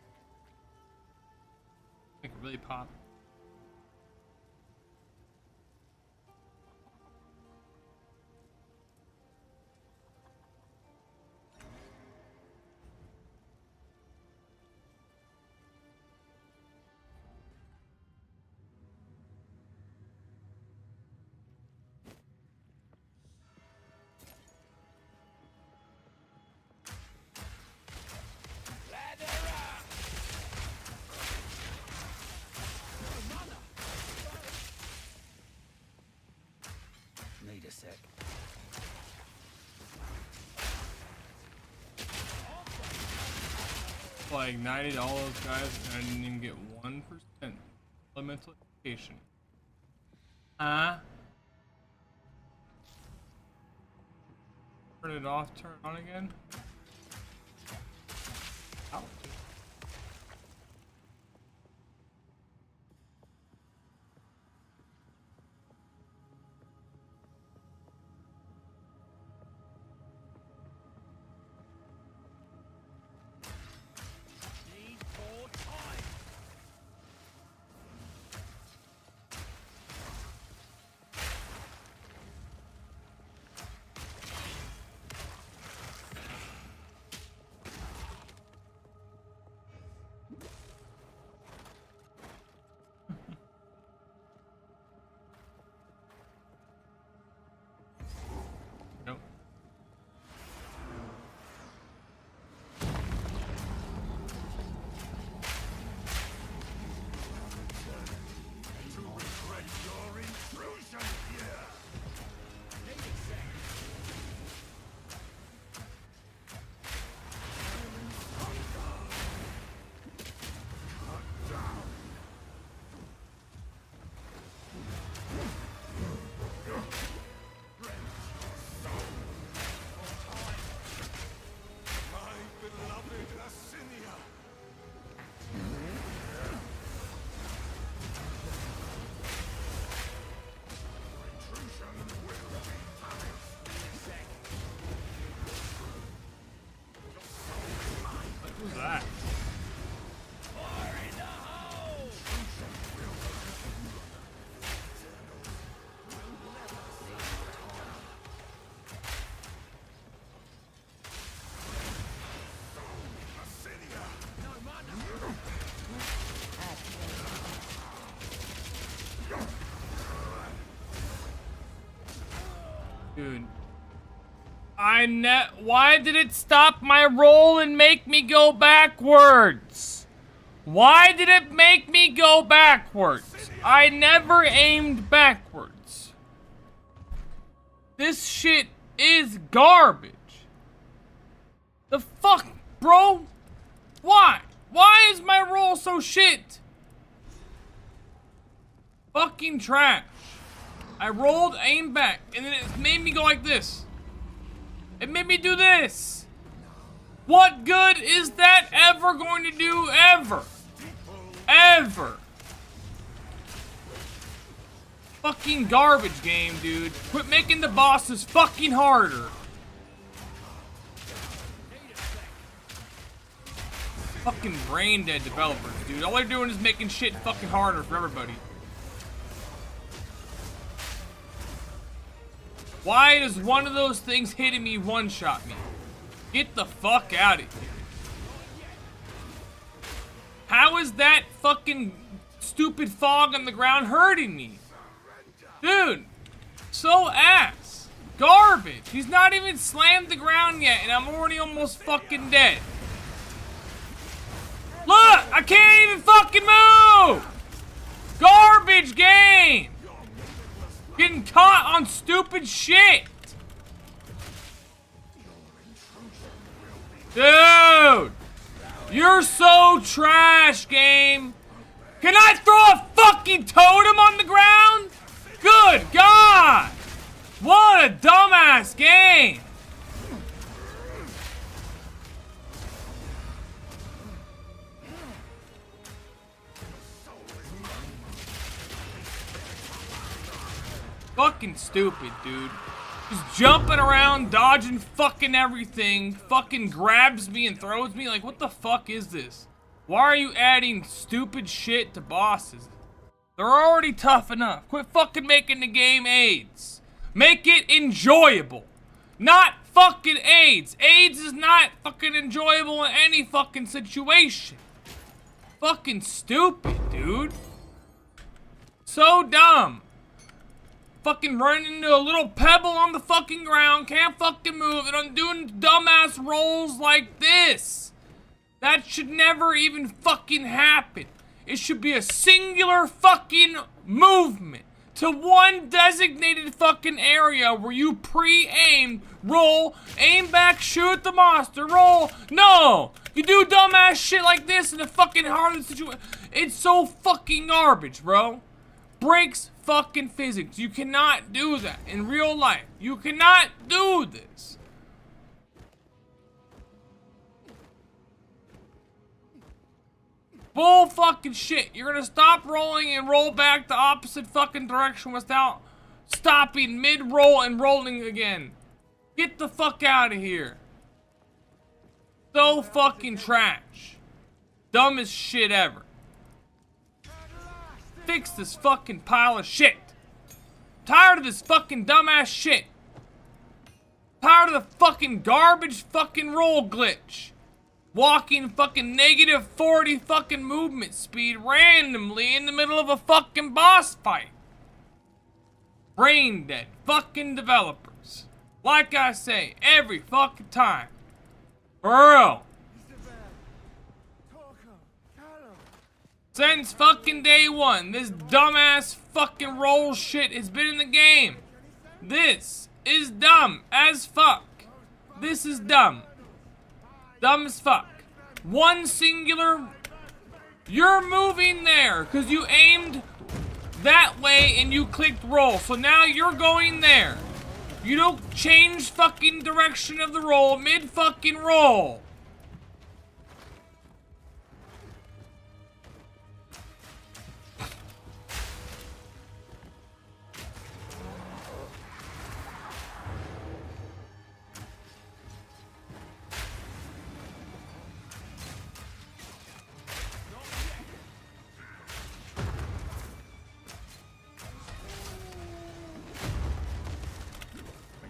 Make it really pop. Need a sec. Like 90 to all those guys, and I didn't even get 1% elemental education. Turn it off, turn it on again. Ouch. Need more time. Dude. Why did it stop my roll and make me go backwards? Why did it make me go backwards? I never aimed backwards. This shit is garbage. The fuck, bro? Why? Why is my roll so shit? Fucking trash. I rolled, aimed back, and then it made me go like this. It made me do this. What good is that ever going to do, ever? Ever. Fucking garbage game, dude. Quit making the bosses fucking harder. Fucking brain dead developers, dude. All they're doing is making shit fucking harder for everybody. Why does one of those things hitting me one-shot me? Get the fuck out of here. How is that fucking stupid fog on the ground hurting me? Dude, so ass. Garbage. He's not even slammed the ground yet, and I'm already almost fucking dead. Look! I can't even fucking move! Garbage game! Getting caught on stupid shit! Dude! You're so trash, game! Can I throw a fucking totem on the ground? Good God! What a dumbass game! Fucking stupid, dude. Just jumping around, dodging fucking everything. Fucking grabs me and throws me. Like, what the fuck is this? Why are you adding stupid shit to bosses? They're already tough enough. Quit fucking making the game AIDS. Make it enjoyable. Not fucking AIDS. AIDS is not fucking enjoyable in any fucking situation. Fucking stupid, dude. So dumb. Fucking running into a little pebble on the fucking ground, can't fucking move, and I'm doing dumbass rolls like this. That should never even fucking happen. It should be a singular fucking movement to one designated fucking area where you pre-aim, roll, aim back, shoot the monster, roll. No! You do dumbass shit like this in a fucking hard situation. It's so fucking garbage, bro. Breaks fucking physics. You cannot do that in real life. You cannot do this. Bull fucking shit. You're gonna stop rolling and roll back the opposite fucking direction without stopping mid-roll and rolling again. Get the fuck out of here. So fucking trash. Dumbest shit ever. Fix this fucking pile of shit. Tired of this fucking dumbass shit. Tired of the fucking garbage fucking roll glitch. Walking fucking negative 40 fucking movement speed randomly in the middle of a fucking boss fight. Brain dead fucking developers. Like I say, every fucking time. For real. Since fucking day one, this dumbass fucking roll shit has been in the game. This is dumb as fuck. This is dumb. Dumb as fuck. One singular... You're moving there because you aimed that way and you clicked roll. So now you're going there. You don't change fucking direction of the roll mid fucking roll.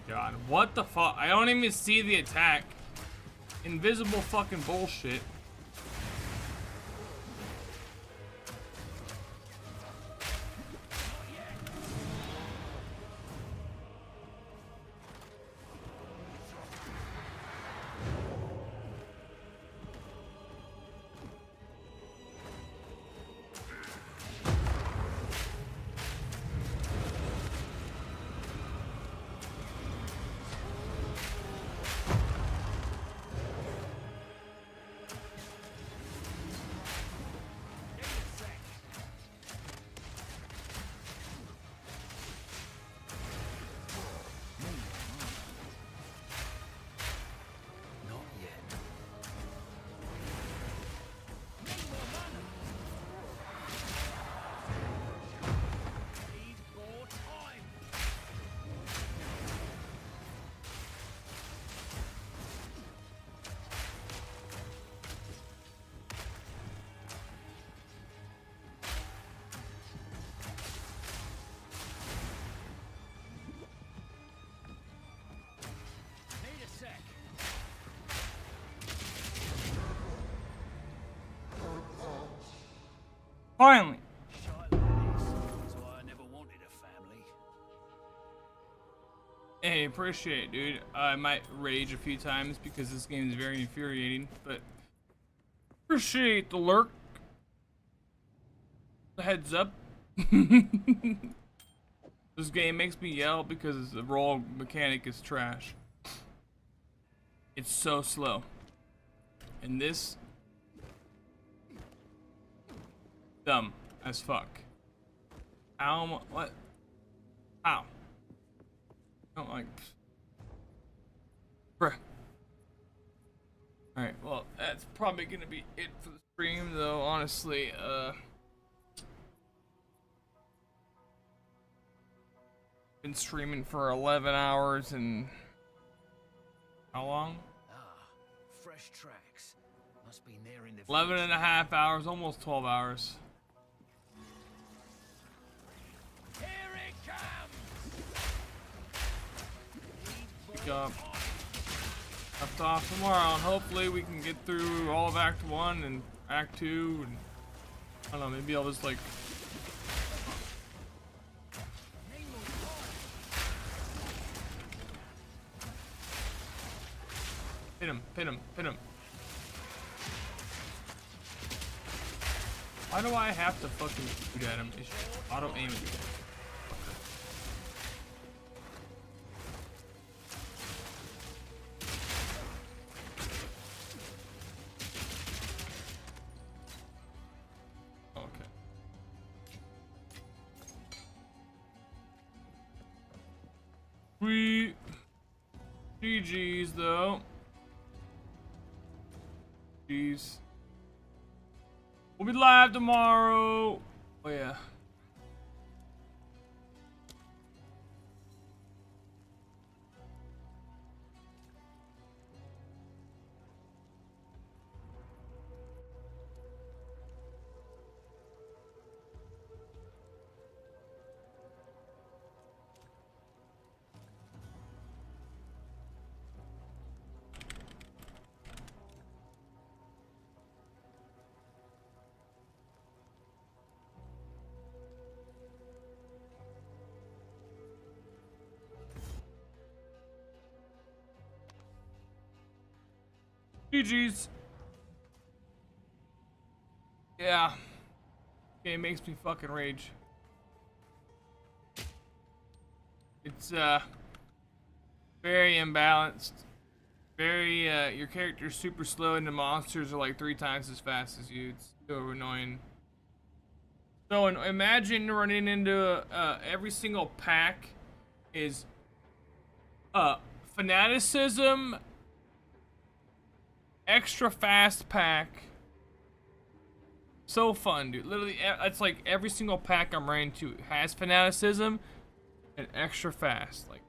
God, what the fuck? I don't even see the attack. Invisible fucking bullshit. Finally. That's why I never wanted a family. Hey, appreciate it, dude. I might rage a few times because this game is very infuriating, but appreciate the lurk. The heads up. This game makes me yell because the roll mechanic is trash. It's so slow. And this dumb as fuck. How? What? How? I don't like. Bruh. Alright, well, that's probably gonna be it for the stream, though, honestly. Been streaming for 11 hours and. How long? Fresh tracks. Must be near in the 11 and a half hours, almost 12 hours. Here it comes. Up. Left off tomorrow, and hopefully we can get through all of Act 1 and Act 2, and I don't know, maybe I'll just like hit him, hit him, hit him. Why do I have to fucking shoot at him? It's auto aim at me. Okay. Sweet. GG's though. Jeez. We'll be live tomorrow. Oh yeah. GG's. Yeah. Game makes me fucking rage. It's very imbalanced. Very your character's super slow and the monsters are like 3 times as fast as you. It's so annoying. So imagine running into every single pack is fanaticism, extra fast pack. So fun, dude. Literally, it's like every single pack I'm running to has fanaticism and extra fast. Like,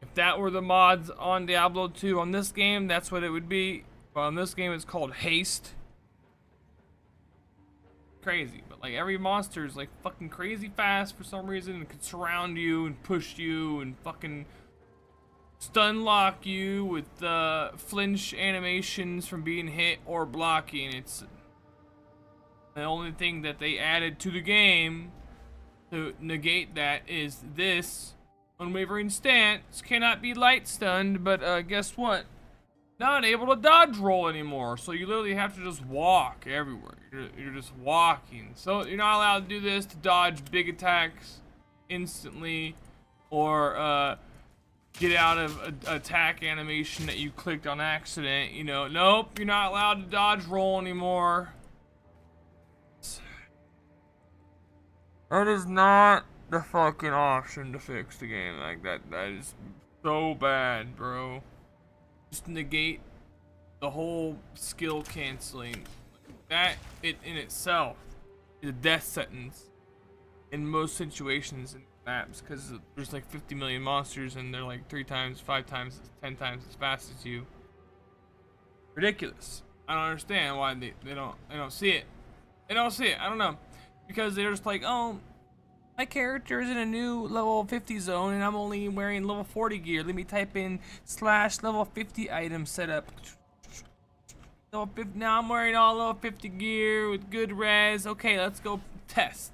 if that were the mods on Diablo 2 on this game, that's what it would be. But on this game, it's called haste. Crazy, but like every monster is like fucking crazy fast for some reason and can surround you and push you and fucking stun lock you with flinch animations from being hit or blocking. It's the only thing that they added to the game to negate that is this unwavering stance cannot be light stunned, but guess what? Not able to dodge roll anymore, so you literally have to just walk everywhere. You're just walking. So you're not allowed to do this to dodge big attacks instantly or get out of an attack animation that you clicked on accident, you know. Nope, you're not allowed to dodge roll anymore. That is not the fucking option to fix the game like that. That is so bad, bro. Just negate the whole skill canceling. That in itself is a death sentence in most situations in maps, because there's like 50 million monsters and they're like 3 times, 5 times, 10 times as fast as you. Ridiculous. I don't understand why they don't see it. They don't see it. I don't know, because they're just like, oh, my character is in a new level 50 zone and I'm only wearing level 40 gear. Let me type in /level 50 item setup. Now I'm wearing all level 50 gear with good res. Okay, let's go test.